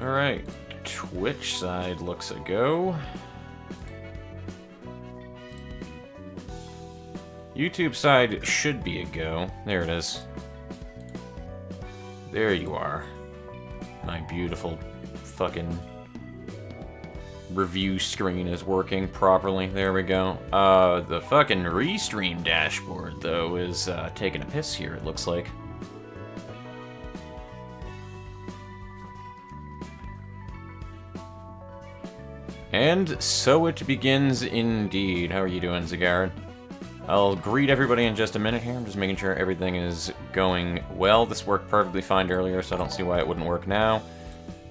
Alright, Twitch side looks a go. YouTube side should be a go. There it is. There you are. My beautiful fucking review screen is working properly. There we go. The fucking restream dashboard, though, is taking a piss here, it looks like. And so it begins indeed. How are you doing, Zagaran? I'll greet everybody in just a minute here. I'm just making sure everything is going well. This worked perfectly fine earlier, so I don't see why it wouldn't work now.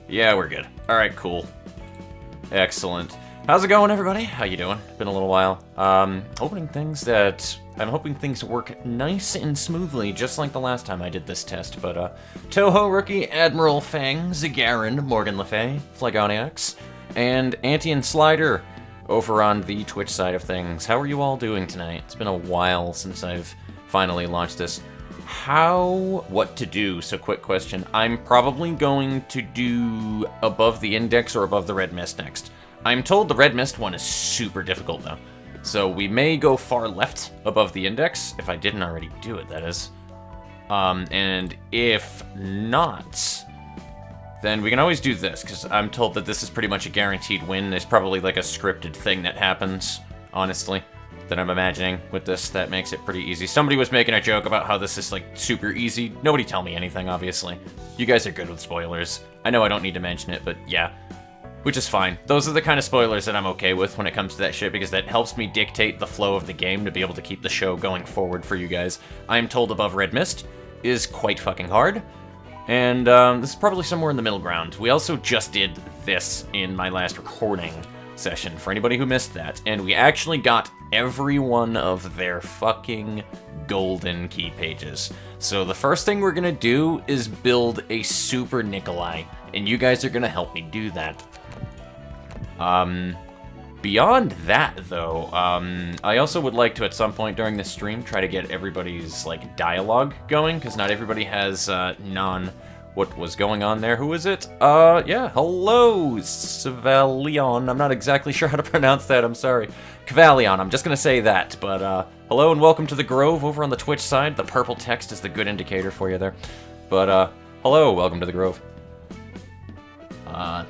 Yeah, we're good. Alright, cool. Excellent. How's it going, everybody? How you doing? Been a little while. I'm hoping things work nice and smoothly, just like the last time I did this test. But, Toho Rookie, Admiral Fang, Zagaran, Morgan Le Fay, Flagoniax, and Anti and Slider over on the Twitch side of things. How are you all doing tonight? It's been a while since I've finally launched this. What to do? So quick question. I'm probably going to do above the index or above the red mist next. I'm told the red mist one is super difficult though. So we may go far left above the index, if I didn't already do it, that is. And if not, then we can always do this, because I'm told that this is pretty much a guaranteed win. There's probably like a scripted thing that happens, honestly, that I'm imagining with this that makes it pretty easy. Somebody was making a joke about how this is like super easy. Nobody tell me anything, obviously. You guys are good with spoilers. I know I don't need to mention it, but yeah. Which is fine. Those are the kind of spoilers that I'm okay with when it comes to that shit, because that helps me dictate the flow of the game to be able to keep the show going forward for you guys. I am told above red mist is quite fucking hard. And this is probably somewhere in the middle ground. We also just did this in my last recording session, for anybody who missed that. And we actually got every one of their fucking golden key pages. So the first thing we're gonna do is build a super Nikolai. And you guys are gonna help me do that. Beyond that, though, I also would like to, at some point during this stream, try to get everybody's, like, dialogue going, because not everybody has, what was going on there. Who is it? Yeah, hello, Cavalion. I'm not exactly sure how to pronounce that, I'm sorry. Cavalion, I'm just gonna say that, but, hello and welcome to the Grove over on the Twitch side. The purple text is the good indicator for you there. But, hello, welcome to the Grove.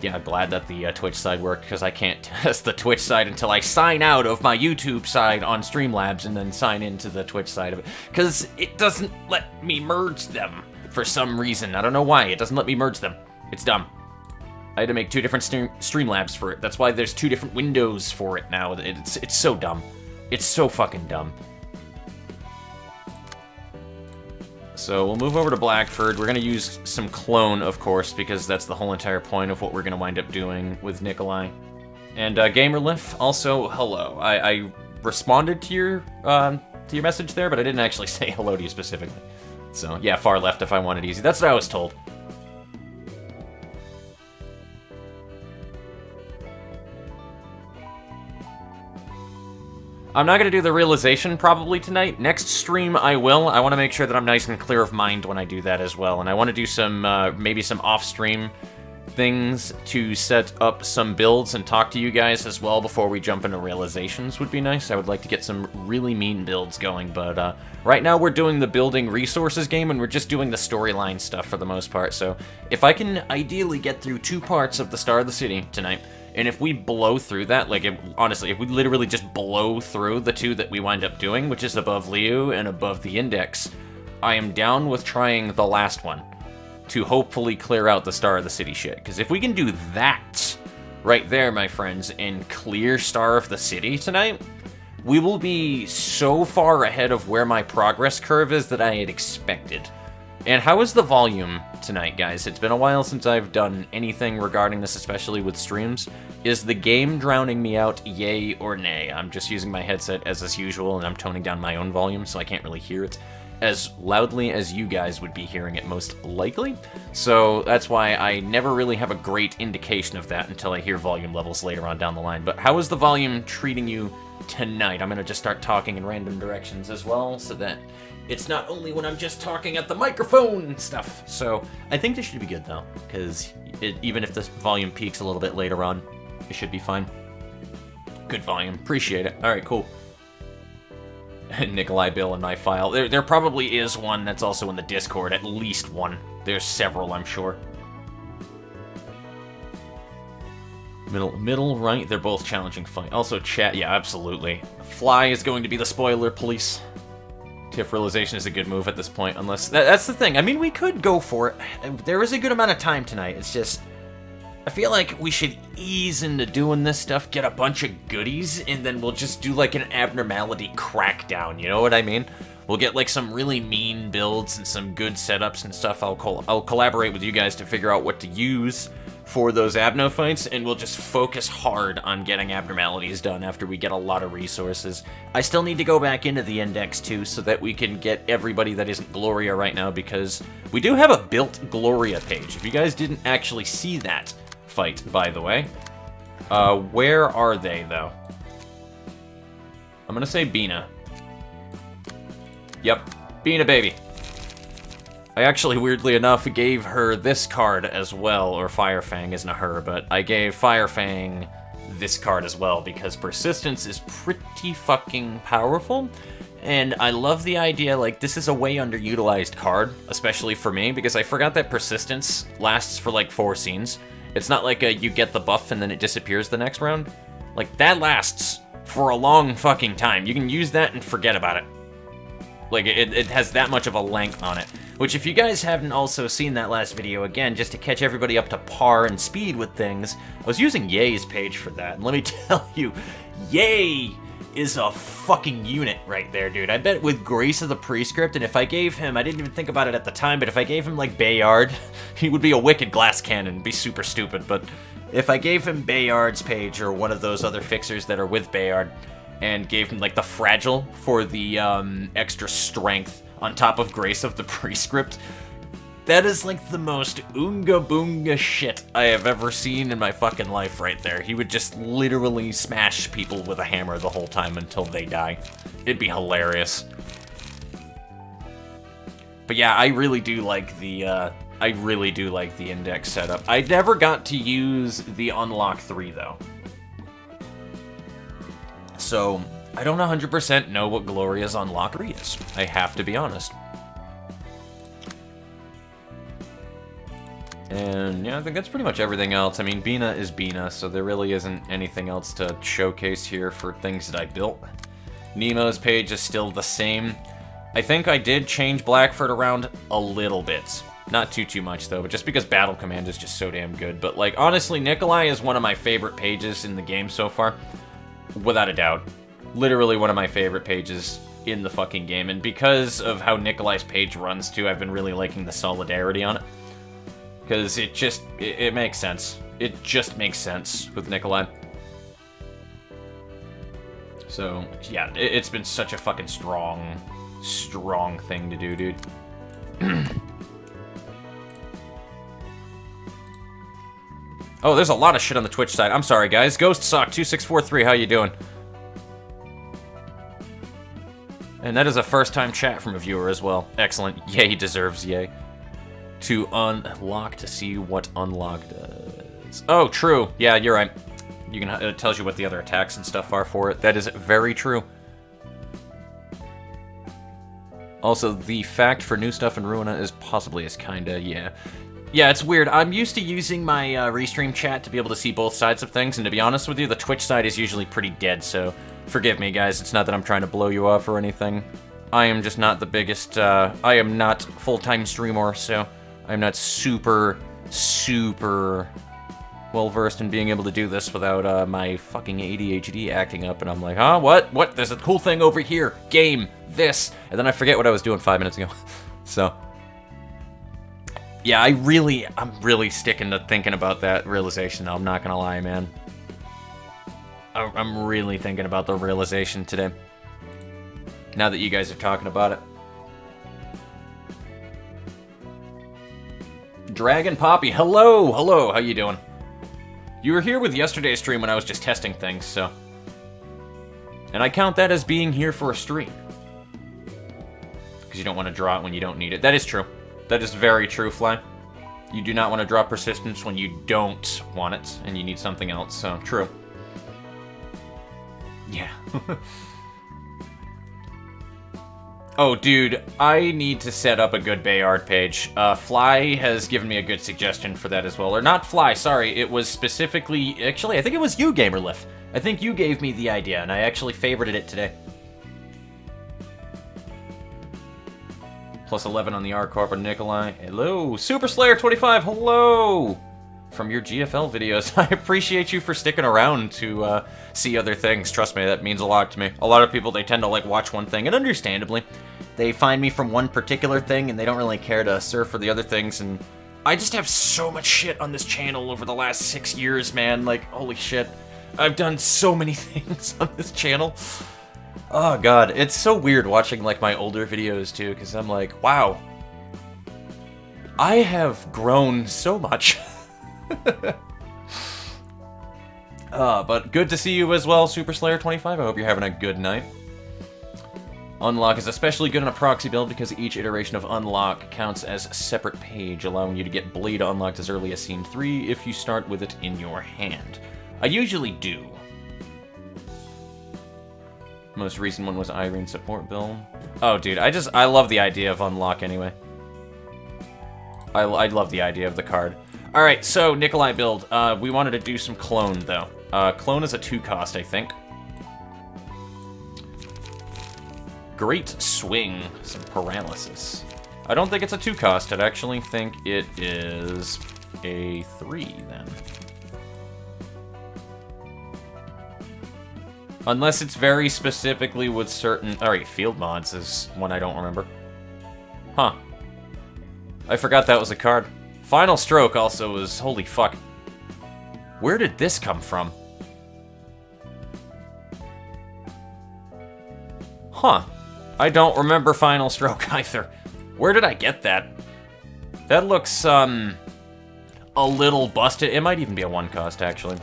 Yeah, I'm glad that the Twitch side worked, because I can't test the Twitch side until I sign out of my YouTube side on Streamlabs and then sign into the Twitch side of it, because it doesn't let me merge them for some reason. I don't know why. It doesn't let me merge them. It's dumb. I had to make two different Streamlabs for it. That's why there's two different windows for it now. It's so dumb. It's so fucking dumb. So we'll move over to Blackford. We're going to use some clone, of course, because that's the whole entire point of what we're going to wind up doing with Nikolai. And Gamerliff, also hello. I responded to your message there, but I didn't actually say hello to you specifically. So yeah, far left if I want it easy. That's what I was told. I'm not going to do the realization probably tonight. Next stream I will. I want to make sure that I'm nice and clear of mind when I do that as well. And I want to do some, maybe some off-stream things to set up some builds and talk to you guys as well before we jump into realizations would be nice. I would like to get some really mean builds going, but right now we're doing the building resources game and we're just doing the storyline stuff for the most part. So if I can ideally get through 2 parts of the Star of the City tonight, and if we blow through that, like, honestly, if we literally just blow through the 2 that we wind up doing, which is above Liu and above the Index, I am down with trying the last one to hopefully clear out the Star of the City shit. Because if we can do that right there, my friends, and clear Star of the City tonight, we will be so far ahead of where my progress curve is that I had expected. And how is the volume tonight, guys? It's been a while since I've done anything regarding this, especially with streams. Is the game drowning me out, yay or nay? I'm just using my headset as usual, and I'm toning down my own volume, so I can't really hear it as loudly as you guys would be hearing it most likely. So that's why I never really have a great indication of that until I hear volume levels later on down the line. But how is the volume treating you tonight? I'm going to just start talking in random directions as well, so that it's not only when I'm just talking at the microphone and stuff. So I think this should be good, though, because even if the volume peaks a little bit later on, it should be fine. Good volume. Appreciate it. Alright, cool. Nikolai Bill in my file. There probably is one that's also in the Discord. At least one. There's several, I'm sure. Middle, right? They're both challenging fight. Also, chat. Yeah, absolutely. Fly is going to be the spoiler police. TIF realization is a good move at this point, unless... That's the thing. I mean, we could go for it. There is a good amount of time tonight. It's just... I feel like we should ease into doing this stuff, get a bunch of goodies, and then we'll just do, like, an abnormality crackdown, you know what I mean? We'll get, like, some really mean builds and some good setups and stuff. I'll collaborate with you guys to figure out what to use for those abno fights, and we'll just focus hard on getting abnormalities done after we get a lot of resources. I still need to go back into the index, too, so that we can get everybody that isn't Gloria right now, because we do have a built Gloria page. If you guys didn't actually see that fight, by the way. Where are they, though? I'm gonna say Bina. Yep, Bina baby. I actually, weirdly enough, gave her this card as well, or Firefang isn't a her, but I gave Firefang this card as well, because Persistence is pretty fucking powerful, and I love the idea, like, this is a way underutilized card, especially for me, because I forgot that Persistence lasts for, like, 4 scenes. It's not like you get the buff and then it disappears the next round. Like, that lasts for a long fucking time. You can use that and forget about it. Like, it has that much of a length on it. Which, if you guys haven't also seen that last video, again, just to catch everybody up to par and speed with things, I was using Ye's page for that. And let me tell you, Ye is a fucking unit right there, dude. I bet with Grace of the Prescript, and if I gave him, I didn't even think about it at the time, but if I gave him, like, Bayard, he would be a wicked glass cannon, be super stupid, but if I gave him Bayard's page, or one of those other fixers that are with Bayard, and gave him, like, the Fragile for the, extra strength on top of Grace of the Prescript, that is, like, the most oonga-boonga shit I have ever seen in my fucking life right there. He would just literally smash people with a hammer the whole time until they die. It'd be hilarious. But yeah, I really do like the, index setup. I never got to use the Unlock 3, though. So, I don't 100% know what Gloria's Unlock 3 is. I have to be honest. And yeah, I think that's pretty much everything else. I mean, Bina is Bina, so there really isn't anything else to showcase here for things that I built. Nemo's page is still the same. I think I did change Blackford around a little bit. Not too much, though, but just because Battle Command is just so damn good. But, like, honestly, Nikolai is one of my favorite pages in the game so far. Without a doubt. Literally one of my favorite pages in the fucking game. And because of how Nikolai's page runs, too, I've been really liking the solidarity on it. Because it makes sense. It just makes sense with Nikolai. So, yeah, it's been such a fucking strong thing to do, dude. Oh, there's a lot of shit on the Twitch side. I'm sorry, guys. GhostSock2643, how you doing? And that is a first-time chat from a viewer as well. Excellent. Yay deserves yay. To unlock to see what unlock does. Oh, true. Yeah, you're right. You can, it tells you what the other attacks and stuff are for it. That is very true. Also, the fact for new stuff in Ruina is possibly as kinda, yeah. Yeah, it's weird. I'm used to using my restream chat to be able to see both sides of things, and to be honest with you, the Twitch side is usually pretty dead, so forgive me, guys. It's not that I'm trying to blow you off or anything. I am just not the biggest, I am not full-time streamer, so I'm not super well-versed in being able to do this without my fucking ADHD acting up, and I'm like, huh, what? There's a cool thing over here. Game, this. And then I forget what I was doing 5 minutes ago. So, yeah, I'm really sticking to thinking about that realization, I'm not gonna lie, man. I'm really thinking about the realization today. Now that you guys are talking about it. Dragon Poppy, hello, how you doing? You were here with yesterday's stream when I was just testing things, so. And I count that as being here for a stream. Because you don't want to draw it when you don't need it. That is true. That is very true, Fly. You do not want to drop persistence when you don't want it, and you need something else, so true. Yeah. Oh, dude, I need to set up a good Bayard page. Fly has given me a good suggestion for that as well. Or not Fly, sorry, it was specifically... Actually, I think it was you, Gamerliff. I think you gave me the idea, and I actually favorited it today. Plus 11 on the R-Corp and Nikolai. Hello! Super Slayer 25, hello! From your GFL videos. I appreciate you for sticking around to see other things. Trust me, that means a lot to me. A lot of people, they tend to like watch one thing, and understandably, they find me from one particular thing, and they don't really care to surf for the other things, and I just have so much shit on this channel over the last 6 years, man. Like, holy shit. I've done so many things on this channel. Oh god, it's so weird watching like my older videos too, because I'm like, wow. I have grown so much. But good to see you as well, Super Slayer 25. I hope you're having a good night. Unlock is especially good in a proxy build because each iteration of Unlock counts as a separate page, allowing you to get Blade unlocked as early as Scene 3 if you start with it in your hand. I usually do. Most recent one was Irene support build. Oh, dude, I love the idea of Unlock anyway. I love the idea of the card. Alright, so, Nikolai build. We wanted to do some clone, though. Clone is a 2-cost, I think. Great swing. Some paralysis. I don't think it's a 2-cost. I actually think it is a 3, then. Unless it's very specifically with certain... Alright, field mods is one I don't remember. Huh. I forgot that was a card. Final Stroke also was... Holy fuck. Where did this come from? Huh. I don't remember Final Stroke either. Where did I get that? That looks, a little busted. It might even be a 1-cost, actually.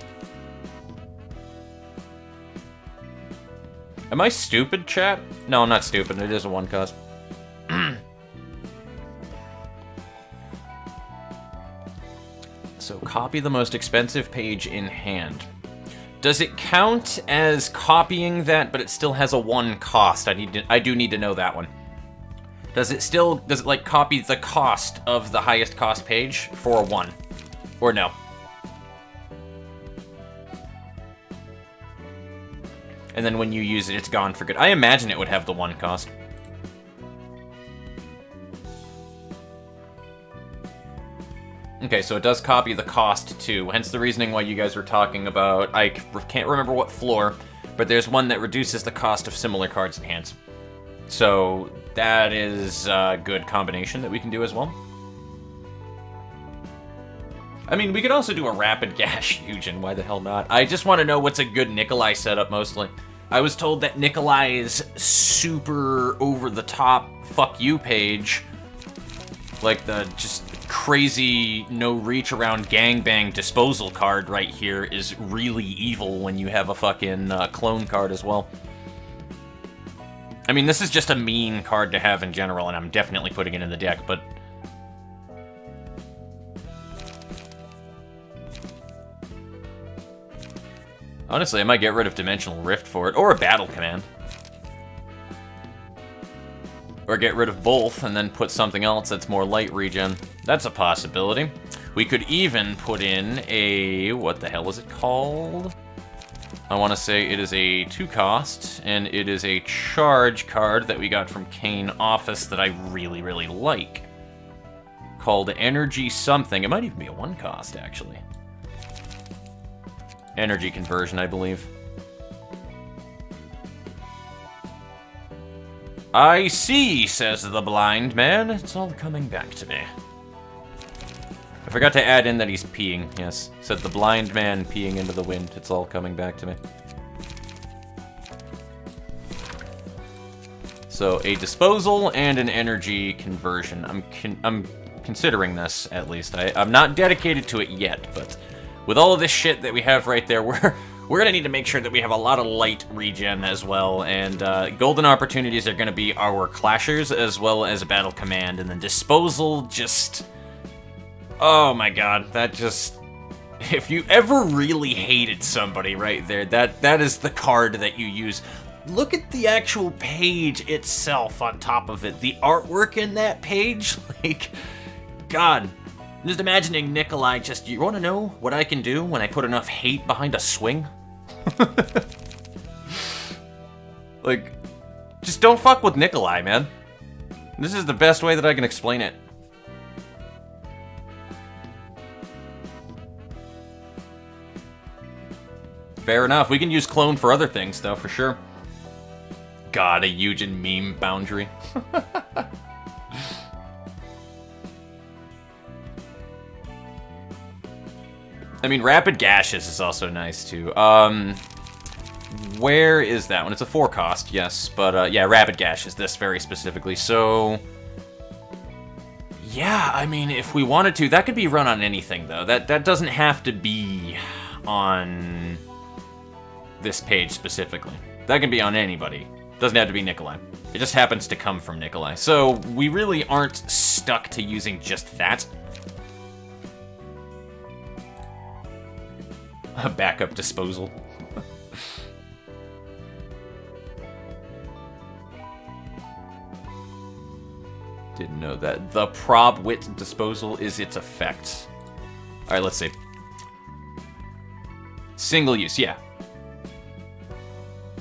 Am I stupid, chat? No, I'm not stupid. It is a 1-cost. So, copy the most expensive page in hand. Does it count as copying that, but it still has a 1 cost? I do need to know that one. Does it like copy the cost of the highest cost page for a 1? Or no? And then when you use it, it's gone for good. I imagine it would have the 1 cost. Okay, so it does copy the cost too, hence the reasoning why you guys were talking about, I can't remember what floor, but there's one that reduces the cost of similar cards in hands. So that is a good combination that we can do as well. I mean, we could also do a Rapid Gash Fusion, why the hell not? I just want to know what's a good Nikolai setup, mostly. I was told that Nikolai's super over-the-top fuck you page, like the just crazy no reach around gangbang disposal card right here, is really evil when you have a fucking clone card as well. I mean, this is just a mean card to have in general, and I'm definitely putting it in the deck, but... Honestly, I might get rid of Dimensional Rift for it, or a Battle Command. Or get rid of both, and then put something else that's more light regen. That's a possibility. We could even put in a... what the hell is it called? I want to say it is a 2-cost, and it is a charge card that we got from Kane Office that I really, really like. Called Energy something. It might even be a 1-cost, actually. Energy conversion, I believe. I see, says the blind man. It's all coming back to me. I forgot to add in that he's peeing. Yes, said the blind man peeing into the wind. It's all coming back to me. So, a disposal and an energy conversion. I'm considering this, at least. I'm not dedicated to it yet, but with all of this shit that we have right there, we're gonna need to make sure that we have a lot of light regen as well, and golden opportunities are gonna be our clashers as well as a battle command, and then disposal just... Oh my god, that just... If you ever really hated somebody right there, that is the card that you use. Look at the actual page itself on top of it. The artwork in that page, like, God. I'm just imagining Nikolai just, you want to know what I can do when I put enough hate behind a swing? Like, just don't fuck with Nikolai, man. This is the best way that I can explain it. Fair enough. We can use clone for other things, though, for sure. God, a Eugen meme boundary. I mean, Rapid Gaseous is also nice, too. Where is that one? It's a 4 cost, yes. But, yeah, Rapid Gaseous, this very specifically. So, yeah, I mean, if we wanted to, that could be run on anything, though. That doesn't have to be on this page specifically. That can be on anybody. Doesn't have to be Nikolai. It just happens to come from Nikolai. So we really aren't stuck to using just that. A backup disposal. Didn't know that. The prob wit disposal is its effect. Alright, let's see. Single use, yeah.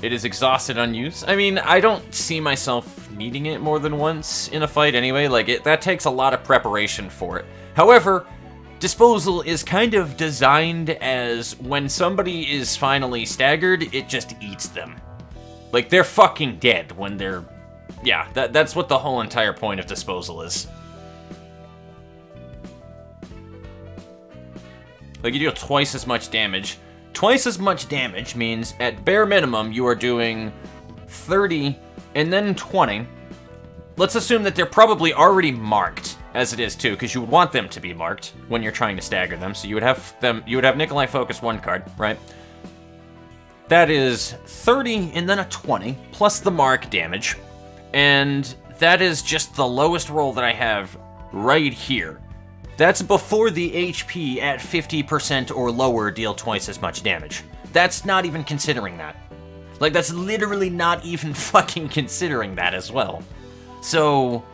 It is exhausted on use. I mean, I don't see myself needing it more than once in a fight anyway. Like, that takes a lot of preparation for it. However, disposal is kind of designed as when somebody is finally staggered, it just eats them. Like, they're fucking dead when they're... Yeah, that's what the whole entire point of disposal is. Like, you deal twice as much damage. Twice as much damage means, at bare minimum, you are doing 30 and then 20. Let's assume that they're probably already marked, as it is too, because you would want them to be marked when you're trying to stagger them. So you would have Nikolai focus 1 card, right? That is 30 and then a 20, plus the mark damage. And that is just the lowest roll that I have right here. That's before the HP at 50% or lower deal twice as much damage. That's not even considering that. Like, that's literally not even fucking considering that as well. So,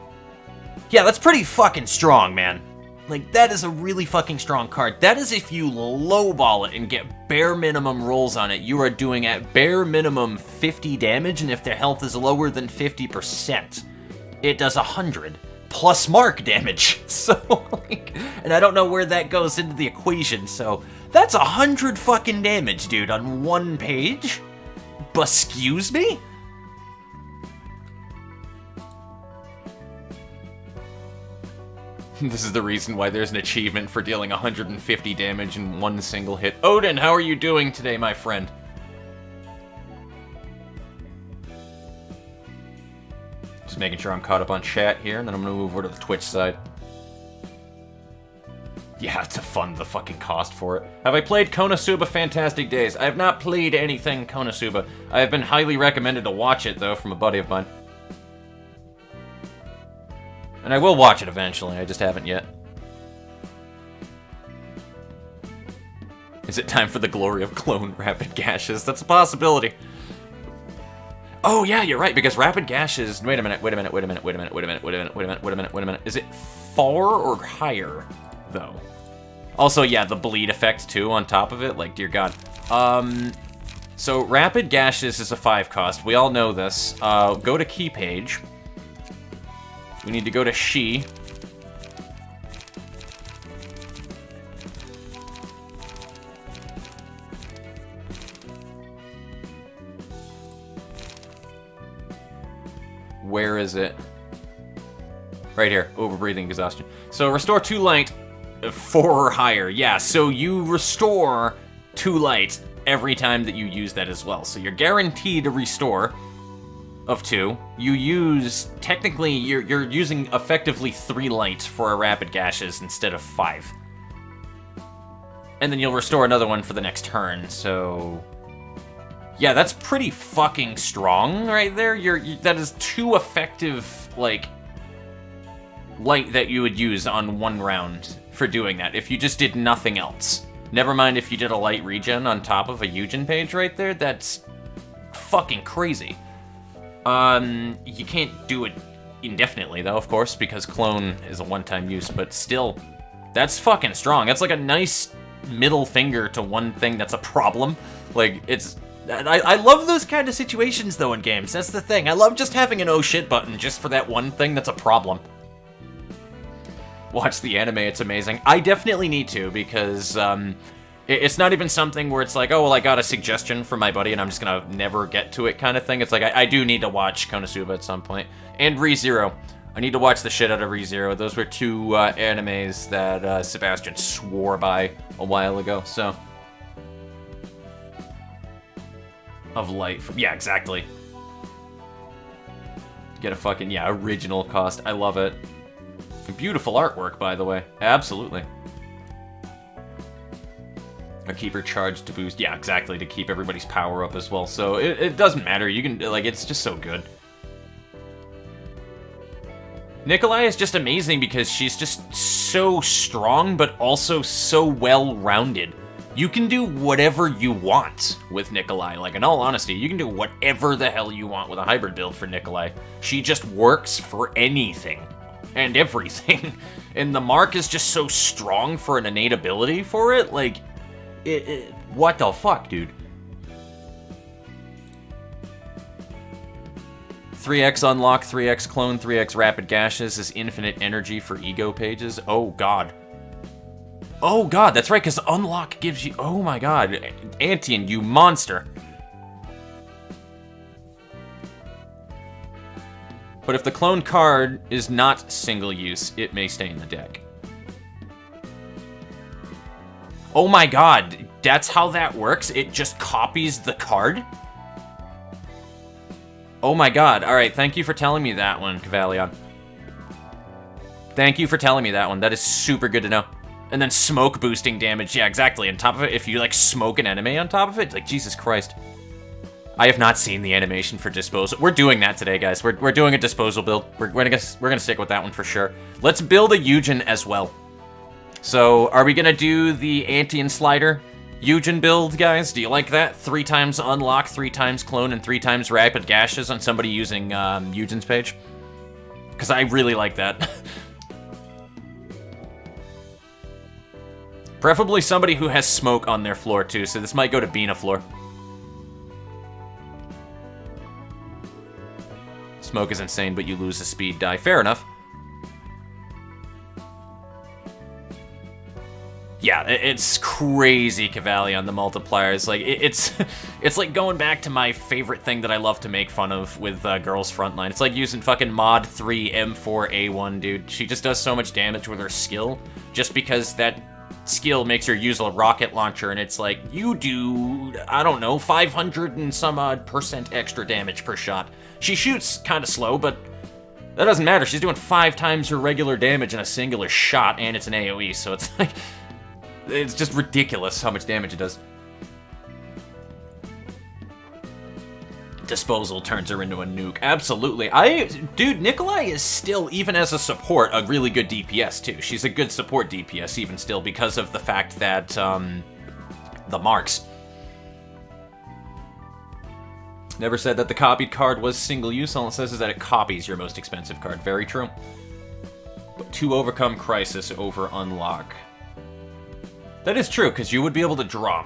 yeah, that's pretty fucking strong, man. Like, that is a really fucking strong card. That is if you lowball it and get bare minimum rolls on it, you are doing at bare minimum 50 damage, and if their health is lower than 50%, it does 100. Plus mark damage. So, like, and I don't know where that goes into the equation, so that's 100 fucking damage, dude, on 1 page? Excuse me? This is the reason why there's an achievement for dealing 150 damage in 1 single hit. Odin, how are you doing today, my friend? Just making sure I'm caught up on chat here, and then I'm gonna move over to the Twitch side. Yeah, to fund the fucking cost for it. Have I played Konosuba Fantastic Days? I have not played anything Konosuba. I have been highly recommended to watch it, though, from a buddy of mine. And I will watch it eventually, I just haven't yet. Is it time for the glory of clone Rapid Gaseous? That's a possibility. Oh yeah, you're right, because Rapid Gaseous... Wait a minute. Is it 4 or higher, though? Also, yeah, the bleed effect, too, on top of it. Like, dear God. So, Rapid Gaseous is a 5 cost. We all know this. Go to key page. We need to go to She. Where is it? Right here. Overbreathing exhaustion. So restore 2 light, 4 or higher. Yeah, so you restore 2 light every time that you use that as well. So you're guaranteed to restore of 2. You use, technically, you're using effectively 3 light for a Rapid Gaseous instead of 5. And then you'll restore another one for the next turn, so... Yeah, that's pretty fucking strong right there. That is 2 effective, like, light that you would use on 1 round for doing that if you just did nothing else. Never mind if you did a light regen on top of a Eugen page right there, that's fucking crazy. You can't do it indefinitely, though, of course, because clone is a one-time use, but still, that's fucking strong. That's like a nice middle finger to one thing that's a problem. Like, it's... I love those kind of situations, though, in games. That's the thing. I love just having an oh shit button just for that one thing that's a problem. Watch the anime, it's amazing. I definitely need to, because it's not even something where it's like, oh, well, I got a suggestion from my buddy and I'm just gonna never get to it kind of thing. It's like, I do need to watch Konosuba at some point. And ReZero. I need to watch the shit out of ReZero. Those were two animes that Sebastian swore by a while ago, so... Of light. Yeah, exactly. Get a fucking, yeah, original cost. I love it. Beautiful artwork, by the way. Absolutely. A keeper charged to boost. Yeah, exactly, to keep everybody's power up as well. So it doesn't matter. You can, like, it's just so good. Nikolai is just amazing because she's just so strong, but also so well-rounded. You can do whatever you want with Nikolai. Like, in all honesty, you can do whatever the hell you want with a hybrid build for Nikolai. She just works for anything. And everything. And the mark is just so strong for an innate ability for it, like... what the fuck, dude? 3x unlock, 3x clone, 3x rapid gashes is infinite energy for ego pages. Oh, God. Oh, God, that's right, because unlock gives you... Oh, my God. Antian, you monster. But if the clone card is not single use, it may stay in the deck. Oh my god, that's how that works? It just copies the card? Oh my god, alright, thank you for telling me that one, Cavalion. Thank you for telling me that one, that is super good to know. And then smoke boosting damage, yeah, exactly, on top of it, if you, like, smoke an enemy on top of it, like, Jesus Christ. I have not seen the animation for disposal. We're doing that today, guys. We're doing a disposal build. We're gonna stick with that one for sure. Let's build a Eugen as well. So, are we gonna do the Antian Slider Eugen build, guys? Do you like that? 3 times unlock, 3 times clone, and 3 times rapid gashes on somebody using Eugen's page? Because I really like that. Preferably somebody who has smoke on their floor, too, so this might go to Bina floor. Smoke is insane, but you lose a speed die. Fair enough. Yeah, it's crazy, Cavalli, on the multipliers. Like, it's like going back to my favorite thing that I love to make fun of with Girls Frontline. It's like using fucking mod 3 M4A1, dude. She just does so much damage with her skill, just because that skill makes her use a rocket launcher, and it's like, you do, I don't know, 500 and some odd % extra damage per shot. She shoots kind of slow, but that doesn't matter. She's doing 5 times her regular damage in a singular shot, and it's an AoE, so it's like... It's just ridiculous how much damage it does. Disposal turns her into a nuke. Absolutely. Dude, Nikolai is still, even as a support, a really good DPS, too. She's a good support DPS, even still, because of the fact that, the marks. Never said that the copied card was single use. All it says is that it copies your most expensive card. Very true. But to overcome crisis over unlock. That is true, because you would be able to draw.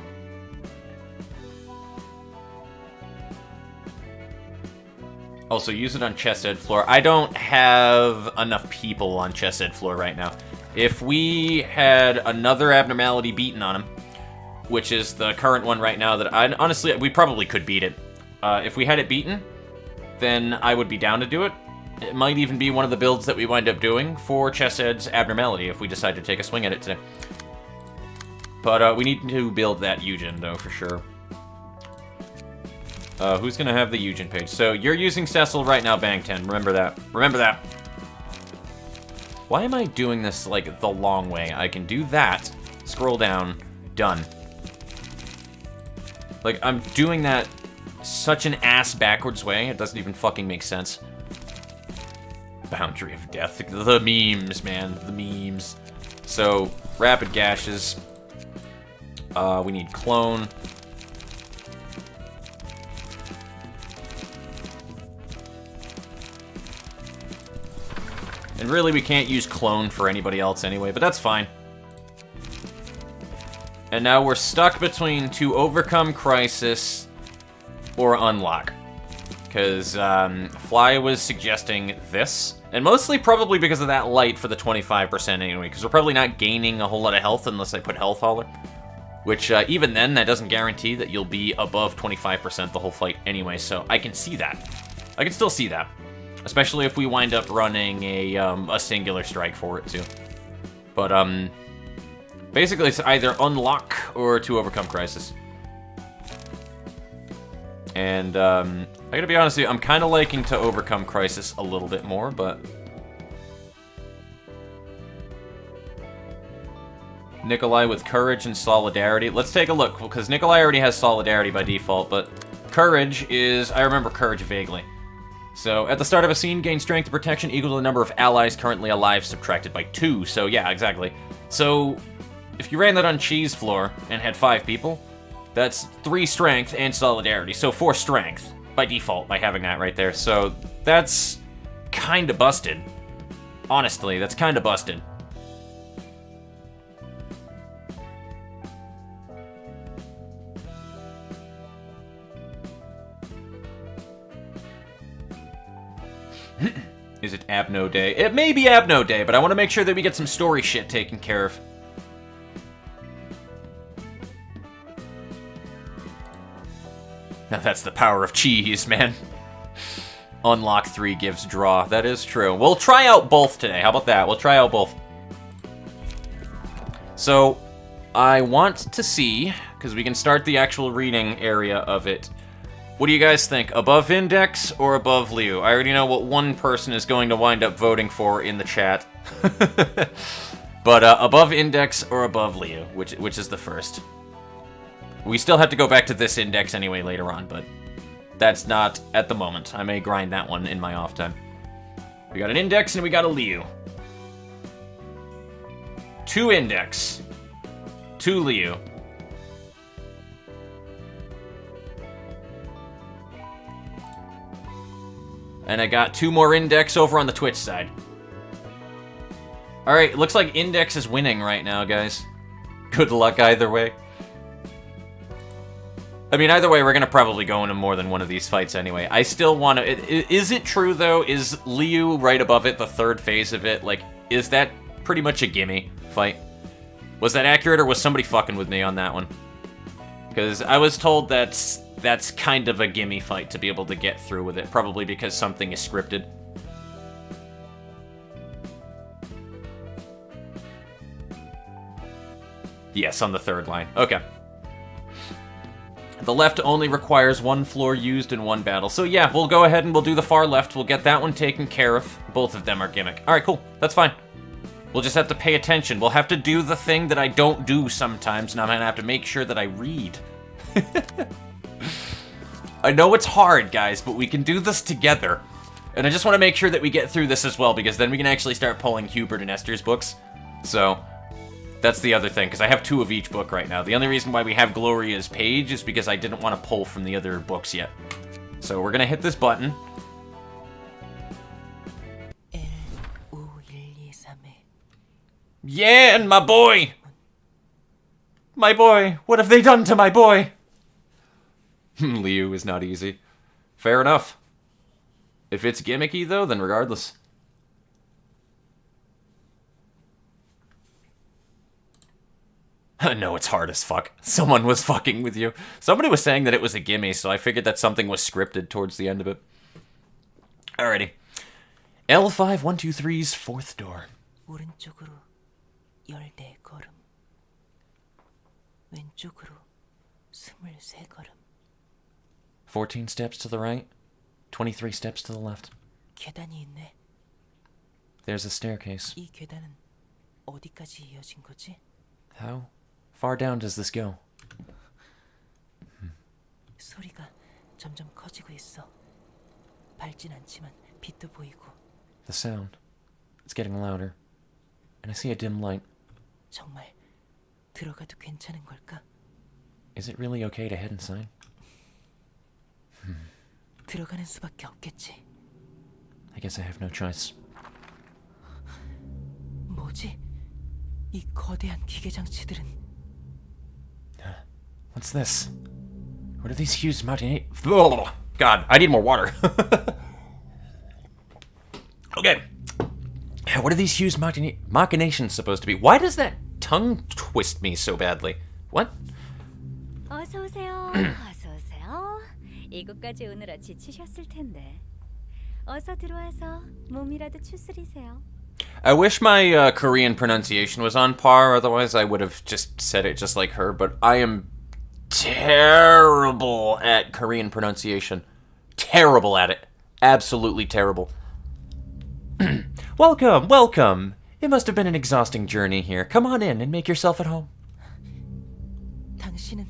Also, use it on chest ed floor. I don't have enough people on chest ed floor right now. If we had another abnormality beaten on him, which is the current one right now that honestly, we probably could beat it. If we had it beaten, then I would be down to do it. It might even be one of the builds that we wind up doing for chest ed's abnormality if we decide to take a swing at it today. But we need to build that Eugen, though, for sure. Who's gonna have the Eugen page? So, you're using Cecil right now, Bang 10. Remember that. Remember that. Why am I doing this, like, the long way? I can do that, scroll down, done. Like, I'm doing that such an ass-backwards way, it doesn't even fucking make sense. Boundary of Death. The memes, man. The memes. So, rapid gashes. We need clone. And really, we can't use clone for anybody else anyway, but that's fine. And now we're stuck between to overcome crisis or unlock. Because Fly was suggesting this. And mostly probably because of that light for the 25% anyway. Because we're probably not gaining a whole lot of health unless I put Health Hauler. Which, even then, that doesn't guarantee that you'll be above 25% the whole fight anyway. So I can see that. I can still see that. Especially if we wind up running a singular strike for it, too. But, basically, it's either unlock or to overcome crisis. And, I gotta be honest with you, I'm kind of liking to overcome crisis a little bit more, but... Nikolai with courage and solidarity. Let's take a look, because Nikolai already has solidarity by default, but courage is... I remember courage vaguely. So, at the start of a scene, gain strength and protection equal to the number of allies currently alive subtracted by 2. So, yeah, exactly. So, if you ran that on Cheese Floor and had 5 people, that's 3 strength and solidarity. So, 4 strength by default by having that right there. So, that's kind of busted. Honestly, that's kind of busted. Is it Abno Day? It may be Abno Day, but I want to make sure that we get some story shit taken care of. Now that's the power of cheese, man. Unlock 3 gives draw. That is true. We'll try out both today. How about that? We'll try out both. So, I want to see, because we can start the actual reading area of it. What do you guys think? Above Index or above Liu? I already know what one person is going to wind up voting for in the chat. But above Index or above Liu, which is the first? We still have to go back to this Index anyway later on, but that's not at the moment. I may grind that one in my off time. We got an Index and we got a Liu. 2 Index. 2 Liu. And I got 2 more Index over on the Twitch side. Alright, looks like Index is winning right now, guys. Good luck either way. I mean, either way, we're gonna probably go into more than one of these fights anyway. I still want to... Is it true, though? Is Liu right above it, the 3rd phase of it? Like, is that pretty much a gimme fight? Was that accurate, or was somebody fucking with me on that one? Because I was told that's kind of a gimme fight to be able to get through with it, probably because something is scripted. Yes, on the 3rd line. Okay. The left only requires 1 floor used in 1 battle. So yeah, we'll go ahead and we'll do the far left. We'll get that one taken care of. Both of them are gimmick. Alright, cool. That's fine. We'll just have to pay attention. We'll have to do the thing that I don't do sometimes, and I'm gonna have to make sure that I read. I know it's hard, guys, but we can do this together. And I just want to make sure that we get through this as well, because then we can actually start pulling Hubert and Esther's books. So, that's the other thing, because I have 2 of each book right now. The only reason why we have Gloria's page is because I didn't want to pull from the other books yet. So, we're going to hit this button. Yeah, and my boy! My boy! What have they done to my boy? Liu is not easy. Fair enough. If it's gimmicky, though, then regardless. No, it's hard as fuck. Someone was fucking with you. Somebody was saying that it was a gimme, so I figured that something was scripted towards the end of it. Alrighty. L5123's 4th door. 오른쪽으로 14걸음. 왼쪽으로 23걸음. 14 steps to the right, 23 steps to the left. 계단이 있네. There's a staircase. 이 계단은 어디까지 이어진 거지? How far down does this go? 소리가 점점 커지고 있어. 밝진 않지만 빛도 보이고. The sound. It's getting louder. And I see a dim light. 정말 들어가도 괜찮은 걸까? Is it really okay to head inside? 들어가는 수밖에 없겠지. I guess I have no choice. 뭐지? 이 거대한 기계 장치들은 What's this? What are these huge God, I need more water. Okay. What are these huge machinations supposed to be? Why does that tongue twist me so badly? What? 어서 오세요. 어서 오세요. 이곳까지 오느라 지치셨을 텐데. 어서 들어와서 몸이라도 추스리세요. I wish my Korean pronunciation was on par, otherwise I would have just said it just like her, but I am terrible at Korean pronunciation. Terrible at it. Absolutely terrible. Welcome, welcome. It must have been an exhausting journey here. Come on in and make yourself at home. 당신은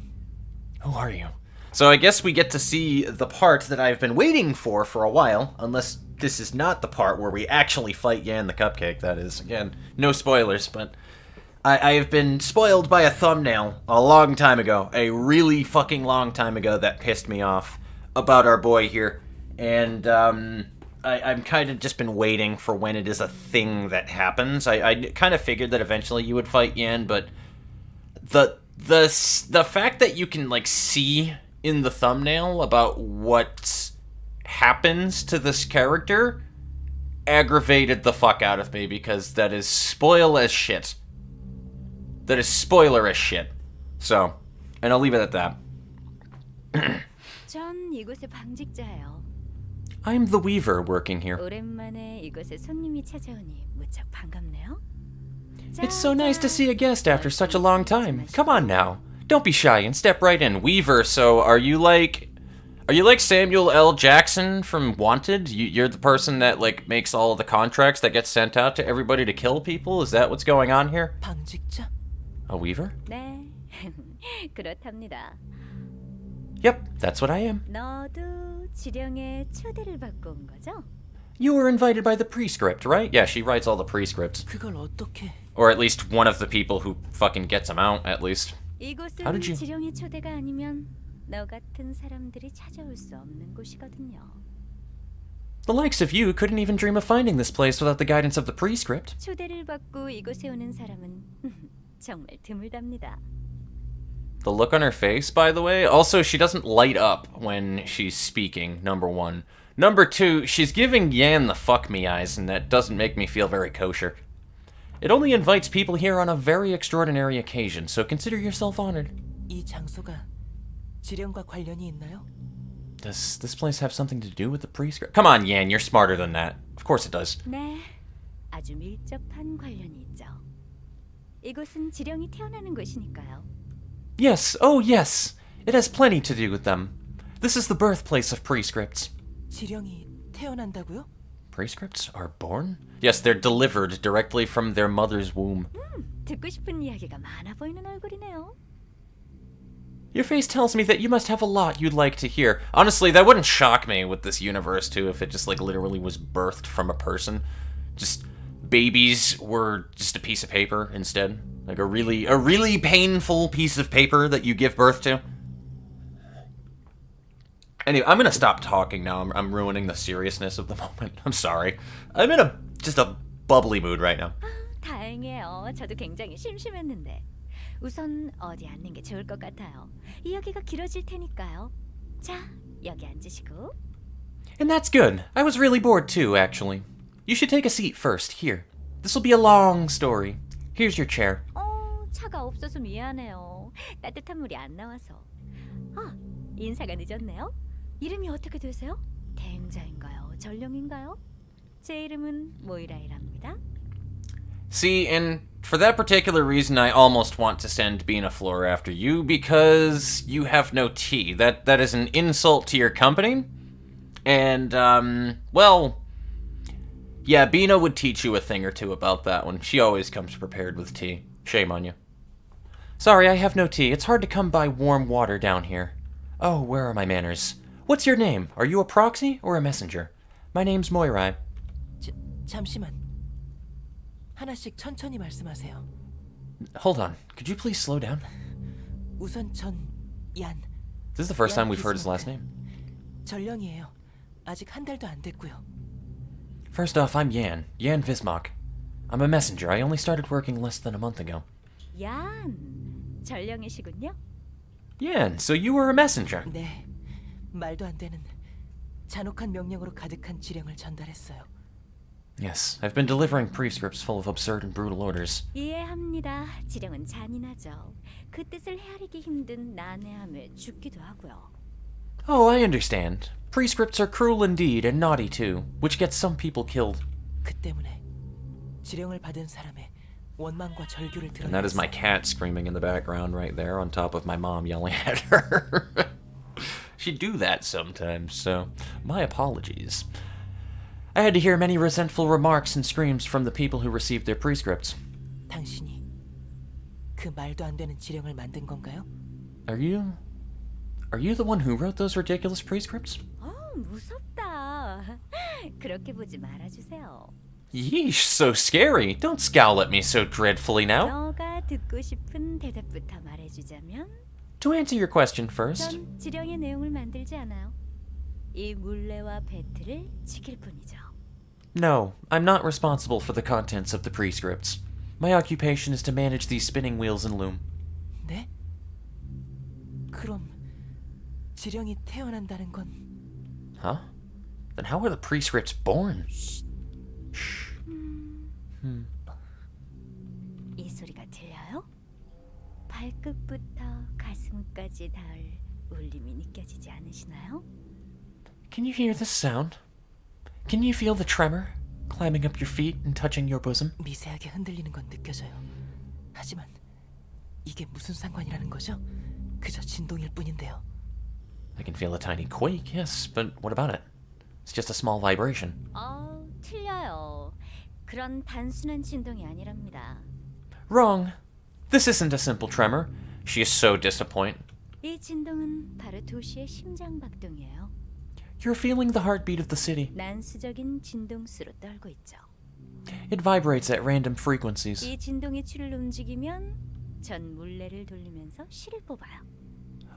Who are you? So I guess we get to see the part that I've been waiting for a while, unless this is not the part where we actually fight Yan the Cupcake, that is. Again, no spoilers, but I have been spoiled by a thumbnail a long time ago, a really fucking long time ago that pissed me off about our boy here, and I'm kind of just been waiting for when it is a thing that happens. I kind of figured that eventually you would fight Yan, but the fact that you can like see in the thumbnail about what happens to this character aggravated the fuck out of me, because that is spoil as shit. That is spoiler as shit. So, and I'll leave it at that. 전 이곳의 방직자예요. I'm the Weaver working here. 오랜만에 이곳에 손님이 찾아오니 무척 반갑네요. It's so nice to see a guest after such a long time. Come on now. Don't be shy and step right in. Weaver, so are you like Samuel L. Jackson from Wanted? You're the person that like makes all of the contracts that get sent out to everybody to kill people? Is that what's going on here? 방직자? A Weaver? 네, 그렇답니다. Yep, that's what I am. 너도 지령의 초대를 받고 온 거죠? You were invited by the prescript, right? Yeah, she writes all the prescripts. 그걸 어떻게? Or at least one of the people who fucking gets them out, at least. 이곳은 How did you- 지령의 초대가 아니면 너 같은 사람들이 찾아올 수 없는 곳이거든요. The likes of you couldn't even dream of finding this place without the guidance of the prescript. 초대를 받고 이곳에 오는 사람은 정말 드물답니다. The look on her face, by the way, also she doesn't light up when she's speaking, number one. Number two, she's giving Yan the fuck me eyes, and that doesn't make me feel very kosher. It only invites people here on a very extraordinary occasion, so consider yourself honored. 이 장소가 지령과 관련이 있나요? Does this place have something to do with the prescript? Come on, Yan, you're smarter than that. Of course it does. 네, 아주 밀접한 관련이 있죠. 이곳은 지령이 태어나는 곳이니까요. Yes, oh yes. It has plenty to do with them. This is the birthplace of prescripts. 지령이 태어난다고요? Prescripts are born? Yes, they're delivered directly from their mother's womb. 듣고 싶은 이야기가 많아 보이는 얼굴이네요. Your face tells me that you must have a lot you'd like to hear. Honestly, that wouldn't shock me with this universe, too, if it just, like, literally was birthed from a person. Just, babies were just a piece of paper instead. Like, a really painful piece of paper that you give birth to. Anyway, I'm gonna stop talking now. I'm ruining the seriousness of the moment. I'm sorry. I'm in just a bubbly mood right now. 다행이에요. 저도 굉장히 심심했는데. 우선 어디 앉는 게 좋을 것 같아요. 이야기가 길어질 테니까요. 자, 여기 앉으시고. And that's good. I was really bored too, actually. You should take a seat first, here. This'll be a long story. Here's your chair. 차가 없어서 미안해요. 따뜻한 물이 안 나와서. 인사가 늦었네요. 이름이 어떻게 되세요? 대행자인가요? 전령인가요? 제 이름은 모이라이랍니다. See, and for that particular reason, I almost want to send Bina Fleur after you, because you have no tea. That is an insult to your company. And, well, yeah, Bina would teach you a thing or two about that one. She always comes prepared with tea. Shame on you. Sorry, I have no tea. It's hard to come by warm water down here. Oh, where are my manners? What's your name? Are you a proxy or a messenger? My name's Moirai. 잠시만. 하나씩 천천히 말씀하세요. Hold on. Could you please slow down? 우선 전 얀. This is the first time we've heard his last name. 전령이에요. 아직 한 달도 안 됐고요. First off, I'm Yan Vismach. I'm a messenger. I only started working less than a month ago. 얀, 전령이시군요. Yan, so you were a messenger. 네, 말도 안 되는 잔혹한 명령으로 가득한 지령을 전달했어요. Yes, I've been delivering prescripts full of absurd and brutal orders. 이해합니다. 지령은 잔인하죠. 그 뜻을 헤아리기 힘든 난해함에 죽기도 하고요. Oh, I understand. Prescripts are cruel indeed and naughty too, which gets some people killed. 그 때문에 지령을 받은 사람의 원망과 절규를 And that is my 들어야 cat screaming in the background right there on top of my mom yelling at her. She'd do that sometimes, so my apologies. I had to hear many resentful remarks and screams from the people who received their prescripts. 당신이 그 말도 안 되는 지령을 만든 건가요? Are you the one who wrote those ridiculous prescripts? 무섭다. 그렇게 보지 말아주세요. Yeesh, so scary. Don't scowl at me so dreadfully now. 너가 듣고 싶은 대답부터 말해주자면 To answer your question first, 전 지령의 내용을 만들지 않아요. 이 물레와 배틀을 지킬 뿐이죠. no, I'm not responsible for the contents of the prescripts. My occupation is to manage these spinning wheels and loom. 네? 그럼 지령이 태어난다는 건 Huh? Then how are the prescripts born? 이 소리가 들려요? 발끝부터 가슴까지 닿을 울림이 느껴지지 않으시나요? Can you hear this sound? Can you feel the tremor climbing up your feet and touching your bosom? 미세하게 흔들리는 건 느껴져요. 하지만 이게 무슨 상관이라는 거죠? 그저 진동일 뿐인데요. I can feel a tiny quake, yes, but what about it? It's just a small vibration. 틀려요. 그런 단순한 진동이 아니랍니다. Wrong. This isn't a simple tremor. She is so disappointed. 이 진동은 바로 도시의 심장 박동이에요. You're feeling the heartbeat of the city. 난수적인 진동수로 떨고 있죠. It vibrates at random frequencies. 이 진동의 추를 움직이면 전 물레를 돌리면서 실을 뽑아요.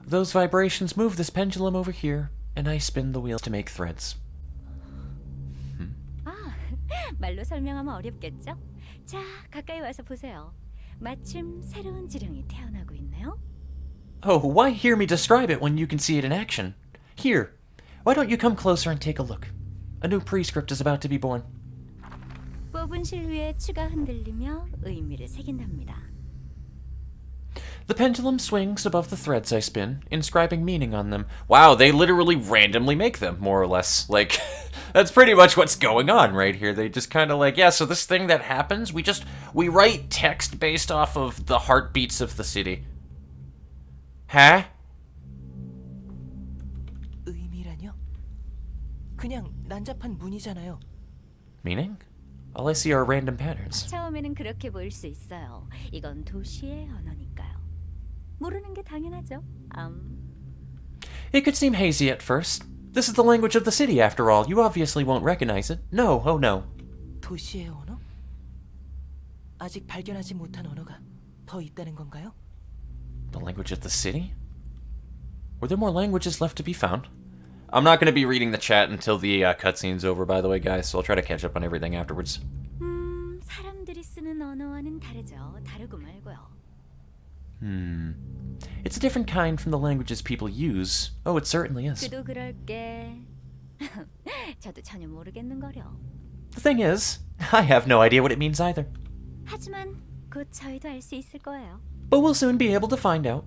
Those vibrations move this pendulum over here, and I spin the wheels to make threads. 말로 설명하면 어렵겠죠? 자, 가까이 와서 보세요. 마침 새로운 지령이 태어나고 있네요. Oh, why hear me describe it when you can see it in action? Here, why don't you come closer and take a look? A new prescript is about to be born. 뽑은 실 위에 추가 흔들리며 의미를 새긴답니다. The pendulum swings above the threads I spin, inscribing meaning on them. Wow, they literally randomly make them, more or less. Like, that's pretty much what's going on right here. They just kind of like, yeah, so this thing that happens, we write text based off of the heartbeats of the city. Huh? 의미라뇨? 그냥 난잡한 문이잖아요. Meaning? All I see are random patterns. 처음에는 그렇게 보일 수 있어요. 이건 도시의 언어니까요. 모르는 게 당연하죠. It could seem hazy at first. This is the language of the city, after all. You obviously won't recognize it. No, oh no. 도시의 언어? 아직 발견하지 못한 언어가 더 있다는 건가요? The language of the city? Were there more languages left to be found? I'm not going to be reading the chat until the cutscene's over, by the way, guys, so I'll try to catch up on everything afterwards. 사람들이 쓰는 언어와는 다르죠. 다르고 말고요. It's a different kind from the languages people use. Oh, it certainly is. 그도 그럴게. 저도 전혀 모르겠는거려. The thing is, I have no idea what it means either. 하지만 곧 저희도 알 수 있을 거예요. But we'll soon be able to find out.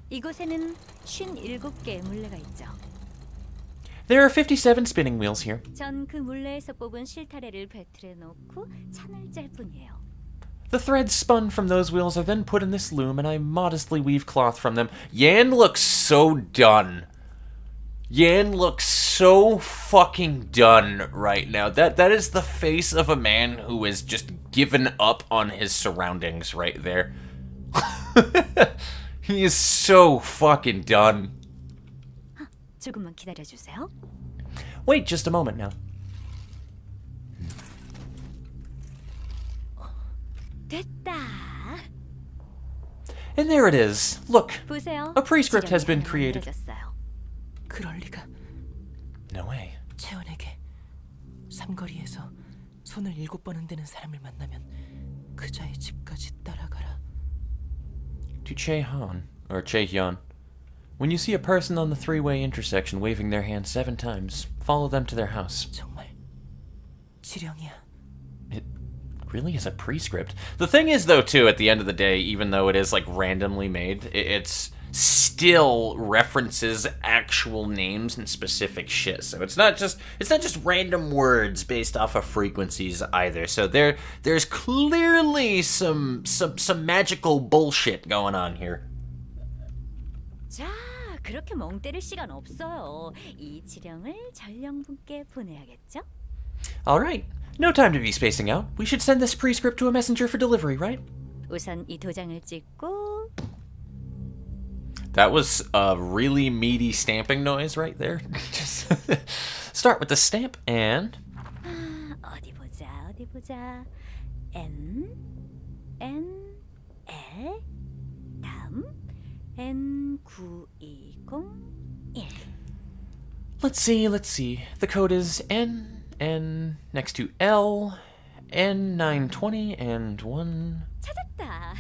이곳에는 57개의 물레가 있죠. There are 57 spinning wheels here. 전 그 물레에서 뽑은 실타래를 배틀에 놓고 찬을 짤 뿐이에요. The threads spun from those wheels are then put in this loom, and I modestly weave cloth from them. Yan looks so done. Yan looks so fucking done right now. That is the face of a man who has just given up on his surroundings right there. He is so fucking done. 조금만 기다려주세요. Wait just a moment now. 됐다. And there it is. Look, 보세요. a prescript has 지령이 been 하나 created. 만들어졌어요. 그럴 리가. No way. 채원에게 삼거리에서 손을 7번 흔드는 사람을 만나면 그자의 집까지 따라가라. To Che-Han, or Che-Hyun. When you see a person on the three-way intersection waving their hand 7 times, follow them to their house. 정말 지령이야. It really is a prescript. The thing is, though, too, at the end of the day, even though it is, like, randomly made, it's still references actual names and specific shit. So it's not just random words based off of frequencies either. So there's clearly some magical bullshit going on here. 자, 그렇게 멍 때릴 시간 없어요. 이 지령을 전령분께 보내야겠죠? All right. No time to be spacing out. We should send this prescript to a messenger for delivery, right? 우선 이 도장을 찍고 That was a really meaty stamping noise right there. Just start with the stamp and 어디 보자. N L 다음 N9201. let's see. The code is N next to L N920 and 1. 찾았다.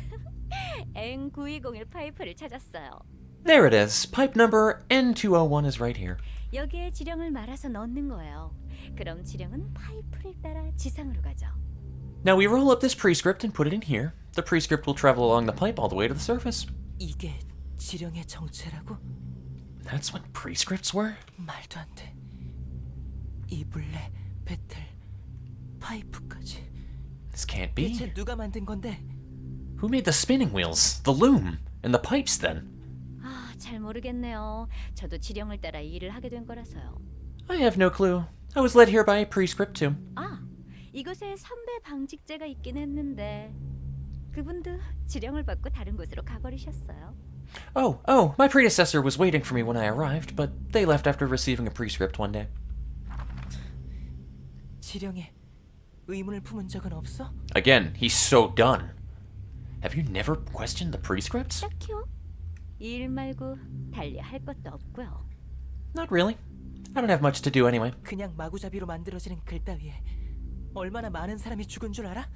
N9201 파이프를 찾았어요. There it is. Pipe number N201 is right here. 여기에 지령을 말아서 넣는 거예요. 그럼 지령은 파이프를 따라 지상으로 가죠. Now we roll up this prescript and put it in here. The prescript will travel along the pipe all the way to the surface. 이게 지령의 정체라고? That's what prescripts were? 말도 안 돼. 이불레, 배틀, 파이프까지. This can't be. 대체 누가 만든 건데? Who made the spinning wheels, the loom, and the pipes then? 아, 잘 모르겠네요. 저도 지령을 따라 이 일을 하게 된 거라서요. I have no clue. I was led here by a prescript too. 아, 이곳에 선배 방직제가 있긴 했는데 그분도 지령을 받고 다른 곳으로 가버리셨어요. Oh, my predecessor was waiting for me when I arrived, but they left after receiving a prescript one day. 지령에 의문을 품은 적은 없어? Again, he's so done. Have you never questioned the prescripts? 딱히요? 이 일 말고 달리 할 것도 없고요. Not really. I don't have much to do anyway. 그냥 마구잡이로 만들어지는 글 따위에 얼마나 많은 사람이 죽은 줄 알아?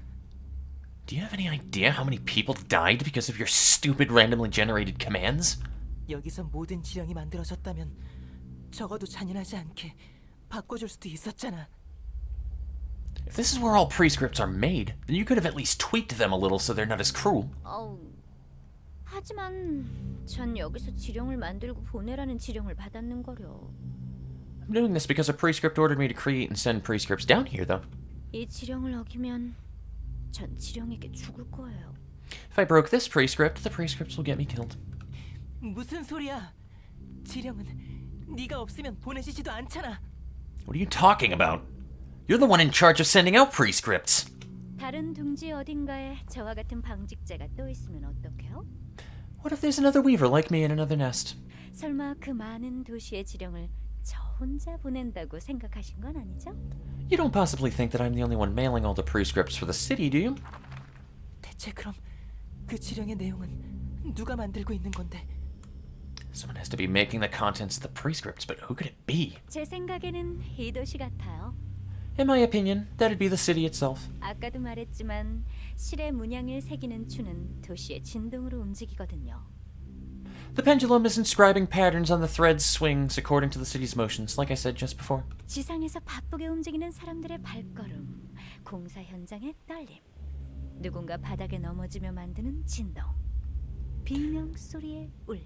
Do you have any idea how many people died because of your stupid randomly generated commands? 여기서 모든 지령이 만들어졌다면 적어도 잔인하지 않게 바꿔줄 수도 있었잖아. If this is where all prescripts are made, then you could have at least tweaked them a little so they're not as cruel. 하지만 전 여기서 지령을 만들고 보내라는 지령을 받았는 거려. I'm doing this because a prescript ordered me to create and send prescripts down here, though. 이 지령을 어기면 전 지령에게 죽을 거예요. If I broke this prescript, the prescripts will get me killed. 무슨 소리야? 지령은 네가 없으면 보내지지도 않잖아. What are you talking about? You're the one in charge of sending out prescripts. 다른 둥지 어딘가에 저와 같은 방직제가 또 있으면 어떡해요? What if there's another weaver like me in another nest? 설마 그 많은 도시의 지령을 저 혼자 보낸다고 생각하신 건 아니죠? You don't possibly think that I'm the only one mailing all the prescripts for the city, do you? 대체 그럼 그 지령의 내용은 누가 만들고 있는 건데? Someone has to be making the contents of the prescripts, but who could it be? 제 생각에는 이 도시 같아요. In my opinion, that'd be the city itself. 아까도 말했지만 실의 문양을 새기는 추는 도시의 진동으로 움직이거든요. The pendulum is inscribing patterns on the thread's swings according to the city's motions, like I said just before. 지상에서 바쁘게 움직이는 사람들의 발걸음, 공사 현장의 떨림, 누군가 바닥에 넘어지며 만드는 진동, 비명 소리의 울림.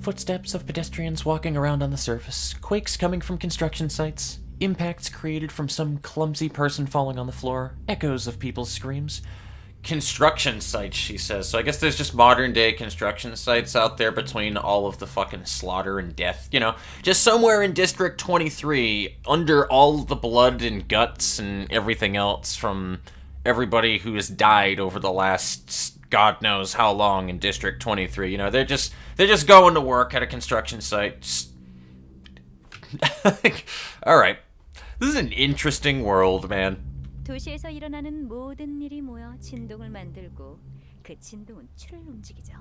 Footsteps of pedestrians walking around on the surface, quakes coming from construction sites, impacts created from some clumsy person falling on the floor, echoes of people's screams. Construction sites, she says. So I guess there's just modern day construction sites out there between all of the fucking slaughter and death. You know, just somewhere in District 23, under all the blood and guts and everything else from everybody who has died over the last God knows how long in District 23. You know, they're just going to work at a construction site. Just... Alright. This is an interesting world, man. 도시에서 일어나는 모든 일이 모여 진동을 만들고 그 진동은 추를 움직이죠.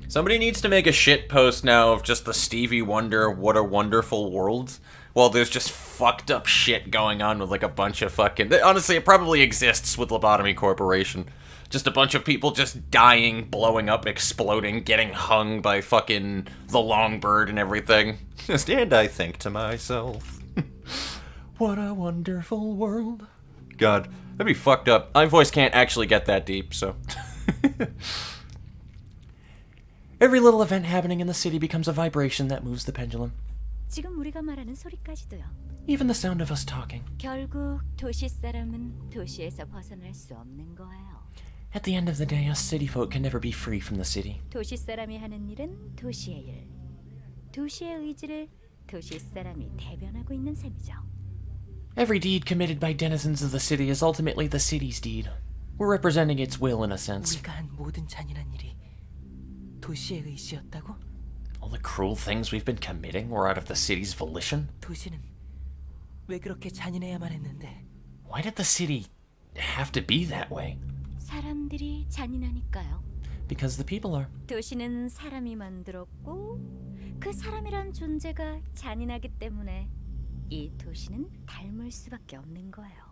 Somebody needs to make a shit post now of just the Stevie Wonder What a Wonderful World. Well, there's just fucked up shit going on with like a bunch of fucking... Honestly, it probably exists with Lobotomy Corporation. Just a bunch of people just dying, blowing up, exploding, getting hung by fucking the Longbird and everything. And I think to myself, what a wonderful world. God, that'd be fucked up. My voice can't actually get that deep, so... Every little event happening in the city becomes a vibration that moves the pendulum. 지금 우리가 말하는 소리까지도요. Even the sound of us talking. 결국 도시 사람은 도시에서 벗어날 수 없는 거예요. At the end of the day, us city folk can never be free from the city. 도시 사람이 하는 일은 도시의 일. 도시의 의지를 도시 사람이 대변하고 있는 셈이죠. Every deed committed by denizens of the city is ultimately the city's deed. We're representing its will in a sense. 우리가 한 모든 잔인한 일이 도시의 의지였다고? All the cruel things we've been committing were out of the city's volition? 도시는 왜 그렇게 잔인해야만 했는데? Why did the city have to be that way? 사람들이 잔인하니까요. Because the people are. 도시는 사람이 만들었고 그 사람이란 존재가 잔인하기 때문에 이 도시는 닮을 수밖에 없는 거예요.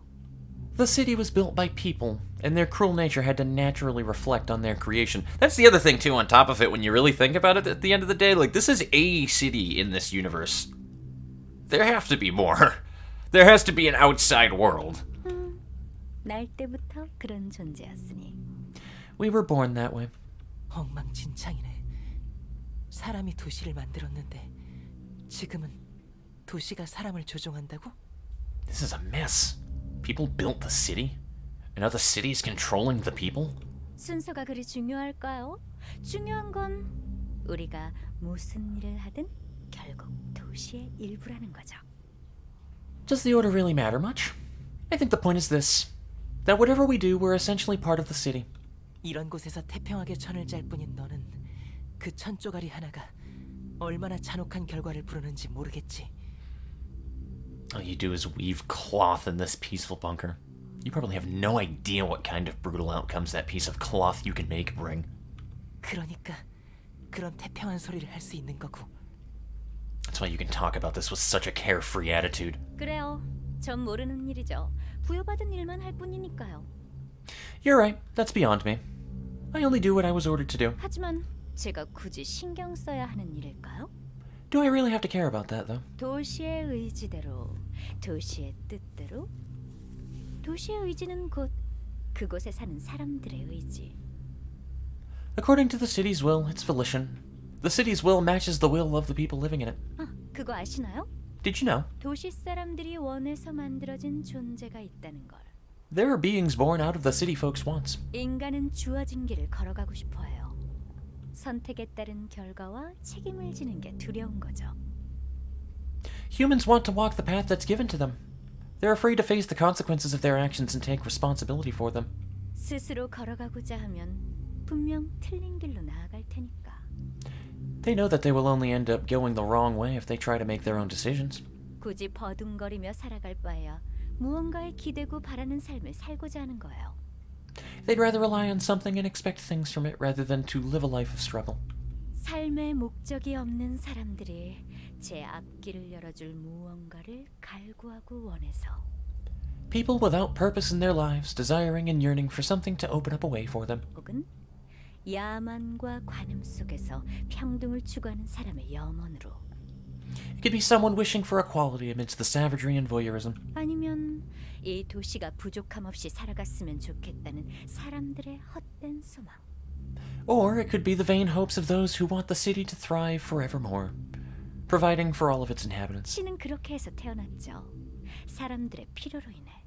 The city was built by people, and their cruel nature had to naturally reflect on their creation. That's the other thing, too, on top of it, when you really think about it at the end of the day. Like, this is a city in this universe. There have to be more. There has to be an outside world. 날 때부터 그런 존재였으니. We were born that way. 엉망진창이네. 사람이 도시를 만들었는데 지금은 도시가 사람을 조종한다고? This is a mess. People built the city, and now the city is controlling the people? 순서가 그리 중요할까요? 중요한 건 우리가 무슨 일을 하든 결국 도시의 일부라는 거죠. Does the order really matter much? I think the point is this. That whatever we do, we're essentially part of the city. 이런 곳에서 태평하게 천을 짤 뿐인 너는 그 천 쪼가리 하나가 얼마나 잔혹한 결과를 부르는지 모르겠지. All you do is weave cloth in this peaceful bunker. You probably have no idea what kind of brutal outcomes that piece of cloth you can make bring. 그러니까 그런 태평한 소리를 할 수 있는 거고. That's why you can talk about this with such a carefree attitude. 그래요. 전 모르는 일이죠. 부여받은 일만 할 뿐이니까요. You're right. That's beyond me. I only do what I was ordered to do. 하지만 제가 굳이 신경 써야 하는 일일까요? Do I really have to care about that, though? 도시의 의지대로, 도시의 뜻대로. 도시의 의지는 곧 그곳에 사는 사람들의 의지. According to the city's will, it's volition. The city's will matches the will of the people living in it. 아, 그거 아시나요? Did you know? 도시 사람들이 원해서 만들어진 존재가 있다는 걸. There are beings born out of the city folks' wants. 인간은 주어진 길을 걸어가고 싶어 해요. 선택에 따른 결과와 책임을 지는 게 두려운 거죠. Humans want to walk the path that's given to them. They're afraid to face the consequences of their actions and take responsibility for them. 스스로 걸어가고자 하면 분명 틀린 길로 나아갈 테니까. They know that they will only end up going the wrong way if they try to make their own decisions. 굳이 버둥거리며 살아갈 바에야 무언가에 기대고 바라는 삶을 살고자 하는 거예요. They'd rather rely on something and expect things from it rather than to live a life of struggle. 삶의 목적이 없는 사람들이 제 앞길을 열어줄 무언가를 갈구하고 원해서. People without purpose in their lives, desiring and yearning for something to open up a way for them. 혹은 야만과 관음 속에서 평등을 추구하는 사람의 염원으로. It could be someone wishing for equality amidst the savagery and voyeurism. 아니면 이 도시가 부족함 없이 살아갔으면 좋겠다는 사람들의 헛된 소망. Or it could be the vain hopes of those who want the city to thrive forevermore, providing for all of its inhabitants. 신은 그렇게 해서 태어났죠. 사람들의 필요로 인해.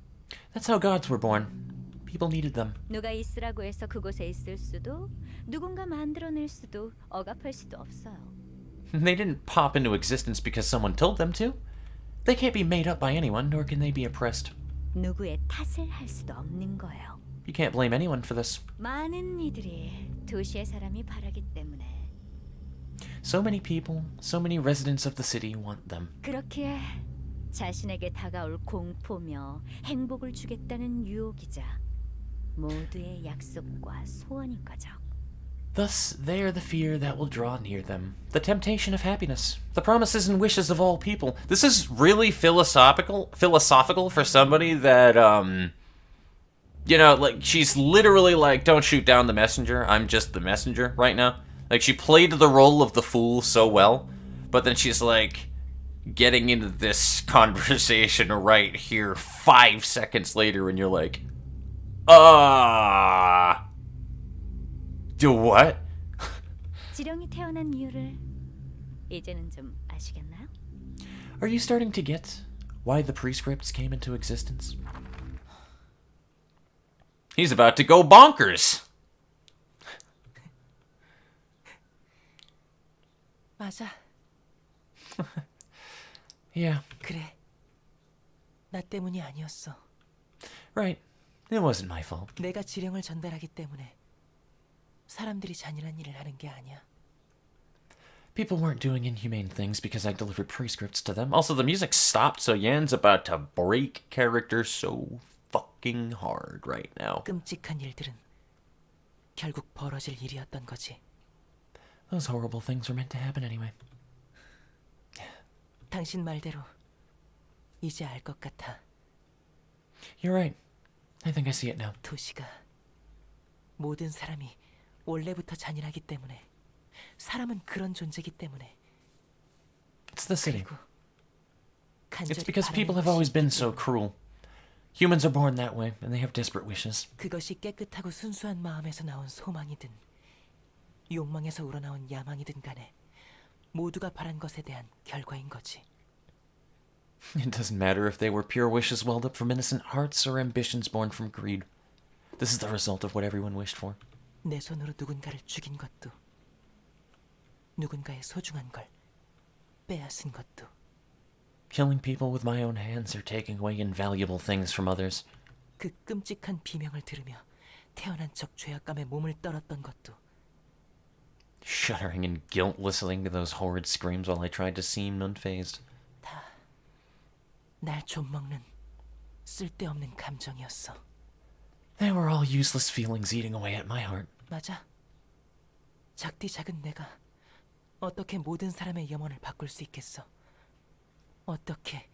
That's how gods were born. People needed them. 누가 있으라고 해서 그곳에 있을 수도, 누군가 만들어낼 수도, 억압할 수도 없어요. They didn't pop into existence because someone told them to. They can't be made up by anyone, nor can they be oppressed. 누구의 탓을 할 수도 없는 거예요. You can't blame anyone for this. 많은 이들이 도시의 사람이 바라기 때문에. So many people, so many residents of the city want them. 그렇기에 자신에게 다가올 공포며 행복을 주겠다는 유혹이자 모두의 약속과 소원인 거죠. Thus, they are the fear that will draw near them, the temptation of happiness, the promises and wishes of all people. This is really philosophical for somebody that, you know, like, she's literally like, don't shoot down the messenger, I'm just the messenger right now. Like, she played the role of the fool so well, but then she's like, getting into this conversation right here 5 seconds later, and you're like, do what? 지령이 태어난 이유를 이제는 좀 아시겠나요? Are you starting to get why the prescripts came into existence? He's about to go bonkers! 맞아. Yeah. 그래. 나 때문이 아니었어. Right. It wasn't my fault. 내가 지령을 전달하기 때문에 사람들이 잔인한 일을 하는 게 아니야. People weren't doing inhumane things because I delivered prescripts to them. Also, the music stopped, so Yan's about to break character so fucking hard right now. 끔찍한 일들은 결국 벌어질 일이었던 거지. Those horrible things were meant to happen anyway. 당신 말대로 이제 알 것 같아. You're right. I think I see it now. 도시가 모든 사람이 원래부터 잔인하기 때문에 사람은 그런 존재이기 때문에 It's the city. 그리고 It's 간절히 because people 바라는 have always 것이 been 있기 so 때문에 cruel. Humans are born that way, and they have desperate wishes. 그것이 깨끗하고 순수한 마음에서 나온 소망이든 욕망에서 우러나온 야망이든 간에 모두가 바란 것에 대한 결과인 거지. It doesn't matter if they were pure wishes welled up from innocent hearts or ambitions born from greed. This is the result of what everyone wished for. 내 손으로 누군가를 죽인 것도 누군가의 소중한 걸 빼앗은 것도 Killing people with my own hands or taking away invaluable things from others. 그 끔찍한 비명을 들으며 태어난 척 죄악감에 몸을 떨었던 것도 Shuddering in guilt listening to those horrid screams while I tried to seem unfazed. 날 좀먹는 쓸데없는 감정이었어. They were all useless feelings eating away at my heart. 맞아. 작디 작은 내가 어떻게 모든 사람의 영혼을 바꿀 수 있겠어? 어떻게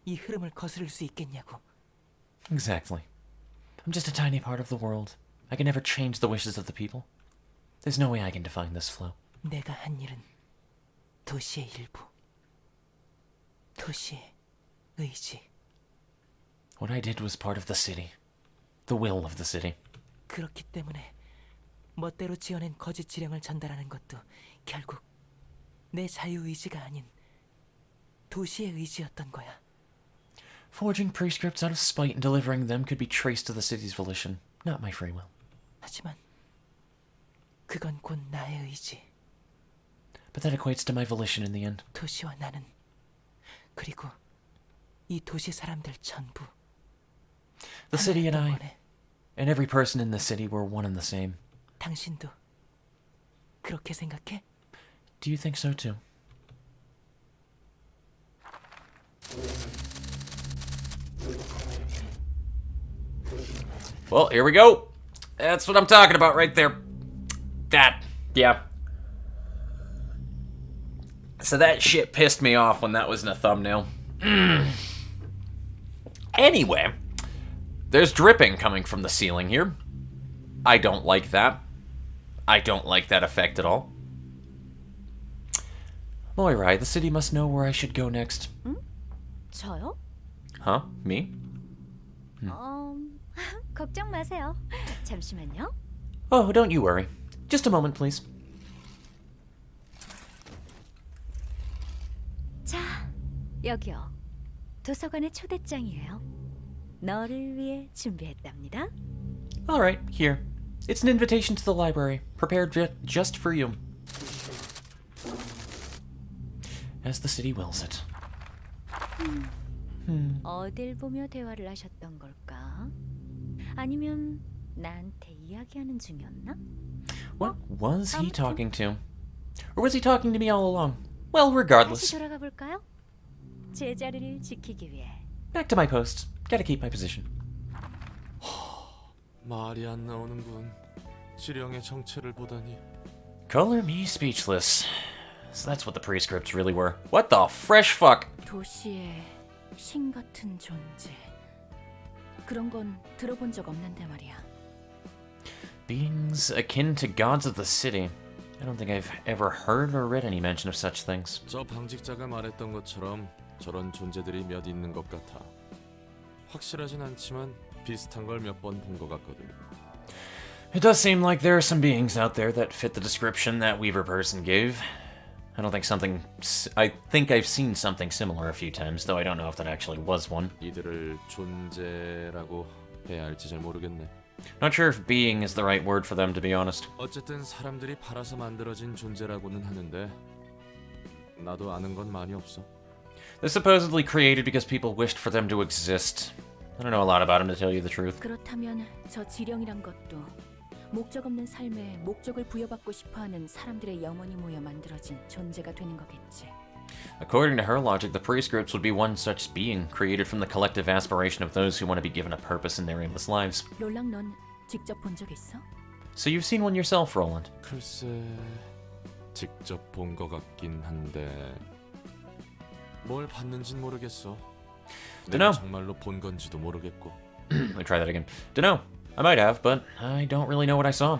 이 흐름을 거스를 수 있겠냐고. Exactly. I'm just a tiny part of the world. I can never change the wishes of the people. There's no way I can define this flow. 내가 한 일은 도시의 일부. 도시의 의지. What I did was part of the city. The will of the city. 그렇기 때문에 멋대로 지어낸 거짓 지령을 전달하는 것도 결국 내 자유의지가 아닌 도시의 의지였던 거야. Forging prescripts out of spite and delivering them could be traced to the city's volition, not my free will. 하지만 그건 곧 나의 의지. But that equates to my volition in the end. 도시와 나는 그리고 이 도시 사람들 전부 The city and I, 원해. and every person in the city were one and the same. 당신도 그렇게 생각해? Do you think so too? Well, here we go. That's what I'm talking about right there. That, yeah. So that shit pissed me off when that was in a thumbnail. Anyway, there's dripping coming from the ceiling here. I don't like that. I don't like that effect at all. Moirai, the city must know where I should go next. 저요? Huh? Me? 걱정 마세요. 잠시만요. Oh, don't you worry. Just a moment, please. 자, 여기요. 도서관의 초대장이에요. 너를 위해 준비했답니다. All right, here. It's an invitation to the library, prepared just for you. As the city wills it. 어딜 보며 대화를 하셨던 걸까? 아니면 나한테 이야기하는 중이었나? What was he 아무튼. talking to? Or was he talking to me all along? Well, 다시 regardless. 돌아가 볼까요? 제 자리를 지키기 위해. Back to my post. Gotta keep my position. 말이 안 나오는군. 지령의 정체를 보다니. Color me speechless. So that's what the prescripts really were. What the fresh fuck? 도시의 신 같은 존재. 그런 건 들어본 적 없는데 말이야. Beings akin to gods of the city. I don't think I've ever heard or read any mention of such things. 저 방직자가 말했던 것처럼 저런 존재들이 몇 있는 것 같아. 확실하진 않지만 비슷한 걸 몇 번 본 것 같거든. It does seem like there are some beings out there that fit the description that Weaver person gave. I think I've seen something similar a few times, though I don't know if that actually was one. 이들을 존재라고 해야 할지 잘 모르겠네. Not sure if being is the right word for them, to be honest. 어쨌든 사람들이 팔아서 만들어진 존재라고는 하는데 나도 아는 건 많이 없어. They're supposedly created because people wished for them to exist. I don't know a lot about them, to tell you the truth. 그렇다면 저 지령이란 것도 목적 없는 삶에 목적을 부여받고 싶어하는 사람들의 영혼이 모여 만들어진 존재가 되는 거겠지. According to her logic, the prescripts would be one such being, created from the collective aspiration of those who want to be given a purpose in their aimless lives. 롤랑 넌 직접 본 적 있어? So you've seen one yourself, Roland. 글쎄, 직접 본 것 같긴 한데 뭘 봤는진 모르겠어. 내가 Dunno. 정말로 본 건지도 모르겠고. Let me try that again. Dunno. I might have, but I don't really know what I saw.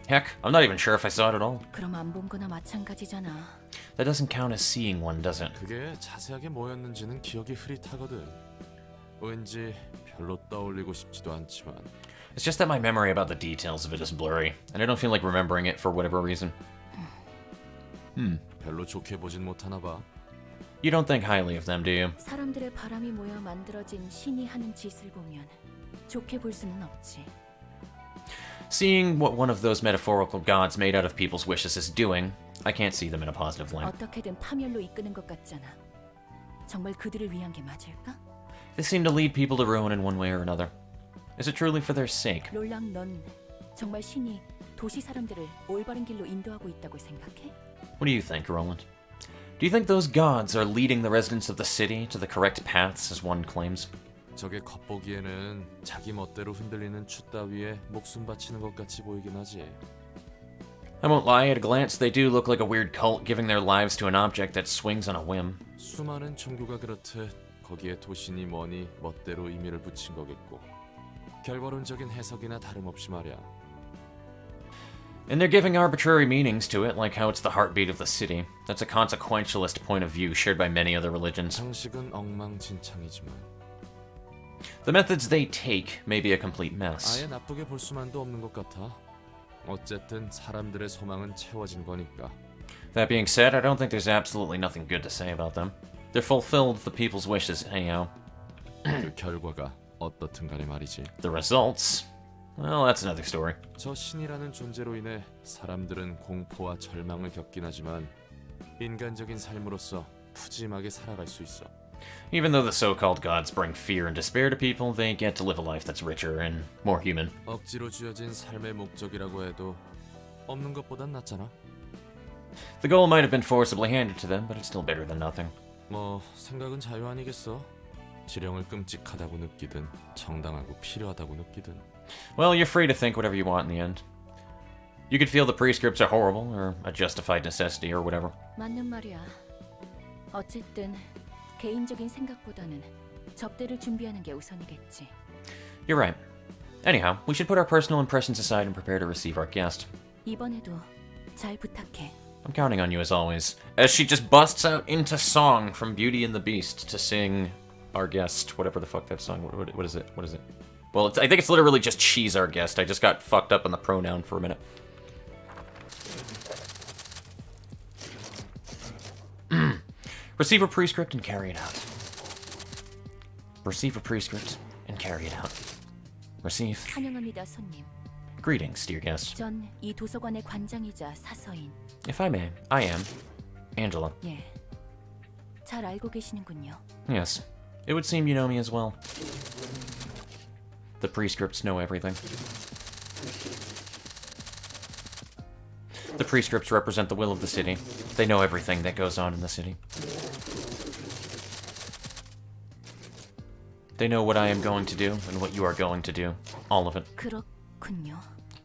Heck, I'm not even sure if I saw it at all. 그럼 안 본 거나 마찬가지잖아. That doesn't count as seeing one, does it? 그게 자세하게 뭐였는지는 기억이 흐릿하거든. 왠지 별로 떠올리고 싶지도 않지만. It's just that my memory about the details of it is blurry, and I don't feel like remembering it for whatever reason. 별로 좋게 보진 못하나 봐. You don't think highly of them, do you? 사람들의 바람이 모여 만들어진 신이 하는 짓을 보면 좋게 볼 수는 없지. Seeing what one of those metaphorical gods made out of people's wishes is doing, I can't see them in a positive light. 어떻게든 파멸로 이끄는 것 같잖아. 정말 그들을 위한 게 맞을까? They seem to lead people to ruin in one way or another. Is it truly for their sake? 롤랑 넌 정말 신이 도시 사람들을 올바른 길로 인도하고 있다고 생각해? What do you think, Roland? Do you think those gods are leading the residents of the city to the correct paths, as one claims? 저게 겉보기에는 자기 멋대로 흔들리는 추 따위에 목숨 바치는 것 같이 보이긴 하지. I won't lie, at a glance they do look like a weird cult giving their lives to an object that swings on a whim. 수많은 종교가 그렇듯 거기에 도신이 뭐니 멋대로 의미를 붙인 거겠고. 결과론적인 해석이나 다름없이 말이야. And they're giving arbitrary meanings to it, like how it's the heartbeat of the city. That's a consequentialist point of view shared by many other religions. 상식은 엉망진창이지만 The methods they take may be a complete mess. 아예 나쁘게 볼 수만도 없는 것 같아. 어쨌든 사람들의 소망은 채워진 거니까. That being said, I don't think there's absolutely nothing good to say about them. They're fulfilled the people's wishes anyhow. 그 결과가 어떻든 간에 말이지. The results? Well, that's another story. 저 신이라는 존재로 인해 사람들은 공포와 절망을 겪긴 하지만 인간적인 삶으로서 푸짐하게 살아갈 수 있어. Even though the so-called gods bring fear and despair to people, they get to live a life that's richer and more human. 억지로 쥐어진 삶의 목적이라고 해도 없는 것보단 낫잖아. The goal might have been forcibly handed to them, but it's still better than nothing. 뭐 생각은 자유 아니겠어? 지령을 끔찍하다고 느끼든 정당하고 필요하다고 느끼든. Well, you're free to think whatever you want in the end. You could feel the prescripts are horrible, or a justified necessity, or whatever. 맞는 말이야. 어쨌든 개인적인 생각보다는 접대를 준비하는 게 우선이겠지. You're right. Anyhow, we should put our personal impressions aside and prepare to receive our guest. 이번에도 잘 부탁해. I'm counting on you as always. As she just busts out into song from Beauty and the Beast to sing our guest, whatever the fuck that song. What is it? What is it? Well, I think it's literally just she's our guest. I just got fucked up on the pronoun for a minute. Receive a prescript and carry it out. Receive a prescript and carry it out. Receive. 환영합니다, 손님. Greetings, dear guest. 전 이 도서관의 관장이자 사서인. If I may, I am Angela. 예. 잘 알고 계시는군요. Yes. It would seem you know me as well. The prescripts know everything. The prescripts represent the will of the city. They know everything that goes on in the city. They know what I am going to do and what you are going to do. All of it. 그렇군요.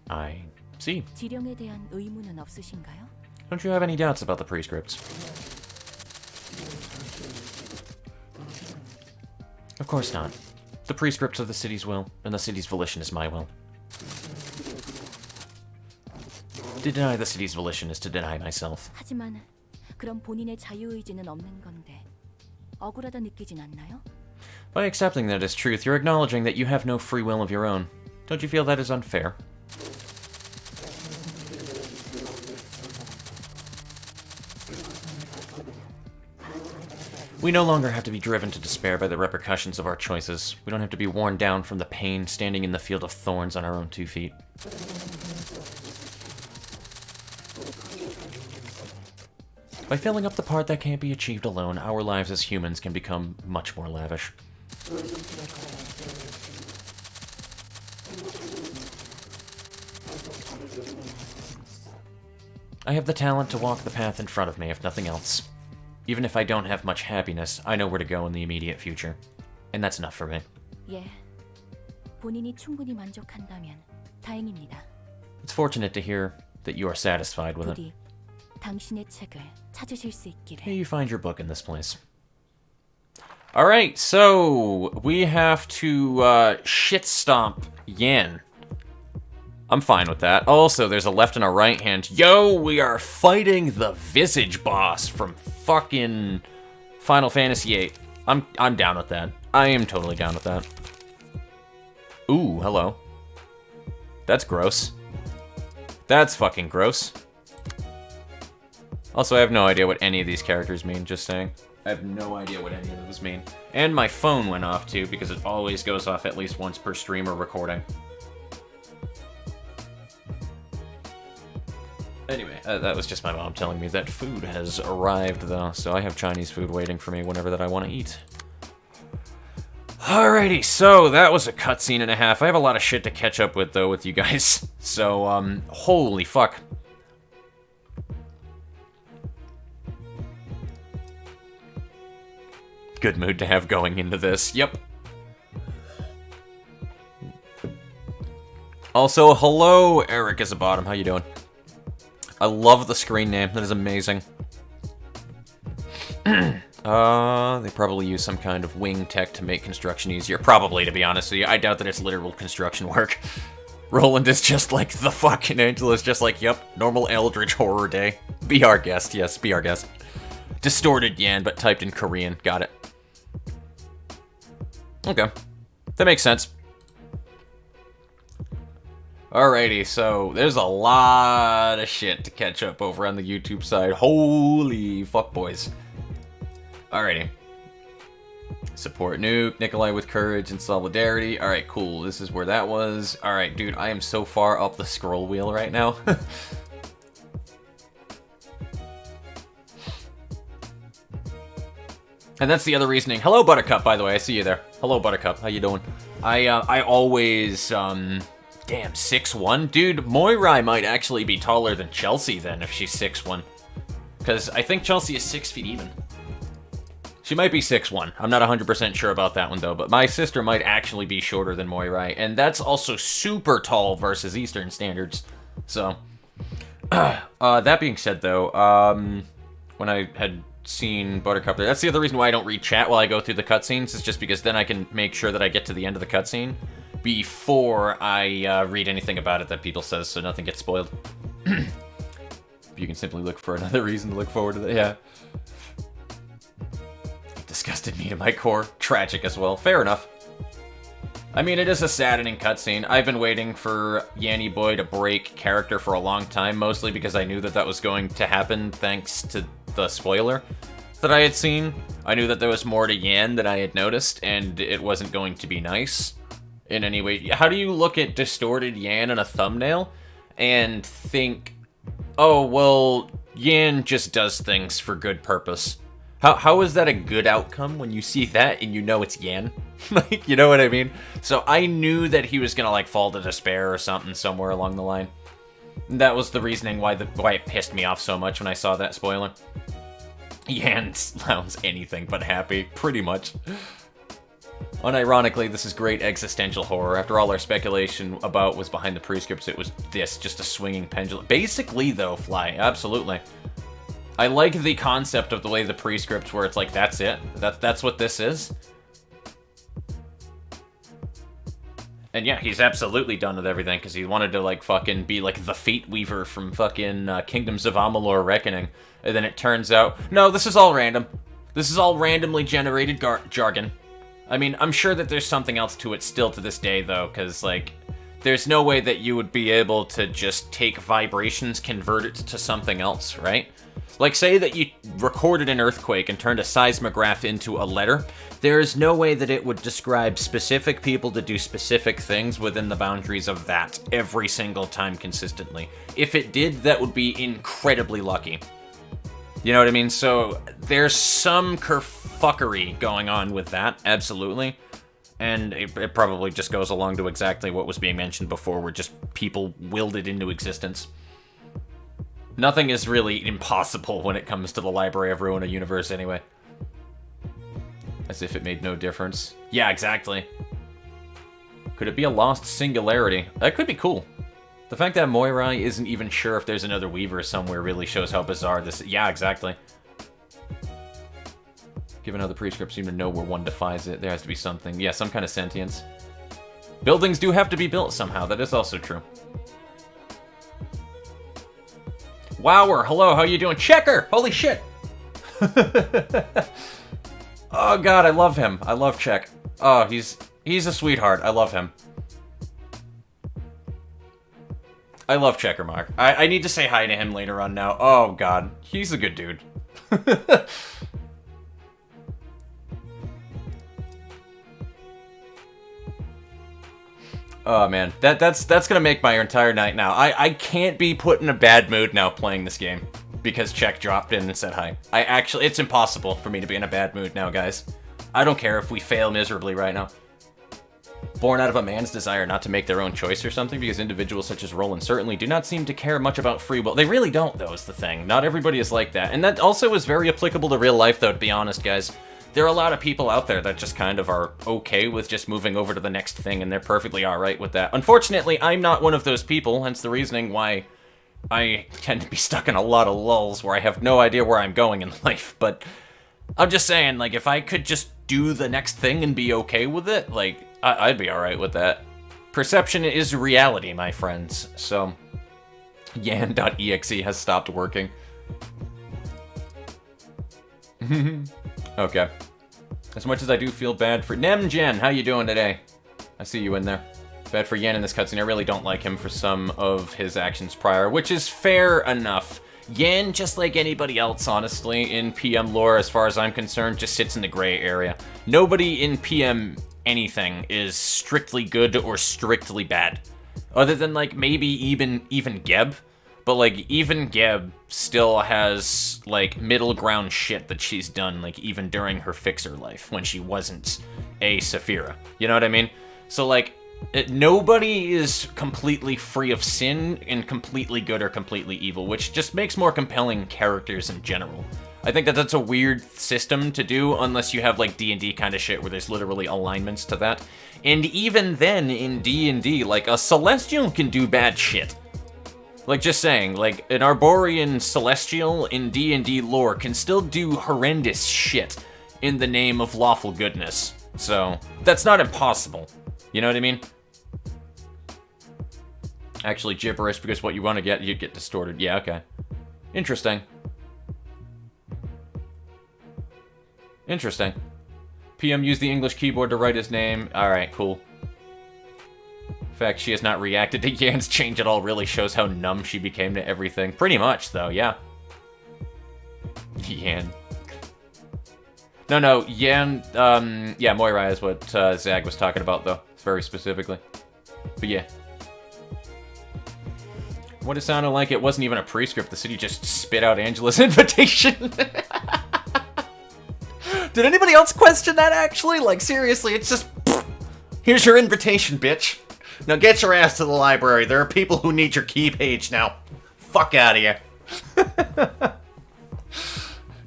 I see. 지령에 대한 의무는 없으신가요? Don't you have any doubts about the prescripts? Of course not. The prescripts are the city's will, and the city's volition is my will. To deny the city's volition is to deny myself. 하지만 그럼 본인의 자유의지는 없는 건데 억울하다 느끼진 않나요? By accepting that as truth, you're acknowledging that you have no free will of your own. Don't you feel that is unfair? We no longer have to be driven to despair by the repercussions of our choices. We don't have to be worn down from the pain standing in the field of thorns on our own 2 feet. By filling up the part that can't be achieved alone, our lives as humans can become much more lavish. I have the talent to walk the path in front of me, if nothing else. Even if I don't have much happiness, I know where to go in the immediate future. And that's enough for me. 예. 본인이 충분히 만족한다면 다행입니다. It's fortunate to hear that you are satisfied with it. 부디 당신의 책을 찾으실 수 May 있기를. you find your book in this place. Alright, so we have to shit stomp Yan. I'm fine with that. Also, there's a left and a right hand. Yo, we are fighting the Visage boss from fucking Final Fantasy VIII. I'm down with that. I am totally down with that. Ooh, hello. That's gross. That's fucking gross. Also, I have no idea what any of these characters mean, just saying. I have no idea what any of those mean. And my phone went off too, because it always goes off at least once per stream or recording. Anyway, that was just my mom telling me that food has arrived, though, so I have Chinese food waiting for me whenever that I want to eat. Alrighty, so that was a cutscene and a half. I have a lot of shit to catch up with, though, with you guys. So, holy fuck. Good mood to have going into this. Yep. Also, hello, Eric is a bottom. How you doing? I love the screen name. That is amazing. They probably use some kind of wing tech to make construction easier. Probably, to be honest with you. I doubt that it's literal construction work. Roland is just like, the fucking Angel is just like, yep, normal Eldritch Horror Day. Be our guest, yes, be our guest. Distorted Yan, but typed in Korean. Got it. Okay. That makes sense. Alrighty, so there's a lot of shit to catch up over on the YouTube side. Holy fuck, boys. Alrighty. Support Nuke, Nikolai with courage and solidarity. Alright, cool. This is where that was. Alright, dude, I am so far up the scroll wheel right now. And that's the other reasoning. Hello, Buttercup, by the way. I see you there. Hello, Buttercup. How you doing? I always, damn, 6'1"? Dude, Moirai might actually be taller than Chelsea, then, if she's 6'1". Because I think Chelsea is 6 feet even. She might be 6'1". I'm not 100% sure about that one, though. But my sister might actually be shorter than Moirai. And that's also super tall versus Eastern standards. So, that being said, though, when I had seen Buttercup there, that's the other reason why I don't read chat while I go through the cutscenes, is just because then I can make sure that I get to the end of the cutscene before I read anything about it that people says, so nothing gets spoiled. You can simply look for another reason to look forward to that. Yeah. It disgusted me to my core. Tragic as well. Fair enough. I mean, it is a saddening cutscene. I've been waiting for Yanny Boy to break character for a long time, mostly because I knew that that was going to happen thanks to the spoiler that I had seen. I knew that there was more to Yan than I had noticed, and it wasn't going to be nice in any way. How do you look at distorted Yan in a thumbnail and think, oh, well, Yan just does things for good purpose? How is that a good outcome when you see that and you know it's Yan? Like, you know what I mean? So I knew that he was gonna, like, fall to despair or something somewhere along the line. That was the reasoning why it pissed me off so much when I saw that spoiler. Yan sounds anything but happy, pretty much. Unironically, this is great existential horror. After all our speculation about was behind the prescripts, it was this, just a swinging pendulum. Basically, though, Fly, absolutely. I like the concept of the way the prescripts where it's like, that's it. That's what this is. And yeah, he's absolutely done with everything, because he wanted to, like, fucking be, like, the Fate Weaver from fucking Kingdoms of Amalur Reckoning. And then it turns out, no, this is all random. This is all randomly generated jargon. I mean, I'm sure that there's something else to it still to this day, though, because, like, there's no way that you would be able to just take vibrations, convert it to something else, right? Like, say that you recorded an earthquake and turned a seismograph into a letter. There is no way that it would describe specific people to do specific things within the boundaries of that every single time consistently. If it did, that would be incredibly lucky. You know what I mean? So there's some kerfuckery going on with that, absolutely. And it probably just goes along to exactly what was being mentioned before, where just people willed it into existence. Nothing is really impossible when it comes to the Library of Ruina universe anyway. As if it made no difference. Yeah, exactly. Could it be a lost singularity? That could be cool. The fact that Moirai isn't even sure if there's another Weaver somewhere really shows how bizarre this is. Yeah, exactly. Given how the prescripts seem to know where one defies it, there has to be something. Yeah, some kind of sentience. Buildings do have to be built somehow. That is also true. Wower, hello, how you doing? Checker! Holy shit! Oh god, I love him. I love Check. Oh, he's a sweetheart. I love him. I love Checker Mark. I need to say hi to him later on now. Oh god, he's a good dude. Oh man, that's gonna make my entire night now. I can't be put in a bad mood now playing this game because Check dropped in and said hi. It's impossible for me to be in a bad mood now, guys. I don't care if we fail miserably right now. Born out of a man's desire not to make their own choice or something, because individuals such as Roland certainly do not seem to care much about free will. They really don't, though, is the thing. Not everybody is like that. And that also is very applicable to real life, though, to be honest, guys. There are a lot of people out there that just kind of are okay with just moving over to the next thing, and they're perfectly alright with that. Unfortunately, I'm not one of those people, hence the reasoning why I tend to be stuck in a lot of lulls where I have no idea where I'm going in life. But I'm just saying, like, if I could just do the next thing and be okay with it, like, I'd be alright with that. Perception is reality, my friends. So, Yan.exe has stopped working. Okay. As much as I do feel bad for Nemgen, how you doing today? I see you in there. Bad for Yan in this cutscene. I really don't like him for some of his actions prior, which is fair enough. Yan, just like anybody else, honestly, in PM lore, as far as I'm concerned, just sits in the gray area. Nobody in PM anything is strictly good or strictly bad. Other than, like, maybe even Geb. But, like, even Geb still has, like, middle ground shit that she's done, like, even during her Fixer life, when she wasn't a Saphira. You know what I mean? So, like, nobody is completely free of sin and completely good or completely evil, which just makes more compelling characters in general. I think that that's a weird system to do, unless you have, like, D&D kind of shit where there's literally alignments to that. And even then, in D&D, like, a Celestial can do bad shit. Like, just saying, like, an Arborian Celestial in D&D lore can still do horrendous shit in the name of lawful goodness. So, that's not impossible. You know what I mean? Actually, gibberish, because what you want to get, you'd get distorted. Yeah, okay. Interesting. Interesting. PM used the English keyboard to write his name. Alright, cool. The fact she has not reacted to Yan's change at all really shows how numb she became to everything. Pretty much, though, yeah. Yan. No, Yan, yeah, Moirai is what Zag was talking about, though, very specifically. But yeah. What it sounded like, it wasn't even a prescript. The city just spit out Angela's invitation. Did anybody else question that, actually? Like, seriously, it's just, pfft, here's your invitation, bitch. Now get your ass to the library. There are people who need your key page now. Fuck out of here.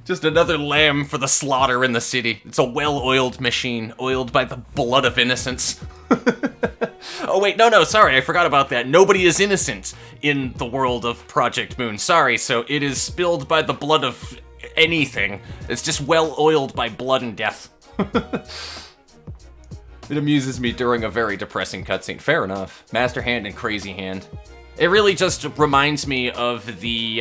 Just another lamb for the slaughter in the city. It's a well-oiled machine, oiled by the blood of innocence. Oh wait, no, sorry, I forgot about that. Nobody is innocent in the world of Project Moon. Sorry, so it is spilled by the blood of anything. It's just well-oiled by blood and death. It amuses me during a very depressing cutscene. Fair enough. Master Hand and Crazy Hand. It really just reminds me of the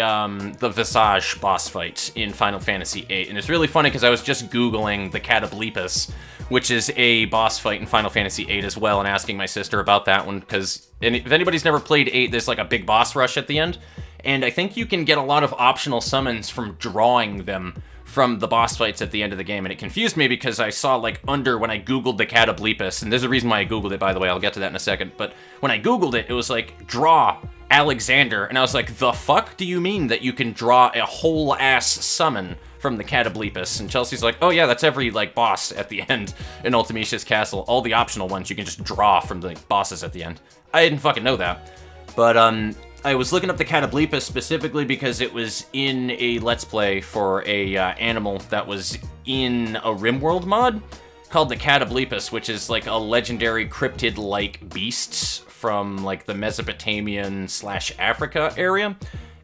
Visage boss fight in Final Fantasy VIII, and it's really funny because I was just Googling the Catoblepus, which is a boss fight in Final Fantasy VIII as well, and asking my sister about that one, because if anybody's never played 8, there's like a big boss rush at the end, and I think you can get a lot of optional summons from drawing them from the boss fights at the end of the game, and it confused me because I saw, like, when I googled the Catoblepus, and there's a reason why I googled it, by the way, I'll get to that in a second, but when I googled it, it was like, draw Alexander, and I was like, the fuck do you mean that you can draw a whole-ass summon from the Catoblepus? And Chelsea's like, oh yeah, that's every, like, boss at the end in Ultimecia's Castle. All the optional ones you can just draw from the bosses at the end. I didn't fucking know that. But, I was looking up the Catoblepus specifically because it was in a Let's Play for a animal that was in a RimWorld mod called the Catoblepus, which is like a legendary cryptid-like beast from like the Mesopotamian / Africa area.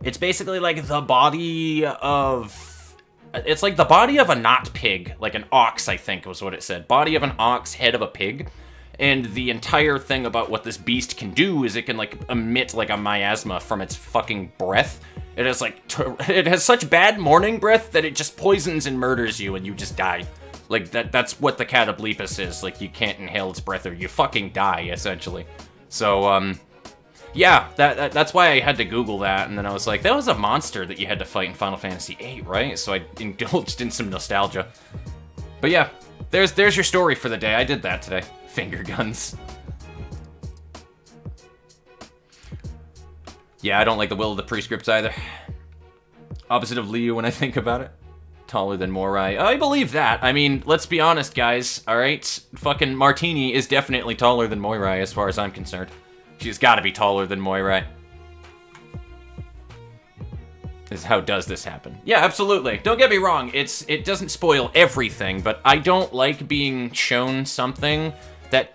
It's basically like the body of... It's like the body of a not pig, like an ox, I think was what it said. Body of an ox, head of a pig. And the entire thing about what this beast can do is it can, like, emit, like, a miasma from its fucking breath. It has, like, it has such bad morning breath that it just poisons and murders you and you just die. Like, that's what the Catoblepus is. Like, you can't inhale its breath or you fucking die, essentially. So, yeah, that's why I had to Google that, and then I was like, that was a monster that you had to fight in Final Fantasy VIII, right? So I indulged in some nostalgia. But yeah, there's your story for the day. I did that today. Finger guns. Yeah, I don't like the will of the prescripts either. Opposite of Liu when I think about it. Taller than Morai. I believe that. I mean, let's be honest, guys. Alright? Fucking Martini is definitely taller than Moirai as far as I'm concerned. She's gotta be taller than Moirai. How does this happen? Yeah, absolutely. Don't get me wrong. It doesn't spoil everything, but I don't like being shown something that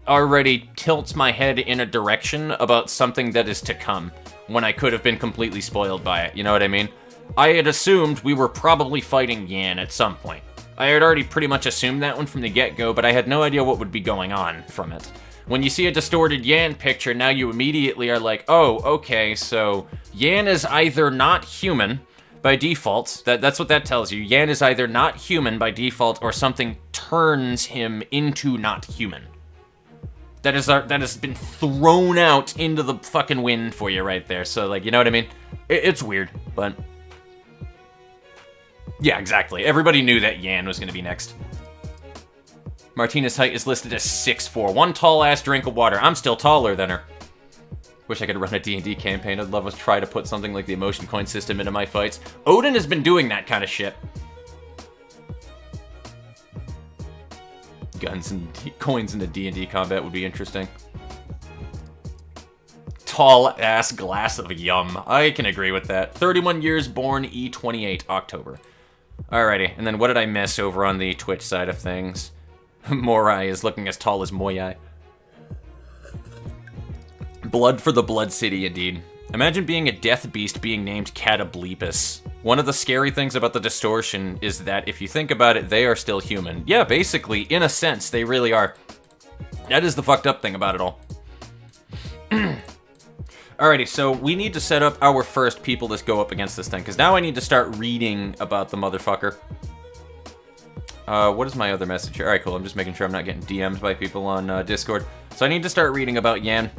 already tilts my head in a direction about something that is to come, when I could have been completely spoiled by it, you know what I mean? I had assumed we were probably fighting Yan at some point. I had already pretty much assumed that one from the get-go, but I had no idea what would be going on from it. When you see a distorted Yan picture, now you immediately are like, oh, okay, so Yan is either not human by default. That's what that tells you. Yan is either not human by default or something turns him into not human. That has been thrown out into the fucking wind for you right there. So, like, you know what I mean? It's weird, but... yeah, exactly. Everybody knew that Yan was going to be next. Martina's height is listed as 6'4". One tall-ass drink of water. I'm still taller than her. Wish I could run a D&D campaign. I'd love to try to put something like the emotion coin system into my fights. Odin has been doing that kind of shit. Guns and coins into D&D combat would be interesting. Tall-ass glass of yum. I can agree with that. 31 years born, E28, October. Alrighty, and then what did I miss over on the Twitch side of things? Morai is looking as tall as Moyai. Blood for the Blood City, indeed. Imagine being a death beast being named Catoblepus. One of the scary things about the distortion is that if you think about it, they are still human. Yeah, basically, in a sense, they really are. That is the fucked up thing about it all. Alrighty, so we need to set up our first people to go up against this thing, because now I need to start reading about the motherfucker. What is my other message here? Alright, cool, I'm just making sure I'm not getting DM'd by people on Discord. So I need to start reading about Yan.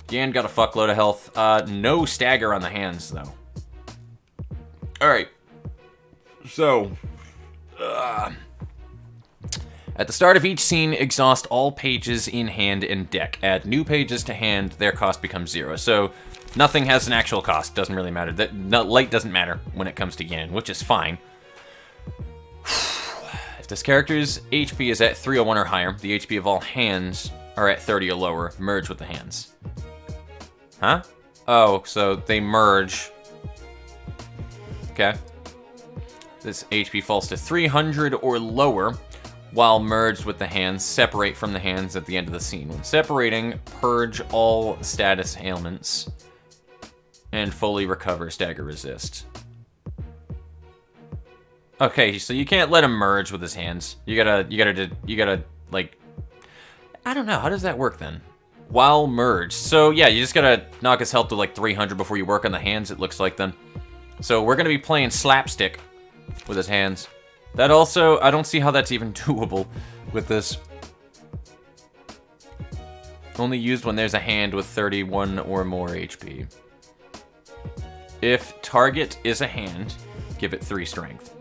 Yan got a fuckload of health. No stagger on the hands, though. Alright. So... at the start of each scene, exhaust all pages in hand and deck. Add new pages to hand, their cost becomes 0. So, nothing has an actual cost, doesn't really matter. Light doesn't matter when it comes to Yan, which is fine. If this character's HP is at 301 or higher, the HP of all hands are at 30 or lower. Merge with the hands. Huh? Oh, so they merge. Okay. This HP falls to 300 or lower while merged with the hands. Separate from the hands at the end of the scene. When separating, purge all status ailments and fully recover stagger resist. Okay, so you can't let him merge with his hands. You gotta, like, I don't know, how does that work then? While merged. So yeah, you just gotta knock his health to like 300 before you work on the hands, it looks like then. So we're gonna be playing slapstick with his hands. That also, I don't see how that's even doable with this. Only used when there's a hand with 31 or more HP. If target is a hand, give it 3 strength.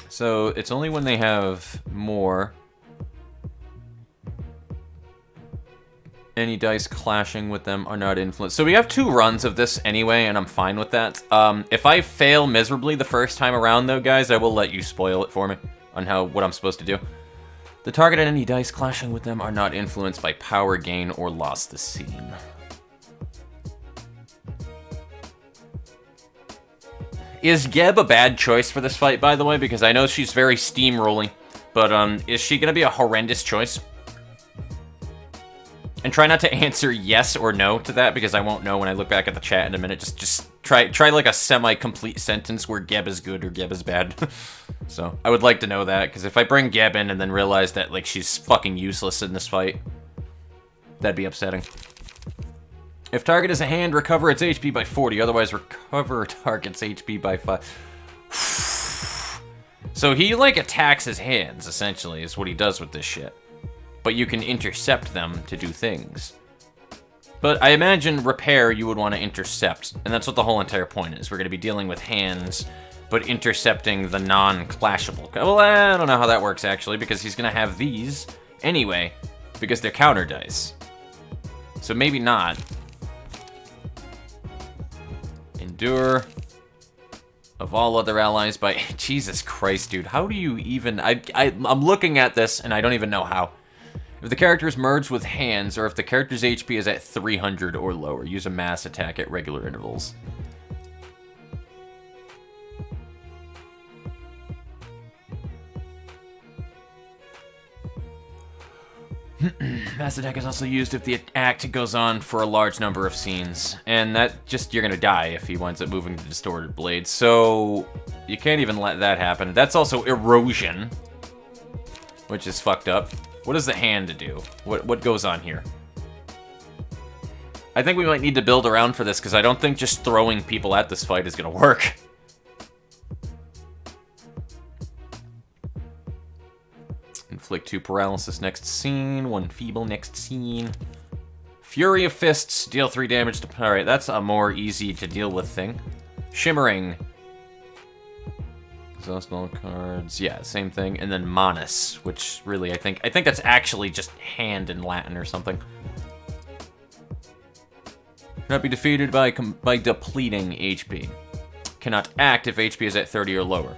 So it's only when they have more. Any dice clashing with them are not influenced. So we have 2 runs of this anyway, and I'm fine with that. If I fail miserably the first time around, though, guys, I will let you spoil it for me on what I'm supposed to do. The target and any dice clashing with them are not influenced by power gain or loss the scene. Is Geb a bad choice for this fight, by the way? Because I know she's very steamrolling, but is she gonna be a horrendous choice? And try not to answer yes or no to that, because I won't know when I look back at the chat in a minute. Just try like a semi-complete sentence where Geb is good or Geb is bad. So I would like to know that, because if I bring Geb in and then realize that like she's fucking useless in this fight, that'd be upsetting. If target is a hand, recover its HP by 40. Otherwise, recover target's HP by 5. So he, like, attacks his hands, essentially, is what he does with this shit. But you can intercept them to do things. But I imagine repair you would want to intercept. And that's what the whole entire point is. We're going to be dealing with hands, but intercepting the non-clashable. Well, I don't know how that works, actually, because he's going to have these anyway, because they're counter dice. So maybe not. Endure of all other allies by... Jesus Christ, dude. How do you even... I'm looking at this, and I don't even know how. If the character is merged with hands, or if the character's HP is at 300 or lower, use a mass attack at regular intervals. Mass attack is also used if the act goes on for a large number of scenes. And that just, you're gonna die if he winds up moving to distorted blades. So, you can't even let that happen. That's also erosion, which is fucked up. What does the hand do? What goes on here? I think we might need to build around for this, because I don't think just throwing people at this fight is gonna work. Inflict 2 paralysis next scene, 1 feeble next scene. Fury of Fists, deal 3 damage to... Alright, that's a more easy to deal with thing. Shimmering. Exhaust all cards. Yeah, same thing. And then Manus, which really I think that's actually just hand in Latin or something. Cannot be defeated by depleting HP. Cannot act if HP is at 30 or lower.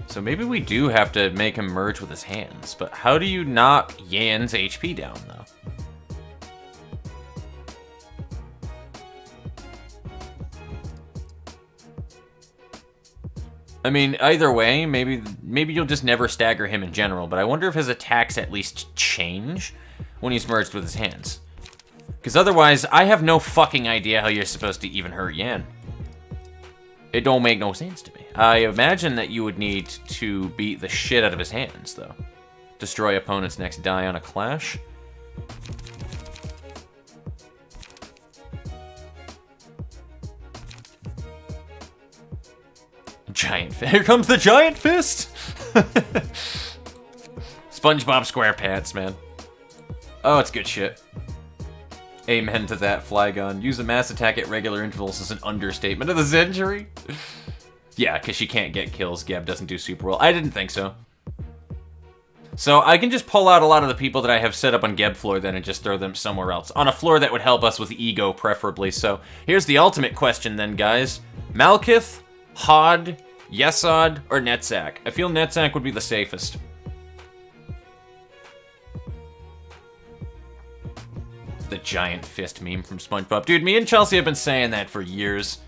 So maybe we do have to make him merge with his hands, but how do you knock Yan's HP down, though? I mean, either way, maybe you'll just never stagger him in general, but I wonder if his attacks at least change when he's merged with his hands. Because otherwise, I have no fucking idea how you're supposed to even hurt Yan. It don't make no sense to me. I imagine that you would need to beat the shit out of his hands, though. Destroy opponent's next die on a clash. Giant fist. Here comes the giant fist! SpongeBob SquarePants, man. Oh, it's good shit. Amen to that, Flygon. Use a mass attack at regular intervals as an understatement of the century. Yeah, because she can't get kills. Geb doesn't do super well. I didn't think so. So I can just pull out a lot of the people that I have set up on Geb floor then and just throw them somewhere else. On a floor that would help us with ego, preferably. So here's the ultimate question then, guys. Malkith, Hod, Yesod or Netzak? I feel Netzak would be the safest. The giant fist meme from SpongeBob. Dude, me and Chelsea have been saying that for years.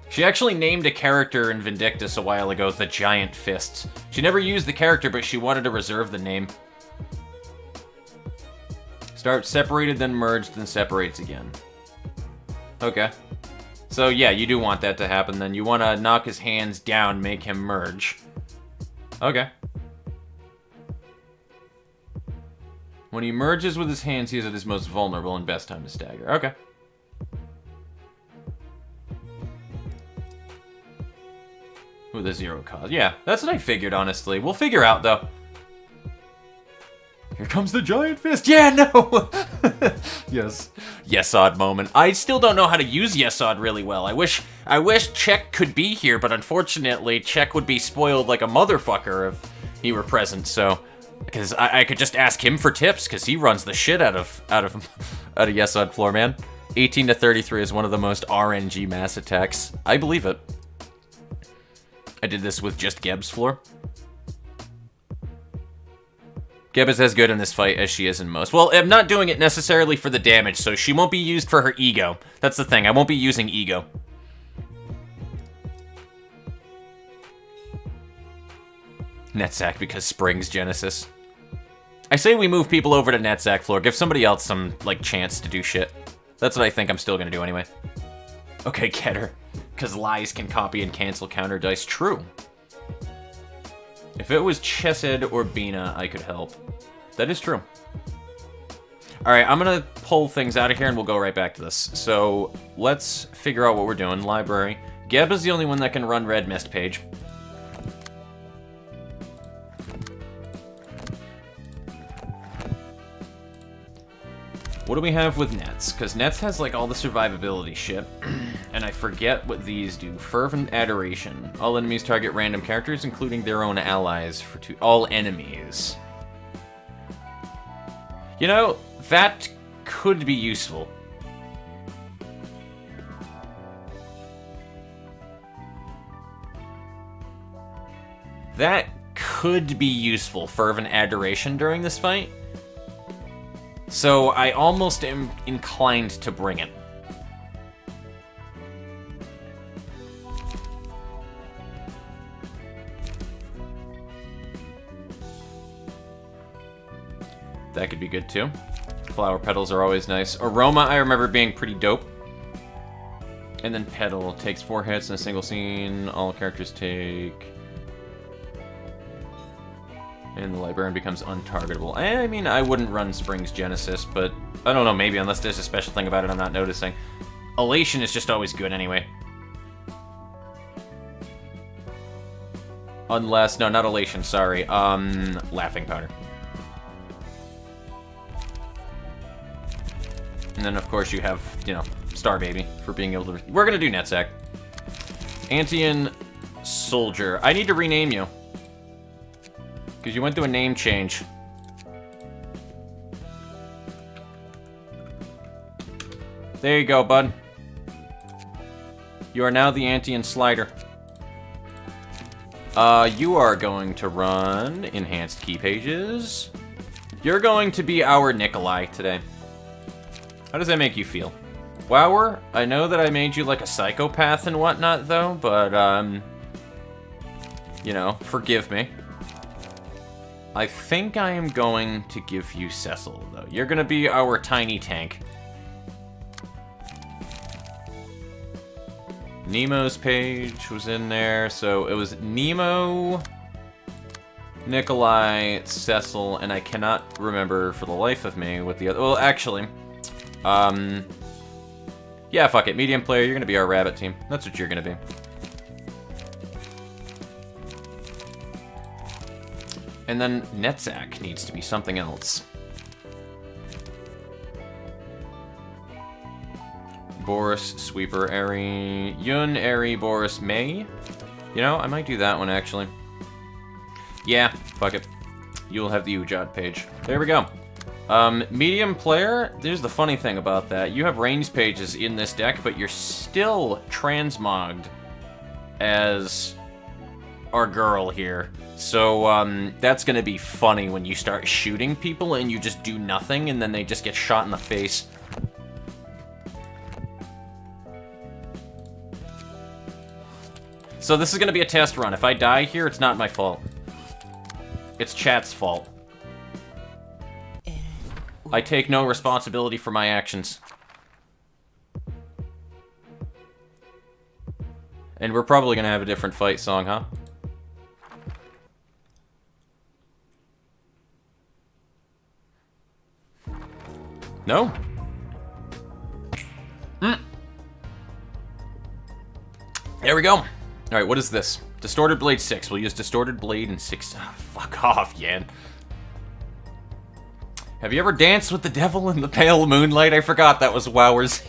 She actually named a character in Vindictus a while ago the Giant Fists. She never used the character, but she wanted to reserve the name. Start separated, then merged, then separates again. Okay. So yeah, you do want that to happen then. You want to knock his hands down, make him merge. Okay. When he merges with his hands, he is at his most vulnerable and best time to stagger. Okay. With a 0 cause. Yeah, that's what I figured, honestly. We'll figure out, though. Here comes the giant fist. Yeah, no! Yes. Yesod moment. I still don't know how to use Yesod really well. I wish Czech could be here, but unfortunately, Czech would be spoiled like a motherfucker if he were present, so... Because I could just ask him for tips, because he runs the shit out of Yesod floor, man. 18 to 33 is one of the most RNG mass attacks. I believe it. I did this with just Geb's floor. Geb is as good in this fight as she is in most. Well, I'm not doing it necessarily for the damage, so she won't be used for her ego. That's the thing, I won't be using ego. Netzak because Springs Genesis. I say we move people over to Netzak floor, give somebody else some, like, chance to do shit. That's what I think I'm still gonna do anyway. Okay, get her. Because lies can copy and cancel counter dice. True. If it was Chesed or Bina, I could help. That is true. Alright, I'm gonna pull things out of here and we'll go right back to this. So, let's figure out what we're doing. Library. Geb is the only one that can run Red Mist page. What do we have with Nets? Because Nets has, like, all the survivability shit. And I forget what these do. Fervent Adoration. All enemies target random characters, including their own allies for all enemies. You know, that could be useful. That could be useful, Fervent Adoration, during this fight. So I almost am inclined to bring it. That could be good too. Flower petals are always nice. Aroma, I remember being pretty dope. And then Petal takes 4 hits in a single scene. All characters take... And the Librarian becomes untargetable. I mean, I wouldn't run Springs Genesis, but I don't know, maybe, unless there's a special thing about it I'm not noticing. Elation is just always good anyway. Unless, no, not Elation, sorry. Laughing Powder. And then, of course, you have, you know, Star Baby for being able to... We're gonna do Netzak. Antian Soldier. I need to rename you. Because you went through a name change. There you go, bud. You are now the Antian Slider. You are going to run Enhanced Key Pages. You're going to be our Nikolai today. How does that make you feel? Wower, I know that I made you like a psychopath and whatnot, though, but, you know, forgive me. I think I am going to give you Cecil, though. You're gonna be our tiny tank. Nemo's page was in there, so it was Nemo, Nikolai, Cecil, and I cannot remember for the life of me what the other... Well, actually, yeah, fuck it. Medium player, you're gonna be our rabbit team. That's what you're gonna be. And then Netzak needs to be something else. Boris, Sweeper, Airy, Yun, Airy, Boris, May. You know, I might do that one, actually. Yeah, fuck it. You'll have the Ujad page. There we go. Medium player, there's the funny thing about that. You have range pages in this deck, but you're still transmogged as our girl here. So, that's gonna be funny when you start shooting people and you just do nothing and then they just get shot in the face. So this is gonna be a test run. If I die here, it's not my fault. It's chat's fault. I take no responsibility for my actions. And we're probably gonna have a different fight song, huh? No? There we go. Alright, what is this? Distorted Blade 6. We'll use Distorted Blade and 6. Oh, fuck off, Yan. Have you ever danced with the devil in the pale moonlight? I forgot that was Wower's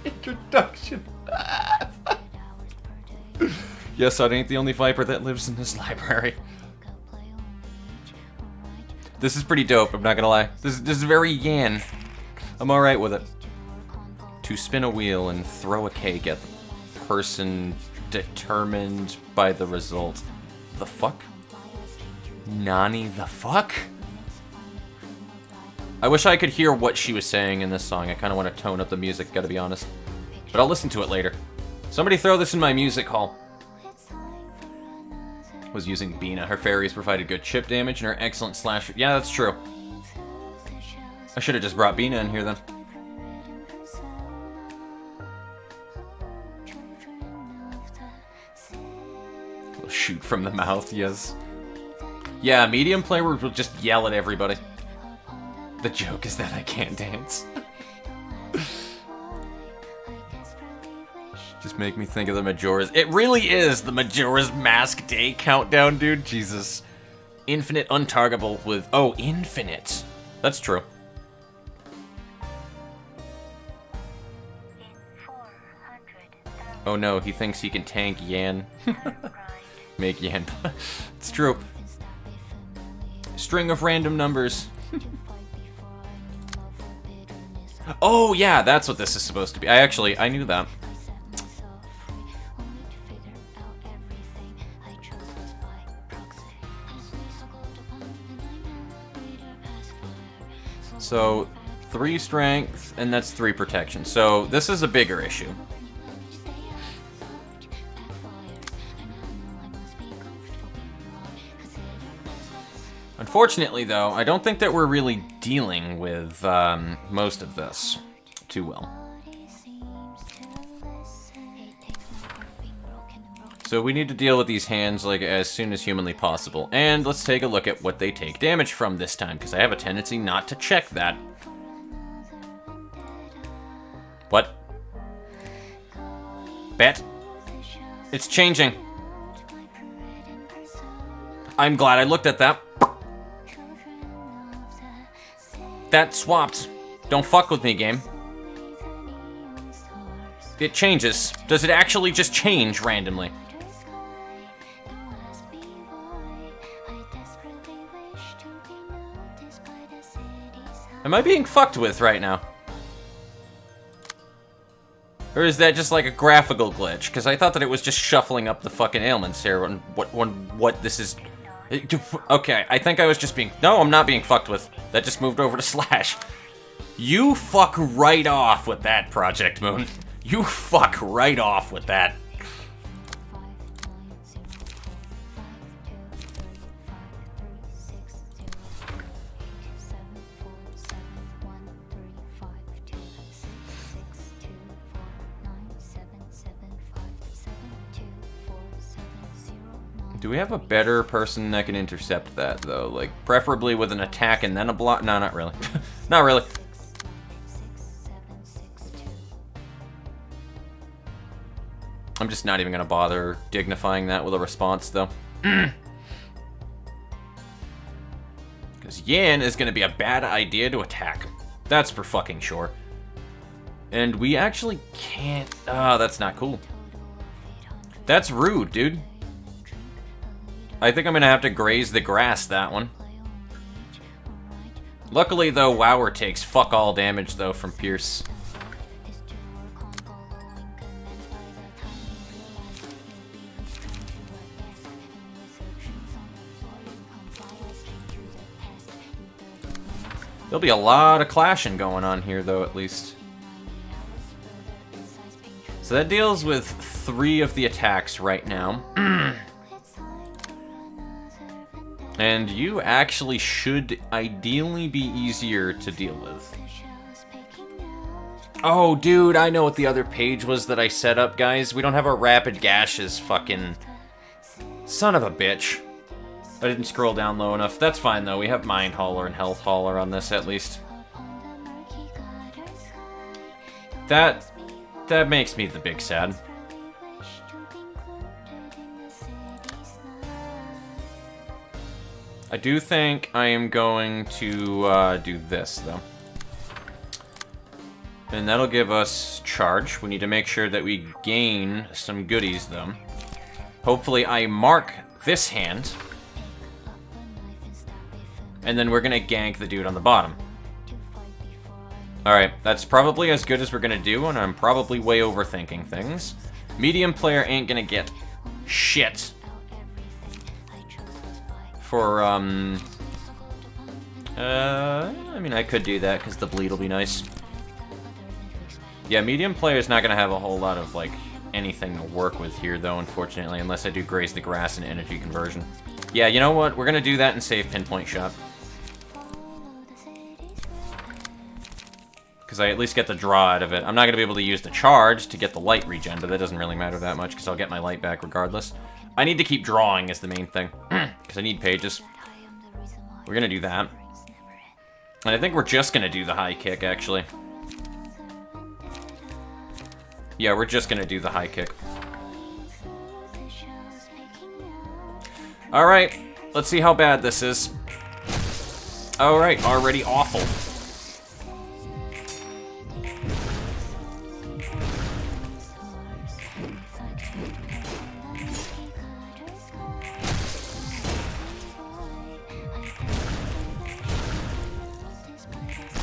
introduction. Yes, I ain't the only viper that lives in this library. This is pretty dope, I'm not gonna lie. This is very Yan. I'm alright with it. To spin a wheel and throw a cake at the person determined by the result. The fuck? Nani the fuck? I wish I could hear what she was saying in this song. I kind of want to tone up the music, gotta be honest. But I'll listen to it later. Somebody throw this in my music hall. Was using Bina. Her fairies provided good chip damage and her excellent slasher. Yeah, that's true. I should have just brought Bina in here then. We'll shoot from the mouth, yes. Yeah, medium players will just yell at everybody. The joke is that I can't dance. Just make me think of the Majora's. It really is the Majora's Mask Day countdown, dude. Jesus. Infinite untargetable with... Oh, infinite. That's true. Oh no, he thinks he can tank Yan. Make Yan. It's true. String of random numbers. Oh yeah, that's what this is supposed to be. I knew that. So, 3 strength, and that's 3 protection. So, this is a bigger issue. Unfortunately, though, I don't think that we're really dealing with most of this too well. So we need to deal with these hands like as soon as humanly possible. And let's take a look at what they take damage from this time, because I have a tendency not to check that. What? Bet? It's changing. I'm glad I looked at that. That swapped. Don't fuck with me, game. It changes. Does it actually just change randomly? Am I being fucked with right now? Or is that just like a graphical glitch? Because I thought that it was just shuffling up the fucking ailments here when what this is... Okay, I think I was just being... No, I'm not being fucked with. That just moved over to slash. You fuck right off with that, Project Moon. You fuck right off with that. Do we have a better person that can intercept that, though? Like, preferably with an attack and then a block? No, not really. Not really. I'm just not even gonna bother dignifying that with a response, though. Because Yan is gonna be a bad idea to attack. That's for fucking sure. And we actually can't... Oh, that's not cool. That's rude, dude. I think I'm gonna have to graze the grass, that one. Luckily, though, Wower takes fuck all damage, though, from Pierce. There'll be a lot of clashing going on here, though, at least. So that deals with 3 of the attacks right now. And you actually should ideally be easier to deal with. Oh, dude, I know what the other page was that I set up, guys. We don't have our rapid gashes, fucking... Son of a bitch. I didn't scroll down low enough. That's fine, though. We have Mind Hauler and Health Hauler on this, at least. That makes me the big sad. I do think I am going to do this, though. And that'll give us charge. We need to make sure that we gain some goodies, though. Hopefully I mark this hand. And then we're going to gank the dude on the bottom. Alright, that's probably as good as we're going to do, and I'm probably way overthinking things. Medium player ain't going to get shit. For, I mean, I could do that, because the bleed will be nice. Yeah, medium player's not going to have a whole lot of, like, anything to work with here, though, unfortunately, unless I do Graze the Grass and Energy Conversion. Yeah, you know what? We're going to do that and save Pinpoint Shot. Because I at least get the draw out of it. I'm not going to be able to use the charge to get the light regen, but that doesn't really matter that much, because I'll get my light back regardless. I need to keep drawing is the main thing, because I need pages. We're going to do that. And I think we're just going to do the high kick, actually. Yeah, we're just going to do the high kick. Alright, let's see how bad this is. Alright, already awful.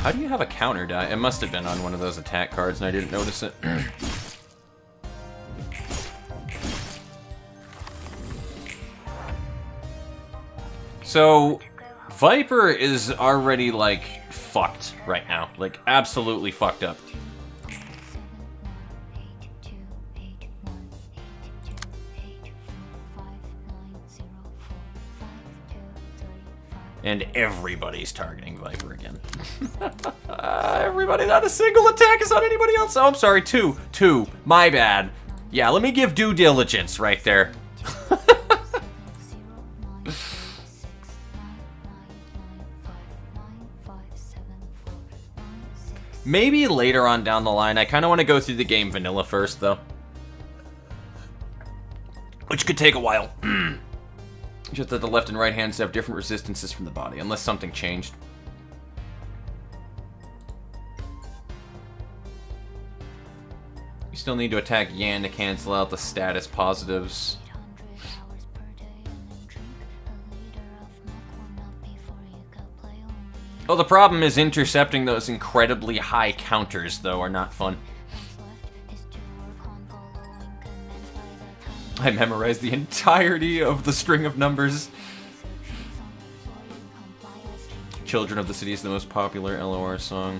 How do you have a counter die? It must have been on one of those attack cards and I didn't notice it. So, Viper is already, like, fucked right now. Like, absolutely fucked up. And everybody's targeting Viper again. Everybody, not a single attack is on anybody else. Oh, I'm sorry, two. My bad. Yeah, let me give due diligence right there. Maybe later on down the line. I kind of want to go through the game vanilla first, though. Which could take a while. Just that the left and right hands have different resistances from the body, unless something changed. You still need to attack Yan to cancel out the status positives. Oh, the problem is intercepting those incredibly high counters, though, are not fun. I memorized the entirety of the string of numbers. Children of the City is the most popular LOR song.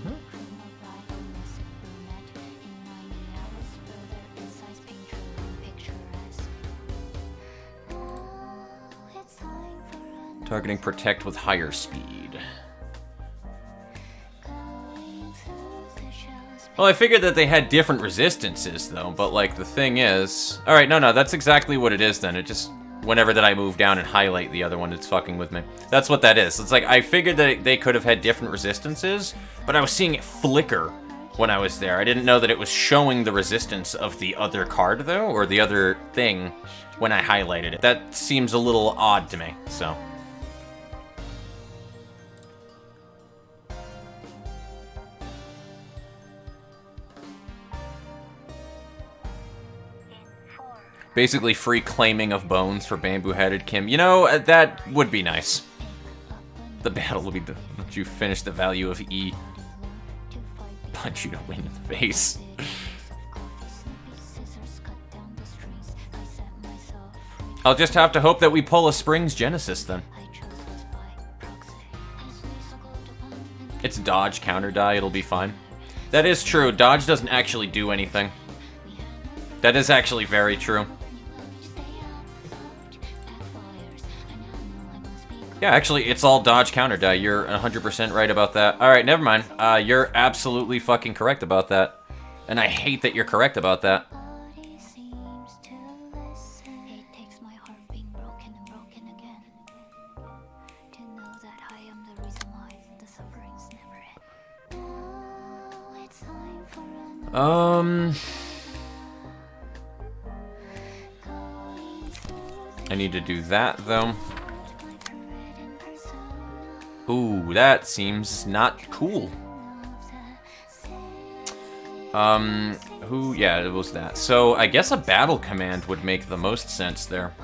Targeting Protect with higher speed. Well, I figured that they had different resistances, though, but, like, the thing is... Alright, no, that's exactly what it is, then. It just... Whenever that I move down and highlight the other one, it's fucking with me. That's what that is. It's like, I figured that they could have had different resistances, but I was seeing it flicker when I was there. I didn't know that it was showing the resistance of the other card, though, or the other thing when I highlighted it. That seems a little odd to me, so... Basically free claiming of bones for bamboo-headed Kim. You know, that would be nice. The battle will be the... Once you finish the value of E. Punch you to win in the face. I'll just have to hope that we pull a Springs Genesis, then. It's dodge, counter die, it'll be fine. That is true, dodge doesn't actually do anything. That is actually very true. Yeah, actually, it's all dodge, counter die. You're 100% right about that. Alright, never mind. You're absolutely fucking correct about that. And I hate that you're correct about that. I need to do that, though. Ooh, that seems not cool. Yeah, it was that. So, I guess a battle command would make the most sense there.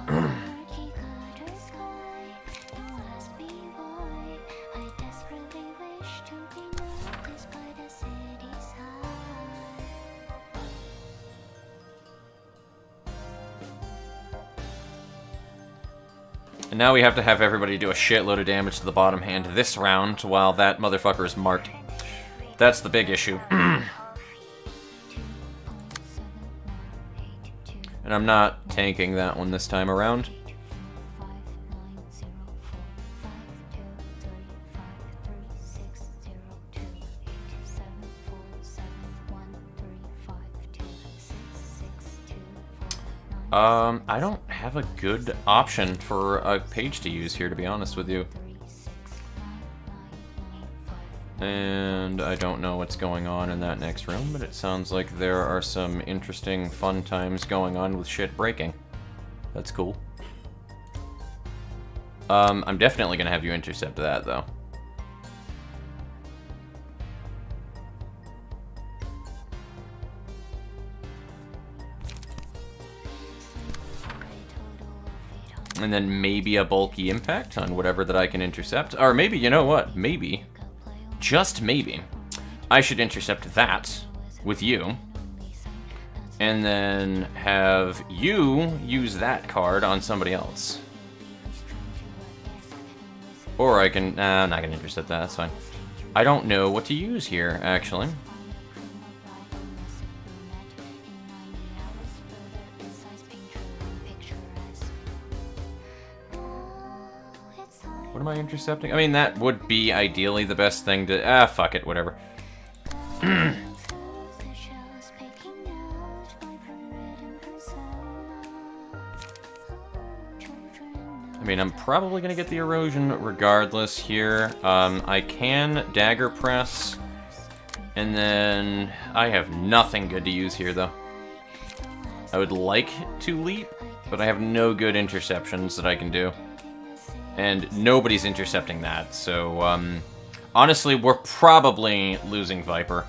And now we have to have everybody do a shitload of damage to the bottom hand this round while that motherfucker is marked. That's the big issue. And I'm not tanking that one this time around. I don't have a good option for a page to use here, to be honest with you. And I don't know what's going on in that next room, but it sounds like there are some interesting fun times going on with shit breaking. That's cool. I'm definitely gonna have you intercept that, though. And then maybe a bulky impact on whatever that I can intercept. Or maybe, you know what? Maybe, just maybe, I should intercept that with you. And then have you use that card on somebody else. Or I can... I'm not going to intercept that, that's fine. I don't know what to use here, actually. What am I intercepting? I mean, that would be ideally the best thing to... fuck it, whatever. I mean, I'm probably gonna get the erosion regardless here. I can dagger press, and then I have nothing good to use here, though. I would like to leap, but I have no good interceptions that I can do. And nobody's intercepting that, so, honestly, we're probably losing Viper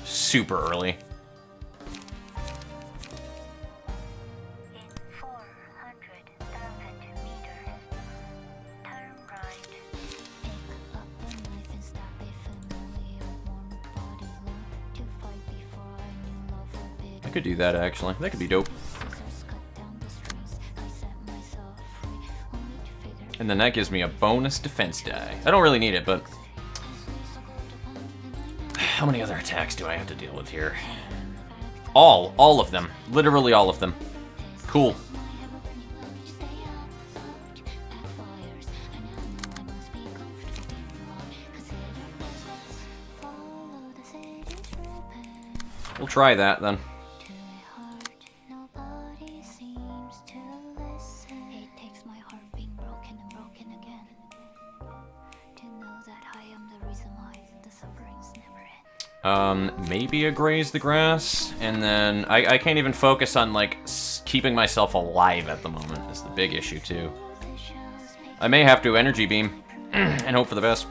super early. I could do that, actually. That could be dope. And then that gives me a bonus defense die. I don't really need it, but... How many other attacks do I have to deal with here? All of them. Literally all of them. Cool. We'll try that, then. Maybe a graze the grass, and then I can't even focus on, like, keeping myself alive at the moment is the big issue, too. I may have to energy beam, and hope for the best.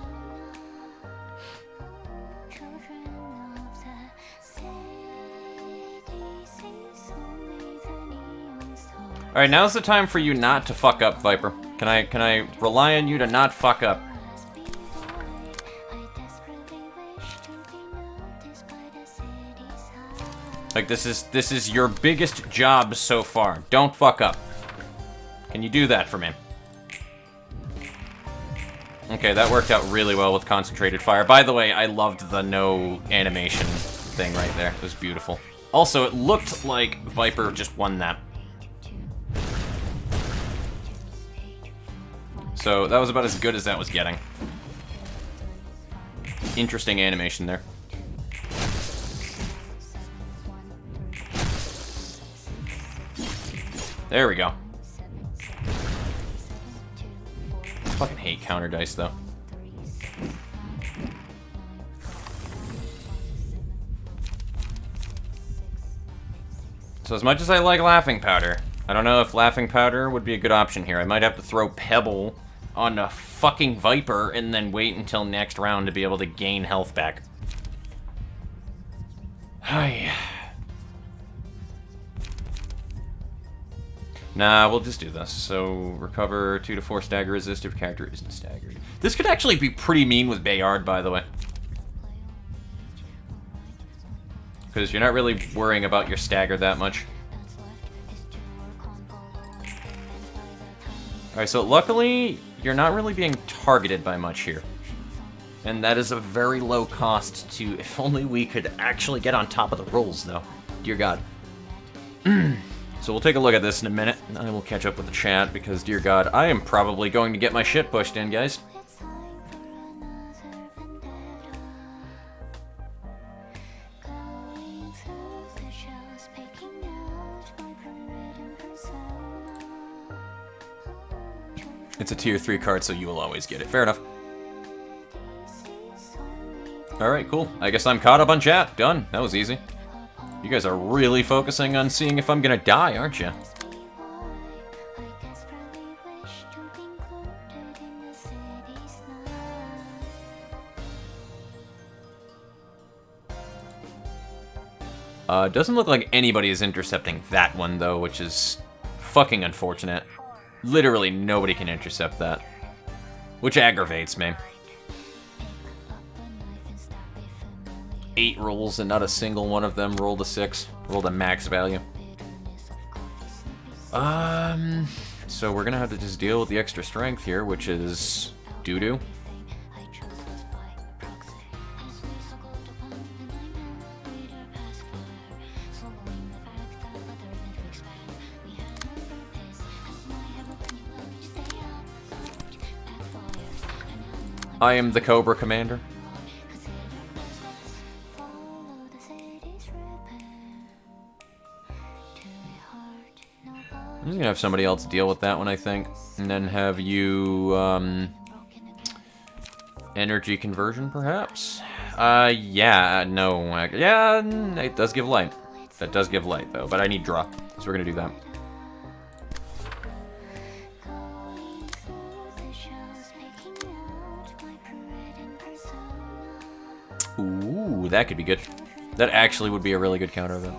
Alright, now's the time for you not to fuck up, Viper. Can I rely on you to not fuck up? Like, this is your biggest job so far. Don't fuck up. Can you do that for me? Okay, that worked out really well with concentrated fire. By the way, I loved the no animation thing right there. It was beautiful. Also, it looked like Viper just won that. So that was about as good as that was getting. Interesting animation there. There we go. I fucking hate counter dice, though. So as much as I like laughing powder, I don't know if laughing powder would be a good option here. I might have to throw Pebble on a fucking Viper and then wait until next round to be able to gain health back. Hi. Nah, we'll just do this. So, recover 2 to 4 stagger resist if character isn't staggered. This could actually be pretty mean with Bayard, by the way. Because you're not really worrying about your stagger that much. Alright, so luckily, you're not really being targeted by much here. And that is a very low cost to... If only we could actually get on top of the rolls, though. Dear God. So we'll take a look at this in a minute, and I will catch up with the chat, because, dear God, I am probably going to get my shit pushed in, guys. It's a tier 3 card, so you will always get it. Fair enough. Alright, cool. I guess I'm caught up on chat. Done. That was easy. You guys are really focusing on seeing if I'm gonna die, aren't you? Doesn't look like anybody is intercepting that one, though, which is fucking unfortunate. Literally nobody can intercept that. Which aggravates me. 8 rolls and not a single one of them rolled a 6. Rolled a max value. So we're gonna have to just deal with the extra strength here, which is doo-doo. I am the Cobra Commander. I'm just gonna have somebody else deal with that one, I think. And then have you, energy conversion, perhaps? Yeah, no. Yeah, it does give light. That does give light, though. But I need draw, so we're gonna do that. Ooh, that could be good. That actually would be a really good counter event.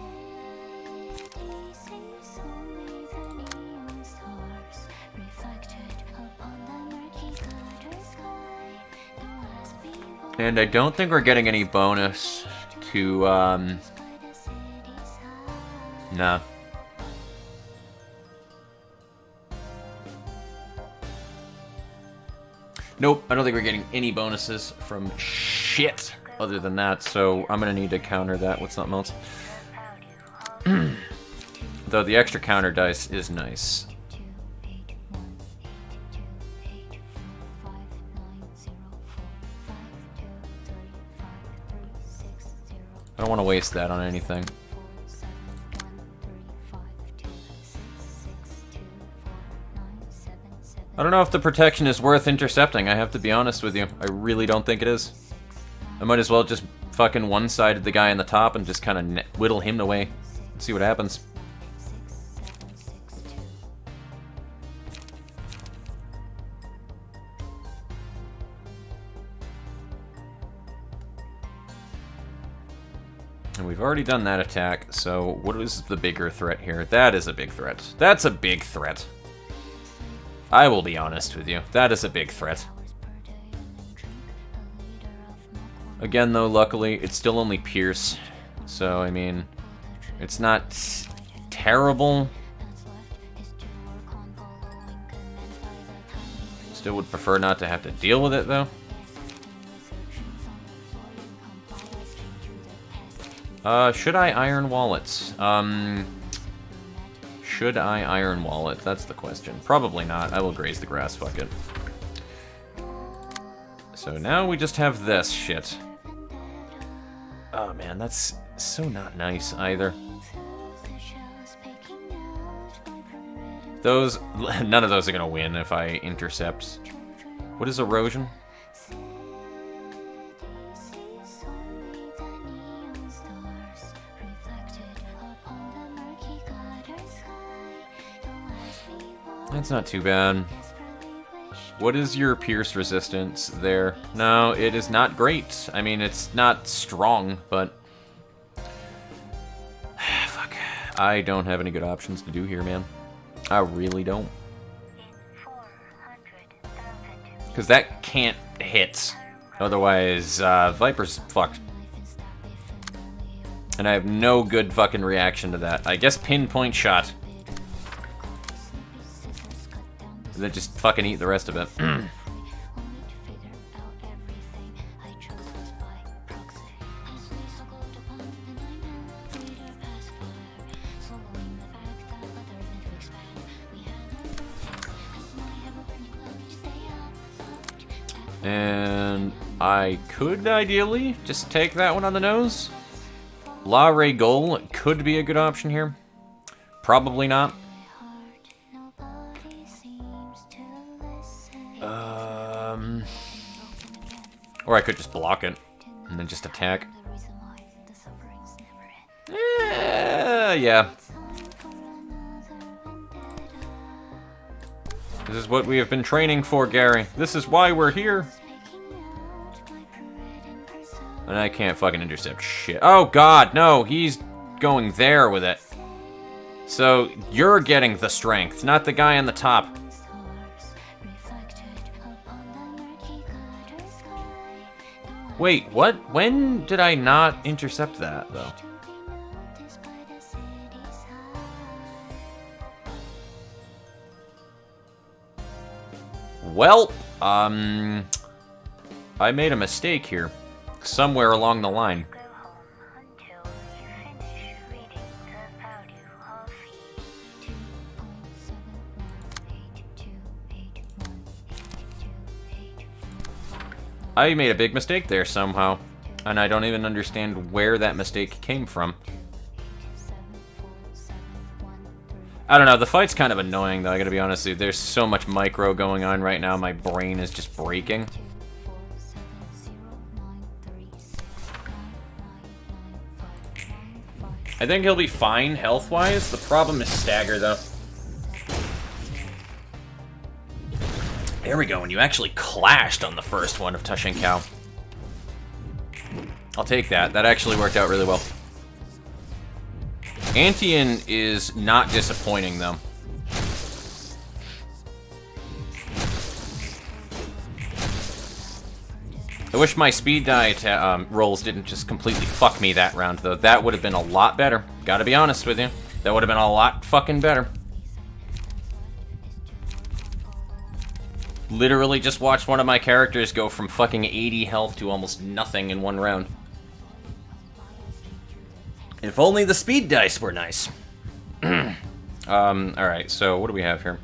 And I don't think we're getting any bonus to, nah. Nope, I don't think we're getting any bonuses from shit other than that, so I'm gonna need to counter that with something else. Though the extra counter dice is nice. I don't want to waste that on anything. I don't know if the protection is worth intercepting, I have to be honest with you. I really don't think it is. I might as well just fucking one-sided the guy on the top and just kind of whittle him away. See what happens. And we've already done that attack, so what is the bigger threat here? That is a big threat. That's a big threat. I will be honest with you. That is a big threat. Again, though, luckily, it's still only Pierce. So, I mean, it's not terrible. Still would prefer not to have to deal with it, though. Should I iron wallets? Should I iron wallet? That's the question. Probably not. I will graze the grass, fuck it. So now we just have this shit. Oh man, that's so not nice either. Those, none of those are gonna win if I intercept. What is erosion? That's not too bad. What is your pierce resistance there? No, it is not great. I mean, it's not strong, but... Fuck. I don't have any good options to do here, man. I really don't. Because that can't hit. Otherwise, Viper's fucked. And I have no good fucking reaction to that. I guess pinpoint shot. And then just fucking eat the rest of it. And I could ideally just take that one on the nose. La Regol could be a good option here. Probably not. Or I could just block it and then just attack. Yeah. This is what we have been training for, Gary. This is why we're here. And I can't fucking intercept shit. Oh god, no, he's going there with it. So you're getting the strength, not the guy on the top. Wait, what? When did I not intercept that, though? Well, I made a mistake here. Somewhere along the line. I made a big mistake there somehow, and I don't even understand where that mistake came from. I don't know, the fight's kind of annoying though, I gotta be honest with you. There's so much micro going on right now, my brain is just breaking. I think he'll be fine health-wise. The problem is stagger though. There we go, and you actually clashed on the first one of Tushin Cow. I'll take that. That actually worked out really well. Antian is not disappointing, though. I wish my speed die rolls didn't just completely fuck me that round, though. That would have been a lot better. Gotta be honest with you. That would have been a lot fucking better. Literally just watched one of my characters go from fucking 80 health to almost nothing in one round. If only the speed dice were nice. Alright, so what do we have here?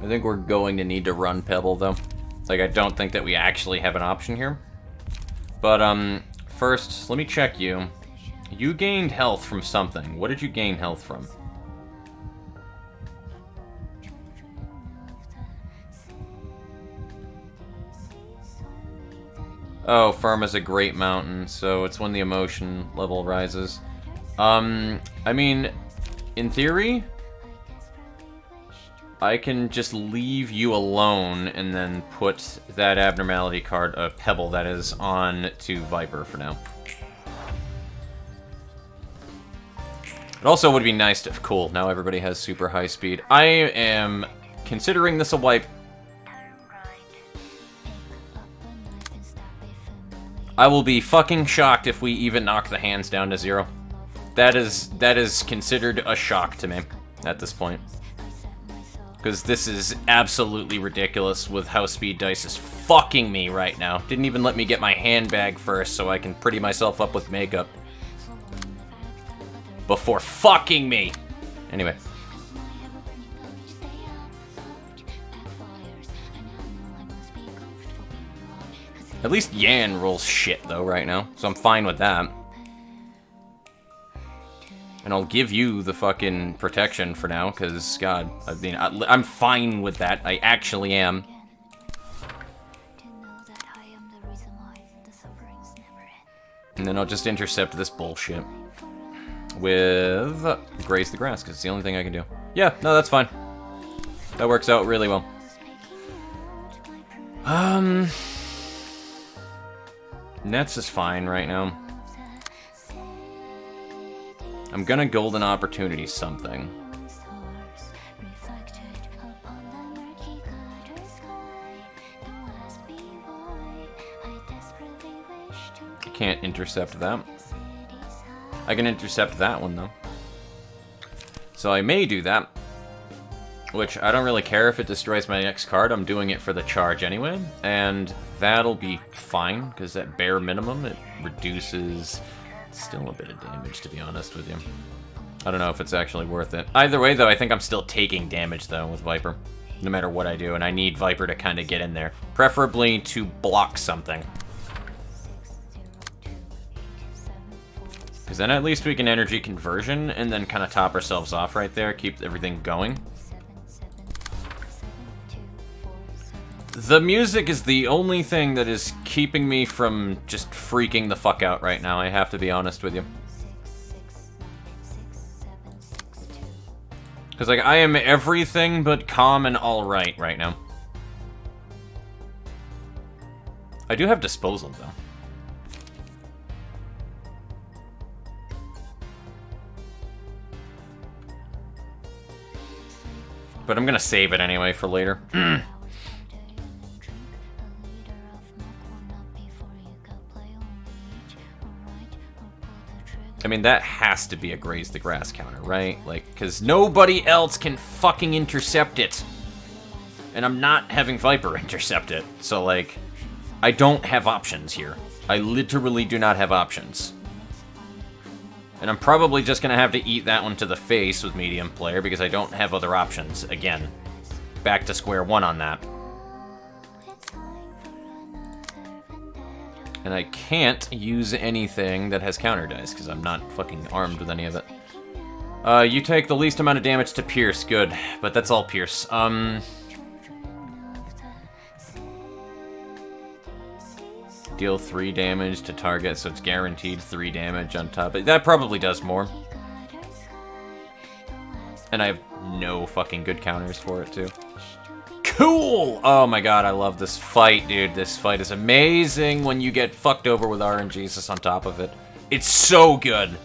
I think we're going to need to run Pebble, though. Like, I don't think that we actually have an option here. But, first, let me check you. You gained health from something. What did you gain health from? Oh, Firm is a great mountain, so it's when the emotion level rises. I mean, in theory, I can just leave you alone and then put that abnormality card, a Pebble that is, on to Viper for now. It also would be nice to... Cool, now everybody has super high speed. I am considering this a wipe. I will be fucking shocked if we even knock the hands down to 0. That is considered a shock to me at this point. Because this is absolutely ridiculous with how speed dice is fucking me right now. Didn't even let me get my handbag first so I can pretty myself up with makeup. Before fucking me! Anyway. At least Yan rolls shit, though, right now. So I'm fine with that. And I'll give you the fucking protection for now, because, God, I mean, I'm fine with that. I actually am. And then I'll just intercept this bullshit with Graze the Grass, because it's the only thing I can do. Yeah, no, that's fine. That works out really well. Nets is fine right now. I'm gonna Golden Opportunity something. I can't intercept that. I can intercept that one, though. So I may do that. Which, I don't really care if it destroys my next card. I'm doing it for the charge anyway. And that'll be fine, because at bare minimum, it reduces still a bit of damage, to be honest with you. I don't know if it's actually worth it. Either way, though, I think I'm still taking damage, though, with Viper. No matter what I do, and I need Viper to kind of get in there. Preferably to block something. Because then at least we can energy conversion, and then kind of top ourselves off right there, keep everything going. The music is the only thing that is keeping me from just freaking the fuck out right now, I have to be honest with you. Because, like, I am everything but calm and alright right now. I do have Disposal, though. But I'm gonna save it anyway for later. I mean, that has to be a Graze the Grass counter, right? Like, because nobody else can fucking intercept it. And I'm not having Viper intercept it. So, like, I don't have options here. I literally do not have options. And I'm probably just going to have to eat that one to the face with medium player because I don't have other options. Again, back to square one on that. And I can't use anything that has counter dice, because I'm not fucking armed with any of it. You take the least amount of damage to Pierce, good. But that's all Pierce. Deal 3 damage to target, so it's guaranteed 3 damage on top. That probably does more. And I have no fucking good counters for it, too. Cool! Oh my god, I love this fight, dude. This fight is amazing when you get fucked over with RNGesus on top of it. It's so good.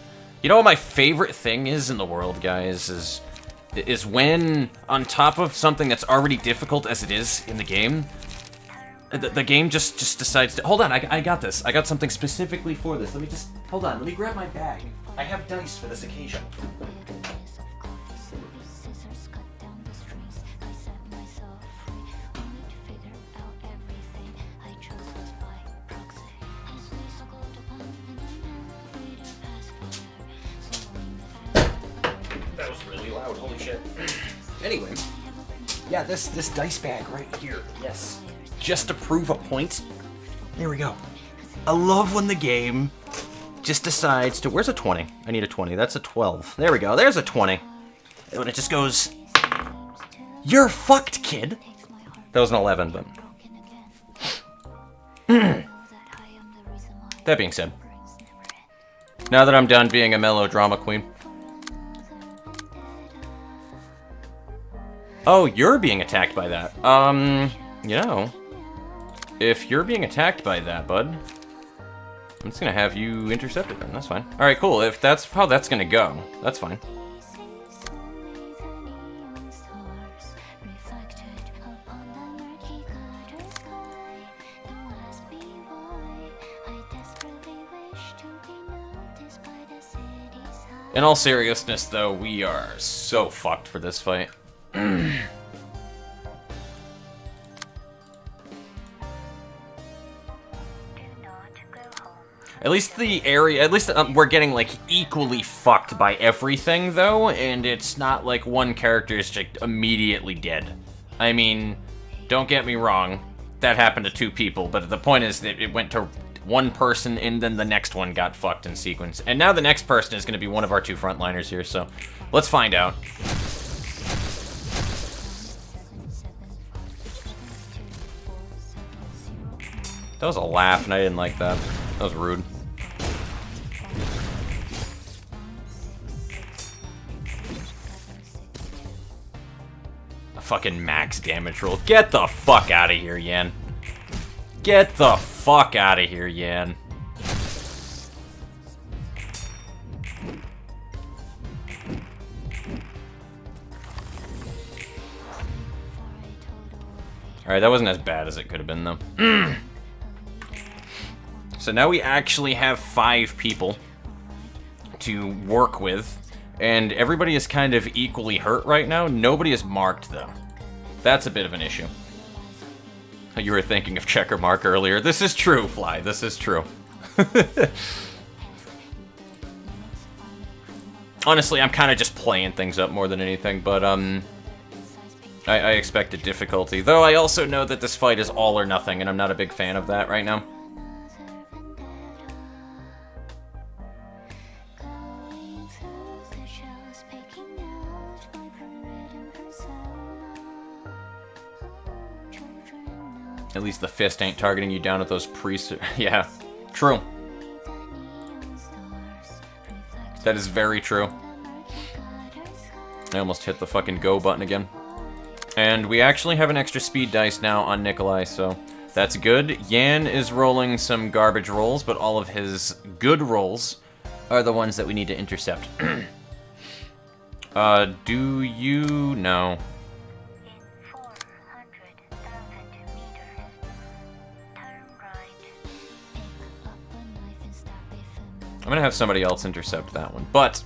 You know what my favorite thing is in the world, guys? Is when, on top of something that's already difficult as it is in the game, the game just decides to... Hold on, I got this. I got something specifically for this. Let me just... Hold on, let me grab my bag. I have dice for this occasion. That was really loud, holy shit. Anyway, yeah, this dice bag right here, yes. Just to prove a point. There we go. I love when the game just decides to... Where's a 20? I need a 20. That's a 12. There we go. There's a 20. And when it just goes... You're fucked, kid. That was an 11, but... That being said. Now that I'm done being a melodrama queen. Oh, you're being attacked by that. You know... If you're being attacked by that, bud, I'm just gonna have you intercept it then, that's fine. Alright, cool, if that's how that's gonna go, that's fine. In all seriousness, though, we are so fucked for this fight. At least the area, at least we're getting, like, equally fucked by everything, though, and it's not like one character is just immediately dead. I mean, don't get me wrong, that happened to 2 people, but the point is that it went to one person, and then the next one got fucked in sequence. And now the next person is going to be one of our 2 frontliners here, so let's find out. That was a laugh, and I didn't like that. That was rude. A fucking max damage roll. Get the fuck out of here, Yan. Get the fuck out of here, Yan. Alright, that wasn't as bad as it could have been, though. So now we actually have 5 people to work with, and everybody is kind of equally hurt right now. Nobody is marked, though. That's a bit of an issue. You were thinking of checker mark earlier. This is true, Fly. This is true. Honestly, I'm kind of just playing things up more than anything, but, I expected difficulty. Though I also know that this fight is all or nothing, and I'm not a big fan of that right now. At least the fist ain't targeting you down with those priests. Yeah, true. That is very true. I almost hit the fucking go button again. And we actually have an extra speed dice now on Nikolai, so that's good. Yan is rolling some garbage rolls, but all of his good rolls are the ones that we need to intercept. Do you know? I'm gonna have somebody else intercept that one, but,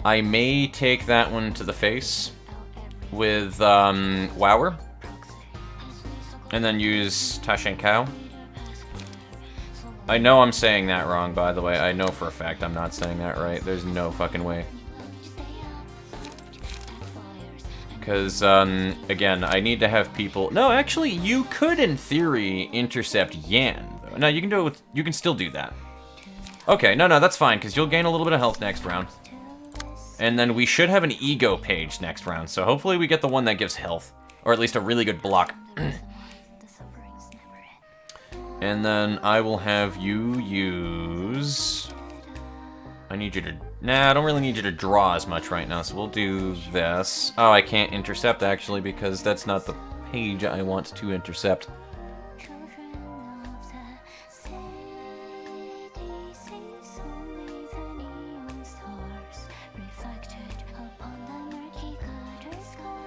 I may take that one to the face with, Wower, and then use Tashenkao. I know I'm saying that wrong, by the way. I know for a fact I'm not saying that right. There's no fucking way. Because, again, I need to have people... No, actually, you could, in theory, intercept Yan, though. No, you can do it with... You can still do that. Okay, no, that's fine, because you'll gain a little bit of health next round. And then we should have an ego page next round, so hopefully we get the one that gives health. Or at least a really good block. And then I will have you use... I need you to... Nah, I don't really need you to draw as much right now, so we'll do this. Oh, I can't intercept, actually, because that's not the page I want to intercept.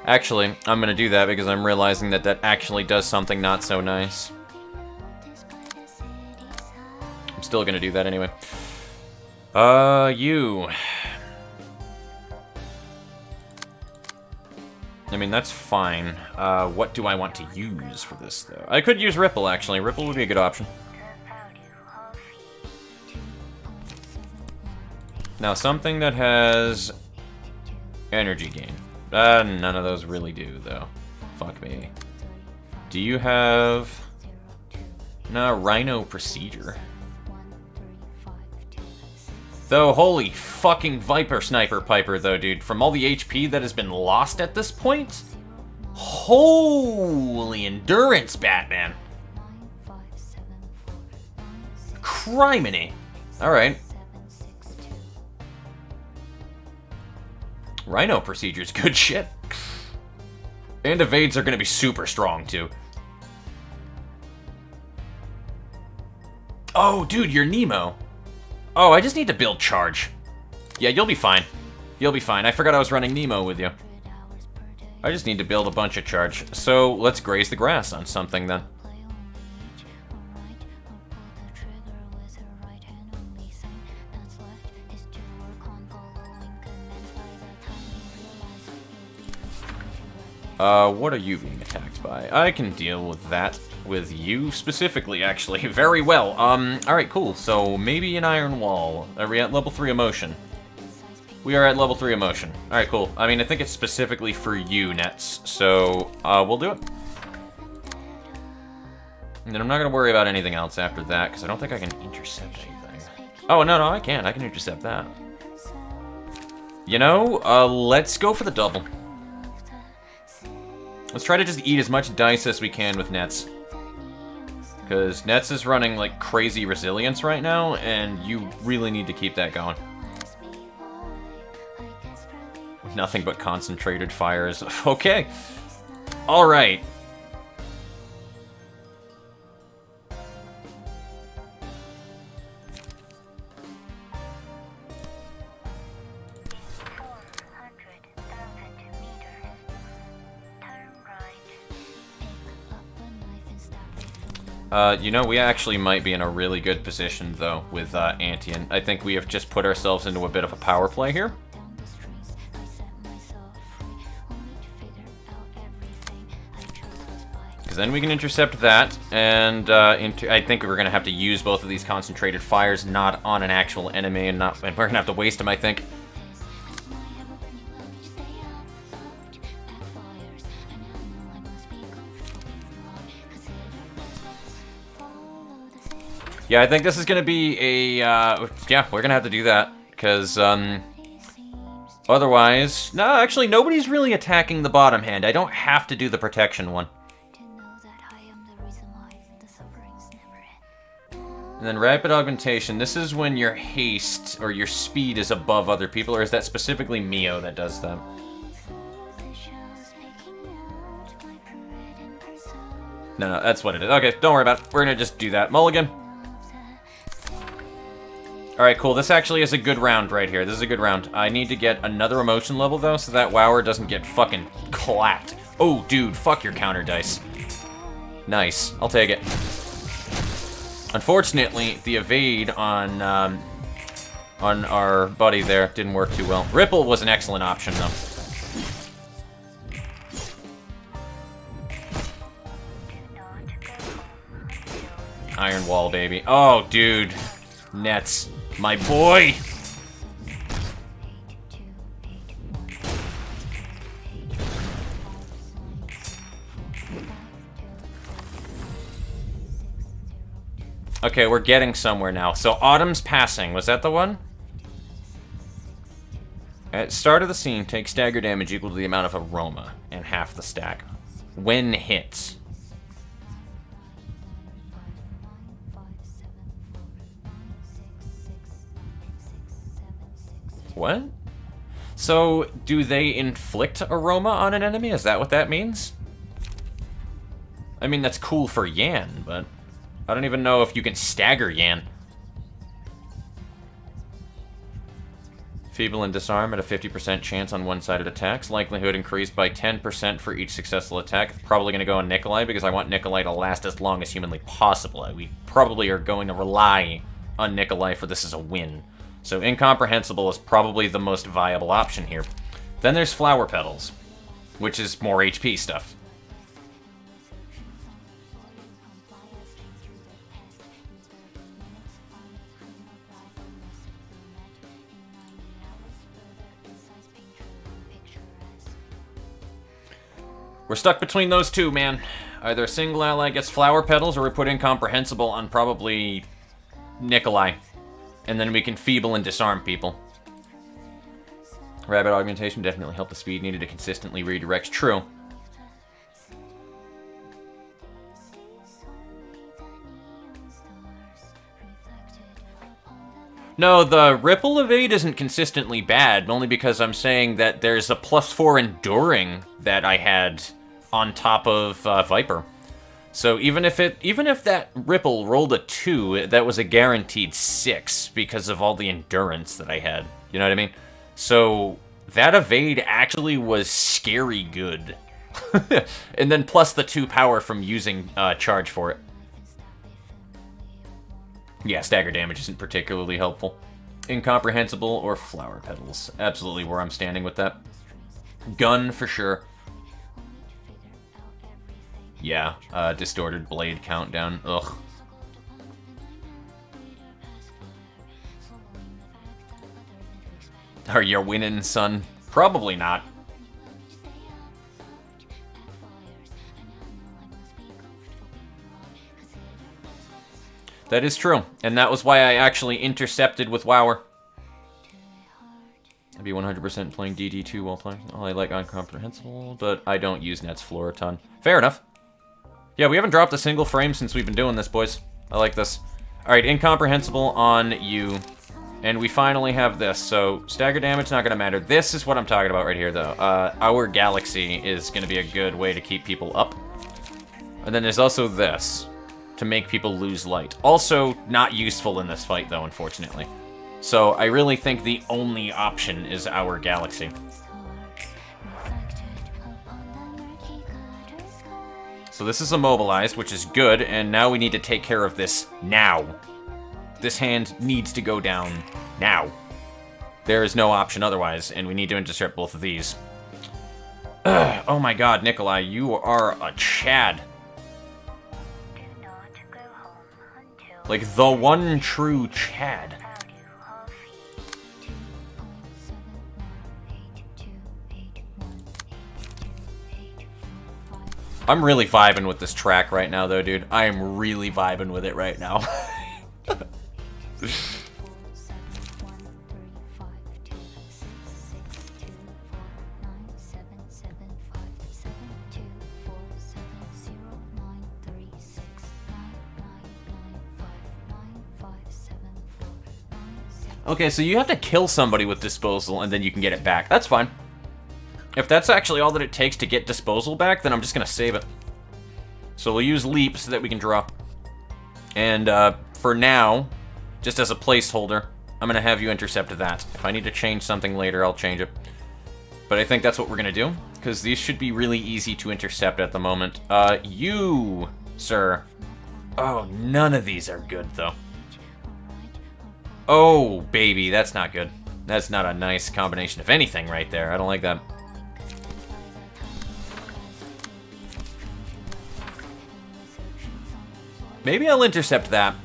Actually, I'm gonna do that because I'm realizing that that actually does something not so nice. I'm still gonna do that anyway. You. I mean, that's fine. What do I want to use for this, though? I could use Ripple, actually. Ripple would be a good option. Now, something that has energy gain. None of those really do, though. Fuck me. Do you have... No, Rhino Procedure. Though, holy fucking Viper Sniper Piper, though, dude. From all the HP that has been lost at this point? Holy endurance, Batman. Criminy. Alright. Rhino Procedure's good shit. And evades are gonna be super strong, too. Oh, dude, you're Nemo. Oh, I just need to build charge. Yeah, you'll be fine. You'll be fine. I forgot I was running Nemo with you. I just need to build a bunch of charge. So, let's graze the grass on something, then. What are you being attacked by? I can deal with that. With you specifically, actually. Very well. Alright, cool. So, maybe an iron wall. Are we at level 3 emotion? We are at level 3 emotion. Alright, cool. I mean, I think it's specifically for you, Nets. So, we'll do it. And then I'm not going to worry about anything else after that, because I don't think I can intercept anything. Oh, no, I can. I can intercept that. You know, let's go for the double. Let's try to just eat as much dice as we can with Nets. Because Nets is running, like, crazy resilience right now, and you really need to keep that going. Nothing but concentrated fires. Okay. Alright. You know, we actually might be in a really good position, though, with Antian. I think we have just put ourselves into a bit of a power play here. Because then we can intercept that, and I think we're going to have to use both of these concentrated fires, not on an actual enemy, and we're going to have to waste them, I think. Yeah, I think this is going to be a, yeah, we're going to have to do that, because, otherwise, no, actually, nobody's really attacking the bottom hand. I don't have to do the protection one. And then rapid augmentation, this is when your haste, or your speed is above other people, or is that specifically Mio that does that? No, that's what it is. Okay, don't worry about it. We're going to just do that. Mulligan. Alright, cool. This actually is a good round right here. This is a good round. I need to get another emotion level, though, so that Wower doesn't get fucking clapped. Oh, dude, fuck your counter dice. Nice. I'll take it. Unfortunately, the evade on our buddy there didn't work too well. Ripple was an excellent option, though. Iron wall, baby. Oh, dude. Nets. My boy! Okay, we're getting somewhere now. So, Autumn's Passing. Was that the one? At start of the scene, take stagger damage equal to the amount of aroma and half the stack. When hits. What? So, do they inflict aroma on an enemy? Is that what that means? I mean, that's cool for Yan, but I don't even know if you can stagger Yan. Feeble and disarm at a 50% chance on one-sided attacks. Likelihood increased by 10% for each successful attack. Probably going to go on Nikolai because I want Nikolai to last as long as humanly possible. We probably are going to rely on Nikolai for this as a win. So Incomprehensible is probably the most viable option here. Then there's Flower Petals, which is more HP stuff. We're stuck between those two, man. Either a single ally gets Flower Petals, or we put Incomprehensible on probably Nikolai. And then we can feeble and disarm people. Rapid augmentation definitely help the speed needed to consistently redirect. True. No, the Ripple Evade isn't consistently bad, only because I'm saying that there's a +4 Enduring that I had on top of Viper. So even if that Ripple rolled a 2, that was a guaranteed 6 because of all the endurance that I had. You know what I mean? So that evade actually was scary good. And then plus the 2 power from using charge for it. Yeah, stagger damage isn't particularly helpful. Incomprehensible or Flower Petals. Absolutely where I'm standing with that. Gun for sure. Yeah, distorted blade countdown. Ugh. Are you winning, son? Probably not. That is true, and that was why I actually intercepted with Wower. I'd be 100% playing DD2 while playing. Oh, I like Incomprehensible, but I don't use Net's Floor a ton. Fair enough. Yeah, we haven't dropped a single frame since we've been doing this, boys. I like this. Alright, Incomprehensible on you. And we finally have this, so stagger damage not gonna matter. This is what I'm talking about right here, though. Our Galaxy is gonna be a good way to keep people up. And then there's also this, to make people lose light. Also, not useful in this fight, though, unfortunately. So I really think the only option is our Galaxy. So this is immobilized, which is good, and now we need to take care of this now. This hand needs to go down now. There is no option otherwise, and we need to intercept both of these. Ugh, oh my god, Nikolai, you are a Chad. Like, the one true Chad. I'm really vibing with this track right now, though, dude. I am really vibing with it right now. Okay, so you have to kill somebody with disposal and then you can get it back. That's fine. If that's actually all that it takes to get disposal back, then I'm just gonna save it. So we'll use leap so that we can draw. And for now, just as a placeholder, I'm gonna have you intercept that. If I need to change something later, I'll change it. But I think that's what we're gonna do, because these should be really easy to intercept at the moment. You, sir. Oh, none of these are good, though. Oh, baby, that's not good. That's not a nice combination of anything right there. I don't like that. Maybe I'll intercept that.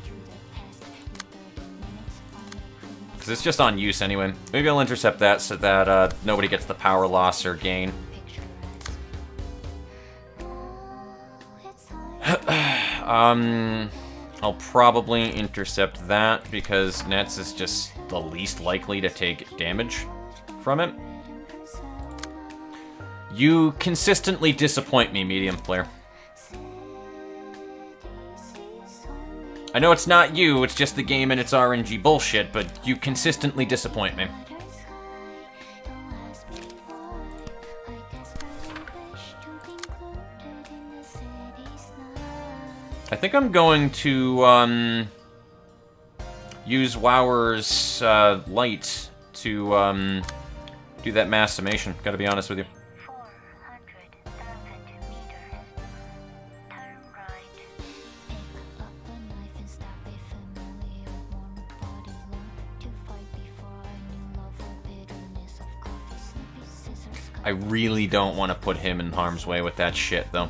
Because it's just on use anyway. Maybe I'll intercept that so that nobody gets the power loss or gain. I'll probably intercept that because Nets is just the least likely to take damage from it. You consistently disappoint me, medium player. I know it's not you, it's just the game and its RNG bullshit, but you consistently disappoint me. I think I'm going to use Wower's light to do that mass summation. Gotta be honest with you. I really don't want to put him in harm's way with that shit, though.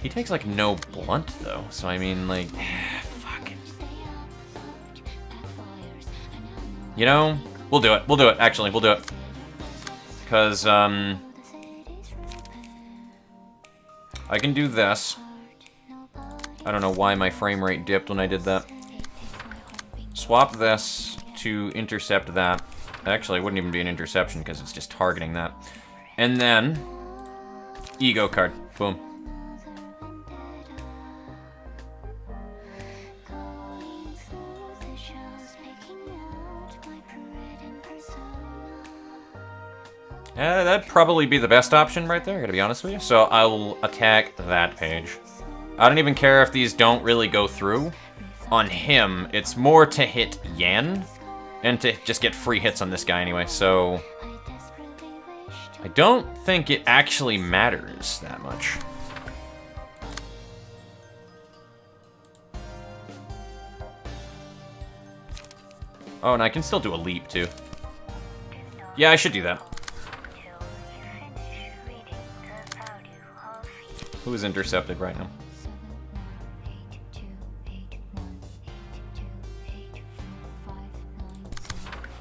He takes, like, no blunt, though. So, I mean, like, fuck it. You know, we'll do it. We'll do it, actually. We'll do it. Because, I can do this. I don't know why my frame rate dipped when I did that. Swap this to intercept that. Actually, it wouldn't even be an interception because it's just targeting that. And then, ego card. Boom. That'd probably be the best option right there, gotta be honest with you. So I will attack that page. I don't even care if these don't really go through. On him, it's more to hit Yan, and to just get free hits on this guy anyway, so... I don't think it actually matters that much. Oh, and I can still do a leap, too. Yeah, I should do that. Who is intercepted right now?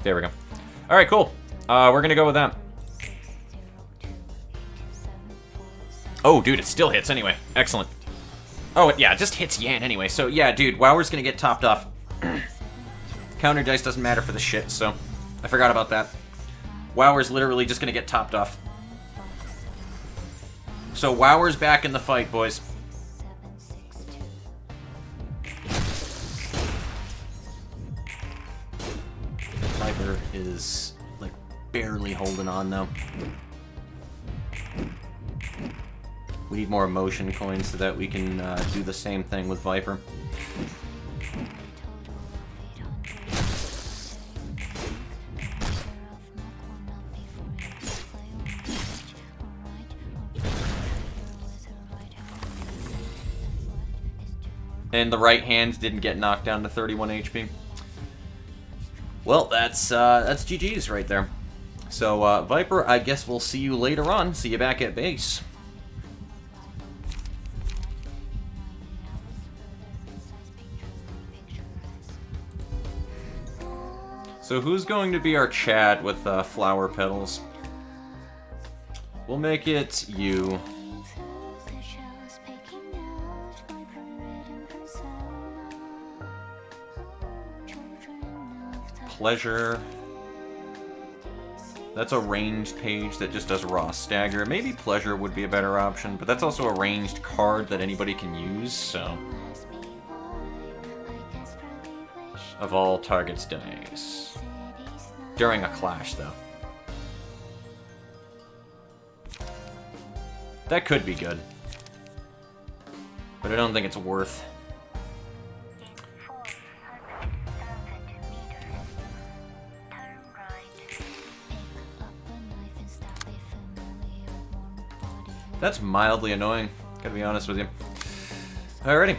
There we go. Alright, cool. We're gonna go with that. Oh, dude, it still hits anyway. Excellent. Oh, yeah, it just hits Yan anyway. So, yeah, dude, Wower's gonna get topped off. Counter dice doesn't matter for the shit, so I forgot about that. Wower's literally just gonna get topped off. So, Wower's back in the fight, boys. Viper is, like, barely holding on, though. We need more emotion coins so that we can do the same thing with Viper. And the right hand didn't get knocked down to 31 HP. Well, that's GG's right there. So, Viper, I guess we'll see you later on. See you back at base. So who's going to be our Chad with flower petals? We'll make it you. Pleasure. That's a ranged page that just does raw stagger. Maybe Pleasure would be a better option, but that's also a ranged card that anybody can use, so. Of all targets' dice. During a clash, though. That could be good. But I don't think it's worth. That's mildly annoying, gotta be honest with you. Alrighty.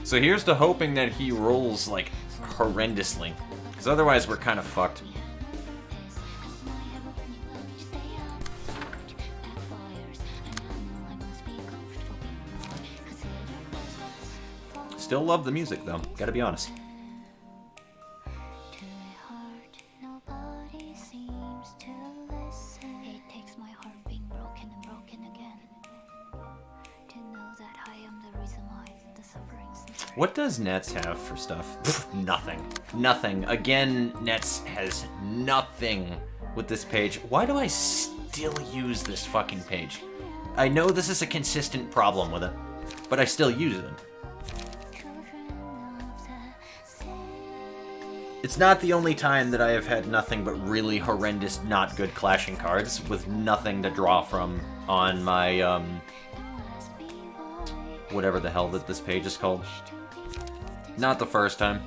So here's to hoping that he rolls, like, horrendously. Because otherwise we're kind of fucked. Still love the music, though. Gotta be honest. What does Nets have for stuff? Pfft, nothing. Nothing. Again, Nets has nothing with this page. Why do I still use this fucking page? I know this is a consistent problem with it, but I still use it. It's not the only time that I have had nothing but really horrendous, not good clashing cards with nothing to draw from on my, whatever the hell that this page is called. Not the first time.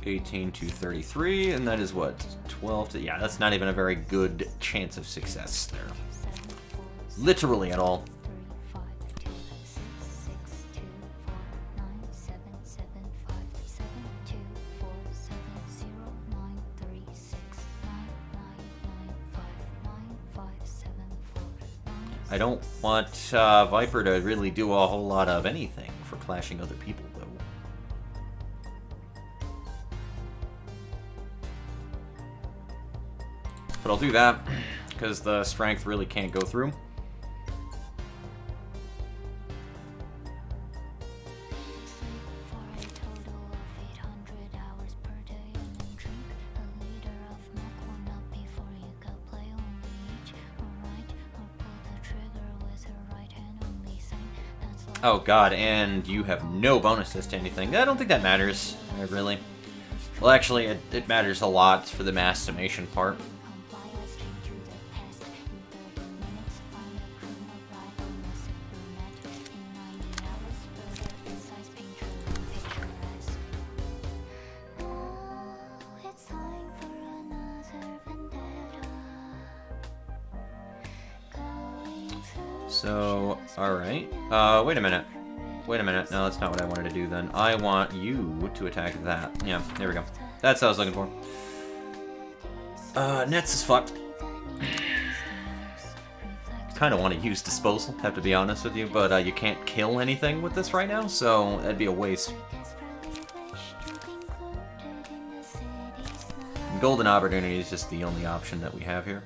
$18 to $33, and that is what? 12 to... Yeah, that's not even a very good chance of success there. Literally at all. I don't want Viper to really do a whole lot of anything for clashing other people, though. But I'll do that, because the strength really can't go through. Oh god, and you have no bonuses to anything. I don't think that matters, really. Well, actually, it matters a lot for the mass summation part. So, alright. Wait a minute. Wait a minute. No, that's not what I wanted to do then. I want you to attack that. Yeah, there we go. That's what I was looking for. Nets is fucked. Kind of want to use disposal, have to be honest with you, but you can't kill anything with this right now, so that'd be a waste. Golden Opportunity is just the only option that we have here.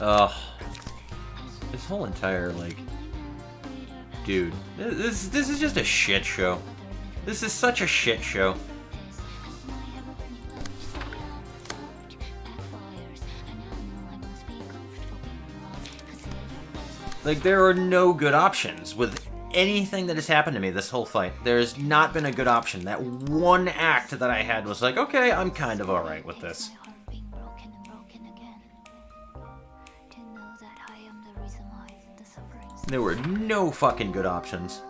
Ugh. This whole entire, like... Dude. This is just a shit show. This is such a shit show. Like, there are no good options with anything that has happened to me this whole fight. There's not been a good option. That one act that I had was like, okay, I'm kind of alright with this. There were no fucking good options.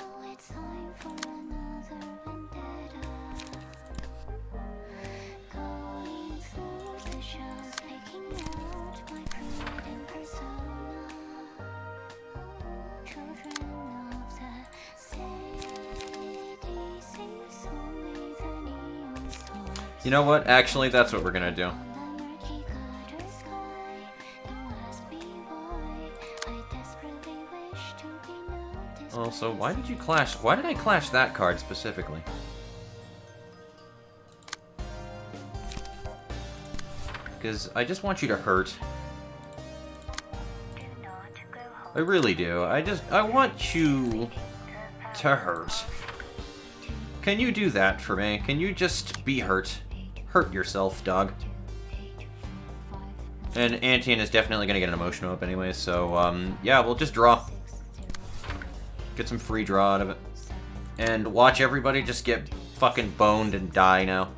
You know what? Actually, that's what we're gonna do. Also, why did you clash? Why did I clash that card specifically? Because I just want you to hurt. I really do. I want you to hurt. Can you do that for me? Can you just be hurt? Hurt yourself, dog. And Antian is definitely going to get an emotion up anyway, so, yeah, we'll just draw. Get some free draw out of it. And watch everybody just get fucking boned and die now.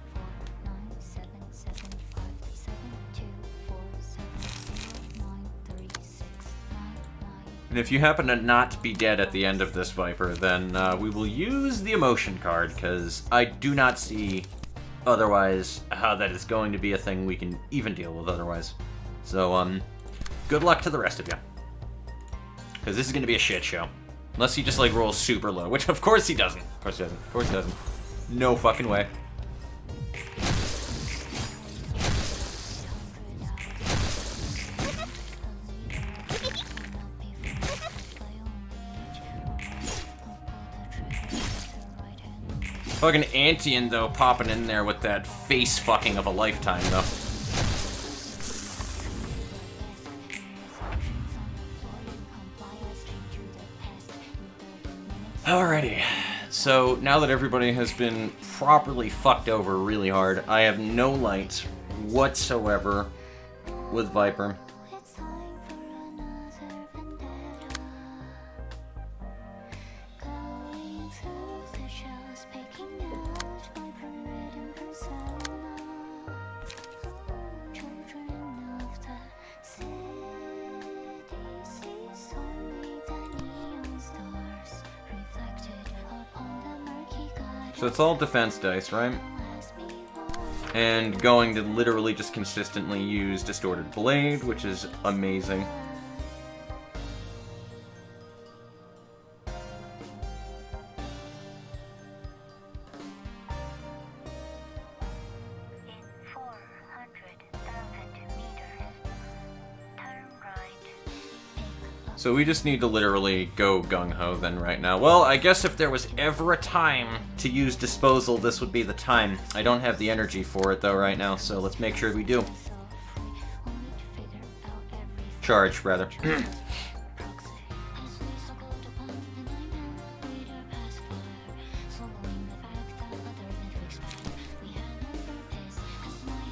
And if you happen to not be dead at the end of this Viper, then we will use the emotion card, because I do not see otherwise how that is going to be a thing we can even deal with otherwise. So, good luck to the rest of you. Because this is going to be a shit show. Unless he just, like, rolls super low, which of course he doesn't. Of course he doesn't. Of course he doesn't. No fucking way. Fucking Antian, though, popping in there with that face fucking of a lifetime, though. Alrighty, so now that everybody has been properly fucked over really hard, I have no light whatsoever with Viper. So it's all defense dice, right? And going to literally just consistently use Distorted Blade, which is amazing. So we just need to literally go gung-ho then right now. Well, I guess if there was ever a time to use disposal, this would be the time. I don't have the energy for it though right now, so let's make sure we do. Charge, rather. Do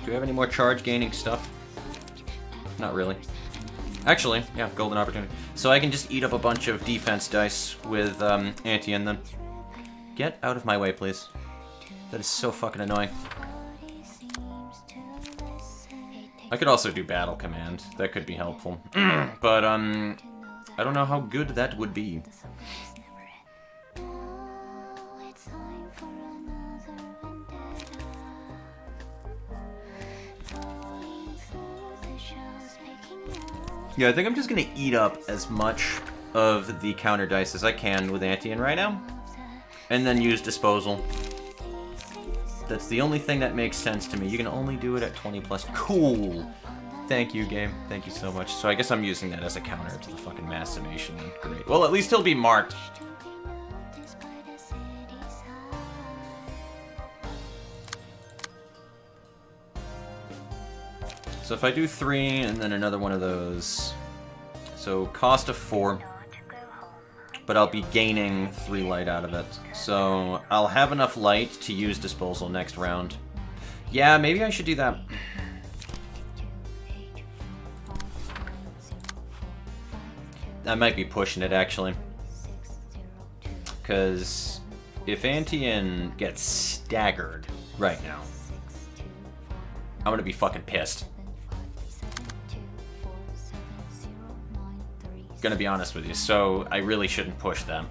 we have any more charge gaining stuff? Not really. Actually, yeah, golden opportunity. So I can just eat up a bunch of defense dice with Antian then. Get out of my way, please. That is so fucking annoying. I could also do battle command. That could be helpful. But, I don't know how good that would be. Yeah, I think I'm just gonna eat up as much of the counter dice as I can with Antian right now. And then use disposal. That's the only thing that makes sense to me. You can only do it at 20 plus. Cool! Thank you, game. Thank you so much. So I guess I'm using that as a counter to the fucking mass summation. Great. Well, at least he'll be marked. So if I do 3 and then another one of those, so cost of 4, but I'll be gaining 3 light out of it. So I'll have enough light to use disposal next round. Yeah, maybe I should do that. I might be pushing it actually, because if Antian gets staggered right now, I'm gonna be fucking pissed. Gonna be honest with you, so I really shouldn't push them.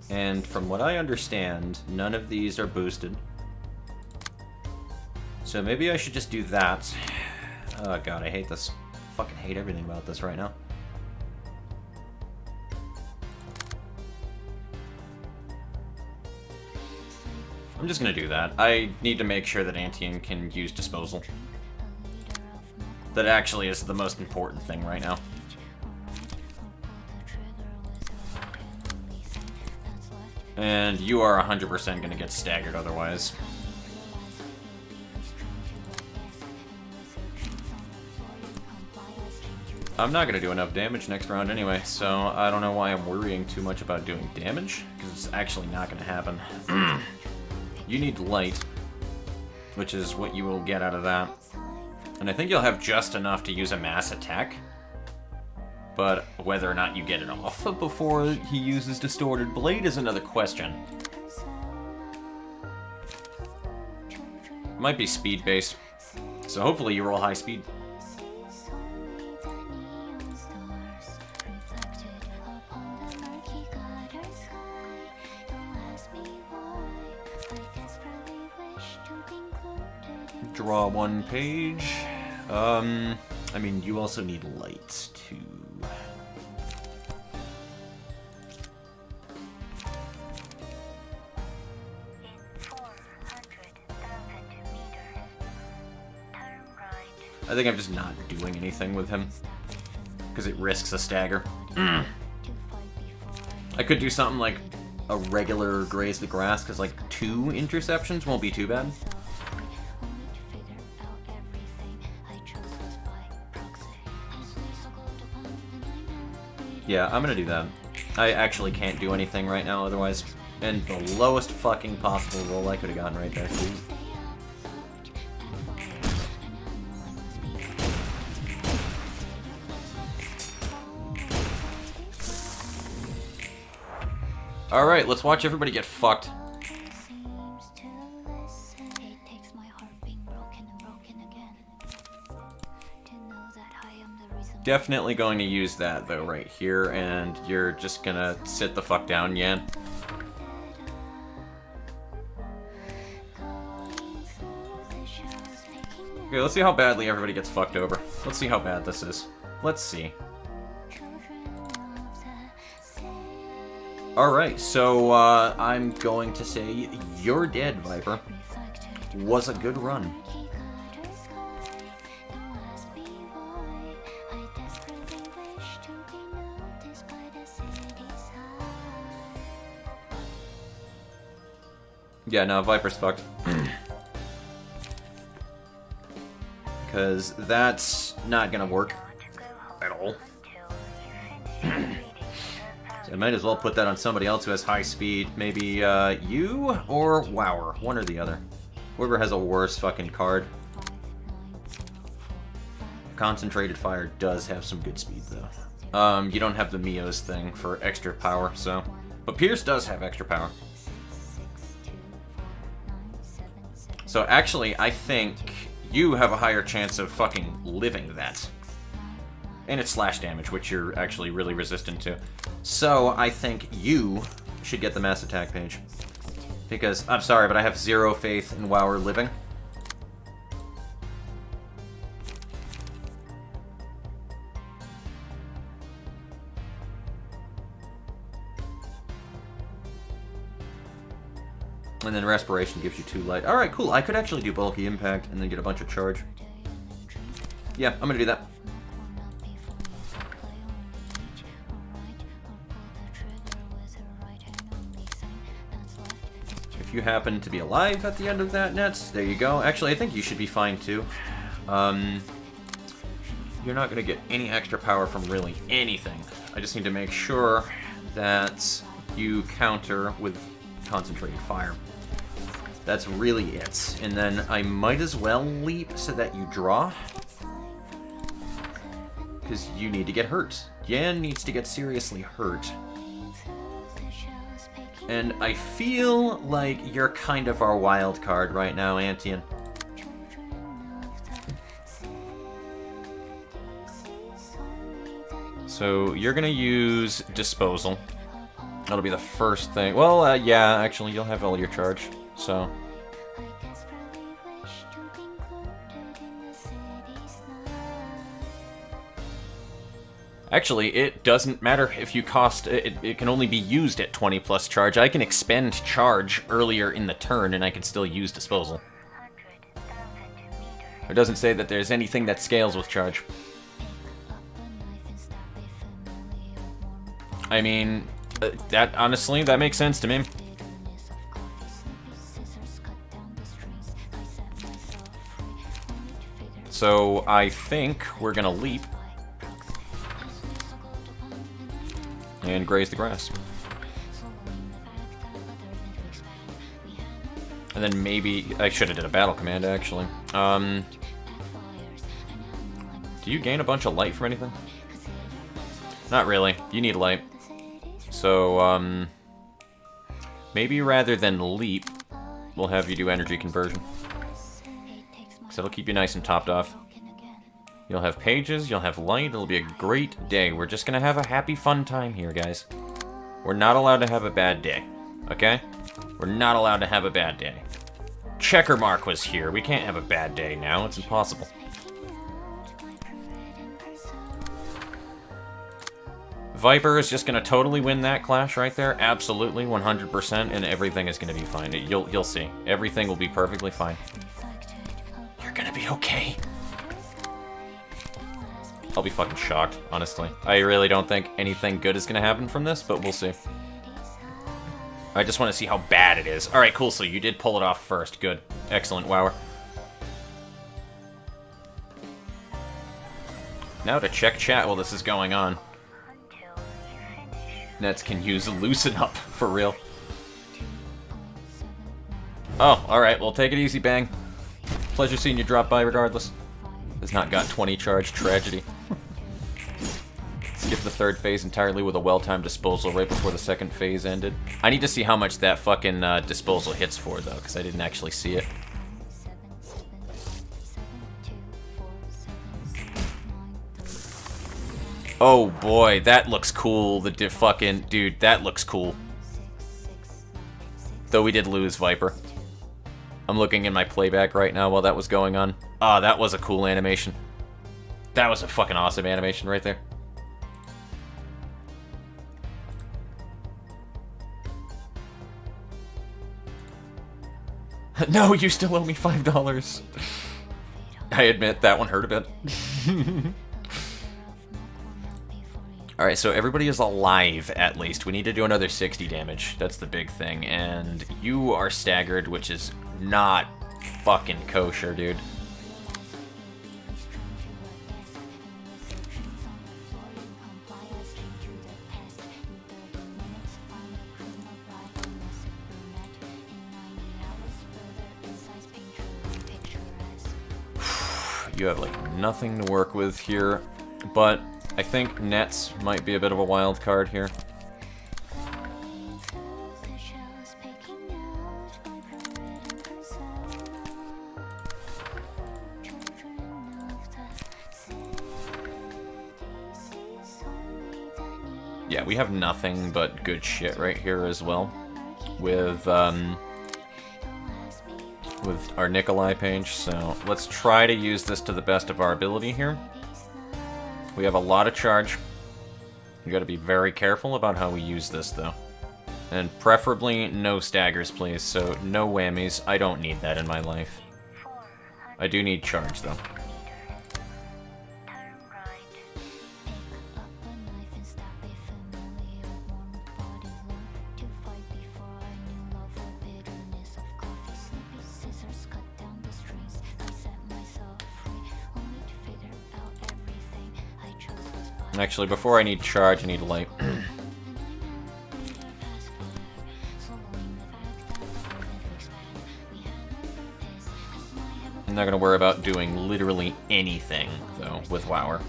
And from what I understand, none of these are boosted. So maybe I should just do that. Oh god, I hate this. I fucking hate everything about this right now. I'm just gonna do that. I need to make sure that Antian can use disposal. That actually is the most important thing right now. And you are 100% going to get staggered otherwise. I'm not going to do enough damage next round anyway, so I don't know why I'm worrying too much about doing damage, because it's actually not going to happen. You need light, which is what you will get out of that. And I think you'll have just enough to use a mass attack. But whether or not you get it off before he uses Distorted Blade is another question. Might be speed-based. So hopefully you roll high speed. Draw 1 page. I mean, you also need lights, too. I think I'm just not doing anything with him, because it risks a stagger. I could do something like a regular Graze the Grass, because like 2 interceptions won't be too bad. Yeah, I'm gonna do that. I actually can't do anything right now otherwise. And the lowest fucking possible roll I could have gotten right there, too. Alright, let's watch everybody get fucked. Definitely going to use that, though, right here, and you're just gonna sit the fuck down, Yan. Okay, let's see how badly everybody gets fucked over. Let's see how bad this is. Let's see. Alright, so, I'm going to say, you're dead, Viper. Was a good run. Yeah, no, Viper's fucked. Because that's not gonna work at all. So I might as well put that on somebody else who has high speed. Maybe you or Wower, one or the other. Whoever has a worse fucking card. Concentrated Fire does have some good speed though. You don't have the Mio's thing for extra power, so. But Pierce does have extra power. So actually, I think you have a higher chance of fucking living that. And it's slash damage, which you're actually really resistant to. So I think you should get the mass attack page. Because, I'm sorry, but I have zero faith in Wower living. And then Respiration gives you 2 light. Alright, cool. I could actually do Bulky Impact and then get a bunch of charge. Yeah, I'm gonna do that. If you happen to be alive at the end of that, Nets, there you go. Actually, I think you should be fine too. You're not gonna get any extra power from really anything. I just need to make sure that you counter with Concentrated Fire. That's really it. And then I might as well leap so that you draw. Because you need to get hurt. Yan needs to get seriously hurt. And I feel like you're kind of our wild card right now, Antian. So you're gonna use Disposal. That'll be the first thing. Well, yeah, actually, you'll have all your charge, so. Actually, it doesn't matter if you cost... It can only be used at 20 plus charge. I can expend charge earlier in the turn, and I can still use Disposal. It doesn't say that there's anything that scales with charge. I mean... that, honestly, that makes sense to me. So, I think we're gonna leap. And graze the grass. And then maybe... I should have did a battle command, actually. Do you gain a bunch of light from anything? Not really. You need light. So, maybe rather than leap, we'll have you do energy conversion. Because that'll keep you nice and topped off. You'll have pages, you'll have light, it'll be a great day. We're just gonna have a happy, fun time here, guys. We're not allowed to have a bad day, okay? We're not allowed to have a bad day. Checkermark was here. We can't have a bad day now. It's impossible. Viper is just gonna totally win that clash right there. Absolutely, 100%, and everything is gonna be fine. You'll see. Everything will be perfectly fine. You're gonna be okay. I'll be fucking shocked, honestly. I really don't think anything good is gonna happen from this, but we'll see. I just want to see how bad it is. Alright, cool, so you did pull it off first. Good. Excellent, Wower. Now to check chat while this is going on. Nets can use Loosen Up, for real. Oh, alright, well take it easy, Bang. Pleasure seeing you drop by regardless. Has not got 20 charge tragedy. Skip the third phase entirely with a well-timed disposal right before the second phase ended. I need to see how much that fucking disposal hits for, though, because I didn't actually see it. Oh boy, that looks cool. The fucking... Dude, that looks cool. Though we did lose Viper. I'm looking in my playback right now while that was going on. Ah, that was a cool animation. That was a fucking awesome animation right there. No, you still owe me $5. I admit that one hurt a bit. Alright, so everybody is alive, at least. We need to do another 60 damage. That's the big thing. And you are staggered, which is not fucking kosher, dude. You have, like, nothing to work with here, but I think nets might be a bit of a wild card here. Yeah, we have nothing but good shit right here as well, with our Nikolai page, so let's try to use this to the best of our ability here. We have a lot of charge. You gotta be very careful about how we use this, though. And preferably no staggers, please, so no whammies. I don't need that in my life. I do need charge, though. Actually, before I need charge, I need light. I'm not gonna worry about doing literally anything, though, with Wower.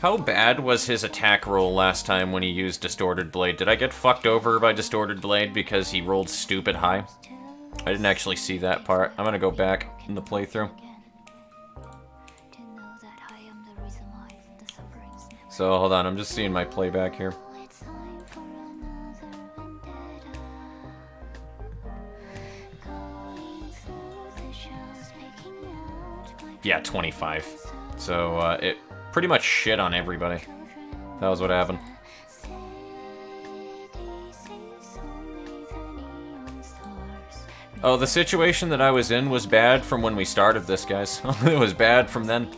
How bad was his attack roll last time when he used Distorted Blade? Did I get fucked over by Distorted Blade because he rolled stupid high? I didn't actually see that part. I'm gonna go back in the playthrough. So, hold on, I'm just seeing my playback here. Yeah, 25. So, it pretty much shit on everybody. That was what happened. Oh, the situation that I was in was bad from when we started this, guys. It was bad from then.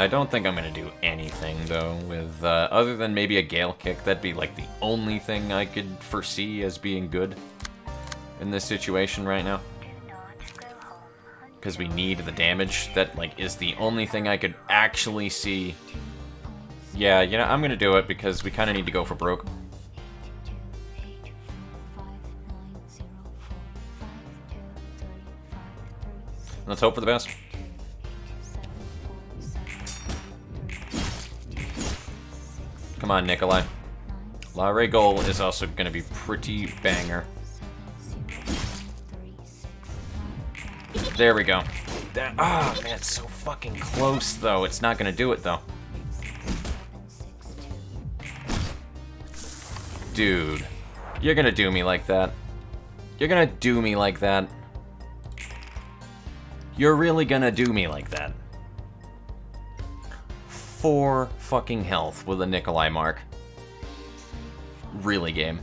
I don't think I'm gonna do anything, though, with, other than maybe a Gale Kick. That'd be, like, the only thing I could foresee as being good in this situation right now. Because we need the damage. That, like, is the only thing I could actually see. Yeah, you know, I'm gonna do it because we kind of need to go for broke. Let's hope for the best. Come on, Nikolai. La Regol is also going to be pretty banger. There we go. Ah, man, it's so fucking close, though. It's not going to do it, though. Dude. You're going to do me like that. You're going to do me like that. You're really going to do me like that. 4 fucking health with a Nikolai mark. Really, game.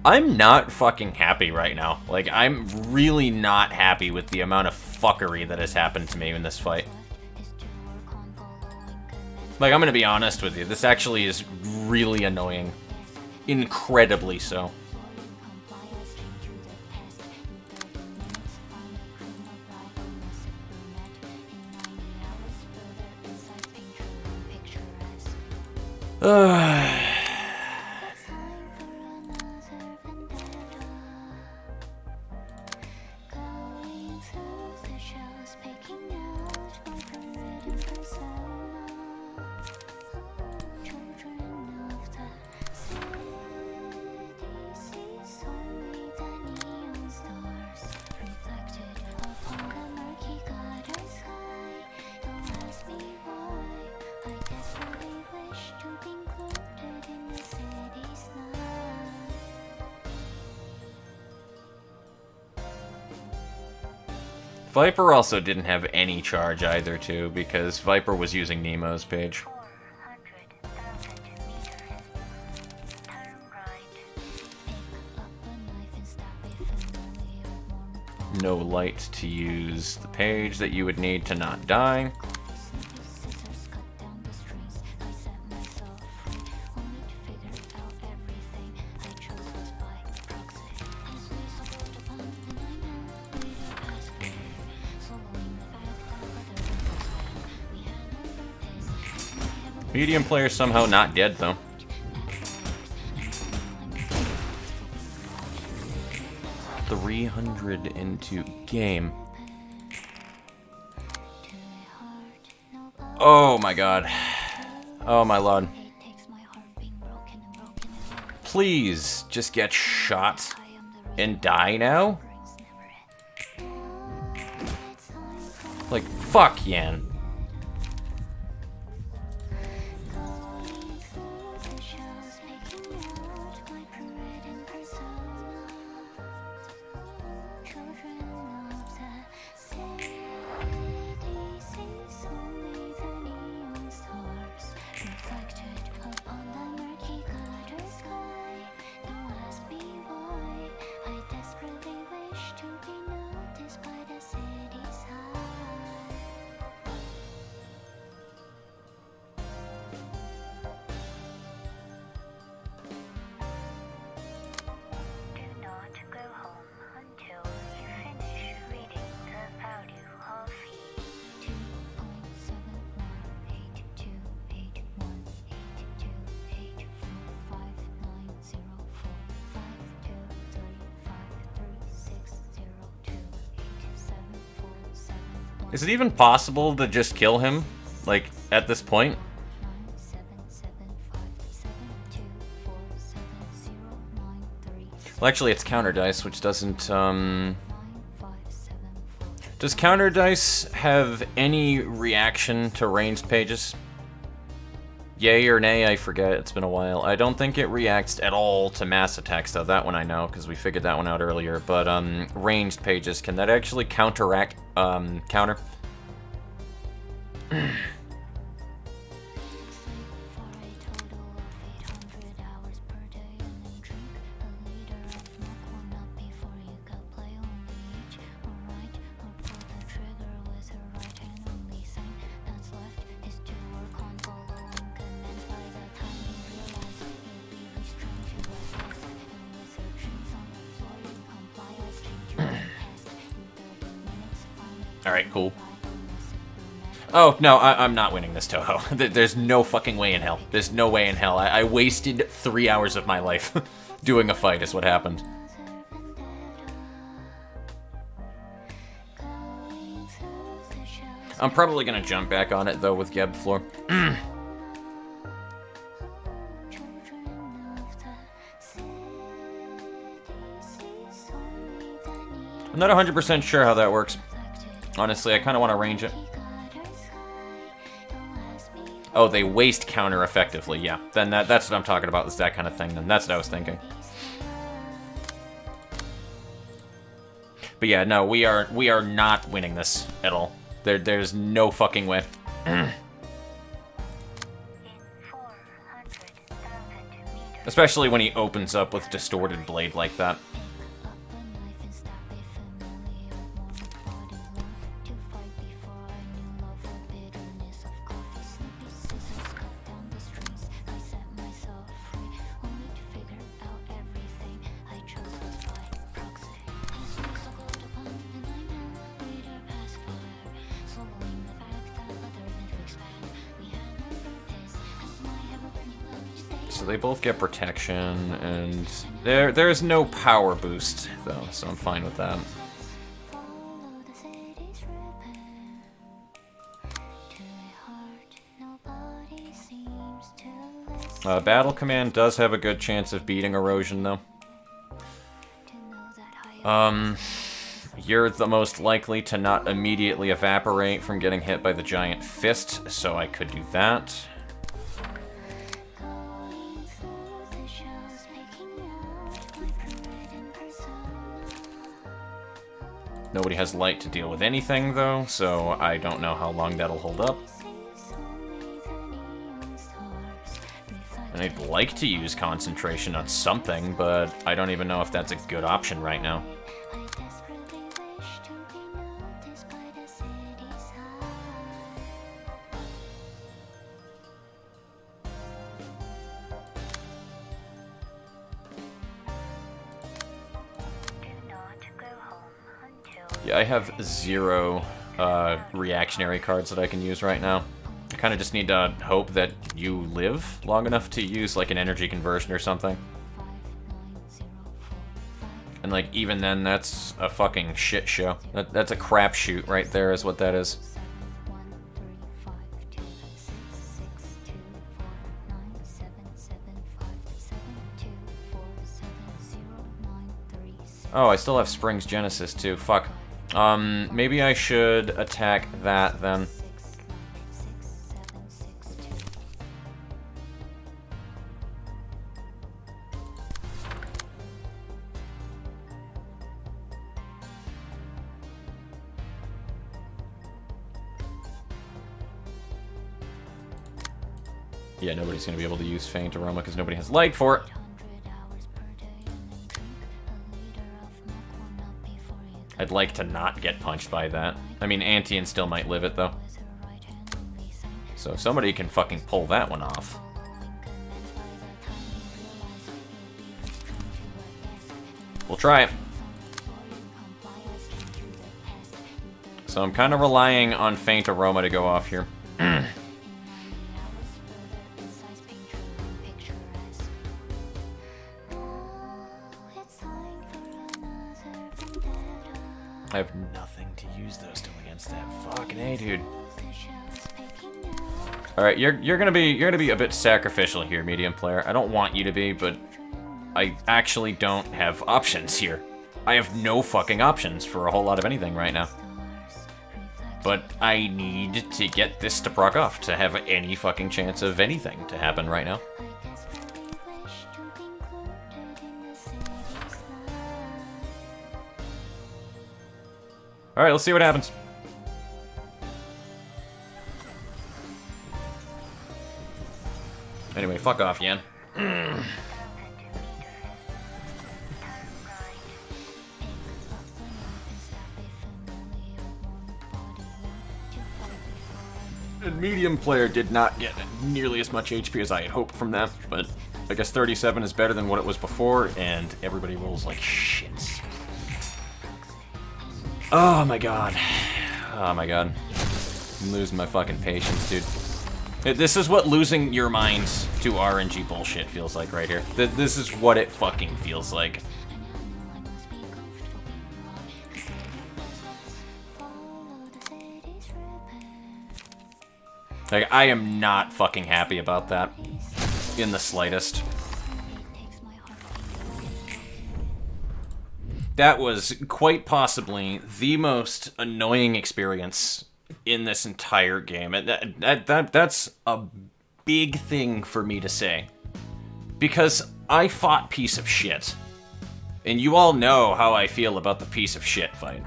I'm not fucking happy right now. Like, I'm really not happy with the amount of fuckery that has happened to me in this fight. Like, I'm gonna be honest with you. This actually is really annoying. Incredibly so. Viper also didn't have any charge either, too, because Viper was using Nemo's page. no light to use the page that you would need to not die. Medium player somehow not dead, though. $300 into game. Oh my god. Oh my lord. Please, just get shot and die now? Like, fuck, Yan. Is it even possible to just kill him, like, at this point? Well, actually, it's counter dice, which doesn't, Does counter dice have any reaction to ranged pages? Yay or nay, I forget, it's been a while. I don't think it reacts at all to mass attacks, though. That one I know, because we figured that one out earlier. But, ranged pages, can that actually counteract, counter? Alright, cool. Oh, no, I'm not winning this, Toho. There's no fucking way in hell. There's no way in hell. I wasted 3 hours of my life doing a fight is what happened. I'm probably gonna jump back on it, though, with Geb Floor. I'm not 100% sure how that works. Honestly, I kind of want to range it. Oh, they waste counter effectively, yeah. Then that's what I'm talking about, is that kind of thing, then. That's what I was thinking. But yeah, no, we are not winning this at all. There's no fucking way. Especially when he opens up with Distorted Blade like that. So they both get protection, and there's no power boost, though, so I'm fine with that. Battle Command does have a good chance of beating Erosion, though. You're the most likely to not immediately evaporate from getting hit by the giant fist, so I could do that. Nobody has light to deal with anything, though, so I don't know how long that'll hold up. And I'd like to use concentration on something, but I don't even know if that's a good option right now. Yeah, I have 0 reactionary cards that I can use right now. I kind of just need to hope that you live long enough to use, like, an energy conversion or something. And, like, even then, that's a fucking shit show. That's a crapshoot right there is what that is. Oh, I still have Spring's Genesis, too. Fuck. Maybe I should attack that, then. Yeah, nobody's gonna be able to use Faint Aroma because nobody has light for it. I'd like to not get punched by that. I mean, Antian still might live it, though. So if somebody can fucking pull that one off. We'll try it. So I'm kind of relying on Faint Aroma to go off here. I have nothing to use those two against that. Fucking A, dude. Alright, you're gonna be a bit sacrificial here, medium player. I don't want you to be, but I actually don't have options here. I have no fucking options for a whole lot of anything right now. But I need to get this to proc off to have any fucking chance of anything to happen right now. Alright, let's see what happens. Anyway, fuck off, Yan. And medium player did not get nearly as much HP as I had hoped from that, but I guess 37 is better than what it was before, and everybody rolls like shit. Oh my god. Oh my god. I'm losing my fucking patience, dude. This is what losing your mind to RNG bullshit feels like right here. This is what it fucking feels like. Like, I am not fucking happy about that. In the slightest. That was quite possibly the most annoying experience in this entire game. That's a big thing for me to say. Because I fought piece of shit. And you all know how I feel about the piece of shit fight.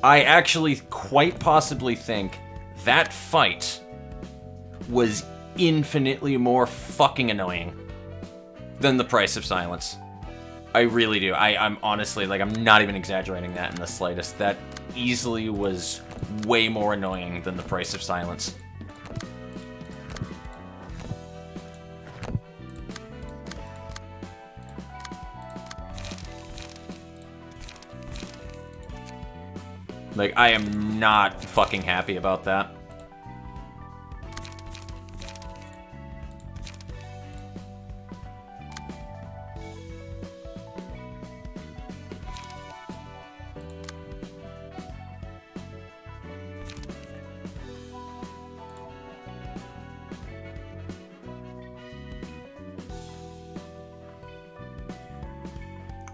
I actually quite possibly think that fight was infinitely more fucking annoying than the Price of Silence. I really do. I'm honestly, like, I'm not even exaggerating that in the slightest. That easily was way more annoying than the Price of Silence. Like, I am not fucking happy about that.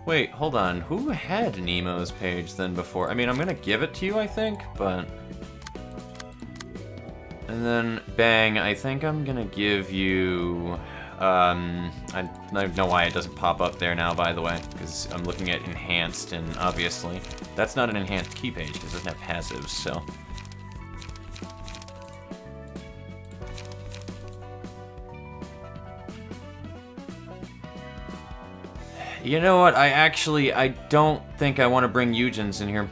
Wait, hold on. Who had Nemo's page then before? I mean, I'm gonna give it to you, I think, but... And then, bang, I think I'm gonna give you... I don't know why it doesn't pop up there now, by the way, because I'm looking at enhanced, and obviously, that's not an enhanced key page, because it doesn't have passives, so... You know what, I don't think I want to bring Eugens in here.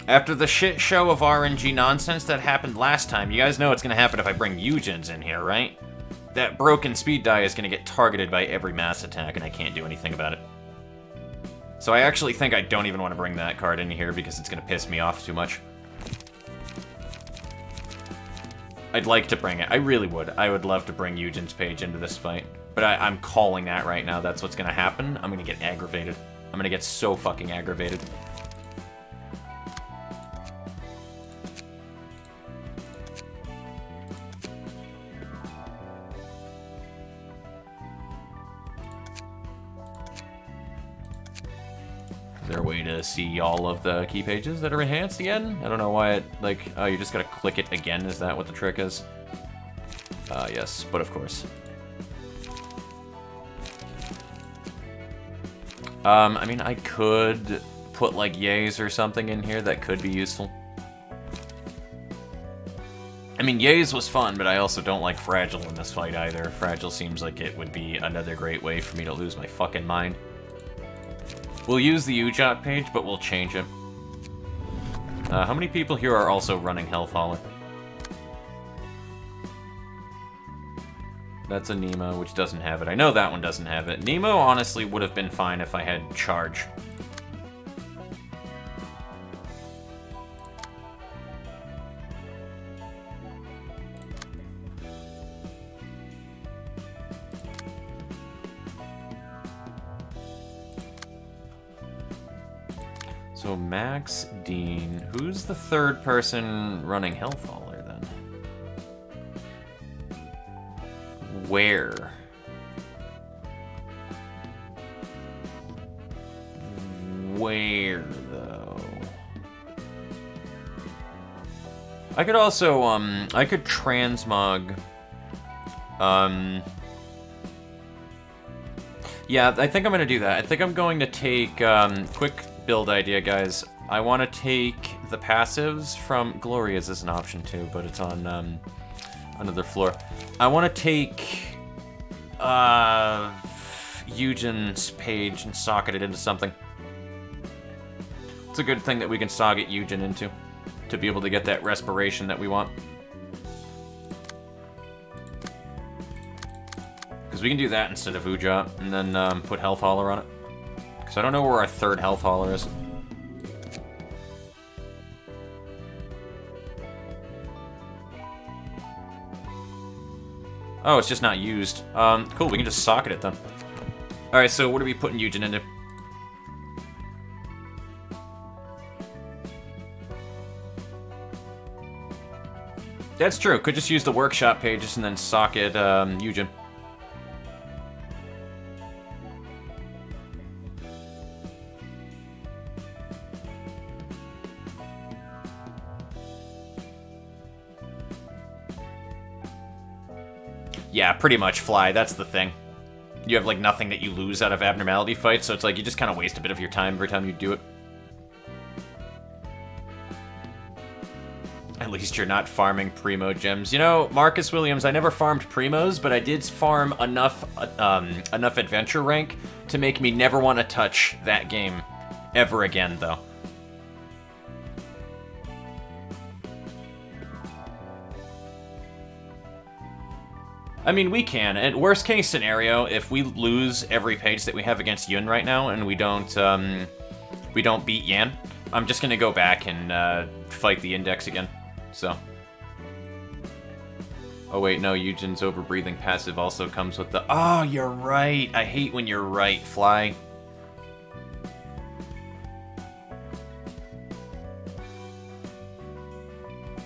After the shit show of RNG nonsense that happened last time, you guys know what's going to happen if I bring Eugens in here, right? That broken speed die is going to get targeted by every mass attack, and I can't do anything about it. So I actually think I don't even want to bring that card in here because it's going to piss me off too much. I'd like to bring it. I really would. I would love to bring Eugen's page into this fight. But I'm calling that right now. That's what's going to happen. I'm going to get aggravated. I'm going to get so fucking aggravated. Is there a way to see all of the key pages that are enhanced again? I don't know why it, like, oh, you just gotta click it again. Is that what the trick is? Yes, but of course. I mean, I could put, like, yays or something in here that could be useful. I mean, yays was fun, but I also don't like fragile in this fight either. Fragile seems like it would be another great way for me to lose my fucking mind. We'll use the UJOT page, but we'll change it. How many people here are also running Health Hauler? That's a Nemo, which doesn't have it. I know that one doesn't have it. Nemo honestly would have been fine if I had Charge. So Max, Dean, who's the third person running Health Hauler then? Where? Where, though? I could also, I could transmog, yeah, I think I'm gonna do that. I think I'm going to take, quick build idea, guys. I want to take the passives from Gloria's as an option too, but it's on another floor. I want to take Eugen's page and socket it into something. It's a good thing that we can socket Eugen into to be able to get that respiration that we want. Because we can do that instead of Ujat, and then put Health Hauler on it. Because I don't know where our third Health Hauler is. Oh, it's just not used. Cool, we can just socket it then. Alright, so what are we putting Eugen into? That's true, could just use the workshop pages and then socket Eugen. Yeah, pretty much fly, that's the thing. You have, like, nothing that you lose out of abnormality fights, so it's like you just kind of waste a bit of your time every time you do it. At least you're not farming Primo gems. You know, Marcus Williams, I never farmed Primos, but I did farm enough adventure rank to make me never want to touch that game ever again, though. I mean, we can. At worst case scenario, if we lose every page that we have against Yun right now and we don't beat Yan, I'm just gonna go back and fight the index again. So. Oh wait, no, Eugen's overbreathing passive also comes with the. Oh, you're right. I hate when you're right, Fly.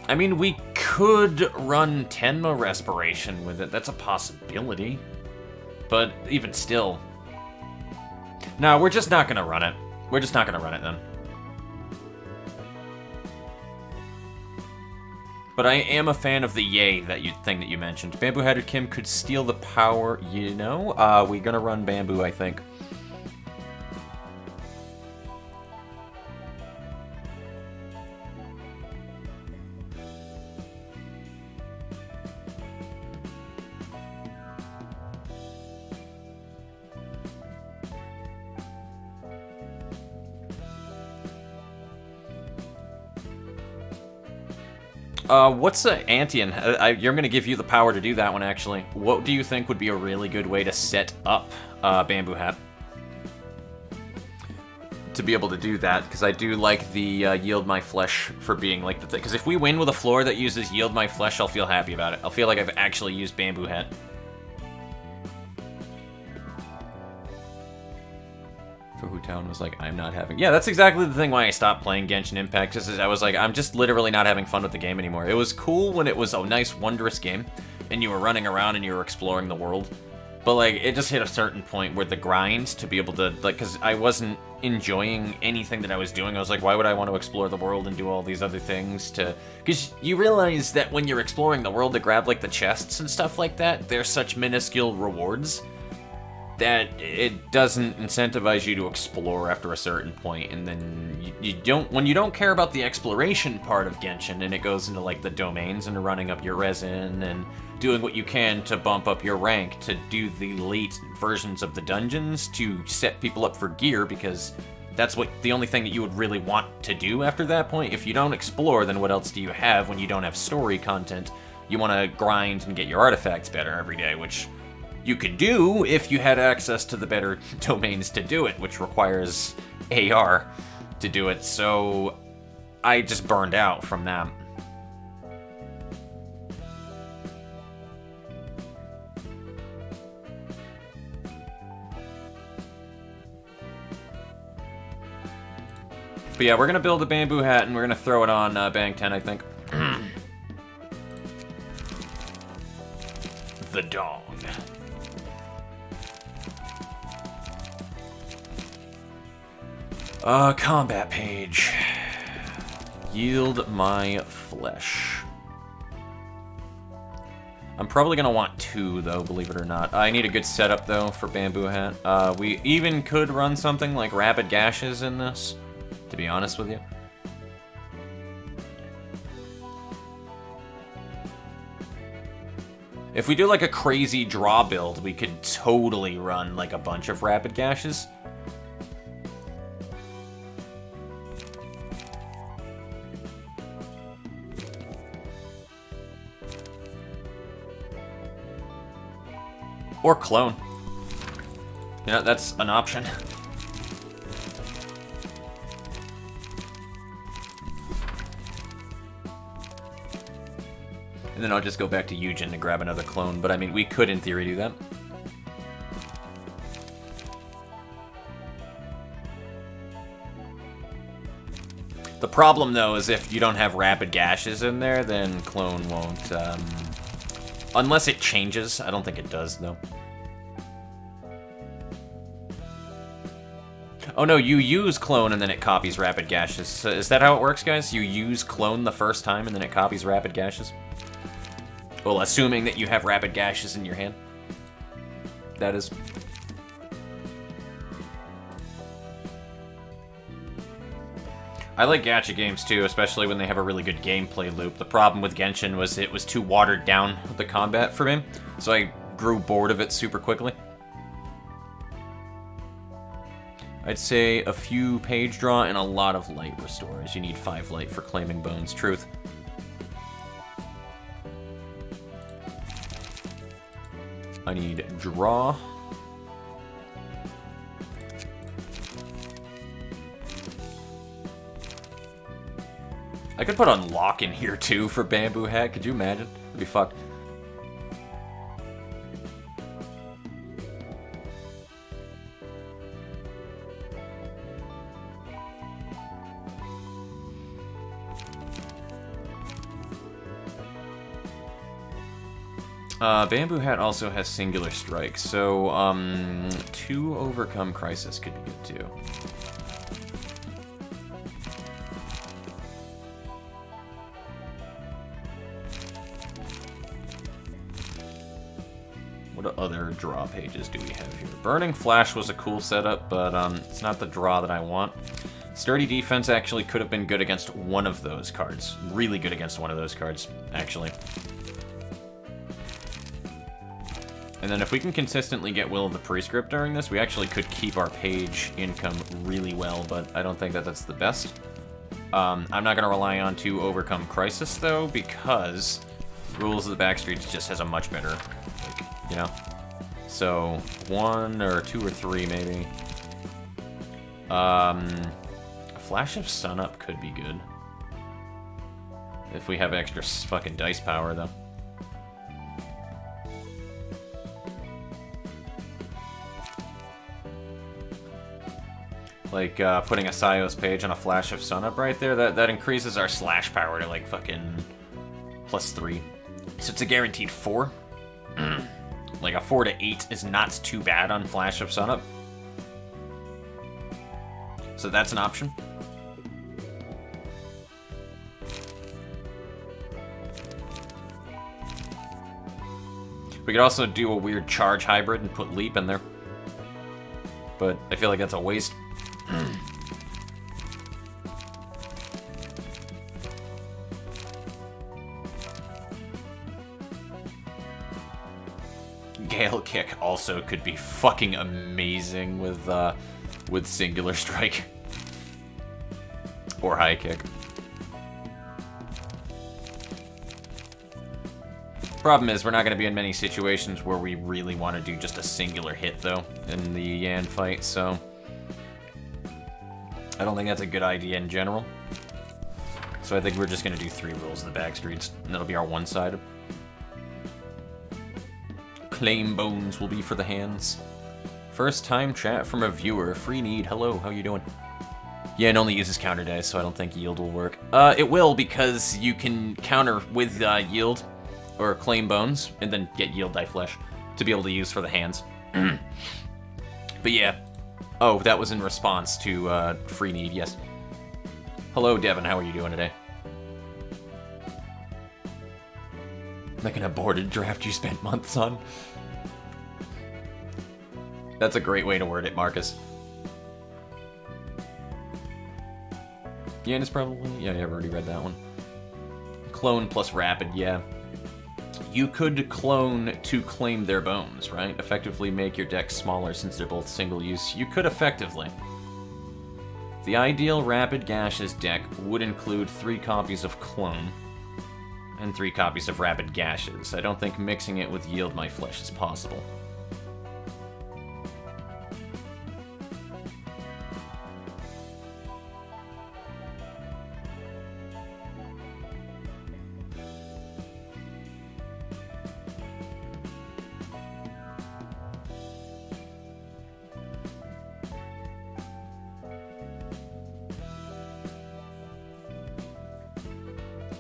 I mean, we could run Tenma Respiration with it. That's a possibility. But even still. No, we're just not going to run it. We're just not going to run it then. But I am a fan of the yay thing that you mentioned. Bamboo-Headed Kim could steal the power, you know? We're going to run Bamboo, I think. What's the Antian? You're going to give you the power to do that one, actually. What do you think would be a really good way to set up Bamboo Hat? to be able to do that, because I do like the yield my flesh for being like the thing. Because if we win with a floor that uses yield my flesh, I'll feel happy about it. I'll feel like I've actually used Bamboo Hat. Town was like, I'm not having... Yeah, that's exactly the thing why I stopped playing Genshin Impact, because I was like, I'm just literally not having fun with the game anymore. It was cool when it was a nice, wondrous game, and you were running around and you were exploring the world. But, like, it just hit a certain point where the grind to be able to, like, because I wasn't enjoying anything that I was doing. I was like, why would I want to explore the world and do all these other things to... Because you realize that when you're exploring the world to grab, like, the chests and stuff like that, they're such minuscule rewards that it doesn't incentivize you to explore after a certain point, and then you don't, when you don't care about the exploration part of Genshin, and it goes into like the domains and running up your resin and doing what you can to bump up your rank, to do the late versions of the dungeons, to set people up for gear, because that's what the only thing that you would really want to do after that point. If you don't explore, then what else do you have when you don't have story content? You want to grind and get your artifacts better every day, which you could do if you had access to the better domains to do it, which requires AR to do it, so I just burned out from that. But yeah, we're gonna build a Bamboo Hat and we're gonna throw it on Bang 10, I think. The dog. Combat page. Yield my flesh. I'm probably gonna want 2, though, believe it or not. I need a good setup, though, for Bamboo Hat. We even could run something like Rapid Gashes in this, to be honest with you. If we do, like, a crazy draw build, we could totally run, like, a bunch of Rapid Gashes. Or clone. You know, that's an option. And then I'll just go back to Eugen to grab another clone, but I mean, we could in theory do that. The problem, though, is if you don't have Rapid Gashes in there, then clone won't, unless it changes. I don't think it does, though. Oh no, you use clone and then it copies Rapid Gashes. So is that how it works, guys? You use clone the first time and then it copies Rapid Gashes? Well, assuming that you have Rapid Gashes in your hand. That is. I like gacha games too, especially when they have a really good gameplay loop. The problem with Genshin was it was too watered down with the combat for me, so I grew bored of it super quickly. I'd say a few page draw and a lot of light restores. You need 5 light for claiming bones. Truth. I need draw. I could put unlock in here too for Bamboo Hat. Could you imagine? It'd be fucked. Bamboo Hat also has singular strike, so 2 overcome crisis could be good too. What other draw pages do we have here? Burning Flash was a cool setup, but it's not the draw that I want. Sturdy Defense actually could have been good against one of those cards. Really good against one of those cards, actually. And then if we can consistently get Will of the Prescript during this, we actually could keep our page income really well, but I don't think that that's the best. I'm not going to rely on to overcome Crisis, though, because Rules of the Backstreets just has a much better, like, you know? So, 1 or 2 or 3, maybe. A flash of sunup could be good. If we have extra fucking dice power, though. Like, putting a Sios page on a flash of sunup right there, that increases our slash power to, like, fucking +3. So it's a guaranteed 4. Like, a 4 to 8 is not too bad on flash of sunup. So that's an option. We could also do a weird charge hybrid and put leap in there. But I feel like that's a waste. Gale kick also could be fucking amazing with singular strike or high kick. Problem is, we're not going to be in many situations where we really want to do just a singular hit, though, in the Yan fight, so I don't think that's a good idea in general. So I think we're just going to do 3 rules in the back streets, and that'll be our one-sided. Claim bones will be for the hands. First time chat from a viewer. Free need. Hello, how you doing? Yeah, it only uses counter dice, so I don't think yield will work. It will, because you can counter with yield, or claim bones, and then get yield die flesh to be able to use for the hands. But yeah. Oh, that was in response to free need, yes. Hello, Devin, how are you doing today? Like an aborted draft you spent months on. That's a great way to word it, Marcus. Yeah, and it's probably... Yeah, I've already read that one. Clone plus rapid, yeah. You could clone to claim their bones, right? Effectively make your deck smaller since they're both single use. You could effectively. The ideal Rapid Gashes deck would include 3 copies of Clone and 3 copies of Rapid Gashes. I don't think mixing it with Yield My Flesh is possible.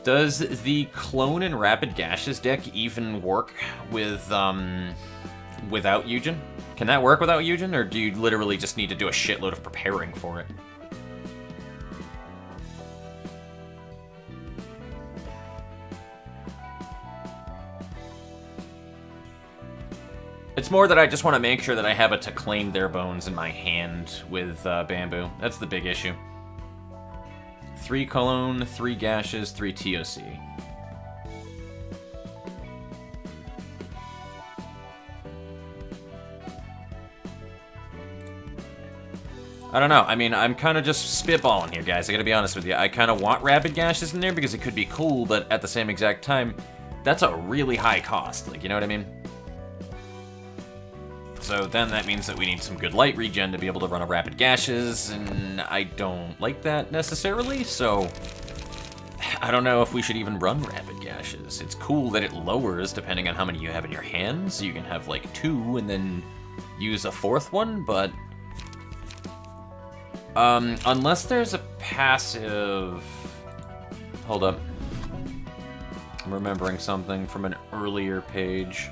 Does the Clone and Rapid Gashes deck even work with, without Eugen? Can that work without Eugen, or do you literally just need to do a shitload of preparing for it? It's more that I just want to make sure that I have a to claim their bones in my hand with Bamboo. That's the big issue. 3 Cologne, 3 Gashes, 3 TOC. I don't know. I mean, I'm kind of just spitballing here, guys. I gotta be honest with you. I kind of want Rapid Gashes in there because it could be cool, but at the same exact time, that's a really high cost. Like, you know what I mean? So then that means that we need some good light regen to be able to run a Rapid Gashes, and I don't like that necessarily, so I don't know if we should even run Rapid Gashes. It's cool that it lowers depending on how many you have in your hands. You can have like 2 and then use a 4th one, but unless there's a passive... Hold up. I'm remembering something from an earlier page.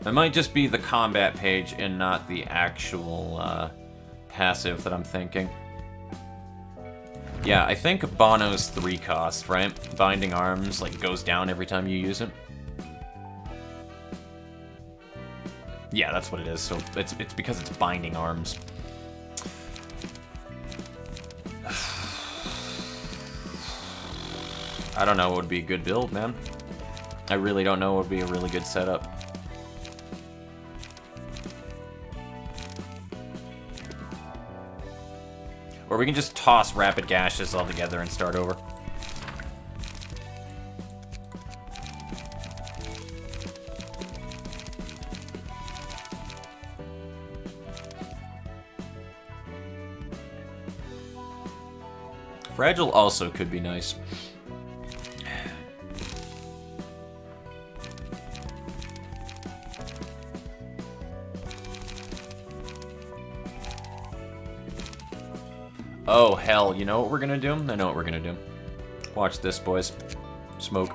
It might just be the combat page and not the actual passive that I'm thinking. Yeah, I think Bono's 3 cost, right? Binding Arms, like, goes down every time you use it. Yeah, that's what it is, so it's because it's Binding Arms. I don't know what would be a good build, man. I really don't know what would be a really good setup. Or we can just toss Rapid Gashes all together and start over. Fragile also could be nice. Oh, hell, you know what we're gonna do? I know what we're gonna do. Watch this, boys. Smoke.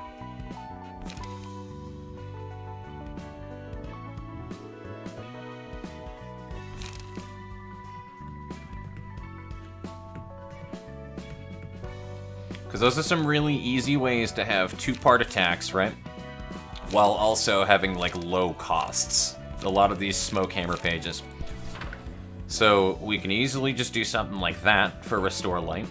Because those are some really easy ways to have two-part attacks, right? While also having, like, low costs. A lot of these smoke hammer pages. So we can easily just do something like that for Restore Light.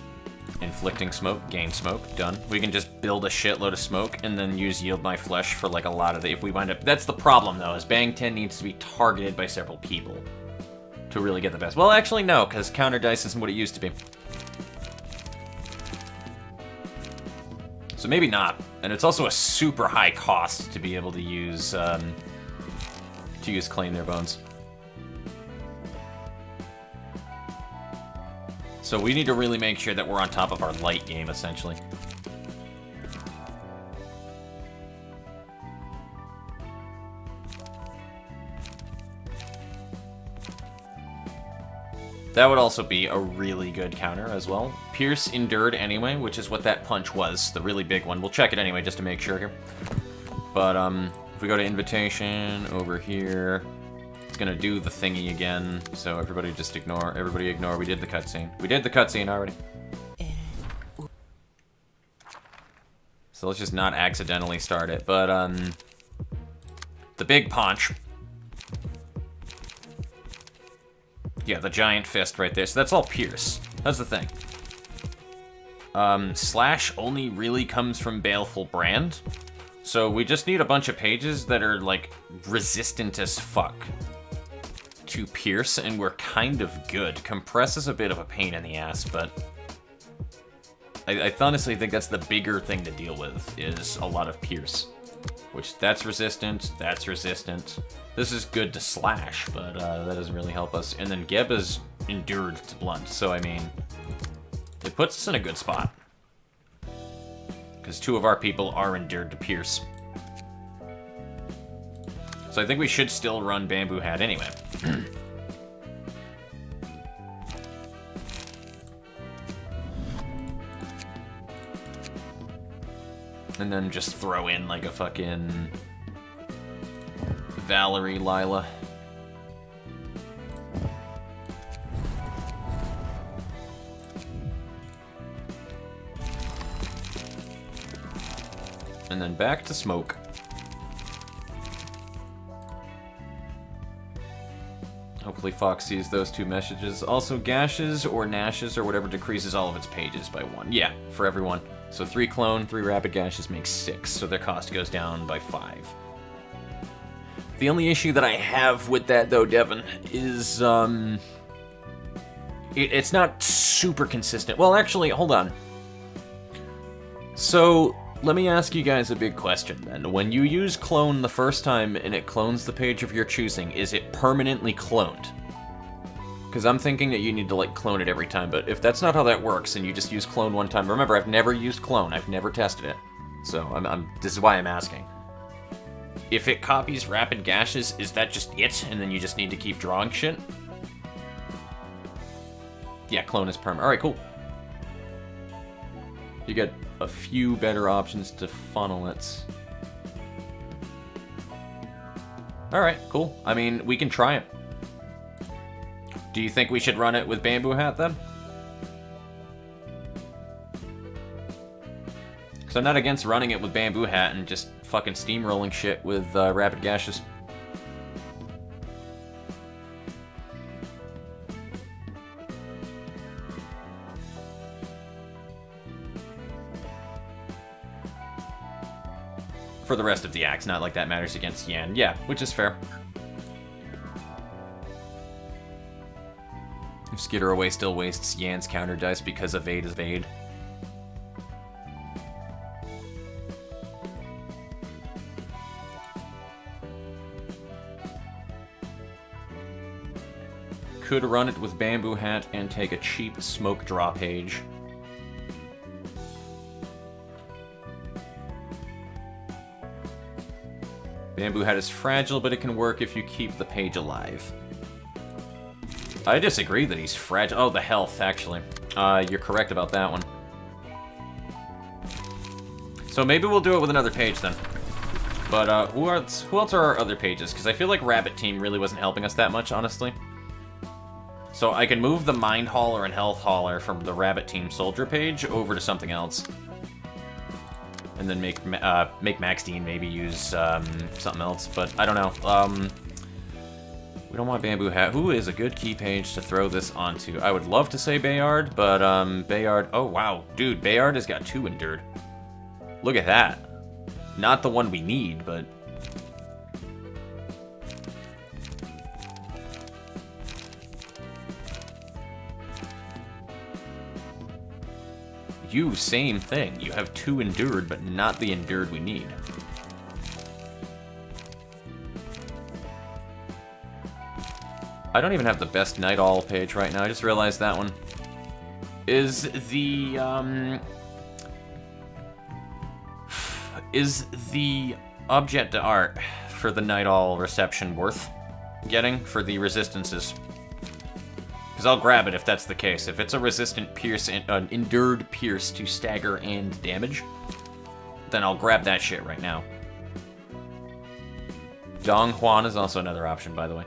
Inflicting smoke, gain smoke, done. We can just build a shitload of smoke and then use Yield My Flesh for like a lot of the, if we wind up, that's the problem though, is Bang 10 needs to be targeted by several people to really get the best. Well, actually no, because counter dice isn't what it used to be. So maybe not. And it's also a super high cost to be able to use Claim Their Bones. So we need to really make sure that we're on top of our light game, essentially. That would also be a really good counter as well. Pierce endured anyway, which is what that punch was, the really big one. We'll check it anyway, just to make sure here. But, if we go to Invitation, over here... It's gonna do the thingy again, so everybody just ignore. Everybody ignore. We did the cutscene. We did the cutscene already. So let's just not accidentally start it. But the big punch. Yeah, the giant fist right there. So that's all Pierce. That's the thing. Slash only really comes from Baleful Brand. So we just need a bunch of pages that are like resistant as fuck to Pierce, and we're kind of good. Compress is a bit of a pain in the ass, but I honestly think that's the bigger thing to deal with, is a lot of Pierce. Which, that's resistant, that's resistant. This is good to Slash, but that doesn't really help us. And then Geb is endured to Blunt, so I mean, it puts us in a good spot. Because two of our people are endured to Pierce. So I think we should still run Bamboo Hat anyway. And then just throw in like a fucking Valerie Lila. And then back to smoke. Hopefully Fox sees those two messages. Also, Gashes or Nashes or whatever decreases all of its pages by 1. Yeah, for everyone. So 3 clone, 3 rapid Gashes makes 6, so their cost goes down by 5. The only issue that I have with that, though, Devin, is, it's not super consistent. Well, actually, hold on. So, let me ask you guys a big question, then. When you use clone the first time and it clones the page of your choosing, is it permanently cloned? Because I'm thinking that you need to, like, clone it every time, but if that's not how that works and you just use clone one time... Remember, I've never used clone. I've never tested it. So, this is why I'm asking. If it copies rapid Gashes, is that just it, and then you just need to keep drawing shit? Yeah, clone is perm. Alright, cool. You get a few better options to funnel it. Alright, cool. I mean, we can try it. Do you think we should run it with Bamboo Hat, then? Because I'm not against running it with Bamboo Hat and just fucking steamrolling shit with Rapid Gashes. For the rest of the acts, not like that matters against Yan. Yeah, which is fair. If Skitter Away still wastes Yan's counter dice because evade is evade. Could run it with Bamboo Hat and take a cheap smoke draw page. Bamboo hat is fragile, but it can work if you keep the page alive. I disagree that he's fragile. Oh, the health, actually. You're correct about that one. So maybe we'll do it with another page, then. But, who else are our other pages? Because I feel like Rabbit Team really wasn't helping us that much, honestly. So I can move the Mind Hauler and Health Hauler from the Rabbit Team Soldier page over to something else. And then make Max Dean maybe use something else, but I don't know. We don't want Bamboo Hat. Who is a good key page to throw this onto? I would love to say Bayard, but Bayard... Oh, wow. Dude, Bayard has got 2 Endured. Look at that. Not the one we need, but... You, same thing. You have 2 Endured, but not the Endured we need. I don't even have the best Night Owl page right now. I just realized that one. Is the object art for the Night Owl reception worth getting for the resistances? Because I'll grab it if that's the case. If it's a resistant pierce, an endured pierce to stagger and damage, then I'll grab that shit right now. Dong Huan is also another option, by the way.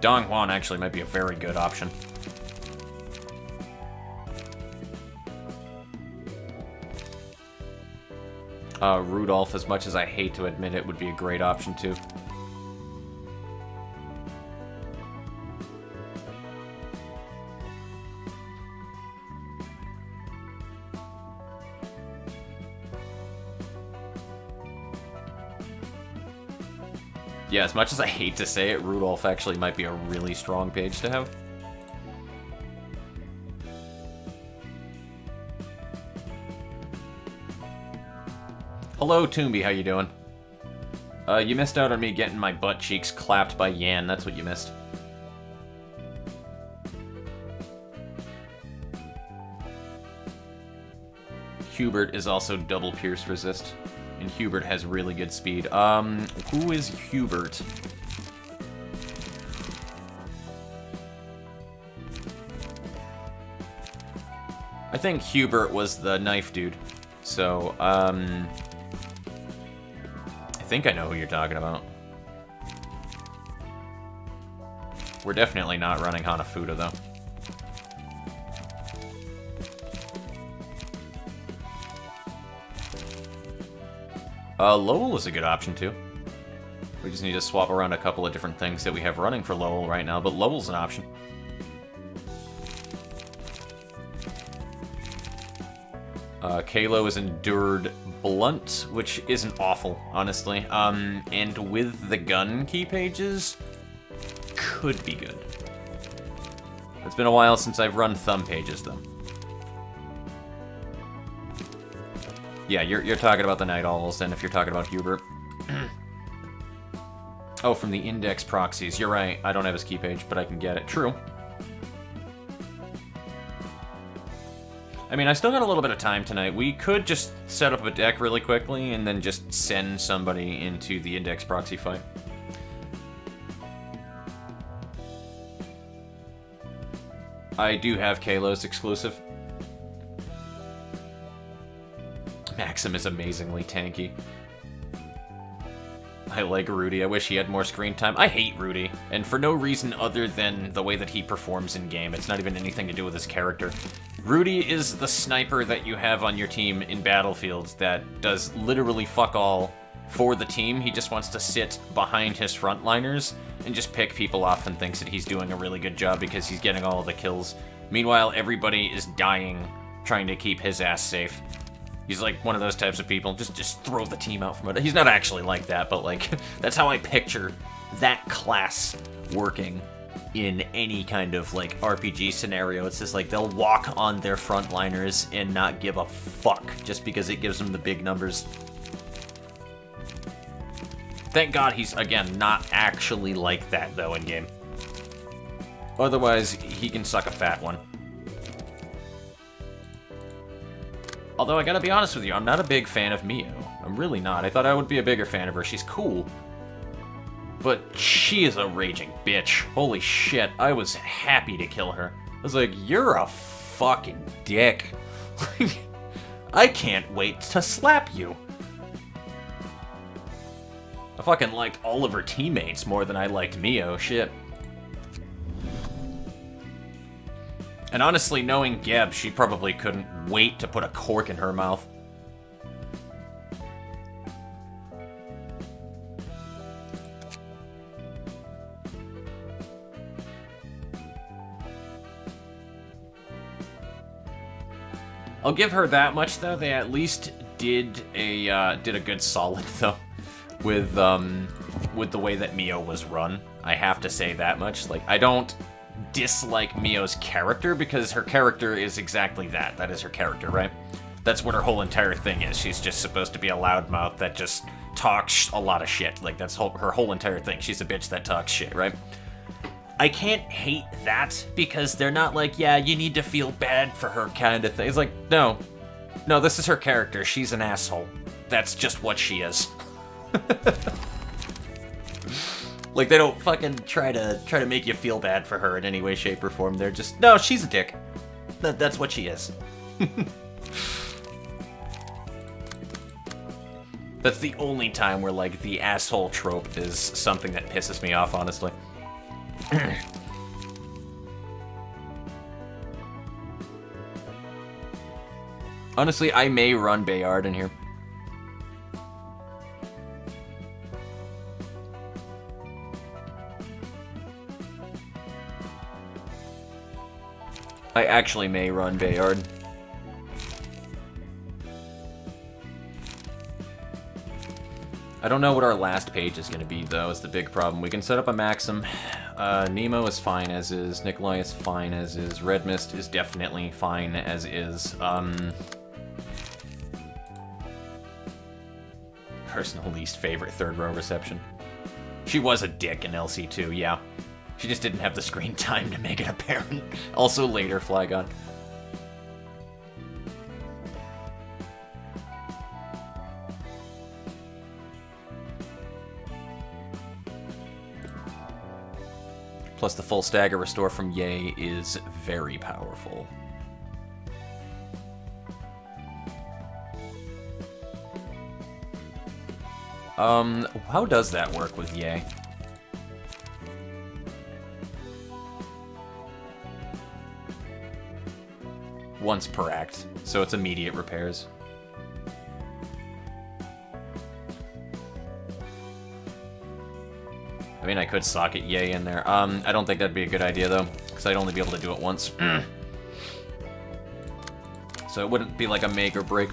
Dong Huan actually might be a very good option. Rudolph, as much as I hate to admit it, would be a great option too. Yeah, as much as I hate to say it, Rudolph actually might be a really strong page to have. Hello, Toomby, how you doing? You missed out on me getting my butt cheeks clapped by Yan, that's what you missed. Hubert is also double pierce resist. And Hubert has really good speed. Who is Hubert? I think Hubert was the knife dude. So, I think I know who you're talking about. We're definitely not running Hanafuda, though. Lowell is a good option, too. We just need to swap around a couple of different things that we have running for Lowell right now, but Lowell's an option. Kalo is Endured Blunt, which isn't awful, honestly. And with the gun key pages, could be good. It's been a while since I've run thumb pages, though. Yeah, you're talking about the Night Owls, then, if you're talking about Hubert. Oh, from the index proxies. You're right. I don't have his key page, but I can get it. True. I mean, I still got a little bit of time tonight. We could just set up a deck really quickly and then just send somebody into the index proxy fight. I do have Kalos exclusive. Maxim is amazingly tanky. I like Rudy. I wish he had more screen time. I hate Rudy, and for no reason other than the way that he performs in-game. It's not even anything to do with his character. Rudy is the sniper that you have on your team in Battlefield that does literally fuck all for the team. He just wants to sit behind his frontliners and just pick people off and thinks that he's doing a really good job because he's getting all the kills. Meanwhile, everybody is dying trying to keep his ass safe. He's like one of those types of people, just throw the team out from it. He's not actually like that, but like, that's how I picture that class working in any kind of like RPG scenario. It's just like they'll walk on their frontliners and not give a fuck just because it gives them the big numbers. Thank God he's, again, not actually like that though in game. Otherwise, he can suck a fat one. Although, I gotta be honest with you, I'm not a big fan of Mio. I'm really not. I thought I would be a bigger fan of her. She's cool. But she is a raging bitch. Holy shit. I was happy to kill her. I was like, you're a fucking dick. I can't wait to slap you. I fucking liked all of her teammates more than I liked Mio. Shit. And honestly, knowing Geb, she probably couldn't wait to put a cork in her mouth. I'll give her that much, though. They at least did a good solid, though, with the way that Mio was run. I have to say that much. Like, I don't dislike Mio's character because her character is exactly that. That is her character, right? That's what her whole entire thing is. She's just supposed to be a loudmouth that just talks a lot of shit. Like, that's her whole entire thing. She's a bitch that talks shit, right? I can't hate that because they're not like, yeah, you need to feel bad for her kind of thing. It's like, no, this is her character. She's an asshole. That's just what she is. Like, they don't fucking try to make you feel bad for her in any way, shape, or form. They're just, no, she's a dick. That's what she is. That's the only time where, like, the asshole trope is something that pisses me off, honestly. Honestly, I may run Bayard in here. I actually may run Bayard. I don't know what our last page is going to be, though, is the big problem. We can set up a Maxim. Nemo is fine as is. Nikolai is fine as is. Red Mist is definitely fine as is. Personal least favorite third row reception. She was a dick in LC2, yeah. She just didn't have the screen time to make it apparent. Also later, Flygon. Plus the full stagger restore from Ye is very powerful. How does that work with Ye? Once per act, so it's immediate repairs. I mean, I could socket Ye in there. I don't think that'd be a good idea, though, because I'd only be able to do it once. So it wouldn't be like a make or break.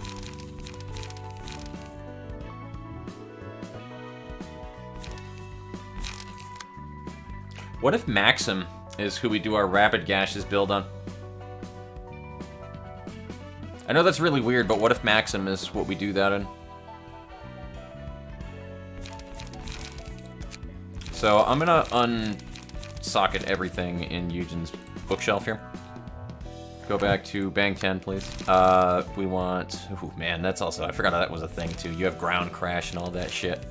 What if Maxim is who we do our Rapid Gashes build on? I know that's really weird, but what if Maxim is what we do that in? So I'm gonna unsocket everything in Eugen's bookshelf here. Go back to Bang 10, please. We want... Ooh, man, that's also... I forgot that was a thing, too. You have ground crash and all that shit.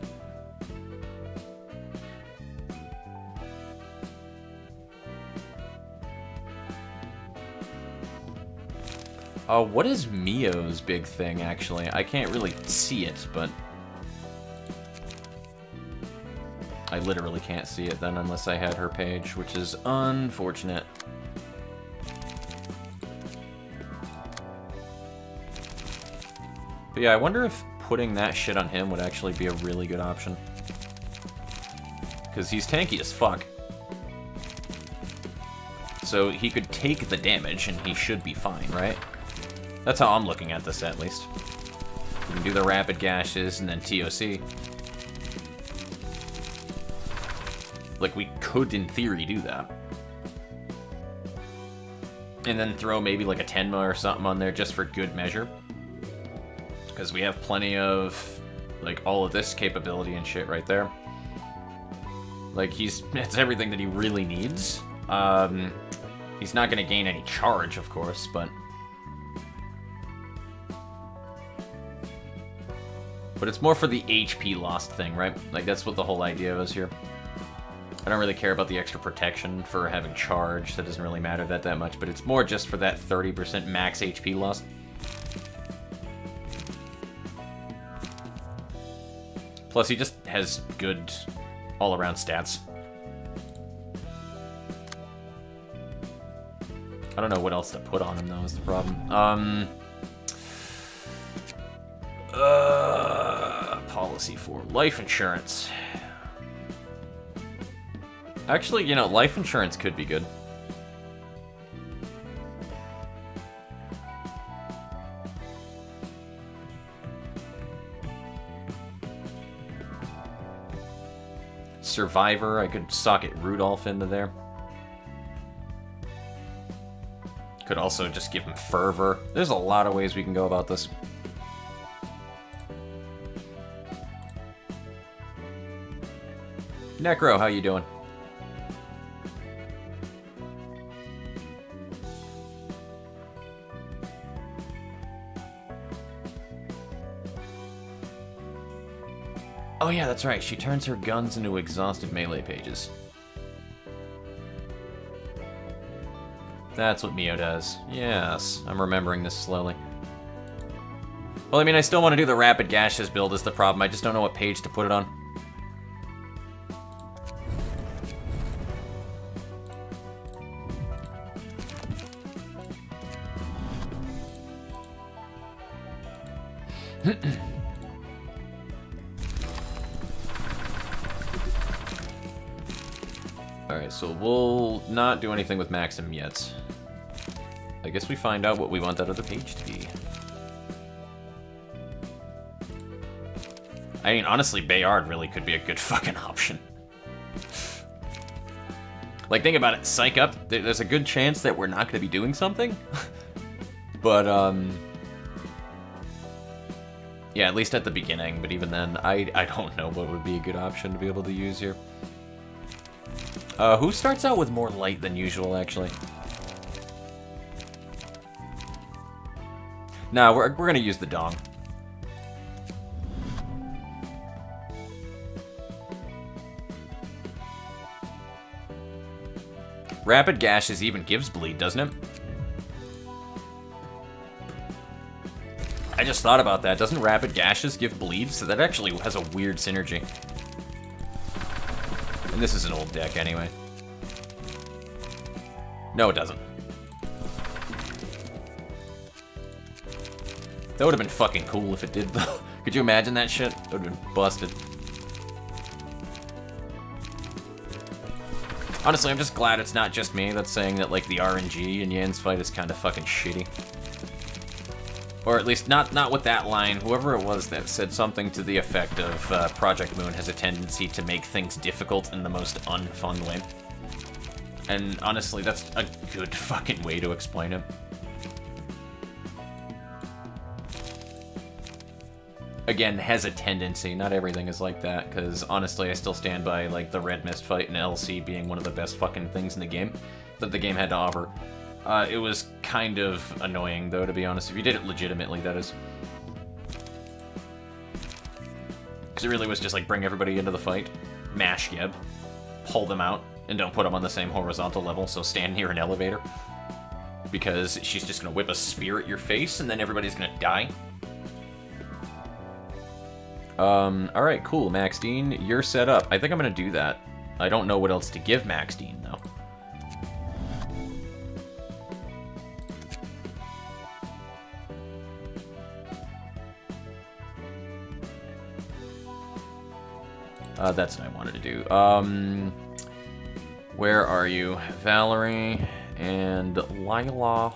What is Mio's big thing, actually? I can't really see it, but... I literally can't see it then unless I had her page, which is unfortunate. But yeah, I wonder if putting that shit on him would actually be a really good option. Because he's tanky as fuck. So he could take the damage and he should be fine, right? That's how I'm looking at this, at least. We can do the Rapid Gashes and then TOC. Like, we could, in theory, do that. And then throw maybe like a Tenma or something on there just for good measure. Because we have plenty of, like, all of this capability and shit right there. Like, it's everything that he really needs. He's not going to gain any charge, of course, but... But it's more for the HP lost thing, right? Like, that's what the whole idea is here. I don't really care about the extra protection for having charge. That doesn't really matter that much, but it's more just for that 30% max HP loss. Plus, he just has good all-around stats. I don't know what else to put on him, though, is the problem. Policy for life insurance. Actually, you know, life insurance could be good. Survivor, I could socket Rudolph into there. Could also just give him Fervor. There's a lot of ways we can go about this. Necro, how you doing? Oh yeah, that's right. She turns her guns into exhausted melee pages. That's what Mio does. Yes, I'm remembering this slowly. Well, I mean, I still want to do the Rapid Gashes build is the problem. I just don't know what page to put it on. Alright, so we'll not do anything with Maxim yet. I guess we find out what we want that other page to be. I mean, honestly, Bayard really could be a good fucking option. Like, think about it. Psych up. There's a good chance that we're not going to be doing something. But, yeah, at least at the beginning. But even then, I don't know what would be a good option to be able to use here. Who starts out with more light than usual, actually? Nah, we're gonna use the Dong. Rapid Gashes even gives bleed, doesn't it? I just thought about that. Doesn't Rapid Gashes give bleed? So that actually has a weird synergy. And this is an old deck anyway. No, it doesn't. That would have been fucking cool if it did, though. Could you imagine that shit? That would have been busted. Honestly, I'm just glad it's not just me that's saying that, like, the RNG in Yan's fight is kind of fucking shitty. Or at least not with that line. Whoever it was that said something to the effect of Project Moon has a tendency to make things difficult in the most unfun way. And honestly, that's a good fucking way to explain it. Again, has a tendency. Not everything is like that, because honestly, I still stand by, like, the Red Mist fight and LC being one of the best fucking things in the game that the game had to offer. It was kind of annoying, though, to be honest. If you did it legitimately, that is. Because it really was just, like, bring everybody into the fight, mash Geb, pull them out, and don't put them on the same horizontal level, so stand near an elevator. Because she's just going to whip a spear at your face, and then everybody's going to die. Alright, cool, Max Dean, you're set up. I think I'm going to do that. I don't know what else to give Max Dean, though. That's what I wanted to do. Where are you? Valerie and Lila.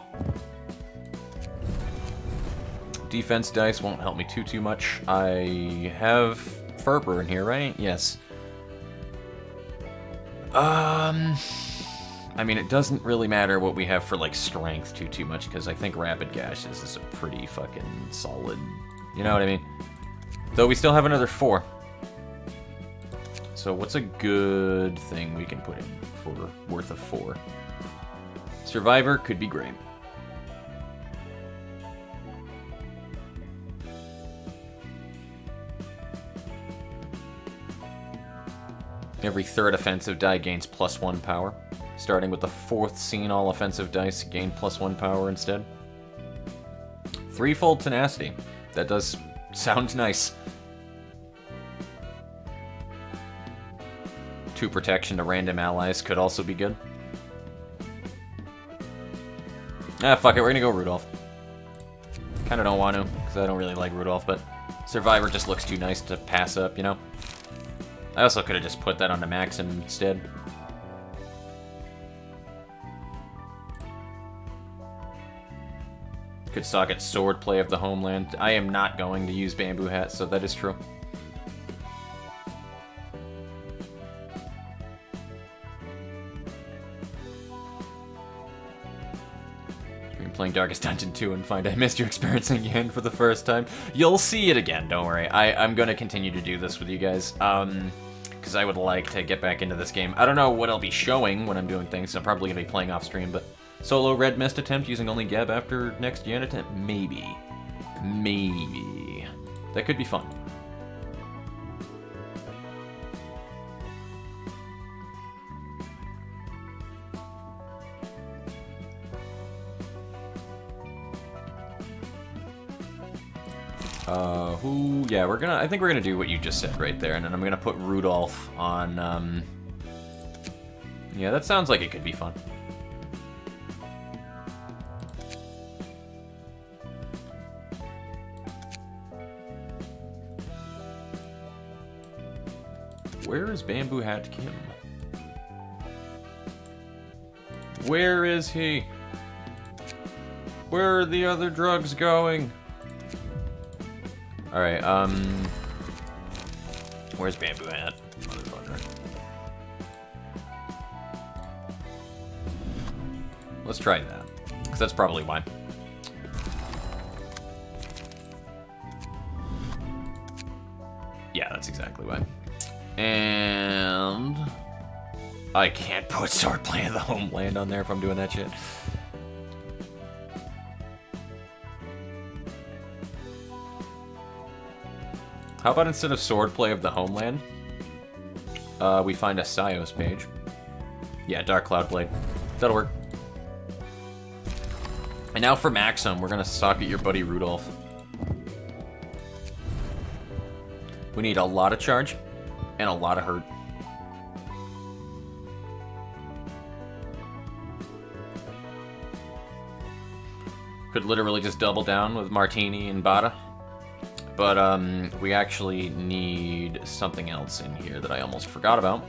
Defense dice won't help me too much. I have Ferber in here, right? Yes. I mean, it doesn't really matter what we have for, like, strength too much, because I think Rapid Gashes is a pretty fucking solid... You know what I mean? Though we still have another 4. So what's a good thing we can put in for worth of 4? Survivor could be great. Every third offensive die gains +1 power. Starting with the 4th scene, all offensive dice gain +1 power instead. Threefold tenacity. That does sound nice. 2 protection to random allies could also be good. Ah, fuck it, we're gonna go Rudolph. Kinda don't want to, because I don't really like Rudolph, but Survivor just looks too nice to pass up, you know? I also could have just put that onto Maxim instead. Could socket Swordplay of the Homeland. I am not going to use Bamboo Hat, so that is true. Playing Darkest Dungeon 2 and find I missed your experience again for the first time. You'll see it again, don't worry. I'm going to continue to do this with you guys, because I would like to get back into this game. I don't know what I'll be showing when I'm doing things, so I'm probably going to be playing off stream, but solo Red Mist attempt using only Geb after next gen attempt? Maybe. Maybe. That could be fun. Yeah, I think we're gonna do what you just said right there, and then I'm gonna put Rudolph on, yeah, that sounds like it could be fun. Where is Bamboo Hat Kim? Where is he? Where are the other drugs going? Alright, where's Bamboo Hat? Motherfucker. Let's try that, because that's probably why. Yeah, that's exactly why. And I can't put Swordplay of the Homeland on there if I'm doing that shit. How about instead of Swordplay of the Homeland, we find a Sios page. Yeah, Dark Cloud Blade. That'll work. And now for Maxim, we're gonna socket your buddy Rudolph. We need a lot of charge and a lot of hurt. Could literally just double down with Martini and Bada. But, we actually need something else in here that I almost forgot about.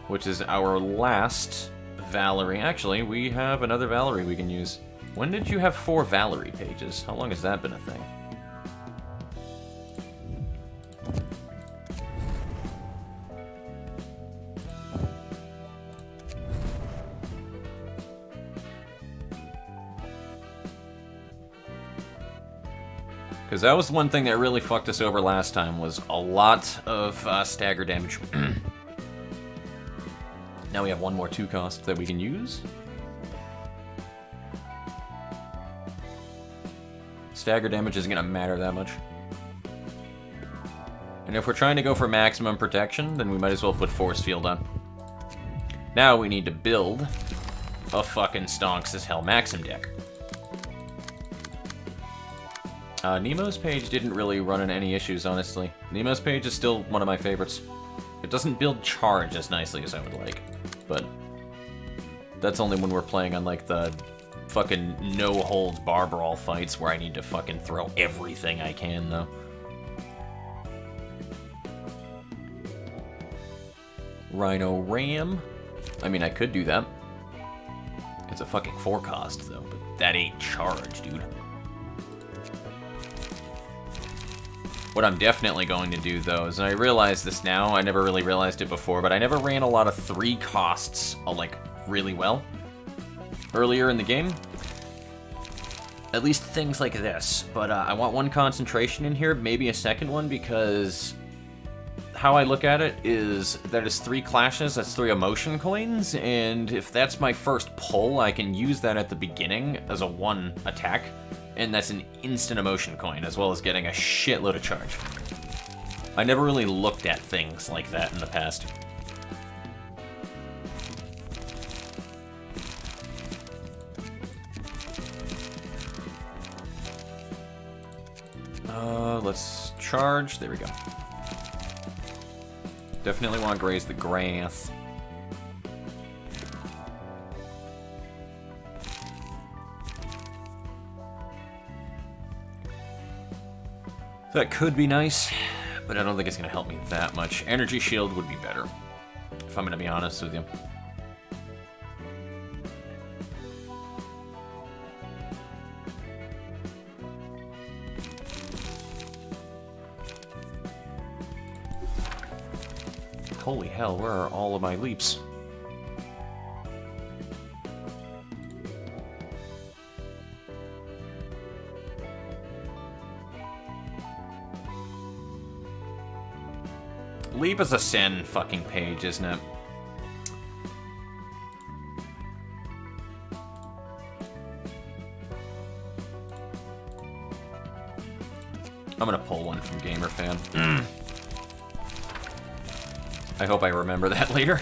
Which is our last Valerie. Actually, we have another Valerie we can use. When did you have 4 Valerie pages? How long has that been a thing? Because that was one thing that really fucked us over last time, was a lot of stagger damage. Now we have one more 2 cost that we can use. Stagger damage isn't going to matter that much. And if we're trying to go for maximum protection, then we might as well put Force Field on. Now we need to build a fucking stonks as hell Maxim deck. Nemo's page didn't really run into any issues, honestly. Nemo's page is still one of my favorites. It doesn't build charge as nicely as I would like, but that's only when we're playing on, like, the fucking no-holds bar brawl fights where I need to fucking throw everything I can, though. Rhino Ram. I mean, I could do that. It's a fucking 4 cost, though, but that ain't charge, dude. What I'm definitely going to do, though, is, and I realize this now, I never really realized it before, but I never ran a lot of 3 costs, like, really well earlier in the game. At least things like this. But I want 1 concentration in here, maybe a 2nd one, because how I look at it is that is 3 clashes, that's 3 emotion coins, and if that's my first pull, I can use that at the beginning as a 1 attack. And that's an instant emotion coin, as well as getting a shitload of charge. I never really looked at things like that in the past. Let's charge. There we go. Definitely want to graze the grass. That could be nice, but I don't think it's going to help me that much. Energy shield would be better, if I'm going to be honest with you. Holy hell, where are all of my leaps? Leap is a sin fucking page, isn't it? I'm gonna pull one from GamerFan. I hope I remember that later.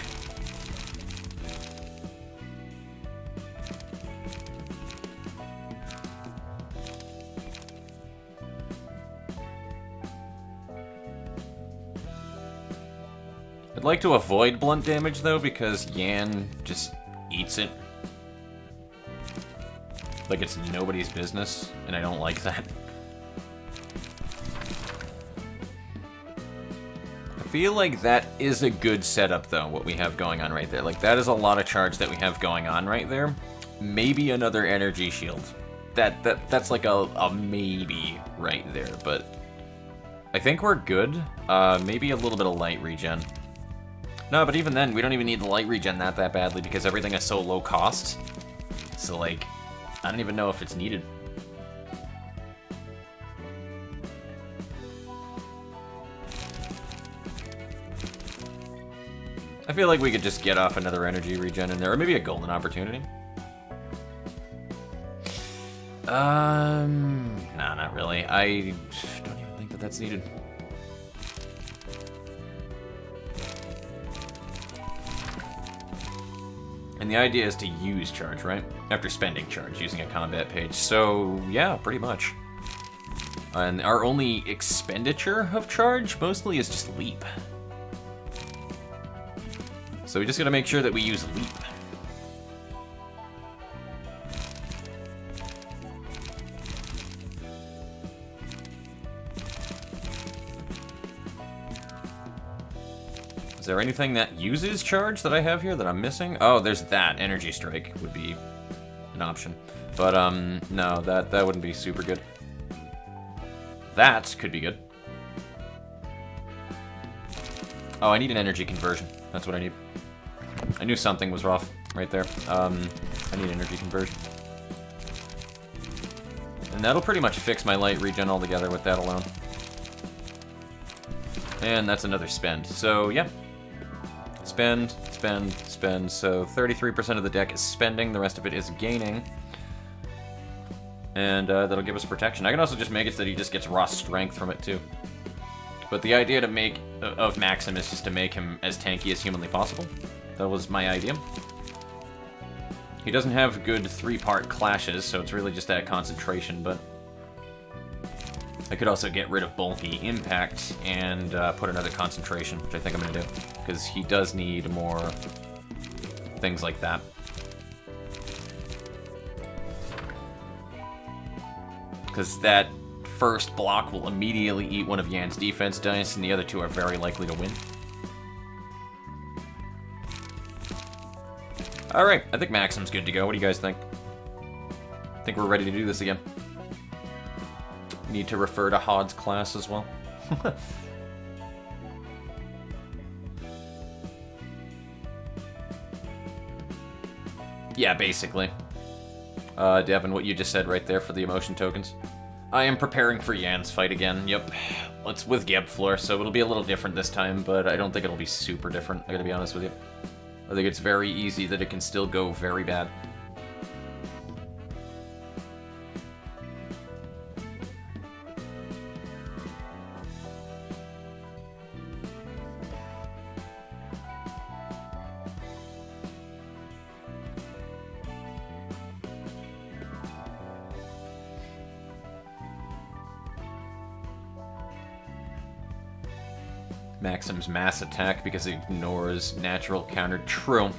I'd like to avoid blunt damage, though, because Yan just eats it. Like it's nobody's business, and I don't like that. I feel like that is a good setup, though, what we have going on right there. Like, that is a lot of charge that we have going on right there. Maybe another energy shield. That's like a maybe right there, but I think we're good. Maybe a little bit of light regen. No, but even then, we don't even need the light regen that badly because everything is so low cost. So, like, I don't even know if it's needed. I feel like we could just get off another energy regen in there, or maybe a golden opportunity. Nah, not really. I don't even think that that's needed. And the idea is to use charge, right? After spending charge, using a combat page. So, yeah, pretty much. And our only expenditure of charge, mostly, is just leap. So we just gotta make sure that we use leap. Is there anything that uses charge that I have here that I'm missing? Oh, there's that. Energy Strike would be an option. But, no, that wouldn't be super good. That could be good. Oh, I need an energy conversion. That's what I need. I knew something was rough right there. I need energy conversion. And that'll pretty much fix my light regen altogether with that alone. And that's another spend. So, yeah. Spend, spend, spend. So 33% of the deck is spending, the rest of it is gaining. And that'll give us protection. I can also just make it so that he just gets raw strength from it, too. But the idea of Maxim is just to make him as tanky as humanly possible. That was my idea. He doesn't have good 3-part clashes, so it's really just that concentration, but I could also get rid of bulky impact and put another concentration, which I think I'm going to do, because he does need more things like that. Because that first block will immediately eat one of Yan's defense dice, and the other two are very likely to win. Alright, I think Maxim's good to go. What do you guys think? I think we're ready to do this again. Need to refer to Hod's class as well. Yeah, basically. Devin, what you just said right there for the emotion tokens. I am preparing for Yan's fight again, yep. It's with Gebflor, so it'll be a little different this time, but I don't think it'll be super different, I gotta be honest with you. I think it's very easy that it can still go very bad. Maxim's mass attack because it ignores natural counter. True.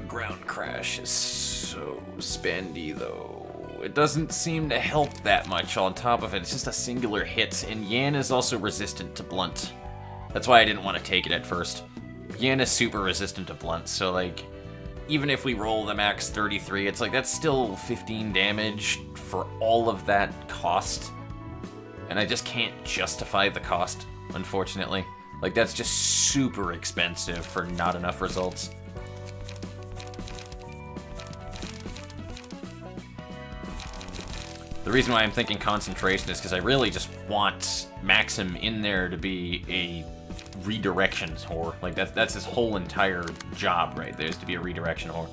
Ground crash is so spendy though. It doesn't seem to help that much. On top of it, it's just a singular hit, and Yan is also resistant to blunt. That's why I didn't want to take it at first. Yan is super resistant to blunt, so like, even if we roll the max 33, it's like, that's still 15 damage for all of that cost. And I just can't justify the cost, unfortunately. Like, that's just super expensive for not enough results. The reason why I'm thinking concentration is because I really just want Maxim in there to be a redirection whore. Like, that's his whole entire job right there, is to be a redirection whore.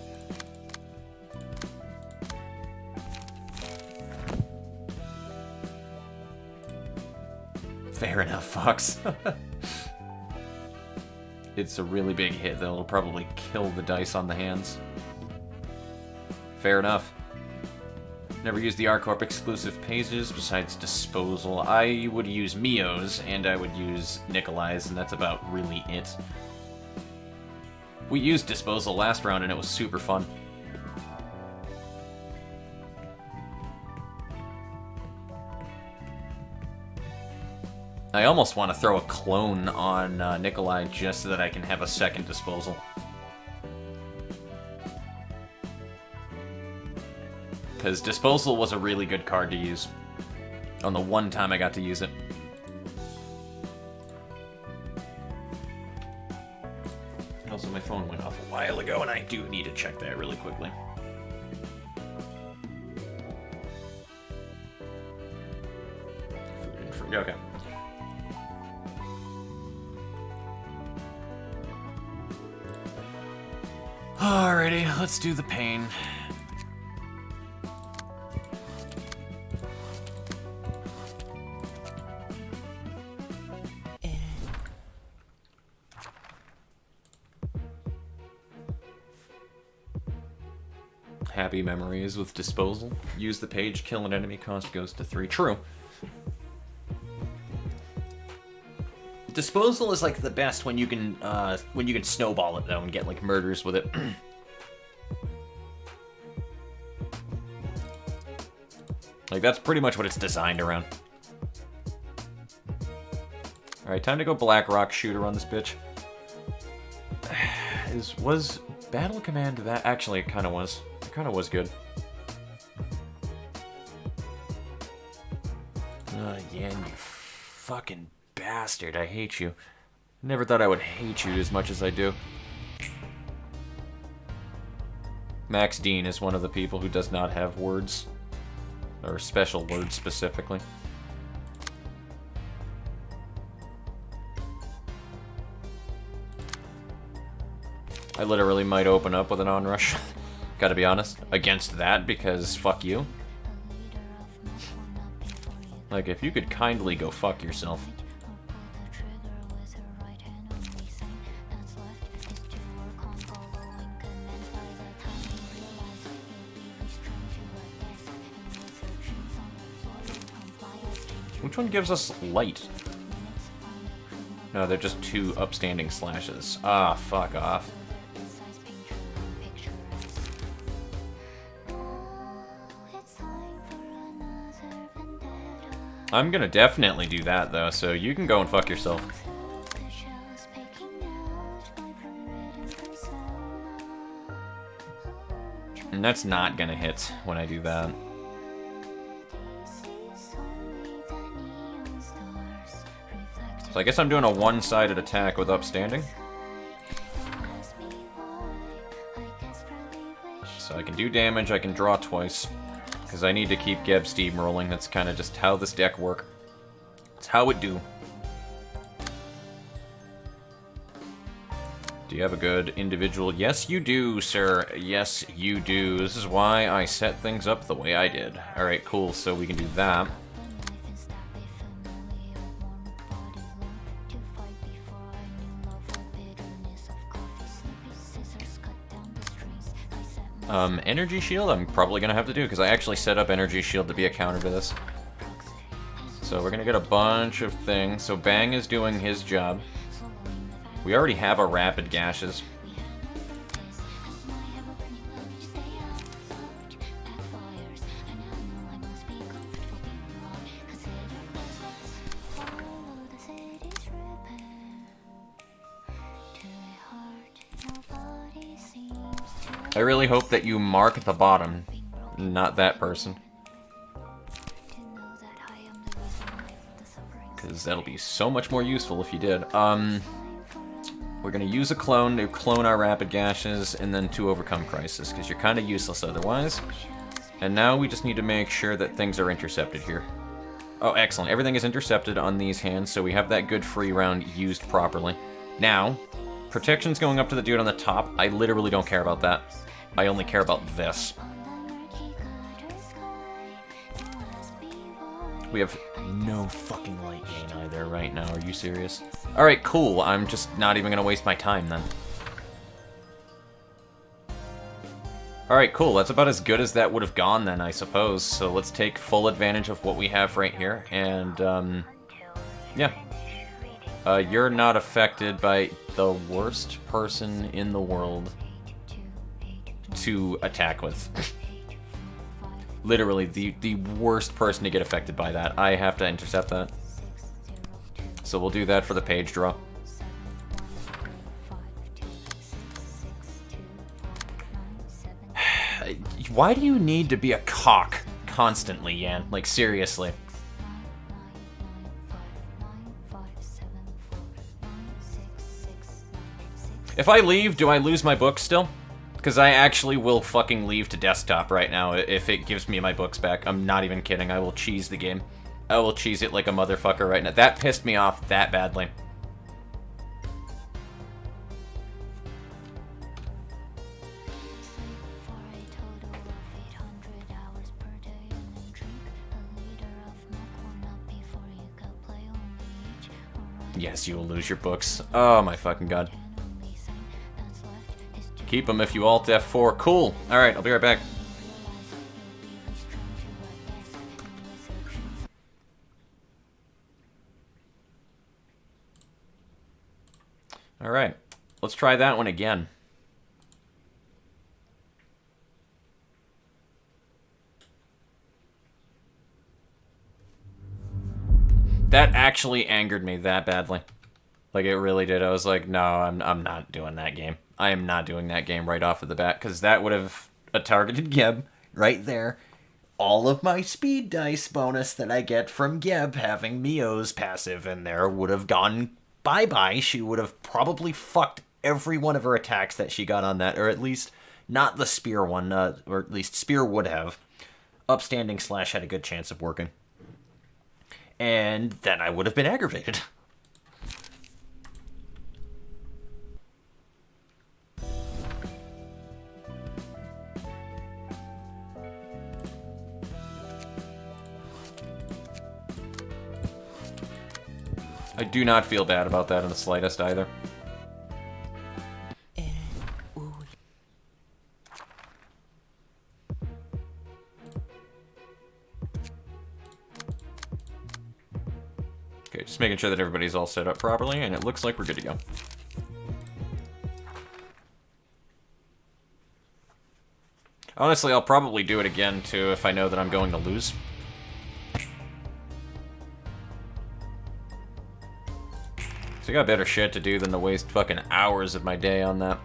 Fair enough, Fox. It's a really big hit, though. It'll probably kill the dice on the hands. Fair enough. Never used the R-Corp exclusive pages besides Disposal. I would use Mio's, and I would use Nikolai's, and that's about really it. We used Disposal last round, and it was super fun. I almost want to throw a clone on Nikolai just so that I can have a second Disposal. Because Disposal was a really good card to use. On the one time I got to use it. Also, my phone went off a while ago, and I do need to check that really quickly. Food and fruit. Okay. Alrighty, let's do the pain. Happy memories with Disposal. Use the page, kill an enemy, cost goes to 3. True. Disposal is like the best when you can snowball it though and get like murders with it. Like, that's pretty much what it's designed around. Alright, time to go Blackrock Shooter on this bitch. Was Battle Command that? Actually, it kind of was. It kind of was good. Yeah, you fucking bastard. I hate you. Never thought I would hate you as much as I do. Max Dean is one of the people who does not have words. Or special words, specifically. I literally might open up with an onrush. Gotta be honest. Against that, because fuck you. Like, if you could kindly go fuck yourself. Which one gives us light? No, they're just 2 upstanding slashes. Ah, fuck off. I'm gonna definitely do that, though, so you can go and fuck yourself. And that's not gonna hit when I do that. So I guess I'm doing a one-sided attack with upstanding. So I can do damage, I can draw twice. Because I need to keep Geb steamrolling. That's kind of just how this deck works. It's how it do. Do you have a good individual? Yes, you do, sir. Yes, you do. This is why I set things up the way I did. Alright, cool. So we can do that. Energy shield I'm probably gonna have to do, because I actually set up energy shield to be a counter to this. So we're gonna get a bunch of things. So Bang is doing his job. We already have our rapid gashes. I really hope that you mark at the bottom, not that person. Because that'll be so much more useful if you did. We're going to use a clone to clone our rapid gashes, and then to overcome crisis, because you're kind of useless otherwise. And now we just need to make sure that things are intercepted here. Oh, excellent. Everything is intercepted on these hands, so we have that good free round used properly. Now, protection's going up to the dude on the top. I literally don't care about that. I only care about this. We have no fucking light gain either right now. Are you serious? Alright, cool. I'm just not even gonna waste my time then. Alright, cool. That's about as good as that would have gone then, I suppose. So let's take full advantage of what we have right here. And, yeah. You're not affected by the worst person in the world to attack with. Literally, the worst person to get affected by that. I have to intercept that. So we'll do that for the page draw. Why do you need to be a cock constantly, Yan? Like, seriously. If I leave, do I lose my books still? Because I actually will fucking leave to desktop right now if it gives me my books back. I'm not even kidding. I will cheese the game. I will cheese it like a motherfucker right now. That pissed me off that badly. Yes, you will lose your books. Oh my fucking god. Keep them if you alt F4. Cool. Alright, I'll be right back. Alright, let's try that one again. That actually angered me that badly. Like, it really did. I was like, no, I'm not doing that game. I am not doing that game right off of the bat, because that would have targeted Geb right there. All of my speed dice bonus that I get from Geb having Mio's passive in there would have gone bye-bye. She would have probably fucked every one of her attacks that she got on that, or at least not the spear one, or at least spear would have. Upstanding slash had a good chance of working. And then I would have been aggravated. I do not feel bad about that in the slightest either. Okay, just making sure that everybody's all set up properly, and it looks like we're good to go. Honestly, I'll probably do it again, too, if I know that I'm going to lose. So I got better shit to do than to waste fucking hours of my day on that.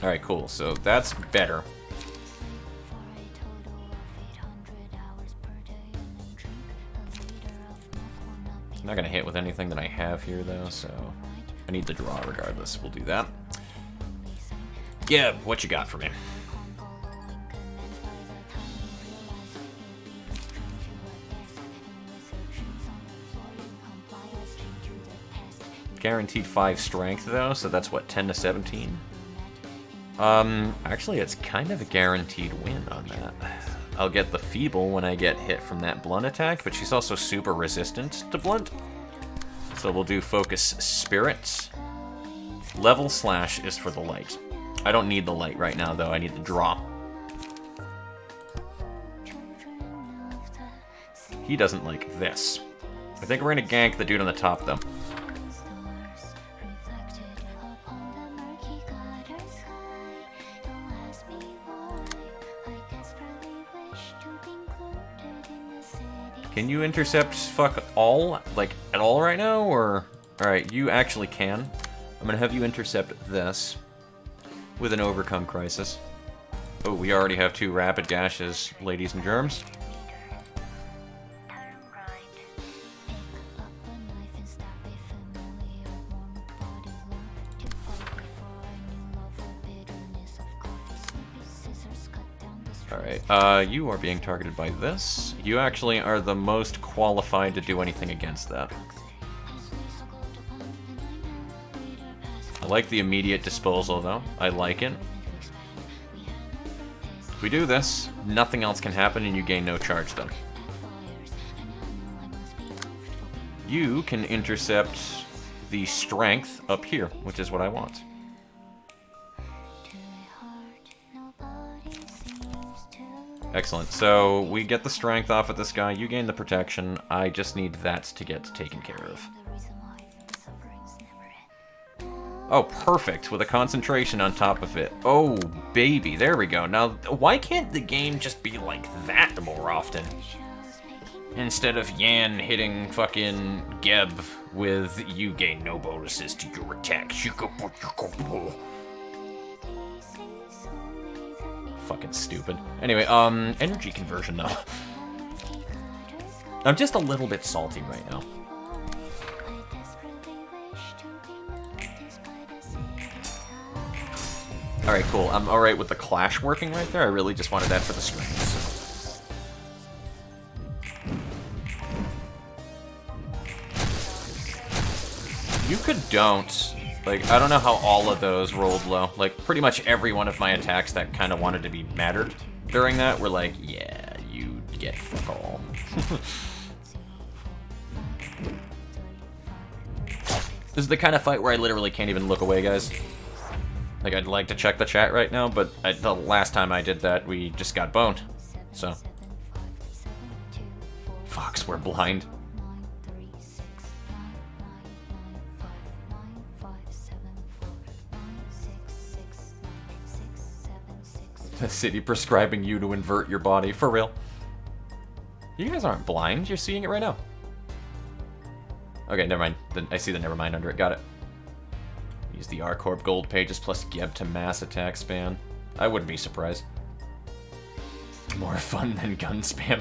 Alright, cool. So that's better. I'm not gonna hit with anything that I have here, though, so I need the draw regardless. We'll do that. Yeah, what you got for me? Guaranteed 5 strength, though, so that's what, 10 to 17? Actually, it's kind of a guaranteed win on that. I'll get the feeble when I get hit from that blunt attack, but she's also super resistant to blunt. So we'll do focus spirits. Level slash is for the light. I don't need the light right now, though. I need the draw. He doesn't like this. I think we're gonna gank the dude on the top, though. Can you intercept fuck all? Like, at all right now, or...? Alright, you actually can. I'm gonna have you intercept this with an overcome crisis. Oh, we already have 2 rapid gashes, ladies and germs. Alright, you are being targeted by this. You actually are the most qualified to do anything against that. I like the immediate disposal, though. I like it. If we do this, nothing else can happen and you gain no charge, then. You can intercept the strength up here, which is what I want. Excellent. So we get the strength off of this guy. You gain the protection. I just need that to get taken care of. Oh, perfect. With a concentration on top of it. Oh, baby. There we go. Now, why can't the game just be like that more often? Instead of Yan hitting fucking Geb with you gain no bonuses to your attacks. Fucking stupid. Anyway, energy conversion though. I'm just a little bit salty right now. Alright, cool. I'm alright with the clash working right there. I really just wanted that for the strings. You could don't. Like, I don't know how all of those rolled low. Like, pretty much every one of my attacks that kind of wanted to be mattered during that were like, yeah, you get fuck all. This is the kind of fight where I literally can't even look away, guys. Like, I'd like to check the chat right now, but the last time I did that, we just got boned. So. Fox, we're blind. The city prescribing you to invert your body. For real. You guys aren't blind. You're seeing it right now. Okay, never mind. Then I see the never mind under it. Got it. Use the R-Corp gold pages plus Geb to mass attack span. I wouldn't be surprised. More fun than gun spam.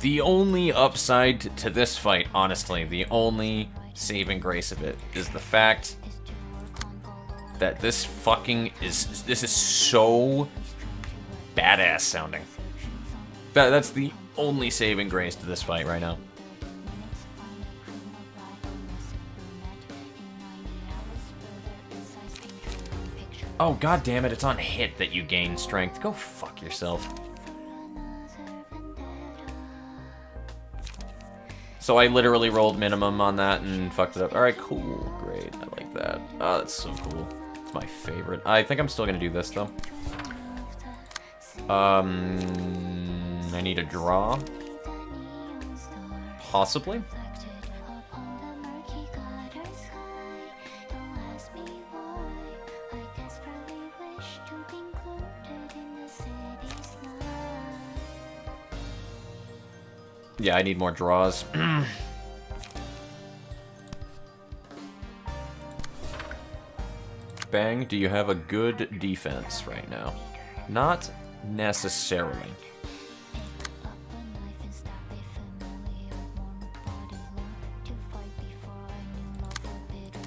The only upside to this fight, honestly, the only saving grace of it is the fact that this is so badass sounding. That's the only saving grace to this fight right now. Oh, god damn it, it's on hit that you gain strength. Go fuck yourself. So I literally rolled minimum on that and fucked it up. Alright, cool. Great. I like that. Oh, that's so cool. It's my favorite. I think I'm still gonna do this, though. I need a draw. Possibly. Yeah, I need more draws. Bang, do you have a good defense right now? Not necessarily.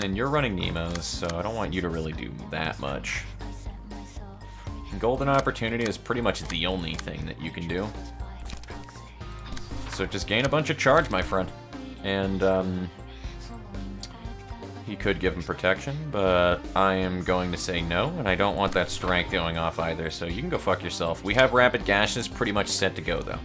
And you're running Nemos, so I don't want you to really do that much. Golden Opportunity is pretty much the only thing that you can do. So just gain a bunch of charge, my friend. And, he could give him protection, but I am going to say no, and I don't want that strength going off either, so you can go fuck yourself. We have Rapid Gashes pretty much set to go, though.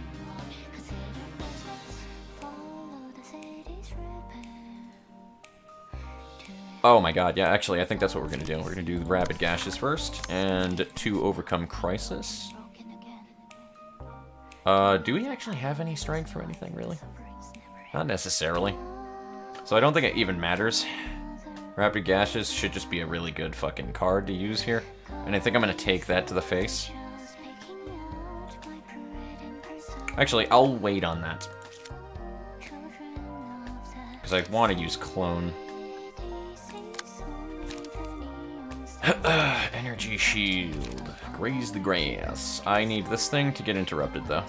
Oh my god, yeah, actually, I think that's what we're gonna do. We're gonna do the Rapid Gashes first, and to overcome Crisis. Do we actually have any strength or anything, really? Not necessarily. So I don't think it even matters. Rapid Gashes should just be a really good fucking card to use here. And I think I'm gonna take that to the face. Actually, I'll wait on that. Because I want to use Clone. Energy Shield. Graze the grass. I need this thing to get interrupted, though.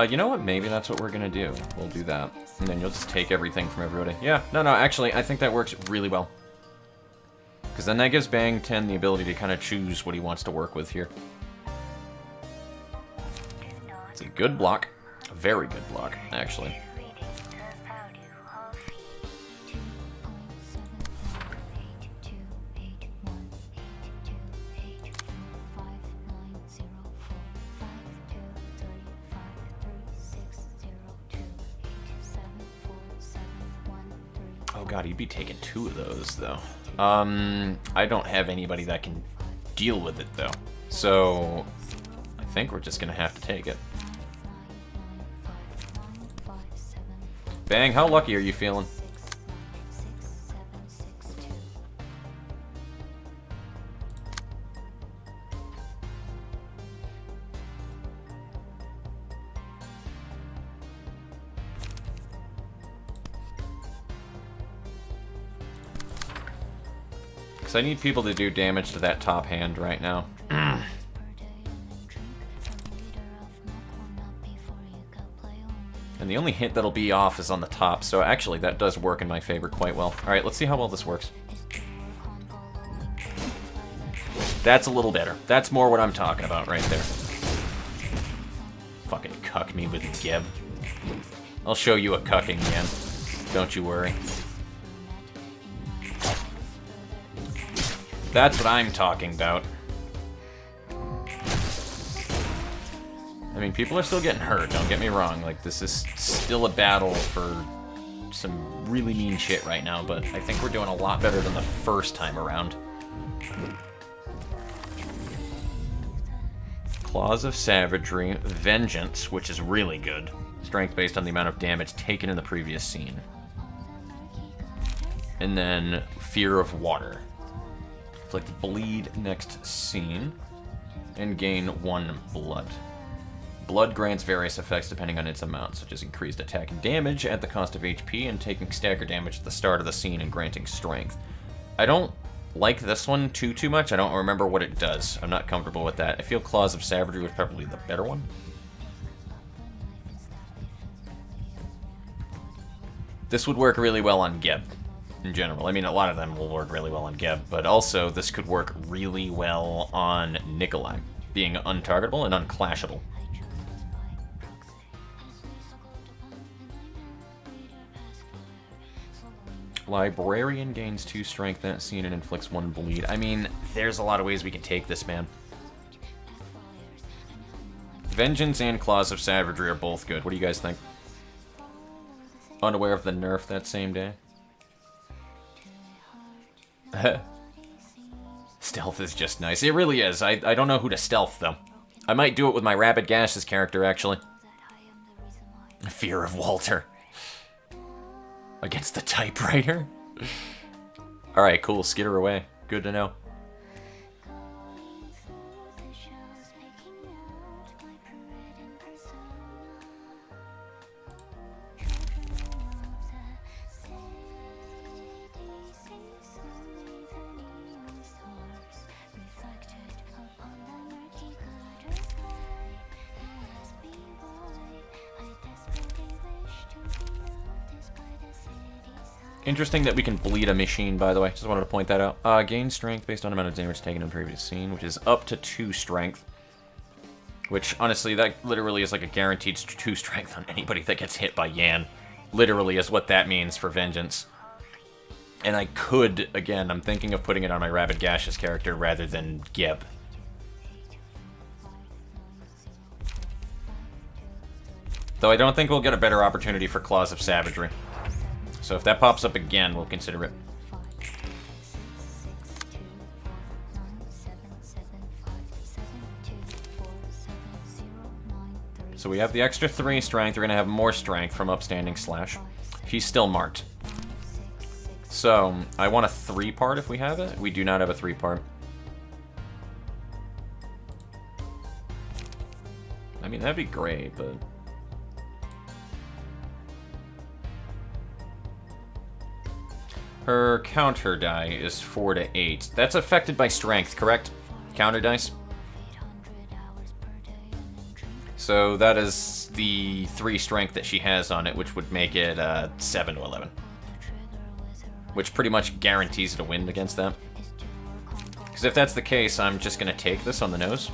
You know what? Maybe that's what we're gonna do. We'll do that. And then you'll just take everything from everybody. Yeah, no, actually, I think that works really well. Because then that gives Bang 10 the ability to kind of choose what he wants to work with here. It's a good block. A very good block, actually. Oh god, he'd be taking 2 of those, though. I don't have anybody that can deal with it, though. So, I think we're just gonna have to take it. Bang, how lucky are you feeling? I need people to do damage to that top hand right now. And the only hint that'll be off is on the top, so actually that does work in my favor quite well. Alright, let's see how well this works. That's a little better. That's more what I'm talking about right there. Fucking cuck me with Geb. I'll show you a cucking, man. Don't you worry. That's what I'm talking about. I mean, people are still getting hurt, don't get me wrong. Like, this is still a battle for some really mean shit right now, but I think we're doing a lot better than the first time around. Claws of Savagery, Vengeance, which is really good. Strength based on the amount of damage taken in the previous scene. And then Fear of Water. Inflict bleed next scene, and gain 1 blood. Blood grants various effects depending on its amount, such as increased attack and damage at the cost of HP, and taking stagger damage at the start of the scene and granting strength. I don't like this one too much. I don't remember what it does. I'm not comfortable with that. I feel Claws of Savagery was probably the better one. This would work really well on Geb. In general. I mean, a lot of them will work really well on Geb, but also this could work really well on Nikolai, being untargetable and unclashable. Librarian gains 2 strength that scene and inflicts 1 bleed. I mean, there's a lot of ways we can take this, man. Vengeance and Claws of Savagery are both good. What do you guys think? Unaware of the nerf that same day? Stealth is just nice. It really is. I don't know who to stealth, though. I might do it with my Rapid Gashes character, actually. Fear of Walter. Against the typewriter? Alright, cool. Skitter away. Good to know. Interesting that we can bleed a machine, by the way. Just wanted to point that out. Gain strength based on amount of damage taken in the previous scene, which is up to 2 strength. Which, honestly, that literally is like a guaranteed 2 strength on anybody that gets hit by Yan. Literally is what that means for Vengeance. And I could, again, I'm thinking of putting it on my Rapid Gashes character rather than Geb. Though I don't think we'll get a better opportunity for Claws of Savagery. So if that pops up again, we'll consider it. So we have the extra 3 strength. We're going to have more strength from upstanding slash. He's still marked. So, I want a 3-part if we have it. We do not have a 3-part. I mean, that'd be great, but... Her counter die is 4 to 8. That's affected by strength, correct? Counter dice? So that is the 3 strength that she has on it, which would make it 7 to 11. Which pretty much guarantees it a win against them. Because if that's the case, I'm just going to take this on the nose.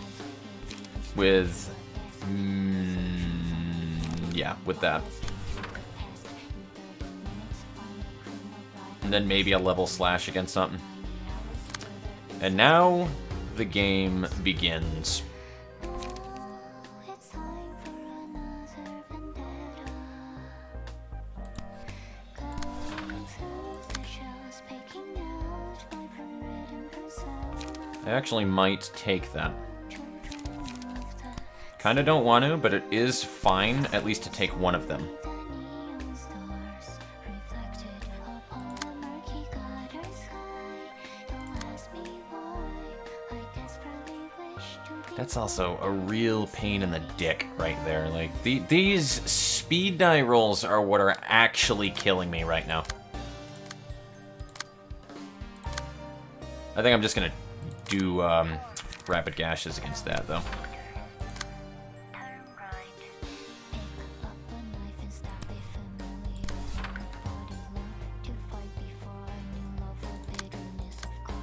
With... yeah, with that. And then maybe a level slash against something. And now the game begins. I actually might take that. Kinda don't want to, but it is fine, at least to take one of them. That's also a real pain in the dick right there. Like, these speed die rolls are what are actually killing me right now. I think I'm just gonna do rapid gashes against that, though.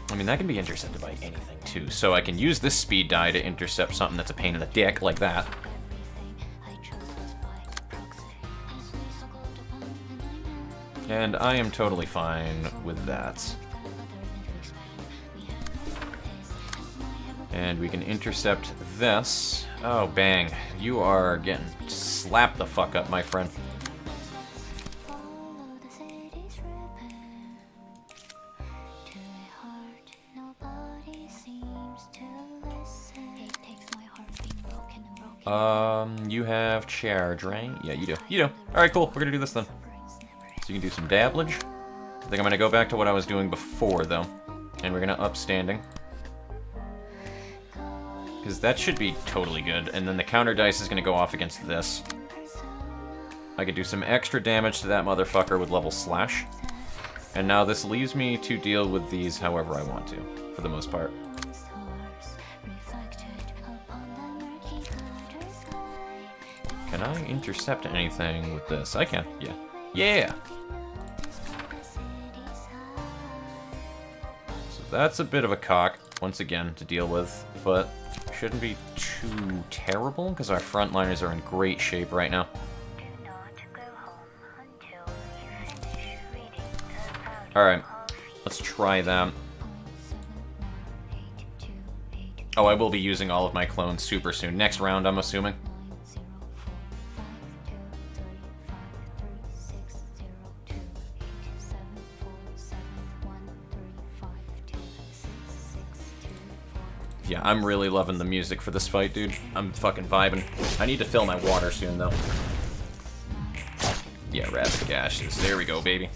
I mean, that can be intercepted by anything, too. So I can use this speed die to intercept something that's a pain in the dick, like that. And I am totally fine with that. And we can intercept this. Oh, bang. You are getting slapped the fuck up, my friend. You have charge, right? Yeah, you do. You do. Alright, cool. We're gonna do this then. So you can do some dabblage. I think I'm gonna go back to what I was doing before, though. And we're gonna upstanding. Because that should be totally good. And then the counter dice is gonna go off against this. I could do some extra damage to that motherfucker with level slash. And now this leaves me to deal with these however I want to, for the most part. Can I intercept anything with this? I can, yeah. Yeah! So that's a bit of a cock, once again, to deal with, but shouldn't be too terrible, because our frontliners are in great shape right now. Alright, let's try that. Oh, I will be using all of my clones super soon. Next round, I'm assuming. Yeah, I'm really loving the music for this fight, dude. I'm fucking vibing. I need to fill my water soon, though. Yeah, rapid gashes. There we go, baby.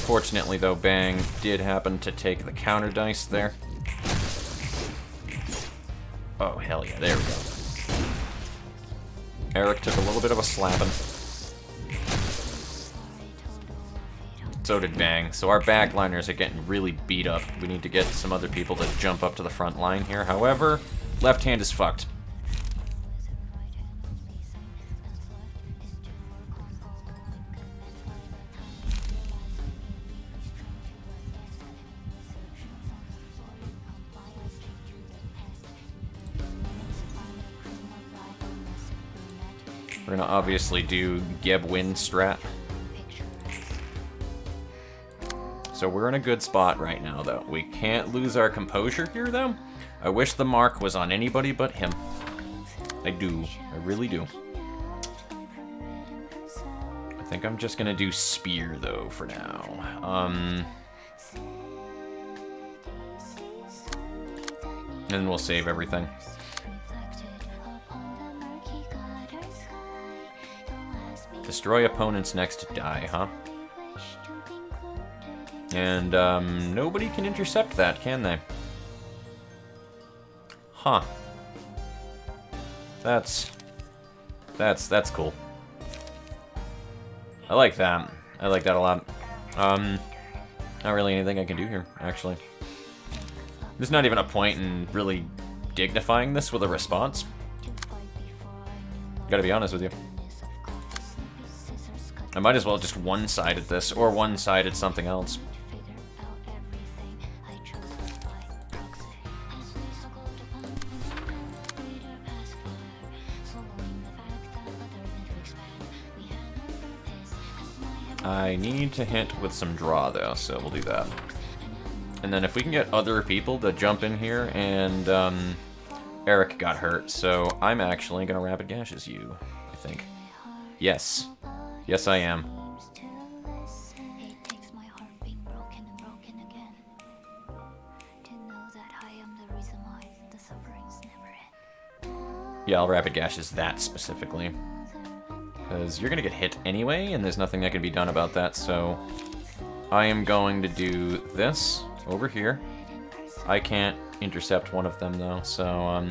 Fortunately, though, Bang did happen to take the counter dice there. Oh, hell yeah, there we go. Eric took a little bit of a slapping. So did Bang. So our backliners are getting really beat up. We need to get some other people to jump up to the front line here. However, left hand is fucked. We're gonna obviously do Geb win strat. So we're in a good spot right now, though. We can't lose our composure here, though. I wish the mark was on anybody but him. I do. I really do. I think I'm just gonna do spear, though, for now. And we'll save everything. Destroy opponent's next die, huh? And, nobody can intercept that, can they? Huh. That's cool. I like that. I like that a lot. Not really anything I can do here, actually. There's not even a point in really dignifying this with a response. Gotta be honest with you. I might as well just one-sided this, or one-sided something else. I need to hint with some draw, though, so we'll do that. And then if we can get other people to jump in here, and Eric got hurt, so I'm actually going to Rapid Gashes you, I think. Yes. Yes, I am. Yeah, I'll Rapid Gashes that specifically. Because you're going to get hit anyway, and there's nothing that can be done about that, so I am going to do this over here. I can't intercept one of them, though, so,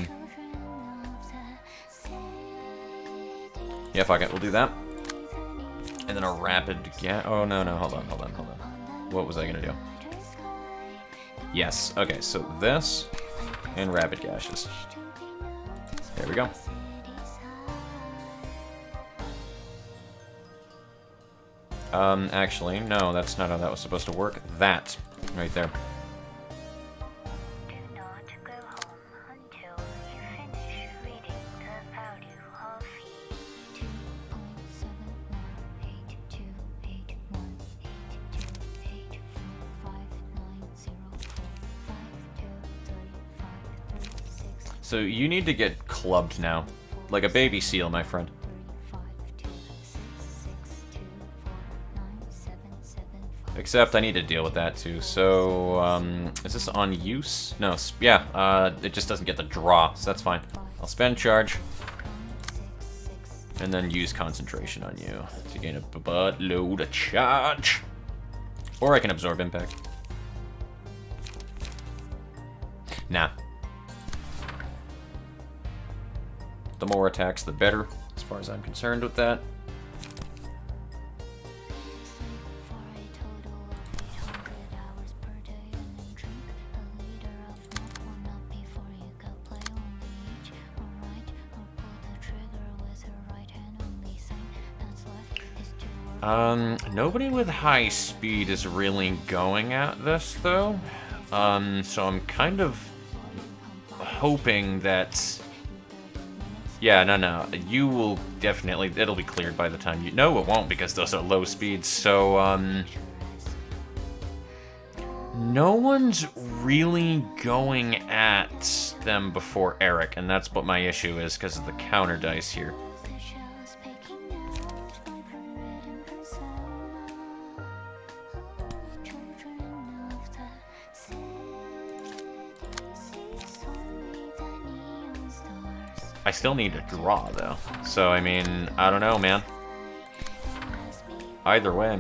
yeah, fuck it, we'll do that. And then a Rapid Gas... Oh, no, hold on. What was I going to do? Yes, okay, so this, and Rapid Gashes. There we go. Actually, no, that's not how that was supposed to work. That, right there. Do not go home until you finish reading the value of E. 2.782818284590452356. So you need to get clubbed now. Like a baby seal, my friend. Except I need to deal with that too. So, is this on use? No, yeah, it just doesn't get the draw, so that's fine. I'll spend charge. And then use concentration on you to gain a buttload of charge. Or I can absorb impact. Nah. The more attacks, the better, as far as I'm concerned with that. Nobody with high speed is really going at this, though. So I'm kind of hoping that... Yeah, no. You will definitely... It'll be cleared by the time you... No, it won't, because those are low speeds, so, no one's really going at them before Eric, and that's what my issue is, because of the counter dice here. I still need to draw, though. So, I mean, I don't know, man. Either way.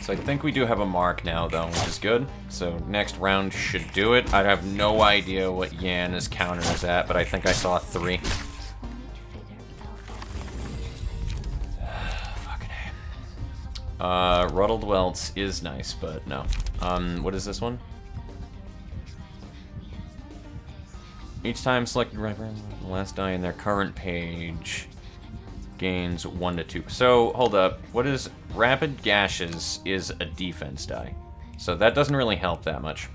So I think we do have a mark now, though, which is good. So next round should do it. I have no idea what Yan's counter is at, but I think I saw 3. Fucking A. Ruddled Welts is nice, but no. What is this one? Each time selected reference the last die in their current page. gains 1 to 2. So, hold up. What is... Rapid Gashes is a defense die. So that doesn't really help that much.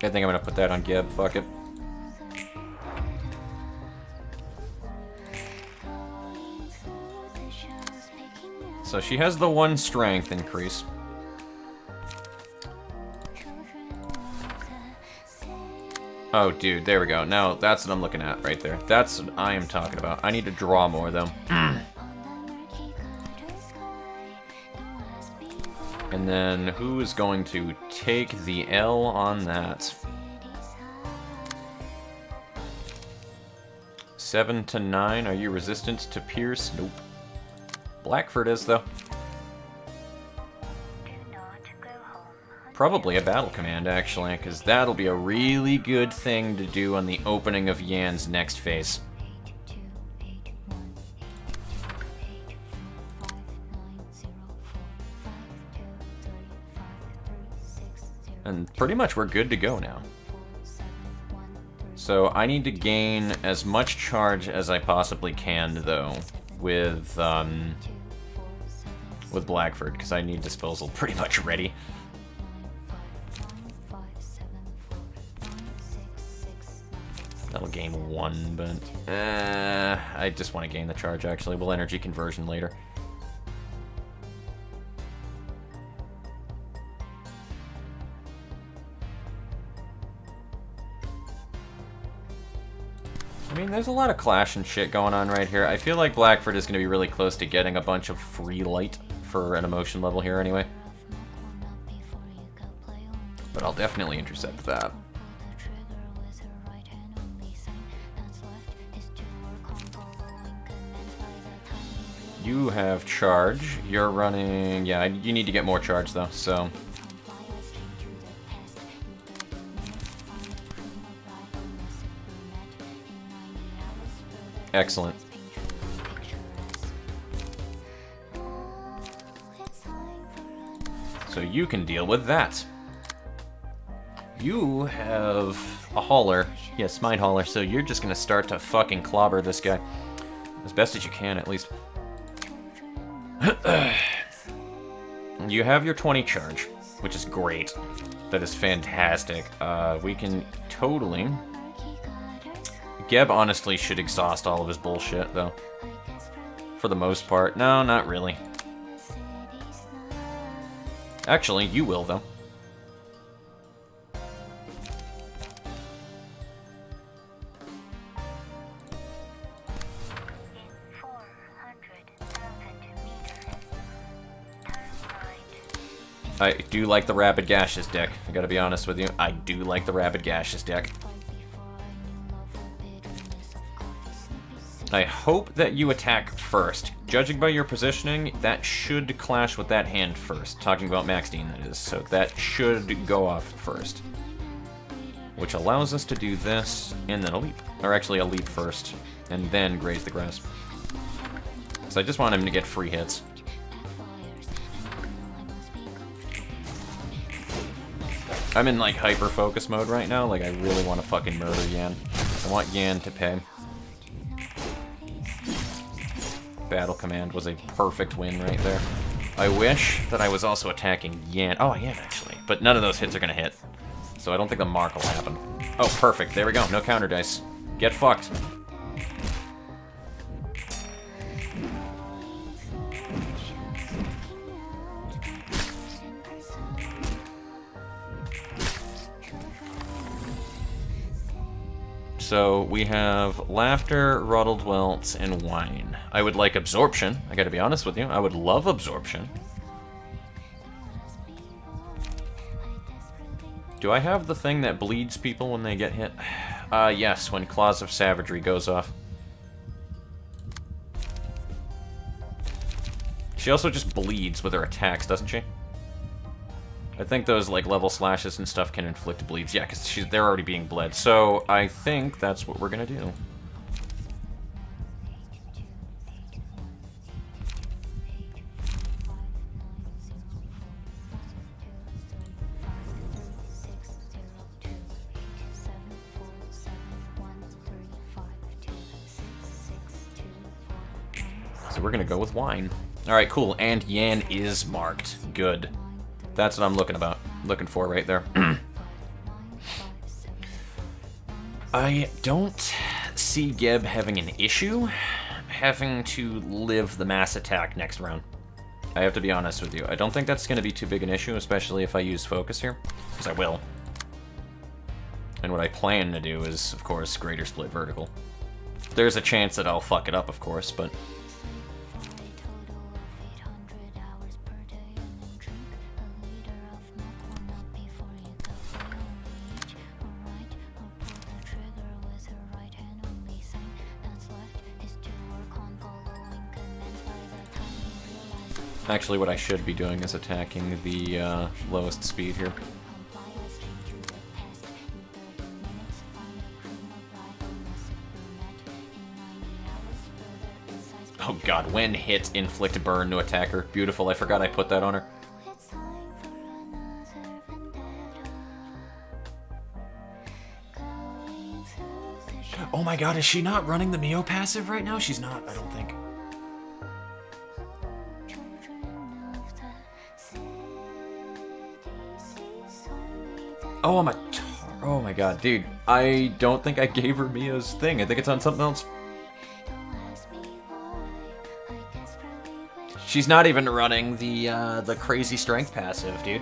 I think I'm gonna put that on Geb. Fuck it. So she has the 1 strength increase. Oh, dude, there we go. Now, that's what I'm looking at right there. That's what I am talking about. I need to draw more, though. And then, who is going to take the L on that? 7 to 9. Are you resistant to Pierce? Nope. Blackford is, though. Probably a battle command, actually, because that'll be a really good thing to do on the opening of Yan's next phase. And pretty much we're good to go now. So I need to gain as much charge as I possibly can, though, with Blackford, because I need disposal pretty much ready. That'll gain 1, but I just want to gain the charge, actually. We'll energy conversion later. I mean, there's a lot of clash and shit going on right here. I feel like Blackford is going to be really close to getting a bunch of free light for an emotion level here anyway. But I'll definitely intercept that. You have charge. You're running... Yeah, you need to get more charge, though, so... Excellent. So you can deal with that. You have a hauler. Yes, Mind Hauler, so you're just gonna start to fucking clobber this guy. As best as you can, at least. You have your 20 charge, which is great. That is fantastic. We can totally... Geb honestly should exhaust all of his bullshit, though. For the most part. No, not really. Actually, you will, though. I do like the Rapid Gashes deck. I gotta be honest with you. I do like the Rapid Gashes deck. I hope that you attack first. Judging by your positioning, that should clash with that hand first. Talking about Max Dean, that is. So that should go off first. Which allows us to do this, and then a leap. Or actually a leap first, and then graze the grass. So I just want him to get free hits. I'm in like hyper focus mode right now, like I really want to fucking murder Yan. I want Yan to pay. Battle command was a perfect win right there. I wish that I was also attacking Yan. Oh, I am actually, but none of those hits are gonna hit. So I don't think the mark will happen. Oh, perfect, there we go, no counter dice. Get fucked. So we have Laughter, Ruddled Welts, and Wine. I would like Absorption. I gotta be honest with you. I would love Absorption. Do I have the thing that bleeds people when they get hit? Yes, when Claws of Savagery goes off. She also just bleeds with her attacks, doesn't she? I think those like level slashes and stuff can inflict bleeds. Yeah, because they're already being bled. So I think that's what we're gonna do. So we're gonna go with wine. Alright, cool. And Yan is marked. Good. That's what I'm looking for right there. I don't see Geb having an issue having to live the mass attack next round. I have to be honest with you. I don't think that's going to be too big an issue, especially if I use focus here, because I will. And what I plan to do is, of course, greater split vertical. There's a chance that I'll fuck it up, of course, but... Actually, what I should be doing is attacking the lowest speed here. Oh god, when hit, inflict burn to attacker. Beautiful, I forgot I put that on her. Oh my god, is she not running the Mio passive right now? She's not, I don't think. Oh my god, dude. I don't think I gave her Mia's thing. I think it's on something else. She's not even running the crazy strength passive, dude.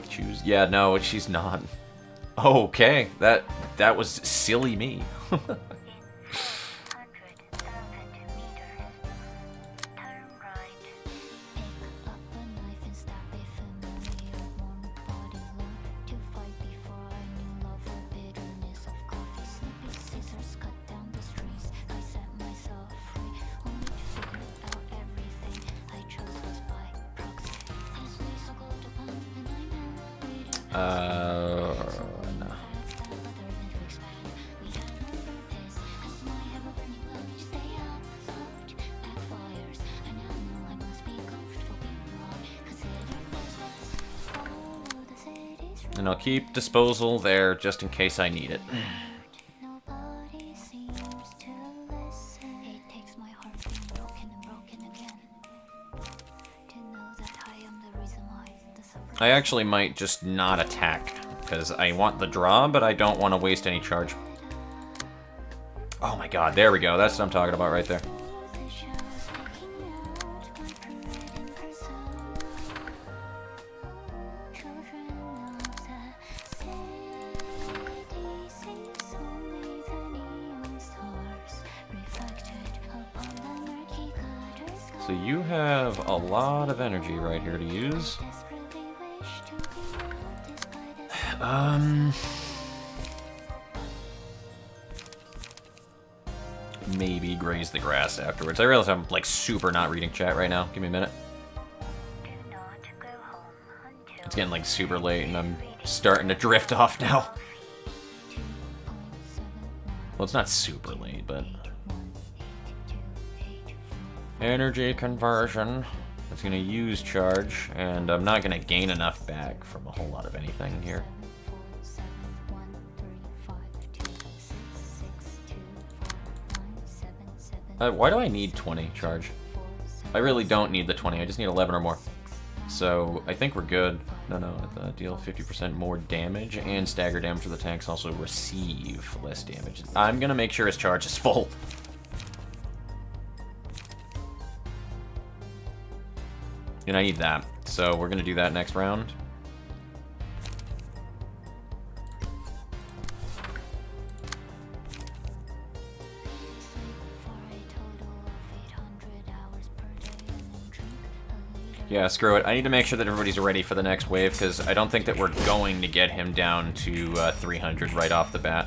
Choose. Yeah, no, she's not. Okay, that was silly me. 100,000 meters. Turn right. Pick up a knife and stab it familiar. Warm body learn to fight before I knew love or bitterness of coffee. Snippy scissors cut down the strings. I set myself free. Only to figure out everything I chose was by proxy. As we circled upon and I know we And I'll keep disposal there just in case I need it. nobody seems to listen. It takes my heart being broken and broken again to know that I am the reason why the suffering. I actually might just not attack, because I want the draw, but I don't want to waste any charge. Oh my god, there we go. That's what I'm talking about right there. So you have a lot of energy right here to use. Maybe graze the grass afterwards. I realize I'm like super not reading chat right now. Give me a minute. Do not go home until It's getting like super late and I'm starting to drift off now. Well, it's not super late, but... Energy conversion. It's going to use charge, and I'm not going to gain enough back from a whole lot of anything here. Why do I need 20 charge? I really don't need the 20, I just need 11 or more. So, I think we're good. No, deal 50% more damage, and stagger damage to the tanks also receive less damage. I'm going to make sure his charge is full. And I need that, so we're gonna do that next round. Yeah, screw it. I need to make sure that everybody's ready for the next wave, because I don't think that we're going to get him down to 300 right off the bat,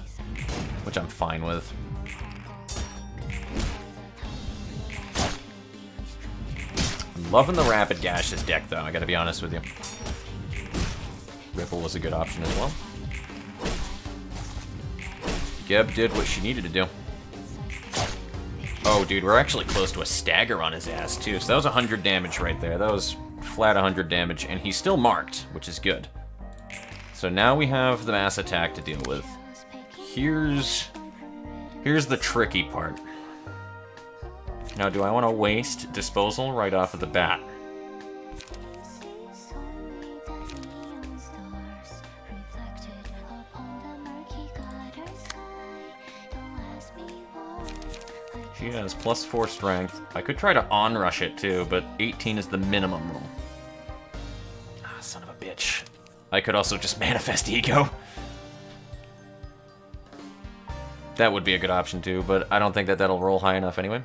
which I'm fine with. Loving the Rapid Gashes deck, though, I gotta be honest with you. Ripple was a good option as well. Geb did what she needed to do. Oh, dude, we're actually close to a stagger on his ass, too. So that was 100 damage right there. That was flat 100 damage, and he's still marked, which is good. So now we have the mass attack to deal with. Here's Here's the tricky part. Now, do I want to waste disposal right off of the bat? She has +4 strength. I could try to on-rush it too, but 18 is the minimum rule. Ah, son of a bitch. I could also just manifest ego. That would be a good option too, but I don't think that that'll roll high enough anyway.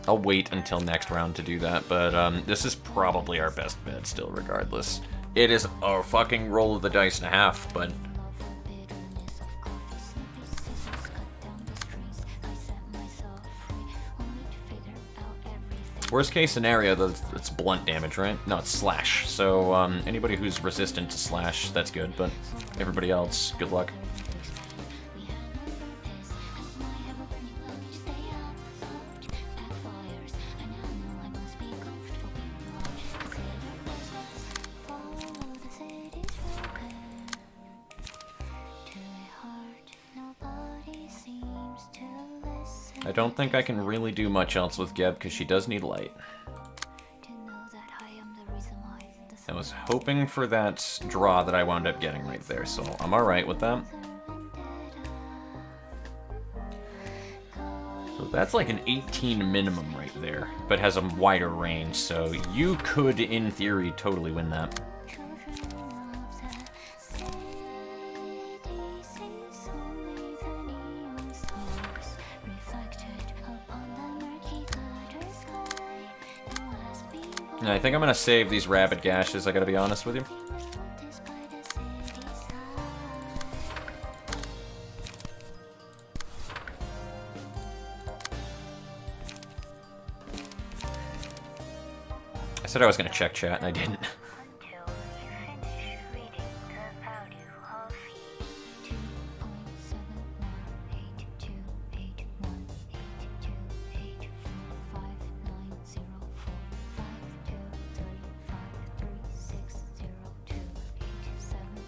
I'll wait until next round to do that, but this is probably our best bet still, regardless. It is a fucking roll of the dice and a half, but... Worst case scenario, it's blunt damage, right? No, it's slash. So anybody who's resistant to slash, that's good, but everybody else, good luck. I don't think I can really do much else with Geb because she does need light. I was hoping for that draw that I wound up getting right there, so I'm alright with that. So that's like an 18 minimum right there, but has a wider range, so you could, in theory, totally win that. I think I'm gonna save these rapid gashes, I gotta be honest with you. I said I was gonna check chat and I didn't.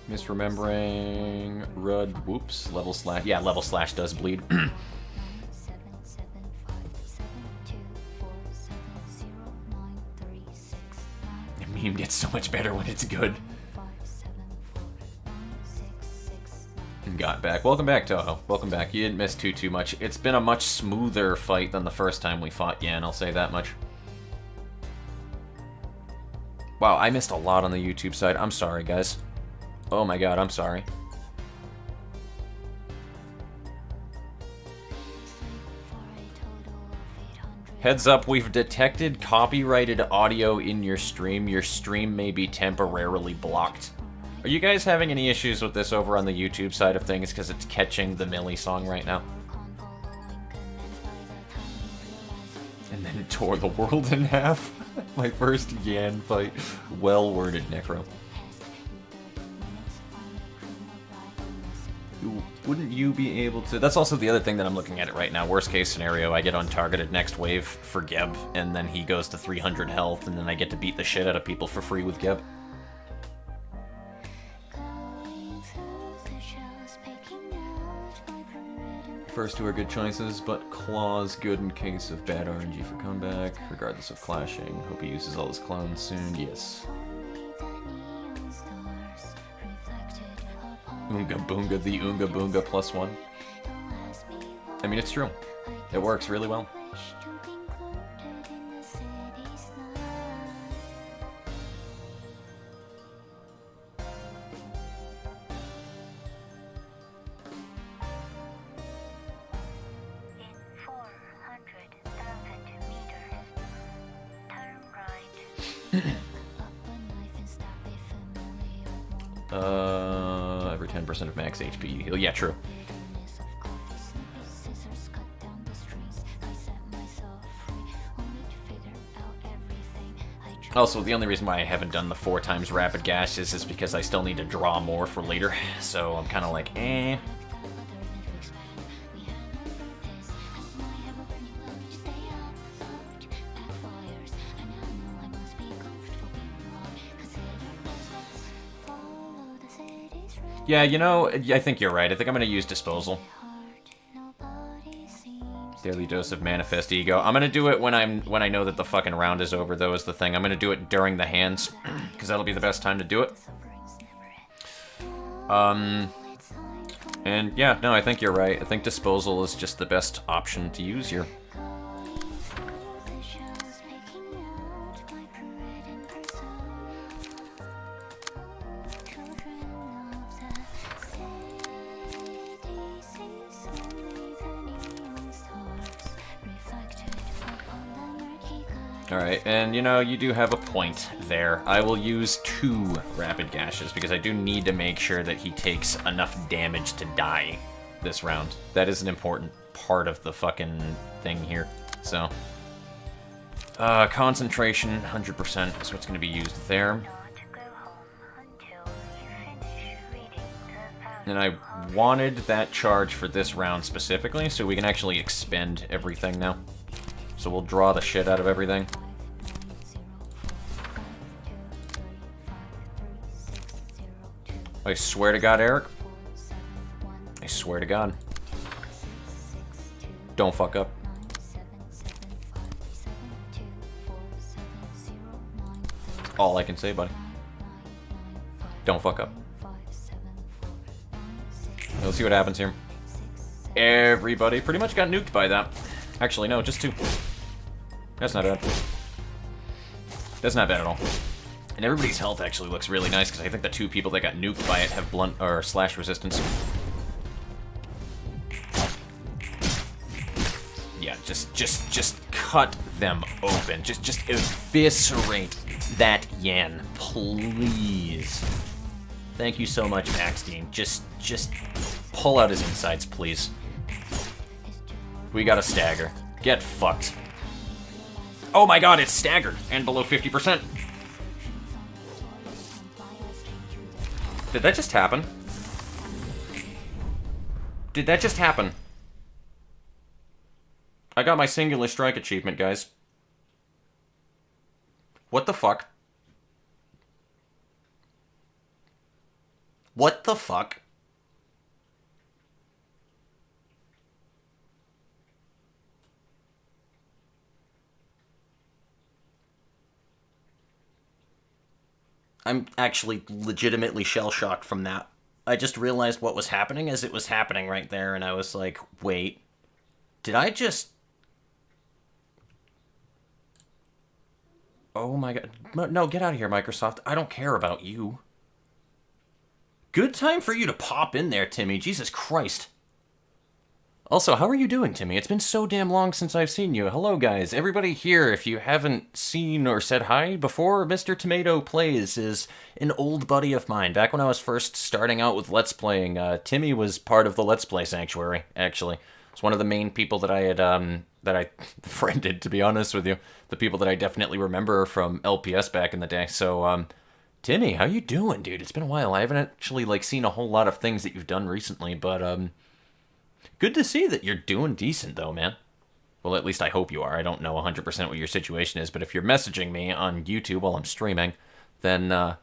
Misremembering Rud, whoops, level slash, yeah, level slash does bleed. The meme gets so much better when it's good. And got back. Welcome back, Toho. Welcome back. You didn't miss too much. It's been a much smoother fight than the first time we fought Yan, I'll say that much. Wow, I missed a lot on the YouTube side. I'm sorry, guys. Oh my god, I'm sorry. Heads up, we've detected copyrighted audio in your stream. Your stream may be temporarily blocked. Are you guys having any issues with this over on the YouTube side of things because it's catching the Millie song right now? And then it tore the world in half. My first Yan fight. Well worded, Necro. Wouldn't you be able to... That's also the other thing that I'm looking at it right now. Worst case scenario, I get untargeted next wave for Geb, and then he goes to 300 health, and then I get to beat the shit out of people for free with Geb. First two are good choices, but Claw's good in case of bad RNG for comeback, regardless of clashing. Hope he uses all his clones soon. Yes. Oonga Boonga, the Oonga Boonga +1. I mean, it's true. It works really well. Every 10% of max HP you heal. Yeah, true. Also, the only reason why I haven't done the 4 times rapid gashes is because I still need to draw more for later. So I'm kind of like, eh. Yeah, you know, I think you're right. I think I'm gonna use Disposal. Daily dose of Manifest Ego. I'm gonna do it when I know that the fucking round is over, though, is the thing. I'm gonna do it during the hands, because that'll be the best time to do it. And yeah, no, I think you're right. I think Disposal is just the best option to use here. Alright, and you know, you do have a point there. I will use 2 Rapid Gashes, because I do need to make sure that he takes enough damage to die this round. That is an important part of the fucking thing here, so. Concentration, 100% is what's going to be used there. And I wanted that charge for this round specifically, so we can actually expend everything now. So we'll draw the shit out of everything. I swear to God, Eric. I swear to God. Don't fuck up. All I can say, buddy. Don't fuck up. Let's see what happens here. Everybody pretty much got nuked by that. Actually, no, just 2. That's not bad. That's not bad at all. And everybody's health actually looks really nice, because I think the 2 people that got nuked by it have blunt or slash resistance. Yeah, just cut them open. Just eviscerate that yen, please. Thank you so much, Max Dean. Just pull out his insides, please. We got a stagger. Get fucked. Oh my god, it's staggered and below 50%. Did that just happen? Did that just happen? I got my singular strike achievement, guys. What the fuck? What the fuck? I'm actually legitimately shell-shocked from that. I just realized what was happening as it was happening right there, and I was like, wait, did I just... Oh my god. No, get out of here, Microsoft. I don't care about you. Good time for you to pop in there, Timmy. Jesus Christ. Also, how are you doing, Timmy? It's been so damn long since I've seen you. Hello, guys. Everybody here, if you haven't seen or said hi before, Mr. Tomato Plays is an old buddy of mine. Back when I was first starting out with Let's Playing, Timmy was part of the Let's Play Sanctuary, actually. It's one of the main people that I had, that I friended, to be honest with you. The people that I definitely remember from LPS back in the day. So, Timmy, how you doing, dude? It's been a while. I haven't actually, like, seen a whole lot of things that you've done recently, but, good to see that you're doing decent, though, man. Well, at least I hope you are. I don't know 100% what your situation is, but if you're messaging me on YouTube while I'm streaming, then,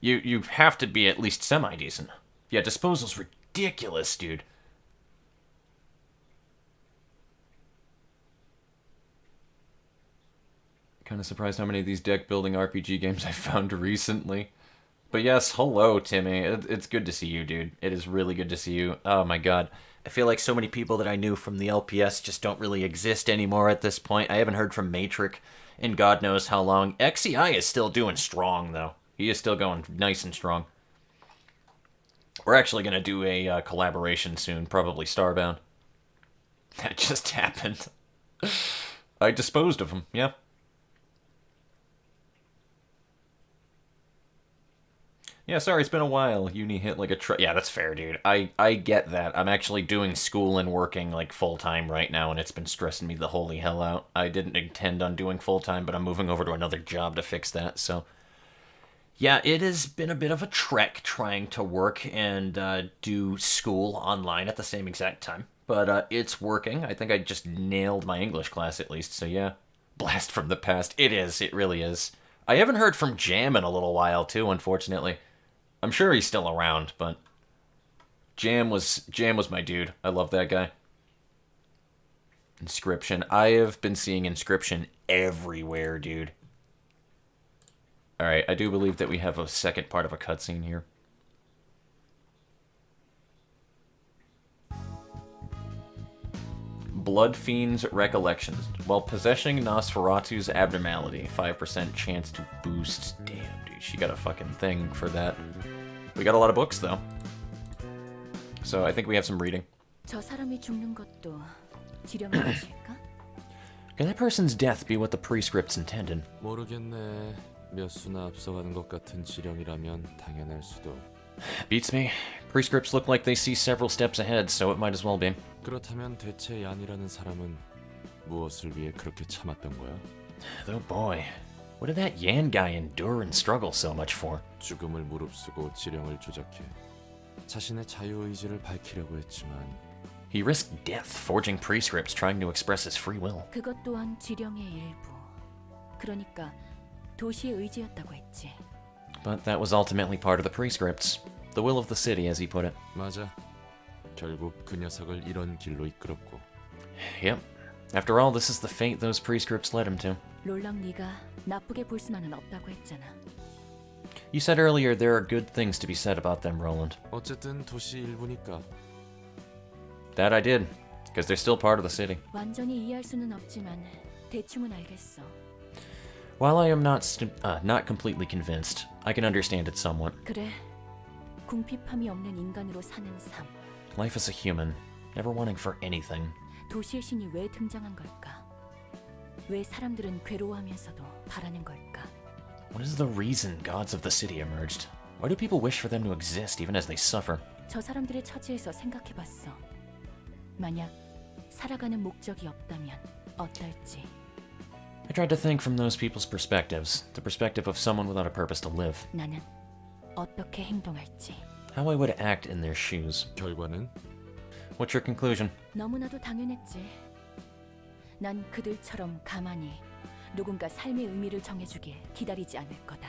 you have to be at least semi-decent. Yeah, Disposal's ridiculous, dude. Kind of surprised how many of these deck-building RPG games I found recently. But yes, hello, Timmy. It's good to see you, dude. It is really good to see you. Oh my god. I feel like so many people that I knew from the LPS just don't really exist anymore at this point. I haven't heard from Matrix in God knows how long. XEI is still doing strong, though. He is still going nice and strong. We're actually going to do a collaboration soon, probably Starbound. That just happened. I disposed of him, yeah. Yeah, sorry, it's been a while. Uni hit like a yeah, that's fair, dude. I get that. I'm actually doing school and working like full-time right now, and it's been stressing me the holy hell out. I didn't intend on doing full-time, but I'm moving over to another job to fix that, so... Yeah, it has been a bit of a trek trying to work and do school online at the same exact time. But it's working. I think I just nailed my English class at least, so yeah. Blast from the past. It is. It really is. I haven't heard from Jam in a little while, too, unfortunately. I'm sure he's still around, but Jam was my dude. I love that guy. Inscription. I have been seeing Inscription everywhere, dude. Alright, I do believe that we have a second part of a cutscene here. Blood Fiend's Recollections. While possessing Nosferatu's abnormality, 5% chance to boost. Damn, dude, she got a fucking thing for that. We got a lot of books, though. So I think we have some reading. 저 사람이 죽는 것도 지령의 것일까? Can that person's death be what the prescripts intended? 모르겠네. 몇 수나 앞서가는 것 같은 지령이라면 당연할 수도. Beats me. Prescripts look like they see several steps ahead, so it might as well be. 그렇다면 대체 얀이라는 사람은 무엇을 위해 그렇게 참았던 거야? Oh boy. What did that Yan guy endure and struggle so much for? 죽음을 무릅쓰고 지령을 조작해 자신의 자유의지를 밝히려고 했지만 He risked death forging prescripts trying to express his free will. 그것 또한 지령의 일부. 그러니까 도시의 의지였다고 했지. But that was ultimately part of the prescripts. The will of the city, as he put it. 맞아. 결국 그 녀석을 이런 길로 이끌었고. Yep. After all, this is the fate those prescripts led him to. 롤랑 네가 나쁘게 볼 수만은 없다고 했잖아. You said earlier there are good things to be said about them, Roland. 어쨌든 도시 일부니까. That I did, because they're still part of the city. 완전히 이해할 수는 없지만 대충은 알겠어. While I am not completely convinced, I can understand it somewhat. 그래. 궁핍함이 없는 인간으로 사는 삶. Life as a human, never wanting for anything. 도시의 신이 왜 등장한 걸까? 왜 사람들은 괴로워하면서도 바라는 걸까? What is the reason gods of the city emerged? Why do people wish for them to exist even as they suffer? 저 사람들의 처지에서 생각해봤어. 만약 살아가는 목적이 없다면 어떨지. I tried to think from those people's perspectives, the perspective of someone without a purpose to live. 나는 어떻게 행동할지. How I would act in their shoes. 결과는 What's your conclusion? 너무나도 당연했지. 난 그들처럼 가만히 누군가 삶의 의미를 정해주길 기다리지 않을 거다.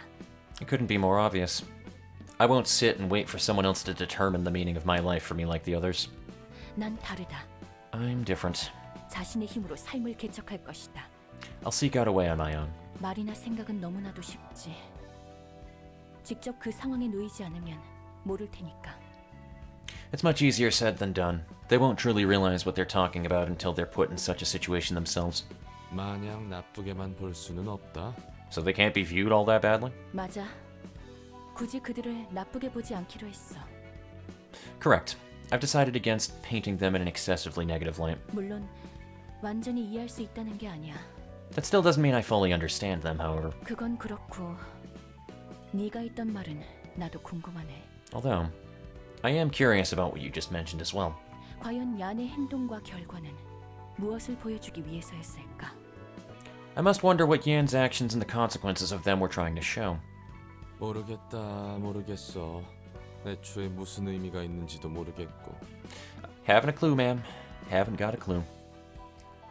It couldn't be more obvious. I won't sit and wait for someone else to determine the meaning of my life for me like the others. 난 다르다. I'm different. 자신의 힘으로 삶을 개척할 것이다. I'll seek out a way on my own. 말이나 생각은 너무나도 쉽지. 직접 그 상황에 놓이지 않으면 모를 테니까. It's much easier said than done. They won't truly realize what they're talking about until they're put in such a situation themselves. 마냥 나쁘게만 볼 수는 없다. So they can't be viewed all that badly? 맞아. 굳이 그들을 나쁘게 보지 않기로 했어. Correct. I've decided against painting them in an excessively negative light. 물론 완전히 이해할 수 있다는 게 아니야. That still doesn't mean I fully understand them, however. 그건 그렇고 네가 했던 말은 나도 궁금하네. Although, I am curious about what you just mentioned as well. 과연 얀의 행동과 결과는 무엇을 보여주기 위해서였을까? I must wonder what Yan's actions and the consequences of them were trying to show. 모르겠어. 애초에 무슨 의미가 있는지도 모르겠고. Haven't a clue, ma'am. Haven't got a clue.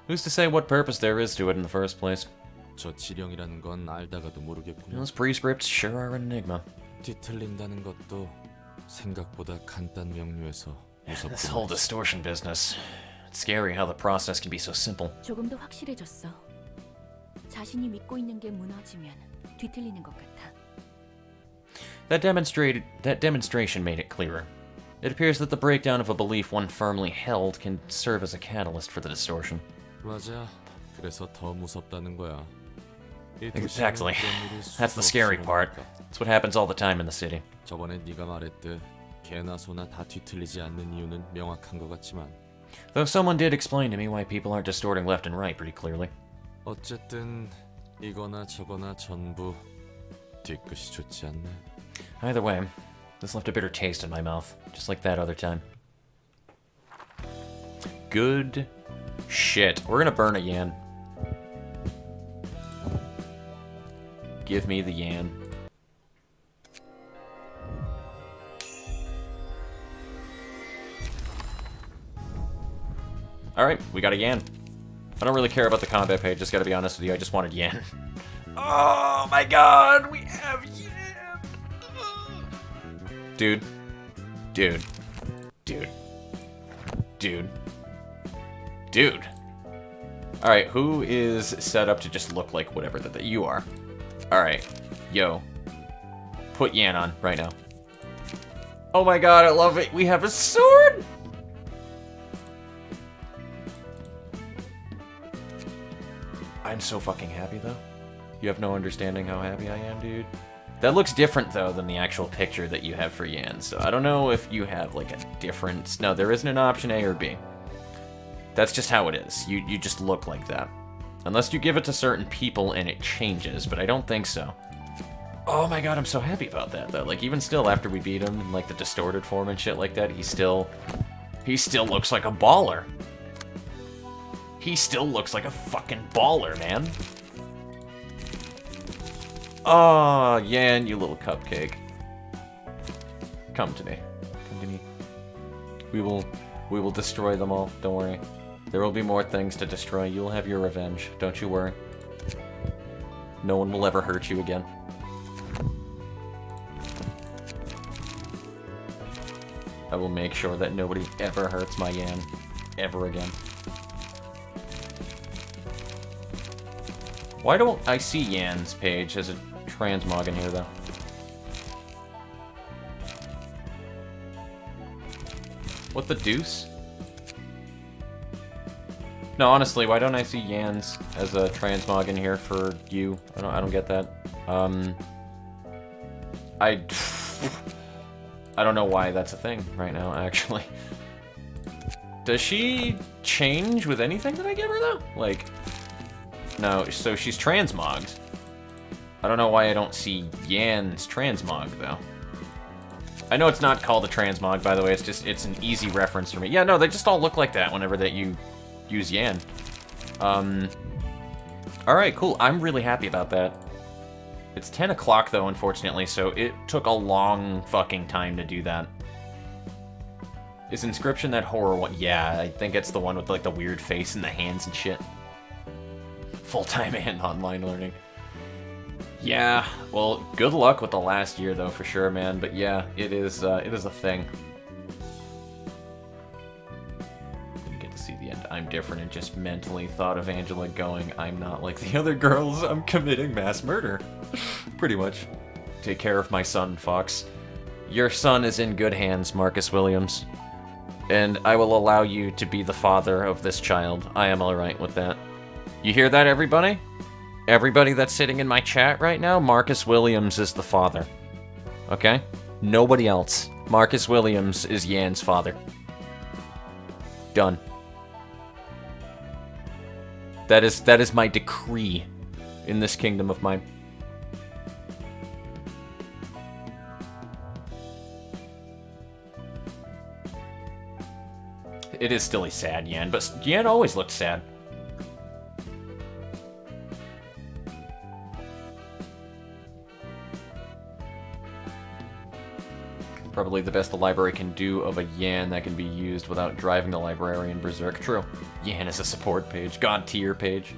Who's to say what purpose there is to it in the first place? 저 지령이라는 건 알다가도 모르겠군요. Those prescripts sure are an enigma. 뒤틀린다는 것도 생각보다 간단 명료해서 This whole 무섭고. distortion business. It's scary how the process can be so simple. 조금 더 확실해졌어. 자신이 믿고 있는 게 무너지면 뒤틀리는 것 같아. That demonstration made it clearer. It appears that the breakdown of a belief one firmly held can serve as a catalyst for the distortion. 맞아. 그래서 더 무섭다는 거야. Exactly. That's the scary part. It's what happens all the time in the city. 저번에 네가 말했듯 개나 소나 다 뒤틀리지 않는 이유는 명확한 것 같지만 Though someone did explain to me why people aren't distorting left and right pretty clearly. 어쨌든 이거나 저거나 전부 뒤끝이 좋지 않네. Either way, this left a bitter taste in my mouth, just like that other time. Good shit. We're gonna burn a Yan. Give me the Yan. Alright, we got a Yan. I don't really care about the combat page, just gotta be honest with you, I just wanted Yan. Oh my god, we have Yan! Dude. dude. Dude. Alright, who is set up to just look like whatever that you are? Alright. Yo. Put Yan on right now. Oh my god, I love it. We have a sword! I'm so fucking happy, though. You have no understanding how happy I am, dude. That looks different, though, than the actual picture that you have for Yan, so I don't know if you have, like, a difference. No, there isn't an option A or B. That's just how it is. You just look like that. Unless you give it to certain people and it changes, but I don't think so. Oh my god, I'm so happy about that, though. Like, even still, after we beat him in, like, the distorted form and shit like that, he still looks like a baller. He still looks like a fucking baller, man. Oh, Yan, you little cupcake. Come to me. Come to me. We will destroy them all. Don't worry. There will be more things to destroy. You'll have your revenge. Don't you worry. No one will ever hurt you again. I will make sure that nobody ever hurts my Yan. Ever again. Why don't I see Yan's page as a transmog in here, though? What the deuce? No, honestly, why don't I see Yan's as a transmog in here for you? I don't get that. I don't know why that's a thing right now, actually. Does she change with anything that I give her, though? Like, no, so she's transmogged. I don't know why I don't see Yan's transmog, though. I know it's not called a transmog, by the way. It's an easy reference for me. Yeah, no, they just all look like that whenever that you use Yan. Alright, cool. I'm really happy about that. It's 10 o'clock, though, unfortunately, so it took a long fucking time to do that. Is Inscription that horror one? Yeah, I think it's the one with, like, the weird face and the hands and shit. Full-time and online learning. Yeah, well, good luck with the last year, though, for sure, man. But yeah, it is a thing. You get to see the end. I'm different and just mentally thought of Angela going, I'm not like the other girls, I'm committing mass murder. Pretty much. Take care of my son, Fox. Your son is in good hands, Marcus Williams. And I will allow you to be the father of this child. I am alright with that. You hear that, everybody? Everybody that's sitting in my chat right now, Marcus Williams is the father. Okay? Nobody else. Marcus Williams is Yan's father. Done. That is my decree in this kingdom of mine. It is still a sad Yan, but Yan always looked sad. Probably the best the library can do of a Yan that can be used without driving the librarian berserk. True. Yan is a support page. God tier page.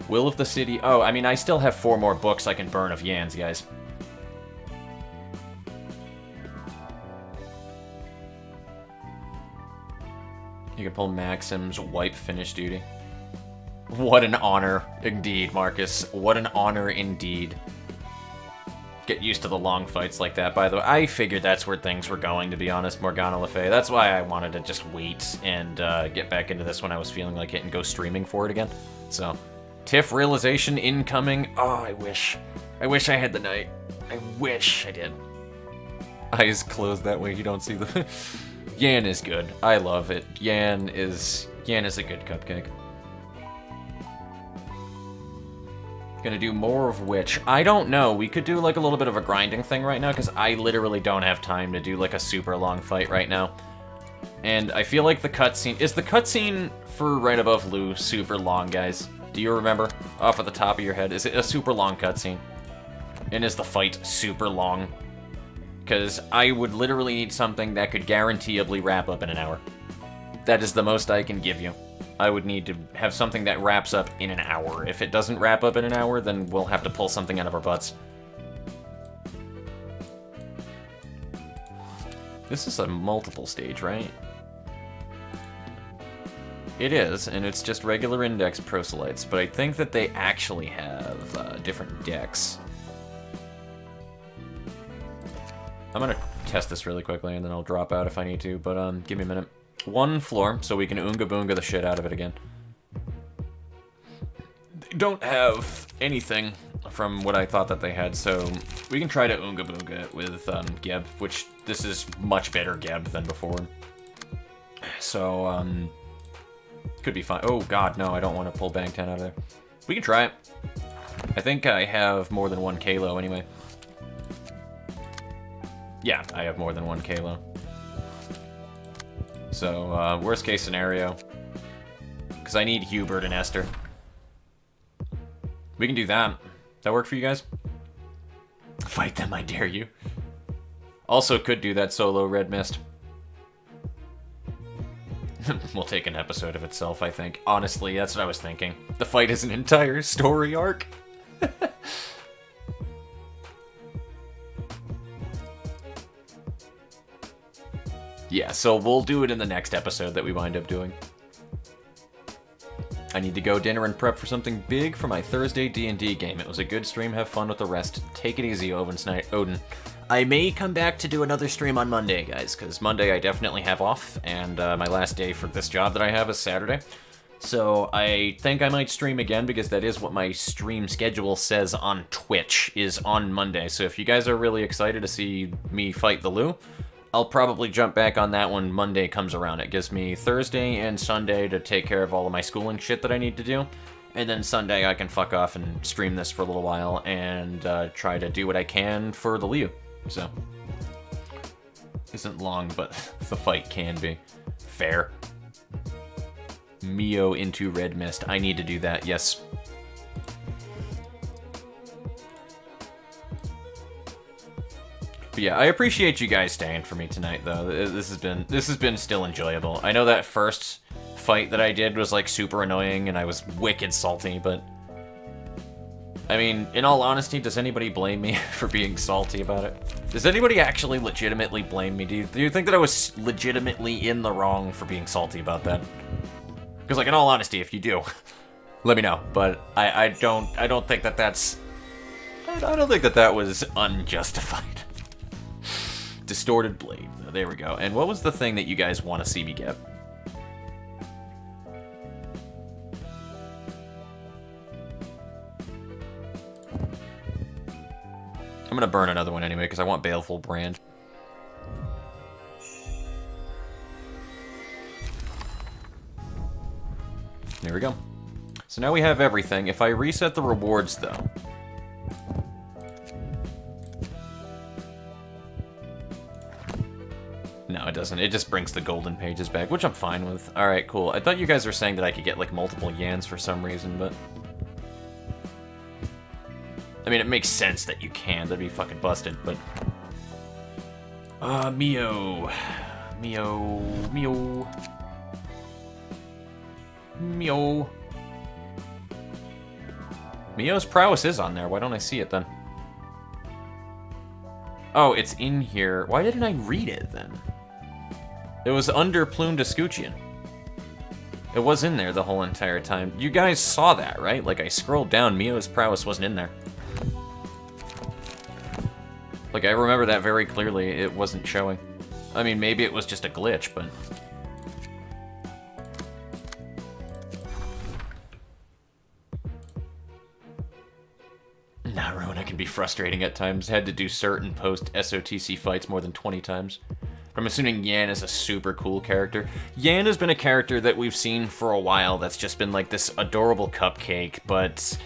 Will of the City. Oh, I mean, I still have 4 more books I can burn of Yan's, guys. You can pull Maxim's wipe finish duty. What an honor, indeed, Marcus. What an honor, indeed. Get used to the long fights like that, by the way. I figured that's where things were going, to be honest, Morgana Le Fay. That's why I wanted to just wait and get back into this when I was feeling like it and go streaming for it again. So, TIFF realization incoming. Oh, I wish I had the night. I wish I did. Eyes closed, that way you don't see the... Yan is good. I love it. Yan is a good cupcake. Gonna do more of which? I don't know. We could do like a little bit of a grinding thing right now, because I literally don't have time to do like a super long fight right now. And I feel like the cutscene... Is the cutscene for Right Above Lou super long, guys? Do you remember? Off at the top of your head. Is it a super long cutscene? And is the fight super long? Because I would literally need something that could guaranteeably wrap up in an hour. That is the most I can give you. I would need to have something that wraps up in an hour. If it doesn't wrap up in an hour, then we'll have to pull something out of our butts. This is a multiple stage, right? It is, and it's just regular index proselytes, but I think that they actually have different decks. I'm gonna test this really quickly, and then I'll drop out if I need to, but give me a minute. 1 floor, so we can Oonga Boonga the shit out of it again. They don't have anything from what I thought that they had, so we can try to Oonga Boonga it with Geb, which this is much better Geb than before. So, could be fine. Oh god, no, I don't want to pull Bang 10 out of there. We can try it. I think I have more than 1 Kalo anyway. Yeah, I have more than 1 Kalo. So, worst case scenario. Because I need Hubert and Esther. We can do that. That work for you guys? Fight them, I dare you. Also could do that solo Red Mist. We'll take an episode of itself, I think. Honestly, that's what I was thinking. The fight is an entire story arc. Yeah, so we'll do it in the next episode that we wind up doing. I need to go dinner and prep for something big for my Thursday D&D game. It was a good stream, have fun with the rest. Take it easy, Odin. I may come back to do another stream on Monday, guys, because Monday I definitely have off, and my last day for this job that I have is Saturday. So I think I might stream again, because that is what my stream schedule says on Twitch, is on Monday. So if you guys are really excited to see me fight the Lou, I'll probably jump back on that when Monday comes around. It gives me Thursday and Sunday to take care of all of my schooling shit that I need to do. And then Sunday I can fuck off and stream this for a little while and try to do what I can for the Liu. So, isn't long, but the fight can be. Fair. Mio into Red Mist. I need to do that, yes. But yeah, I appreciate you guys staying for me tonight, though. This has been still enjoyable. I know that first fight that I did was like super annoying, and I was wicked salty. But I mean, in all honesty, does anybody blame me for being salty about it? Does anybody actually legitimately blame me? Do you think that I was legitimately in the wrong for being salty about that? Because, like, in all honesty, if you do, let me know. But I don't think that that's. I don't think that that was unjustified. Distorted blade. There we go. And what was the thing that you guys want to see me get? I'm gonna burn another one anyway, because I want Baleful Brand. There we go. So now we have everything. If I reset the rewards, though... No, it doesn't. It just brings the golden pages back, which I'm fine with. Alright, cool. I thought you guys were saying that I could get, like, multiple yans for some reason, but... I mean, it makes sense that you can. That'd be fucking busted, but... Mio. Mio's prowess is on there. Why don't I see it, then? Oh, it's in here. Why didn't I read it, then? It was under Plume Descuchian. It was in there the whole entire time. You guys saw that, right? Like, I scrolled down, Mio's prowess wasn't in there. Like, I remember that very clearly. It wasn't showing. I mean, maybe it was just a glitch, but... Nah, Ruina can be frustrating at times. Had to do certain post-SOTC fights more than 20 times. I'm assuming Yan is a super cool character. Yan has been a character that we've seen for a while that's just been like this adorable cupcake, but...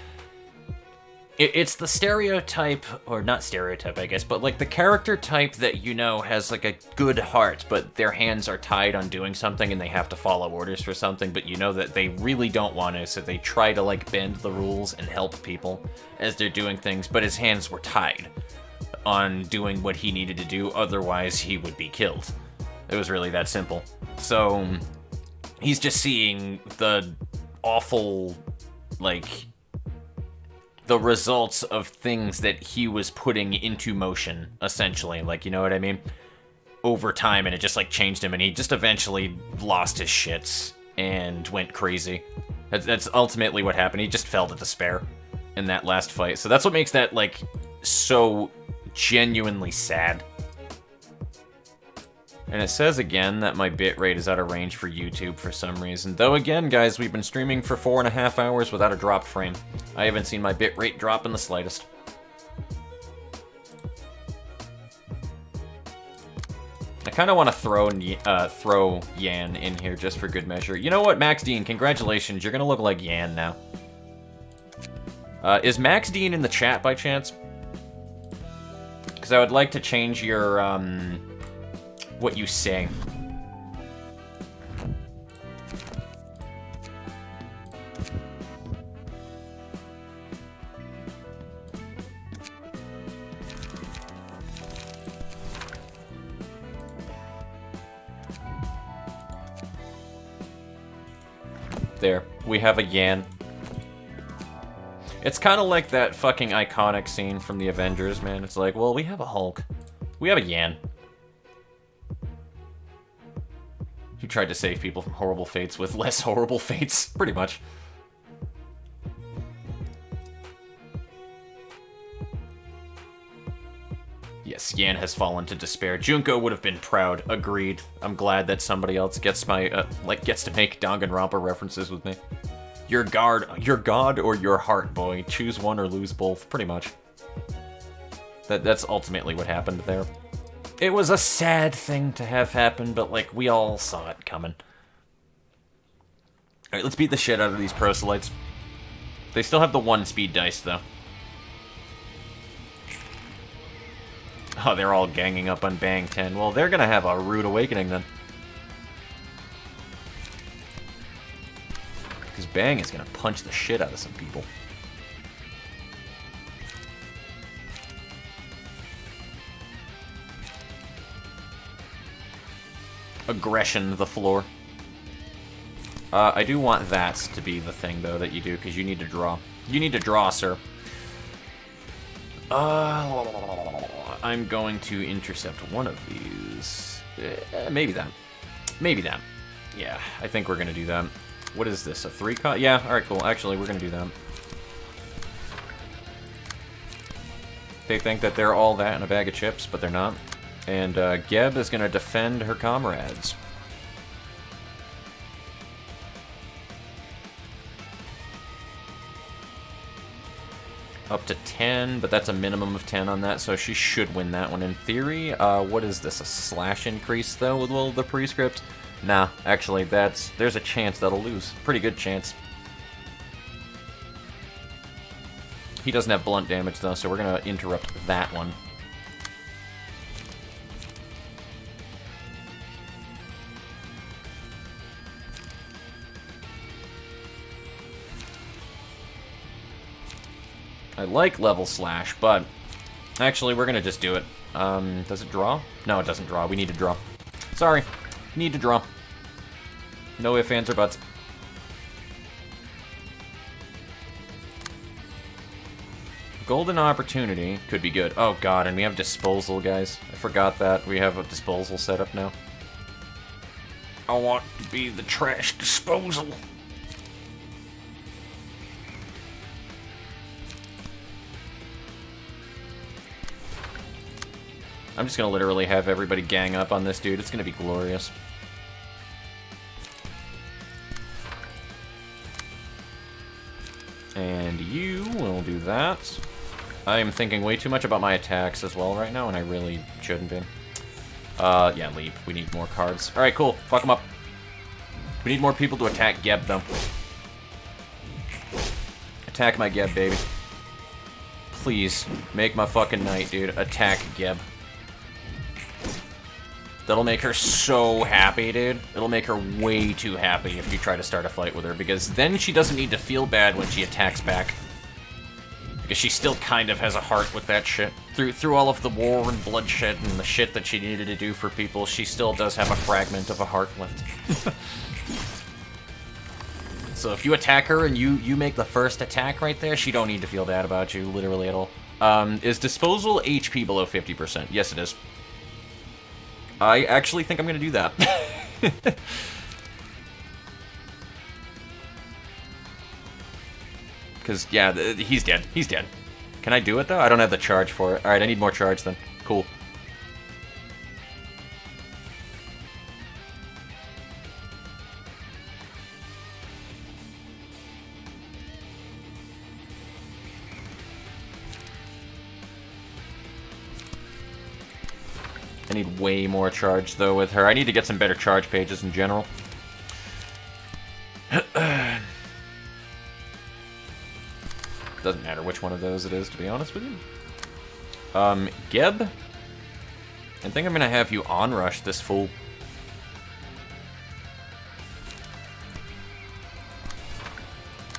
It's the stereotype, or not stereotype, I guess, but like the character type that, you know, has like a good heart, but their hands are tied on doing something and they have to follow orders for something, but you know that they really don't want to, so they try to like bend the rules and help people as they're doing things, but his hands were tied on doing what he needed to do, otherwise he would be killed. It was really that simple. So, he's just seeing the awful, like... the results of things that he was putting into motion, essentially. Like, you know what I mean? Over time, and it just, like, changed him, and he just eventually lost his shits. and went crazy. That's ultimately what happened. He just fell to despair in that last fight. So that's what makes that, like, so genuinely sad. And it says again that my bitrate is out of range for YouTube for some reason. Though again, guys, we've been streaming for 4.5 hours without a dropped frame. I haven't seen my bitrate drop in the slightest. I kind of want to throw Yan in here just for good measure. You know what, Max Dean, congratulations. You're going to look like Yan now. Is Max Dean in the chat by chance? Because I would like to change your, what you say. There, we have a Yan. It's kind of like that fucking iconic scene from the Avengers, man. It's like, well, we have a Hulk. We have a Yan. Who tried to save people from horrible fates with less horrible fates, pretty much. Yes, Yan has fallen to despair. Junko would have been proud. Agreed. I'm glad that somebody else gets my, gets to make Danganronpa references with me. Your god or your heart, boy. Choose one or lose both, pretty much. That's ultimately what happened there. It was a sad thing to have happen, but, like, we all saw it coming. Alright, let's beat the shit out of these proselytes. They still have the 1 speed dice, though. Oh, they're all ganging up on Bang 10. Well, they're gonna have a rude awakening, then. Because Bang is gonna punch the shit out of some people. Aggression the floor. I do want that to be the thing, though, that you do, because you need to draw. You need to draw, sir. I'm going to intercept one of these. Maybe that. Maybe that. Yeah, I think we're going to do that. What is this, a 3-cut? Yeah, alright, cool. Actually, we're going to do that. They think that they're all that in a bag of chips, but they're not. And Geb is going to defend her comrades. Up to 10, but that's a minimum of 10 on that, so she should win that one in theory. What is this, a slash increase, though, with all the prescript? Nah, actually, there's a chance that'll lose. Pretty good chance. He doesn't have blunt damage, though, so we're going to interrupt that one. I like level slash, but actually we're gonna just do it. Does it draw? No, it doesn't draw. We need to draw. Sorry. Need to draw. No ifs, ands, or buts. Golden opportunity could be good. Oh god, and we have disposal, guys. I forgot that. We have a disposal set up now. I want to be the trash disposal. I'm just gonna literally have everybody gang up on this dude. It's gonna be glorious. And you will do that. I am thinking way too much about my attacks as well right now, and I really shouldn't be. Yeah, leap. We need more cards. Alright, cool. Fuck them up. We need more people to attack Geb, though. Attack my Geb, baby. Please, make my fucking night, dude. Attack Geb. That'll make her so happy, dude. It'll make her way too happy if you try to start a fight with her, because then she doesn't need to feel bad when she attacks back. Because she still kind of has a heart with that shit. Through all of the war and bloodshed and the shit that she needed to do for people, she still does have a fragment of a heart left. So if you attack her and you make the first attack right there, she don't need to feel bad about you, literally at all. Is disposal HP below 50%? Yes, it is. I actually think I'm going to do that. Because, yeah, he's dead. He's dead. Can I do it, though? I don't have the charge for it. Alright, I need more charge, then. Cool. I need way more charge, though, with her. I need to get some better charge pages in general. Doesn't matter which one of those it is, to be honest with you. Geb? I think I'm gonna have you onrush this fool.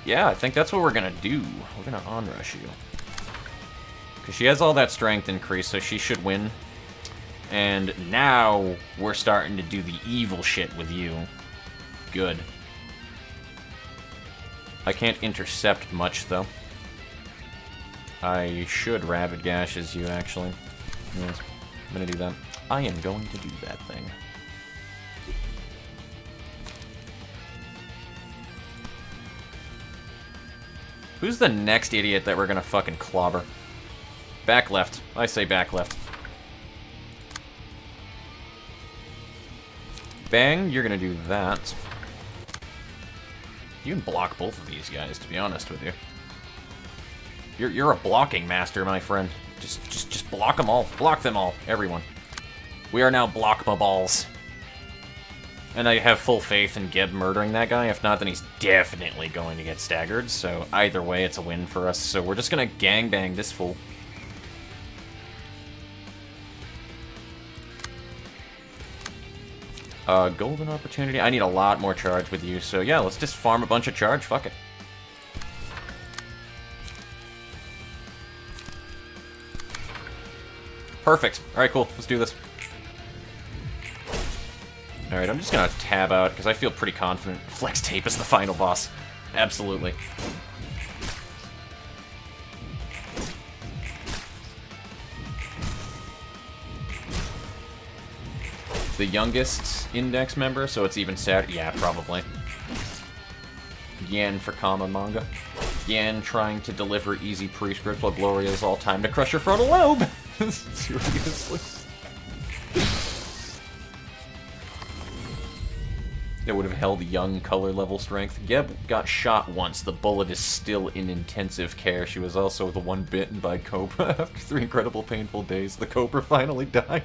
Yeah, I think that's what we're gonna do. We're gonna onrush you. Because she has all that strength increase, so she should win. And now we're starting to do the evil shit with you. Good. I can't intercept much, though. I should Rabid Gashes you, actually. Yes, I'm gonna do that. I am going to do that thing. Who's the next idiot that we're gonna fucking clobber? Back left. I say back left. Bang, you're gonna do that. You can block both of these guys, to be honest with you. You're a blocking master, my friend. Just block them all. Block them all. Everyone. We are now block my balls. And I have full faith in Geb murdering that guy. If not, then he's definitely going to get staggered. So either way, it's a win for us. So we're just gonna gangbang this fool. Golden opportunity. I need a lot more charge with you. So yeah, let's just farm a bunch of charge. Fuck it. Perfect. Alright, cool. Let's do this. Alright, I'm just gonna tab out, because I feel pretty confident Flex Tape is the final boss. Absolutely. The youngest index member, so it's even sadder. Yeah, probably. Yen for Kama manga. Yen trying to deliver easy prescript while Gloria's all time to crush her frontal lobe! Seriously. It would have held young color level strength. Geb got shot once. The bullet is still in intensive care. She was also the one bitten by Cobra. After 3 incredible painful days, the Cobra finally died.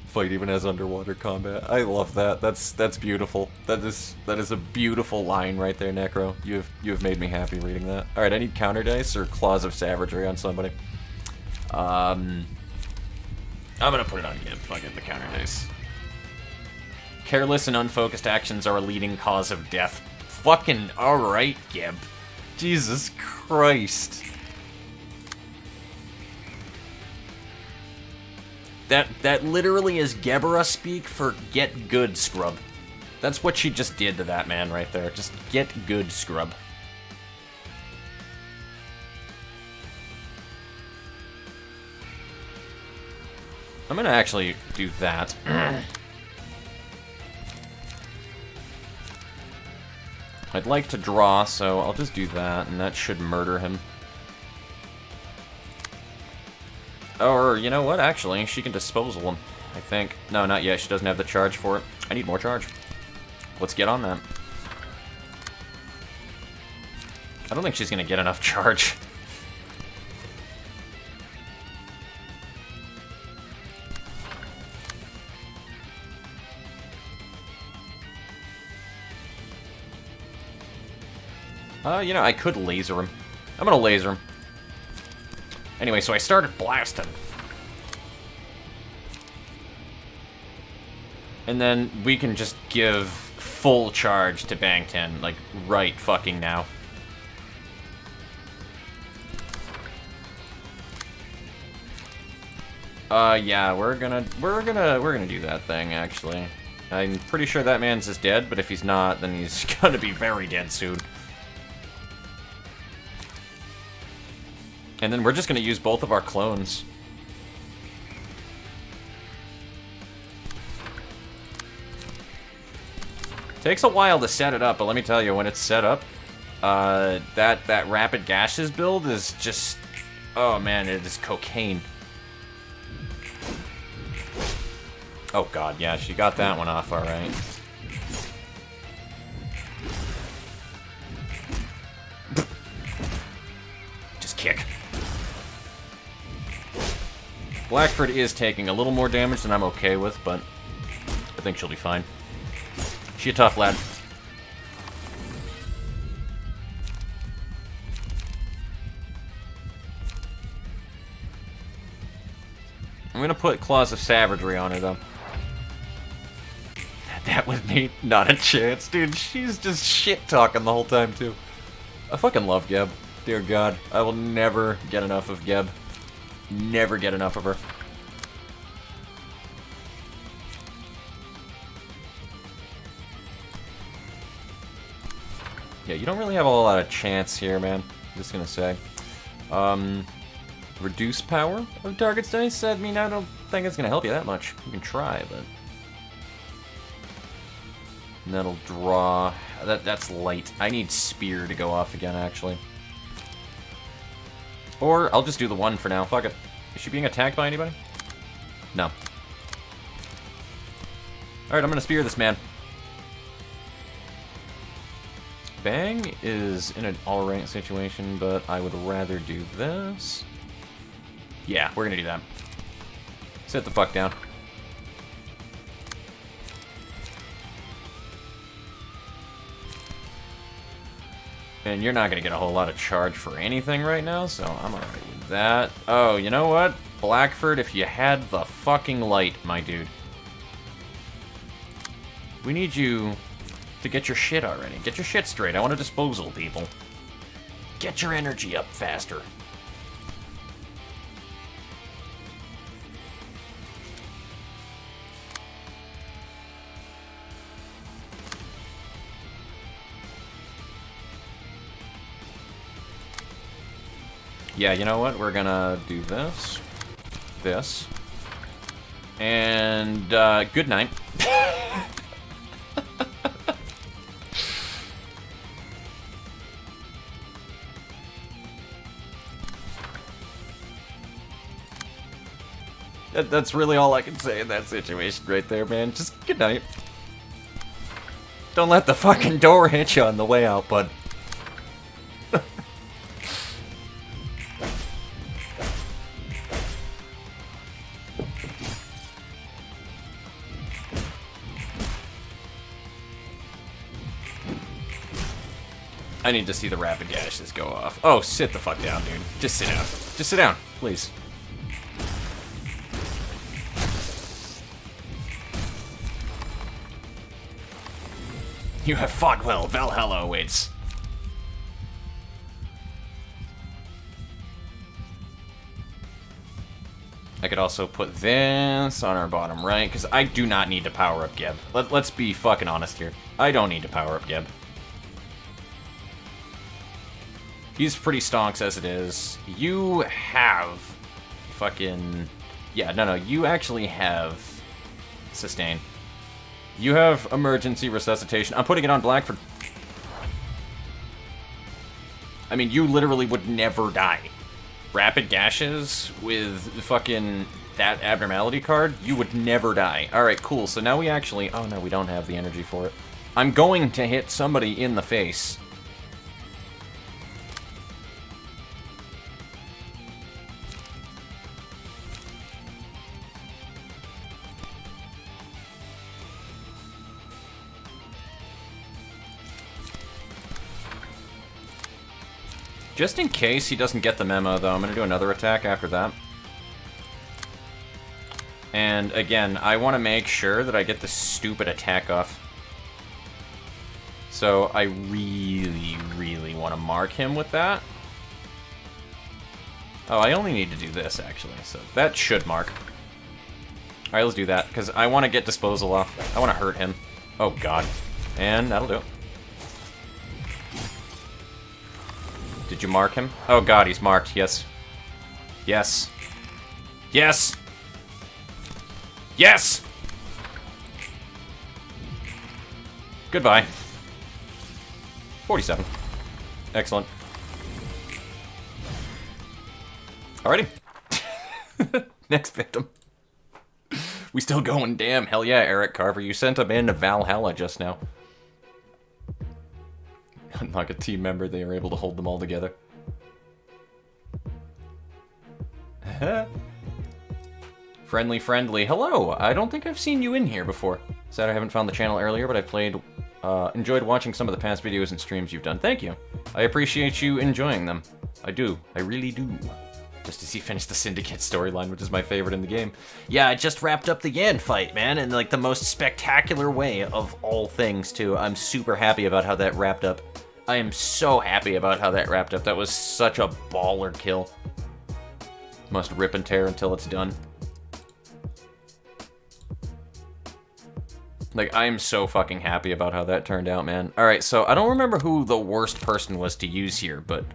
Fight even has underwater combat. I love that. That's beautiful. That is a beautiful line right there, Necro. You have made me happy reading that. All right, I need counter dice or claws of savagery on somebody. I'm gonna put it on Gib. Fuck it, the counter dice. Careless and unfocused actions are a leading cause of death. Fucking alright, Gib. Jesus Christ. That literally is Gebera speak for get good, scrub. That's what she just did to that man right there. Just get good, scrub. I'm gonna actually do that. I'd like to draw, so I'll just do that, and that should murder him. Or, you know what, actually, she can disposal him, I think. No, not yet, she doesn't have the charge for it. I need more charge. Let's get on that. I don't think she's gonna get enough charge. You know, I could laser him. I'm gonna laser him. Anyway, so I started blasting. And then we can just give full charge to Bang 10, like, right fucking now. Yeah, we're gonna do that thing, actually. I'm pretty sure that man's is dead, but if he's not, then he's gonna be very dead soon. And then we're just going to use both of our clones. Takes a while to set it up, but let me tell you, when it's set up, that rapid gashes build is just, oh man, it is cocaine. Oh god, yeah, she got that one off, alright. Just kick. Blackford is taking a little more damage than I'm okay with, but I think she'll be fine. She a tough lad. I'm gonna put Claws of Savagery on her, though. That with me, not a chance, dude. She's just shit-talking the whole time, too. I fucking love Geb. Dear God, I will never get enough of Geb. Never get enough of her. Yeah, you don't really have a whole lot of chance here, man. Just gonna say. Reduce power of target's dice? I mean, I don't think it's gonna help you that much. You can try, but... And that'll draw... That's light. I need Spear to go off again, actually. Or, I'll just do the one for now. Fuck it. Is she being attacked by anybody? No. Alright, I'm gonna Spear this man. Bang is in an alright situation, but I would rather do this. Yeah, we're gonna do that. Sit the fuck down. And you're not gonna get a whole lot of charge for anything right now, so I'm alright with that. Oh, you know what? Blackford, if you had the fucking light, my dude. We need you to get your shit already. Get your shit straight. I want a disposal, people. Get your energy up faster. Yeah, you know what? We're gonna do this. This. And, good night. That's really all I can say in that situation right there, man. Just good night. Don't let the fucking door hit you on the way out, bud. I need to see the rapid gashes go off. Oh, sit the fuck down, dude. Just sit down. Just sit down, please. You have fought well. Valhalla awaits. I could also put this on our bottom right, because I do not need to power up Geb. Let's be fucking honest here. I don't need to power up Geb. He's pretty stonks as it is. You have fucking... Yeah, no, you actually have sustain. You have emergency resuscitation. I'm putting it on Blackford. I mean, you literally would never die. Rapid gashes with fucking that abnormality card, you would never die. Alright, cool. So now we actually... Oh, no, we don't have the energy for it. I'm going to hit somebody in the face. Just in case he doesn't get the memo, though, I'm going to do another attack after that. And again, I want to make sure that I get the stupid attack off. So I really, really want to mark him with that. Oh, I only need to do this, actually, so that should mark. Alright, let's do that, because I want to get disposal off. I want to hurt him. Oh, God. And that'll do it. Did you mark him? Oh god, he's marked. Yes. Yes. Yes! Yes! Goodbye. 47. Excellent. Alrighty. Next victim. We still going, damn. Hell yeah, Eric Carver. You sent him into Valhalla just now. Like a team member, they were able to hold them all together. Friendly. Hello! I don't think I've seen you in here before. Sad I haven't found the channel earlier, but I enjoyed watching some of the past videos and streams you've done. Thank you. I appreciate you enjoying them. I do. I really do. Just to see finish the Syndicate storyline, which is my favorite in the game. Yeah, I just wrapped up the Yan fight, man, in like the most spectacular way of all things, too. I'm super happy about how that wrapped up. I am so happy about how that wrapped up. That was such a baller kill. Must rip and tear until it's done. Like, I am so fucking happy about how that turned out, man. Alright, so I don't remember who the worst person was to use here, but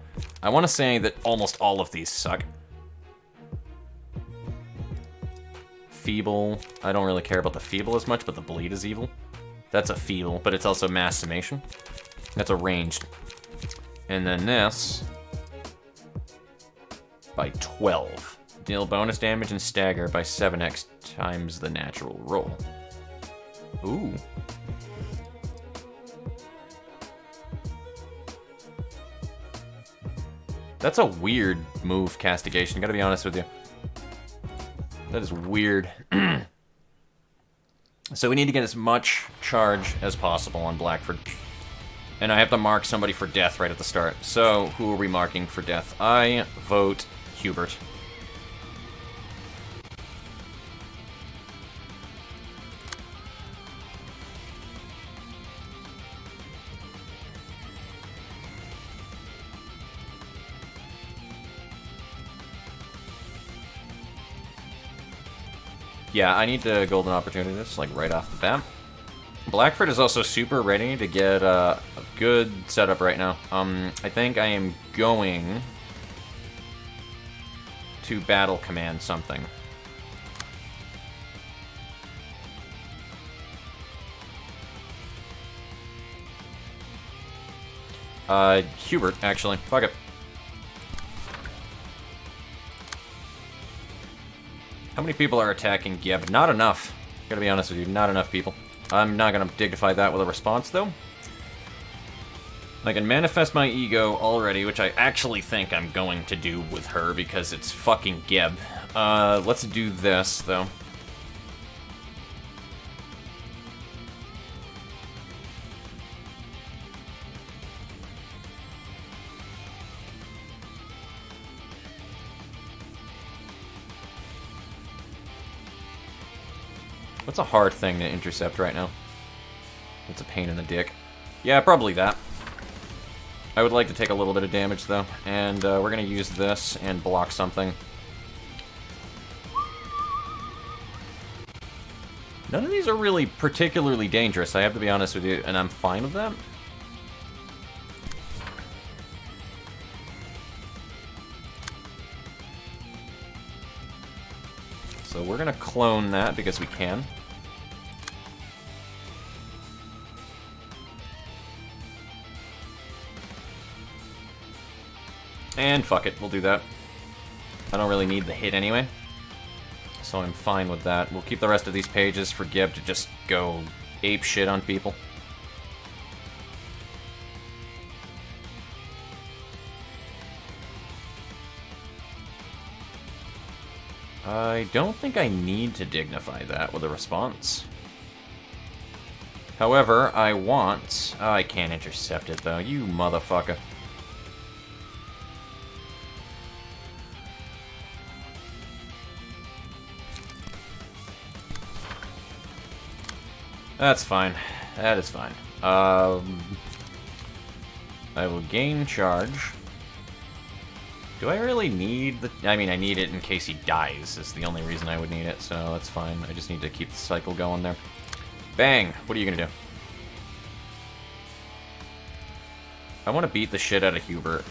I want to say that almost all of these suck. Feeble. I don't really care about the feeble as much, but the bleed is evil. That's a feeble, but it's also mass summation. That's a ranged. And then this... by 12. Deal bonus damage and stagger by 7x times the natural roll. Ooh. That's a weird move, Castigation, gotta be honest with you. That is weird. So we need to get as much charge as possible on Blackford. And I have to mark somebody for death right at the start. So, who are we marking for death? I vote Hubert. Yeah, I need to golden opportunity this, like, right off the bat. Blackford is also super ready to get a good setup right now. I think I am going to battle command something. Hubert, actually. Fuck it. How many people are attacking Geb? Not enough. Gotta be honest with you, not enough people. I'm not gonna dignify that with a response, though. I can manifest my ego already, which I actually think I'm going to do with her because it's fucking Geb. Let's do this, though. What's a hard thing to intercept right now? It's a pain in the dick. Yeah, probably that. I would like to take a little bit of damage, though. And we're going to use this and block something. None of these are really particularly dangerous, I have to be honest with you, and I'm fine with that. So we're going to clone that because we can. And fuck it, we'll do that. I don't really need the hit anyway. So I'm fine with that. We'll keep the rest of these pages for Gib to just go ape shit on people. I don't think I need to dignify that with a response. However, I want... Oh, I can't intercept it, though. You motherfucker. That's fine. That is fine. I will gain charge. Do I really need the... I mean, I need it in case he dies, is the only reason I would need it, so that's fine. I just need to keep the cycle going there. Bang! What are you gonna do? I want to beat the shit out of Hubert.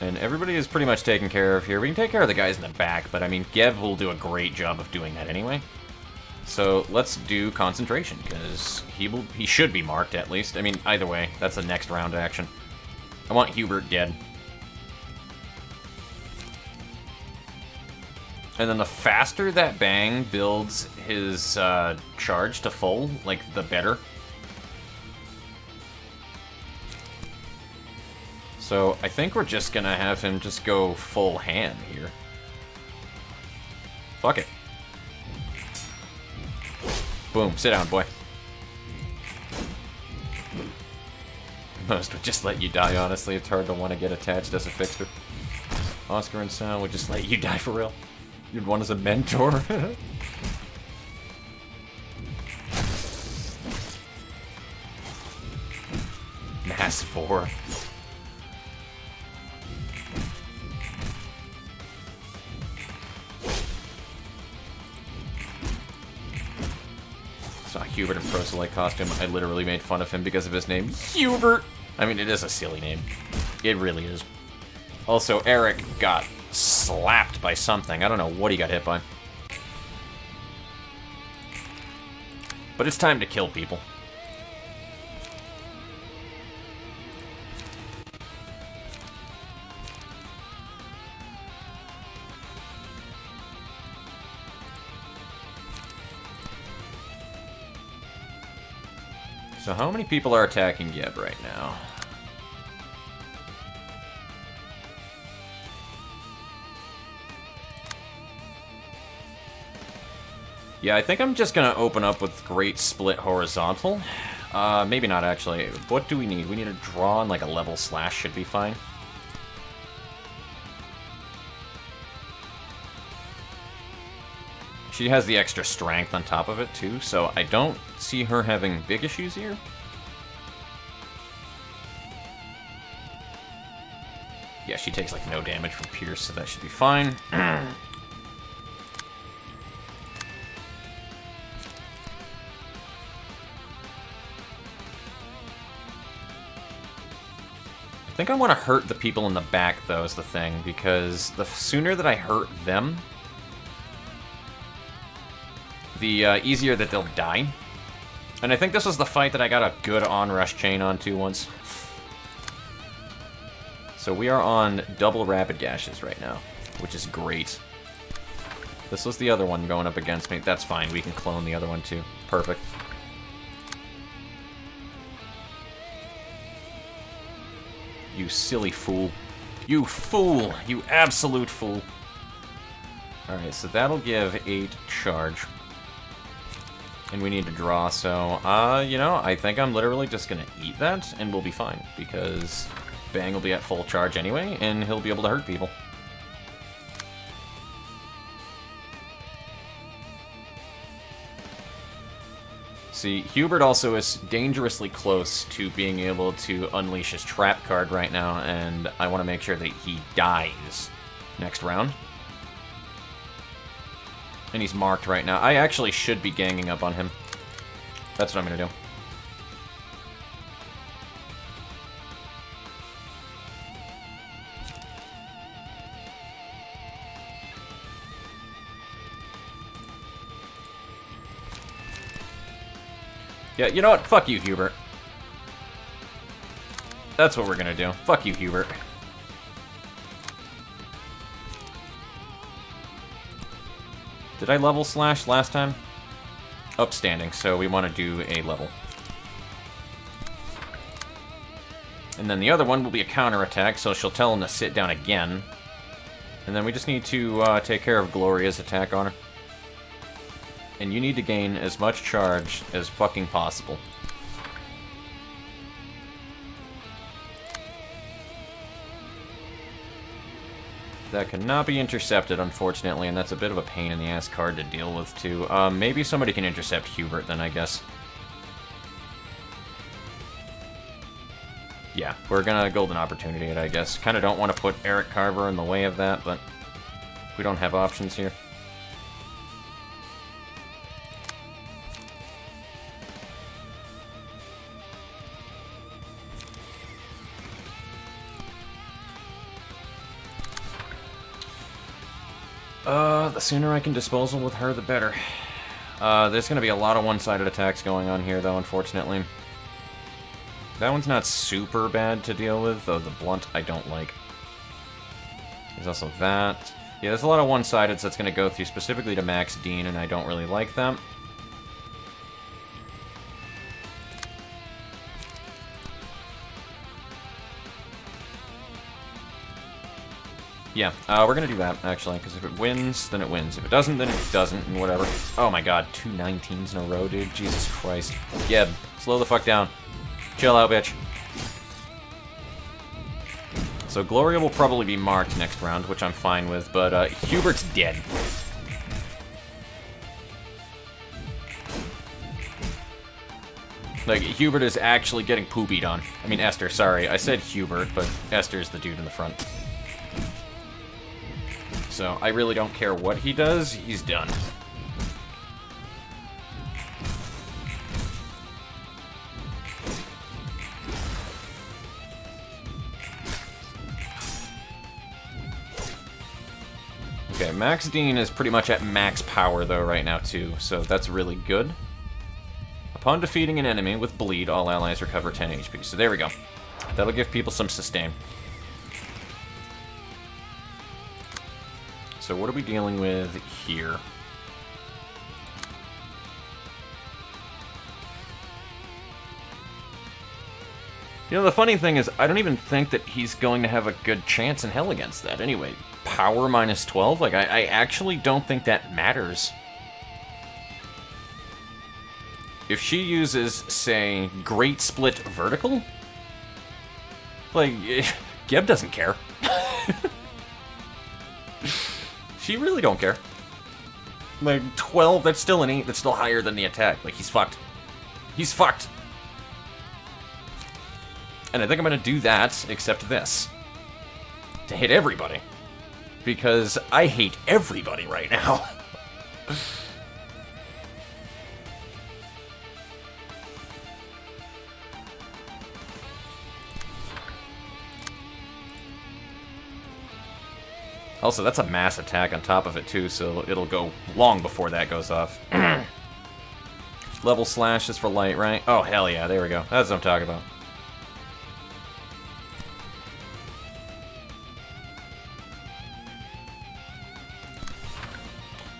And everybody is pretty much taken care of here. We can take care of the guys in the back, but I mean, Gev will do a great job of doing that anyway. So let's do concentration, because he should be marked at least. I mean, either way, that's the next round action. I want Hubert dead. And then the faster that Bang builds his charge to full, like, the better. So I think we're just gonna have him just go full hand here. Fuck it. Boom, sit down, boy. Most would just let you die, honestly. It's hard to want to get attached as a fixer. Oscar and Sal would just let you die for real. You'd want as a mentor. Mass 4. Saw Hubert in Proselyte costume. I literally made fun of him because of his name, Hubert. I mean, it is a silly name. It really is. Also, Eric got slapped by something. I don't know what he got hit by. But it's time to kill people. So how many people are attacking Geb right now? Yeah, I think I'm just gonna open up with Great Split Horizontal. Maybe not, actually. What do we need? We need a draw and like a level slash should be fine. She has the extra strength on top of it, too, so I don't see her having big issues here. Yeah, she takes, like, no damage from Pierce, so that should be fine. I think I want to hurt the people in the back, though, is the thing, because the sooner that I hurt them, the easier that they'll die. And I think this was the fight that I got a good onrush chain onto once. So we are on double rapid gashes right now, which is great. This was the other one going up against me. That's fine, we can clone the other one too. Perfect. You silly fool. You fool! You absolute fool! Alright, so that'll give 8 charge. And we need to draw, so, you know, I think I'm literally just gonna eat that, and we'll be fine, because Bang will be at full charge anyway, and he'll be able to hurt people. See, Hubert also is dangerously close to being able to unleash his trap card right now, and I want to make sure that he dies next round. And he's marked right now. I actually should be ganging up on him. That's what I'm gonna do. Yeah, you know what? Fuck you, Hubert. That's what we're gonna do. Fuck you, Hubert. Did I level slash last time? Upstanding, so we want to do a level. And then the other one will be a counterattack, so she'll tell him to sit down again. And then we just need to take care of Gloria's attack on her. And you need to gain as much charge as fucking possible. That cannot be intercepted, unfortunately, and that's a bit of a pain in the ass card to deal with, too. Maybe somebody can intercept Hubert, then, I guess. Yeah, we're gonna golden opportunity it, I guess. Kinda don't want to put Eric Carver in the way of that, but we don't have options here. The sooner I can disposal with her, the better. There's going to be a lot of one-sided attacks going on here, though, unfortunately. That one's not super bad to deal with, though the blunt I don't like. There's also that. Yeah, there's a lot of one-sideds that's going to go through specifically to Max Dean, and I don't really like them. Yeah, we're gonna do that, actually, because if it wins, then it wins. If it doesn't, then it doesn't, and whatever. Oh my god, 2 19s in a row, dude. Jesus Christ. Geb, slow the fuck down. Chill out, bitch. So Gloria will probably be marked next round, which I'm fine with, but Hubert's dead. Like, Hubert is actually getting poopied on. I mean, Esther, sorry. I said Hubert, but Esther's the dude in the front. So, I really don't care what he does, he's done. Okay, Max Dean is pretty much at max power, though, right now, too, so that's really good. Upon defeating an enemy with bleed, all allies recover 10 HP, so there we go. That'll give people some sustain. So what are we dealing with here? You know, the funny thing is, I don't even think that he's going to have a good chance in hell against that anyway. Power minus 12? Like, I actually don't think that matters. If she uses, say, Great Split Vertical? Like, Geb doesn't care. She really don't care. Like, 12, that's still an 8, that's still higher than the attack. Like, he's fucked. He's fucked. And I think I'm gonna do that, except this. To hit everybody. Because I hate everybody right now. Also, that's a mass attack on top of it, too, so it'll go long before that goes off. Level slash is for light, right? Oh, hell yeah, there we go. That's what I'm talking about.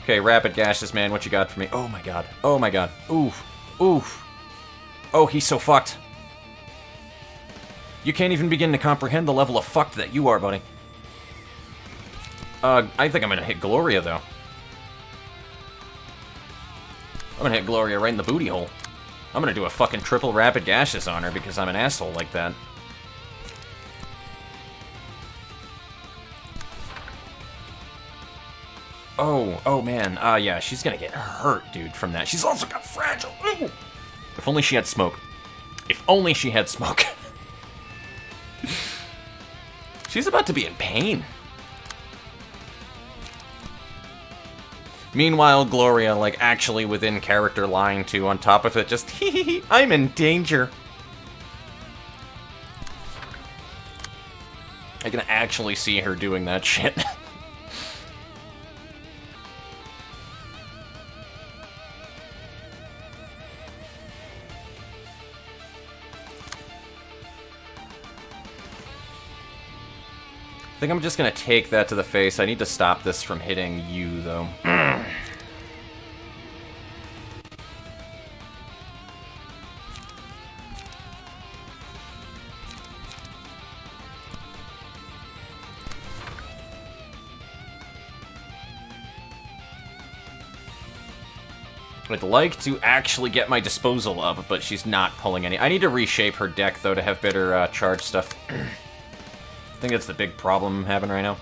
Okay, rapid gaseous man, what you got for me? Oh my god. Oh my god. Oof. Oof. Oh, he's so fucked. You can't even begin to comprehend the level of fucked that you are, buddy. I think I'm gonna hit Gloria, though. I'm gonna hit Gloria right in the booty hole. I'm gonna do a fucking triple rapid gaseous on her because I'm an asshole like that. Oh man, yeah, she's gonna get hurt, dude, from that. She's also got fragile. Ooh. If only she had smoke. If only she had smoke. She's about to be in pain. Meanwhile, Gloria, like, actually within character line, too, on top of it, just, hee, I'm in danger. I can actually see her doing that shit. I think I'm just gonna take that to the face. I need to stop this from hitting you, though. I'd like to actually get my disposal up, but she's not pulling any. I need to reshape her deck, though, to have better charge stuff. I think that's the big problem I'm having right now.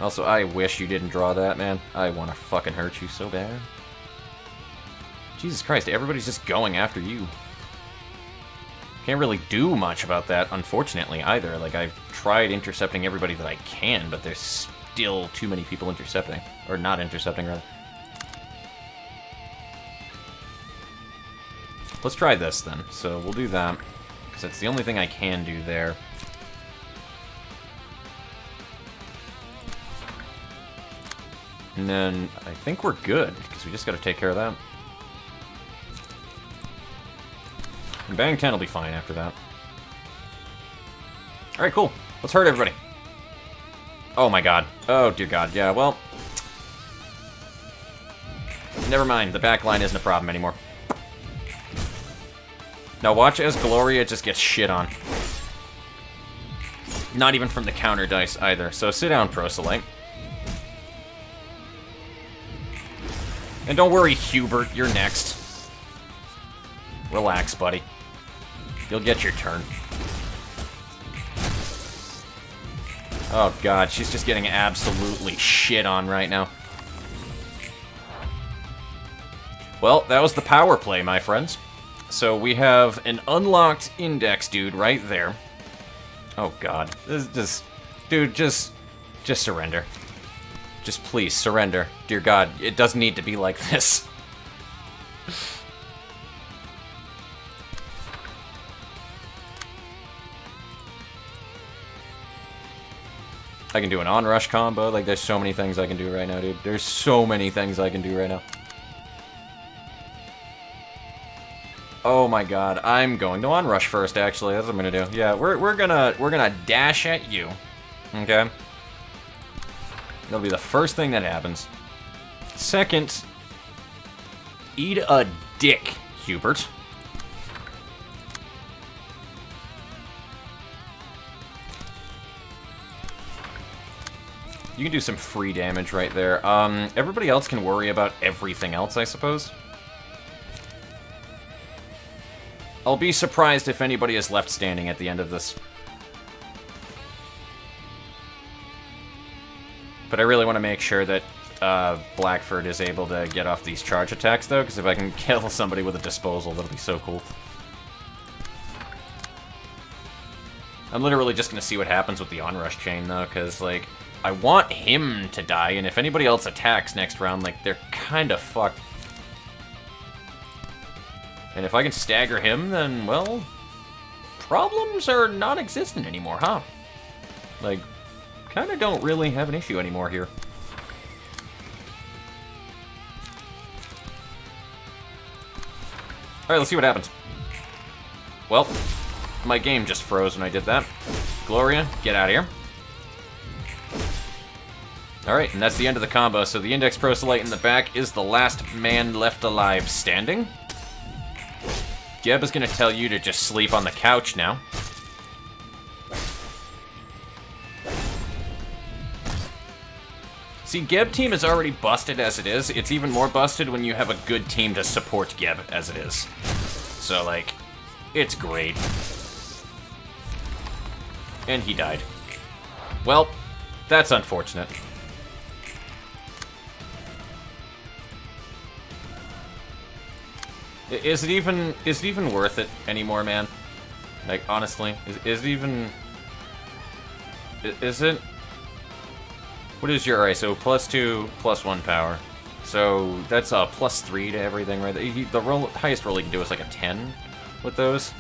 Also, I wish you didn't draw that, man. I want to fucking hurt you so bad. Jesus Christ, everybody's just going after you. Can't really do much about that, unfortunately, either. Like, I've tried intercepting everybody that I can, but there's still too many people intercepting. Or not intercepting, rather. Let's try this, then. So, we'll do that. Because that's the only thing I can do there. And then I think we're good, because we just gotta take care of that. And Bang 10 will be fine after that. Alright, cool. Let's hurt everybody. Oh my god. Oh dear god. Yeah, well... Never mind. The back line isn't a problem anymore. Now watch as Gloria just gets shit on. Not even from the counter dice either. So sit down, Proselyte. And don't worry, Hubert. You're next. Relax, buddy. You'll get your turn. Oh god, she's just getting absolutely shit on right now. Well, that was the power play, my friends. So we have an unlocked index dude right there. Oh god. This is just... Dude, just surrender. Just please, surrender. Dear god, it doesn't need to be like this. I can do an on-rush combo. Like, there's so many things I can do right now, dude. There's so many things I can do right now. Oh my god, I'm going to on-rush first, actually. That's what I'm gonna do. Yeah, we're gonna dash at you. Okay? That'll be the first thing that happens. Second, eat a dick, Hubert. You can do some free damage right there. Everybody else can worry about everything else, I suppose. I'll be surprised if anybody is left standing at the end of this. But I really want to make sure that Blackford is able to get off these charge attacks, though, because if I can kill somebody with a disposal, that'll be so cool. I'm literally just going to see what happens with the onrush chain, though, because, like, I want him to die, and if anybody else attacks next round, like, they're kind of fucked. And if I can stagger him, then, well, problems are non-existent anymore, huh? Like, kind of don't really have an issue anymore here. Alright, let's see what happens. Well, my game just froze when I did that. Gloria, get out of here. Alright, and that's the end of the combo, so the Index Proselyte in the back is the last man left alive standing. Geb is going to tell you to just sleep on the couch now. See, Geb team is already busted as it is. It's even more busted when you have a good team to support Geb as it is. So, like, it's great. And he died. Well, that's unfortunate. Is it even worth it anymore, man? Like, honestly, is it even... Is it... What is your... Alright, so +2, +1 power. So that's a +3 to everything, right? The highest roll you can do is like a 10 with those.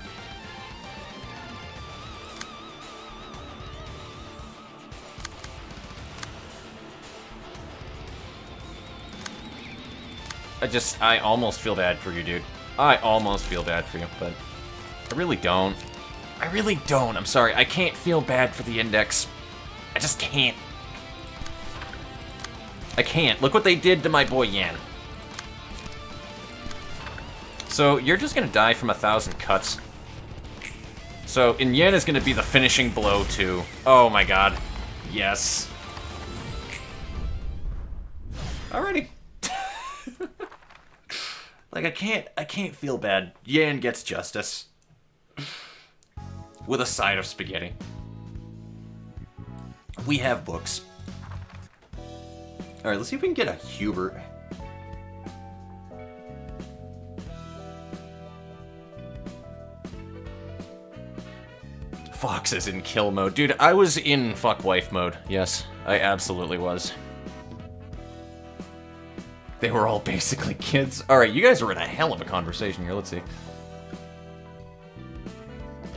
I almost feel bad for you, dude. I almost feel bad for you, but I really don't. I really don't. I'm sorry. I can't feel bad for the Index. I just can't. I can't. Look what they did to my boy Yan. So you're just gonna die from 1,000 cuts. So and Yan is gonna be the finishing blow too. Oh my god. Yes. Alrighty. Like, I can't feel bad. Yan gets justice. With a side of spaghetti. We have books. Alright, let's see if we can get a Hubert. Fox is in kill mode. Dude, I was in fuck wife mode. Yes, I absolutely was. They were all basically kids. Alright, you guys are in a hell of a conversation here. Let's see.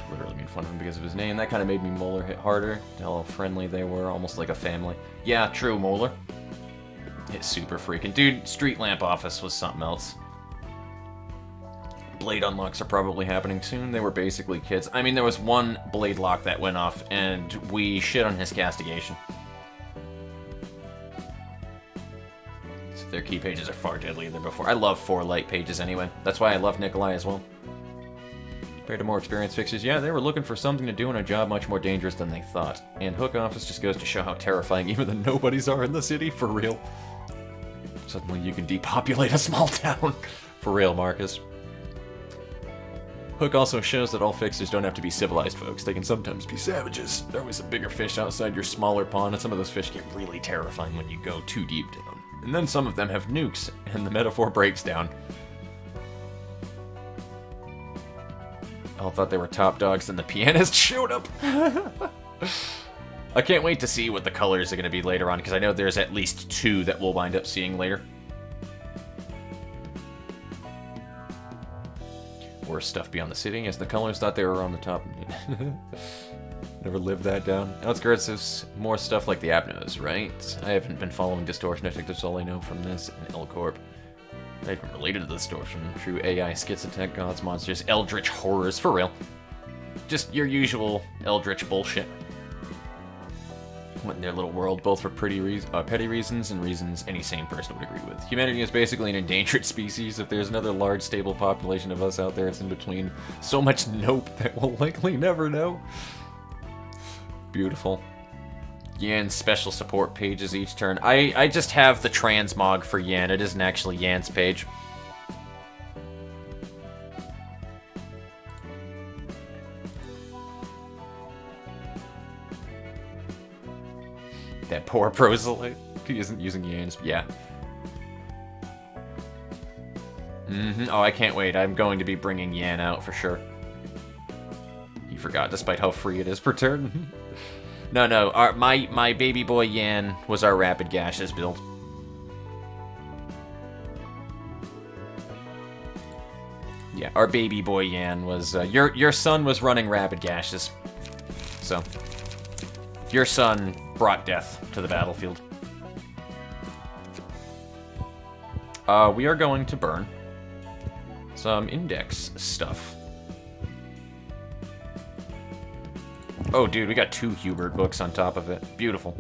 Literally made fun of him because of his name. That kind of made me Molar hit harder. How friendly they were, almost like a family. Yeah, true, Molar. It's super freaking... Dude, Street Lamp Office was something else. Blade unlocks are probably happening soon. They were basically kids. I mean, there was one blade lock that went off, and we shit on his castigation. So their key pages are far deadlier than before. I love 4 light pages anyway. That's why I love Nikolai as well. Compared to more experienced fixers, yeah, they were looking for something to do in a job much more dangerous than they thought. And Hook Office just goes to show how terrifying even the nobodies are in the city, for real. Suddenly you can depopulate a small town. For real, Marcus. Hook also shows that all fixers don't have to be civilized folks. They can sometimes be savages. There always a bigger fish outside your smaller pond, and some of those fish get really terrifying when you go too deep down. And then some of them have nukes, and the metaphor breaks down. All thought they were top dogs, then the pianist showed up. I can't wait to see what the colors are going to be later on, because I know there's at least 2 that we'll wind up seeing later. Worse stuff beyond the city, as the colors thought they were on the top. Never lived that down. Outskirts, there's more stuff like the Apnos, right? I haven't been following Distortion Detectives, all I know from this and L-Corp. Not even related to the Distortion. True AI, skits, attack, gods, monsters, eldritch horrors, for real. Just your usual eldritch bullshit. Went in their little world, both for petty reasons and reasons any sane person would agree with. Humanity is basically an endangered species. If there's another large, stable population of us out there, it's in between so much nope that we'll likely never know. Beautiful. Yan's special support pages each turn. I just have the transmog for Yan. It isn't actually Yan's page. That poor proselyte. He isn't using Yan's. Yeah. Oh, I can't wait. I'm going to be bringing Yan out for sure. He forgot, despite how free it is per turn. No. My baby boy Yan was our Rapid Gashes build. Yeah, our baby boy Yan was... your son was running Rapid Gashes. So... your son brought death to the battlefield. We are going to burn some index stuff. Oh, dude, we got 2 Hubert books on top of it. Beautiful.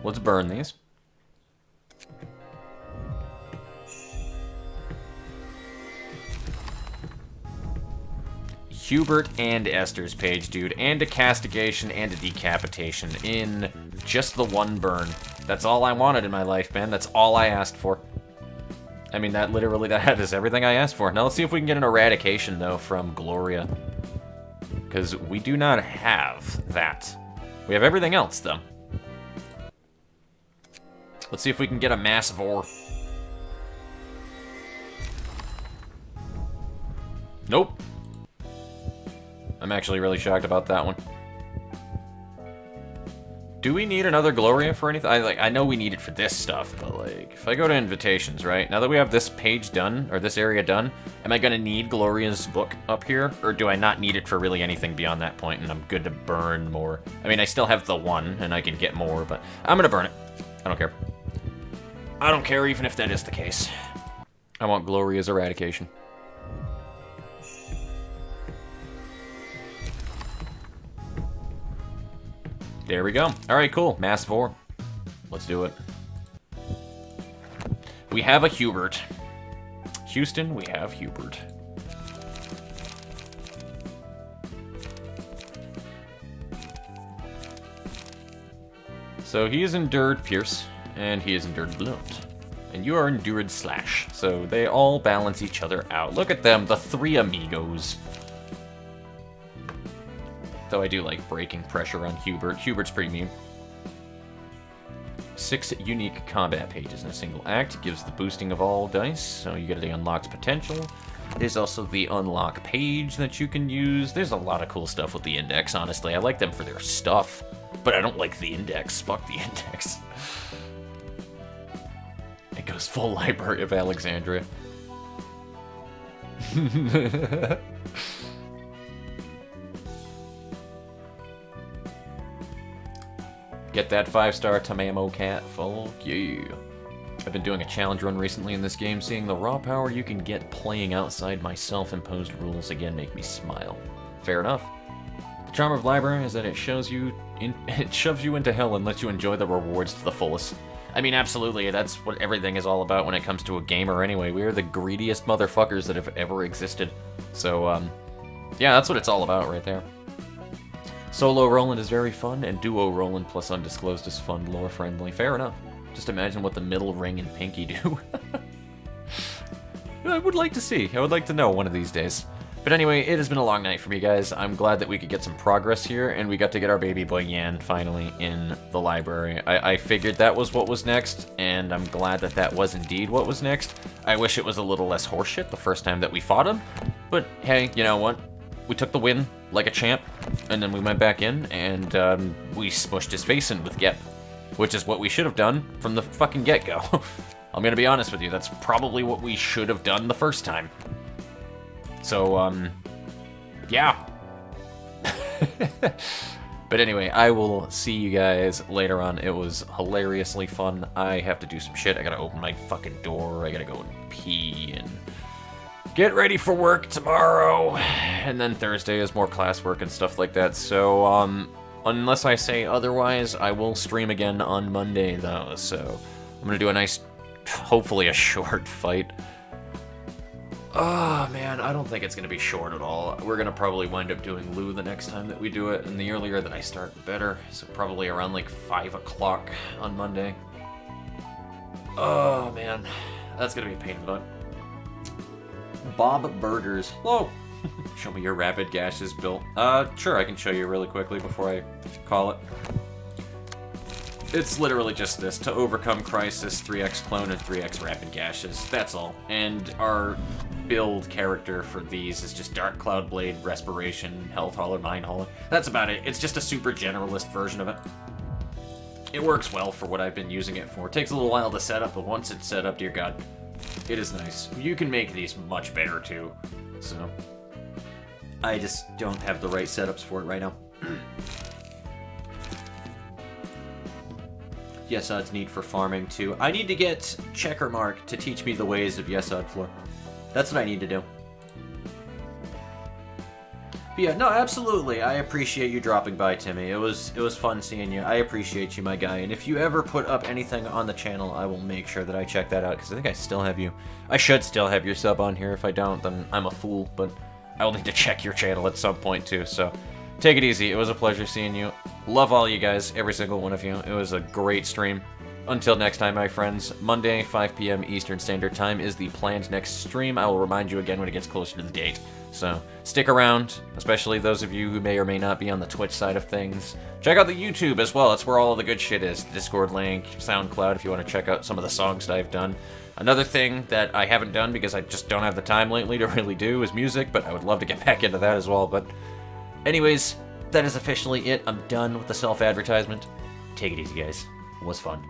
Let's burn these. Hubert and Esther's page, dude. And a castigation and a decapitation in just the one burn. That's all I wanted in my life, man. That's all I asked for. I mean, that is everything I asked for. Now let's see if we can get an eradication, though, from Gloria. Because we do not have that. We have everything else, though. Let's see if we can get a massive ore. Nope. I'm actually really shocked about that one. Do we need another Gloria for anything? I know we need it for this stuff, but like, if I go to invitations, right? Now that we have this page done, or this area done, am I gonna need Gloria's book up here? Or do I not need it for really anything beyond that point, and I'm good to burn more? I mean, I still have the 1, and I can get more, but I'm gonna burn it. I don't care. I don't care even if that is the case. I want Gloria's eradication. There we go. Alright, cool. Mass 4. Let's do it. We have a Hubert. Houston, we have Hubert. So he has endured Pierce, and he has endured Blunt. And you are endured Slash. So they all balance each other out. Look at them, the 3 amigos. Though I do like breaking pressure on Hubert. Hubert's pretty mean. 6 unique combat pages in a single act. Gives the boosting of all dice, so you get the unlocked potential. There's also the unlock page that you can use. There's a lot of cool stuff with the index, honestly. I like them for their stuff, but I don't like the index. Fuck the index. It goes full Library of Alexandria. Get that 5-star Tamamo cat. Fuck yeah. I've been doing a challenge run recently in this game, seeing the raw power you can get playing outside my self-imposed rules again make me smile. Fair enough. The charm of library is that it shoves you into hell and lets you enjoy the rewards to the fullest. I mean, absolutely, that's what everything is all about when it comes to a gamer anyway. We are the greediest motherfuckers that have ever existed. So, yeah, that's what it's all about right there. Solo rolling is very fun, and duo rolling plus undisclosed is fun, lore friendly. Fair enough. Just imagine what the middle ring and pinky do. I would like to see. I would like to know one of these days. But anyway, it has been a long night for me, guys. I'm glad that we could get some progress here, and we got to get our baby boy Yan finally in the library. I figured that was what was next, and I'm glad that that was indeed what was next. I wish it was a little less horseshit the first time that we fought him, but hey, you know what? We took the win like a champ, and then we went back in, and we smushed his face in with Gep, which is what we should have done from the fucking get-go. I'm gonna be honest with you, that's probably what we should have done the first time. So, yeah. But anyway, I will see you guys later on. It was hilariously fun. I have to do some shit. I gotta open my fucking door. I gotta go and pee and get ready for work tomorrow. And then Thursday is more classwork and stuff like that. So, unless I say otherwise, I will stream again on Monday, though. So, I'm gonna do a nice, hopefully a short fight. Oh, man, I don't think it's going to be short at all. We're going to probably wind up doing Lou the next time that we do it, and the earlier that I start, the better. So probably around, like, 5 o'clock on Monday. Oh, man. That's going to be a pain in the butt. Bob Burgers. Hello. Show me your rapid gashes built. Sure, I can show you really quickly before I call it. It's literally just this. To overcome crisis, 3x clone, and 3x rapid gashes. That's all. And our build character for these is just Dark Cloud Blade, Respiration, Health Hauler, Mind Hauler. That's about it. It's just a super generalist version of it. It works well for what I've been using it for. It takes a little while to set up, but once it's set up, dear God, it is nice. You can make these much better, too. So, I just don't have the right setups for it right now. Yesod's need for farming, too. I need to get Checkermark to teach me the ways of Yesod Floor. That's what I need to do. But yeah, no, absolutely. I appreciate you dropping by, Timmy. It was fun seeing you. I appreciate you, my guy. And if you ever put up anything on the channel, I will make sure that I check that out, because I think I still have you. I should still have your sub on here. If I don't, then I'm a fool, but I will need to check your channel at some point, too, so take it easy. It was a pleasure seeing you. Love all you guys, every single one of you. It was a great stream. Until next time, my friends, Monday, 5 p.m. Eastern Standard Time is the planned next stream. I will remind you again when it gets closer to the date. So, stick around, especially those of you who may or may not be on the Twitch side of things. Check out the YouTube as well. That's where all of the good shit is. Discord link, SoundCloud, if you want to check out some of the songs that I've done. Another thing that I haven't done because I just don't have the time lately to really do is music, but I would love to get back into that as well. But anyways, that is officially it. I'm done with the self-advertisement. Take it easy, guys. It was fun.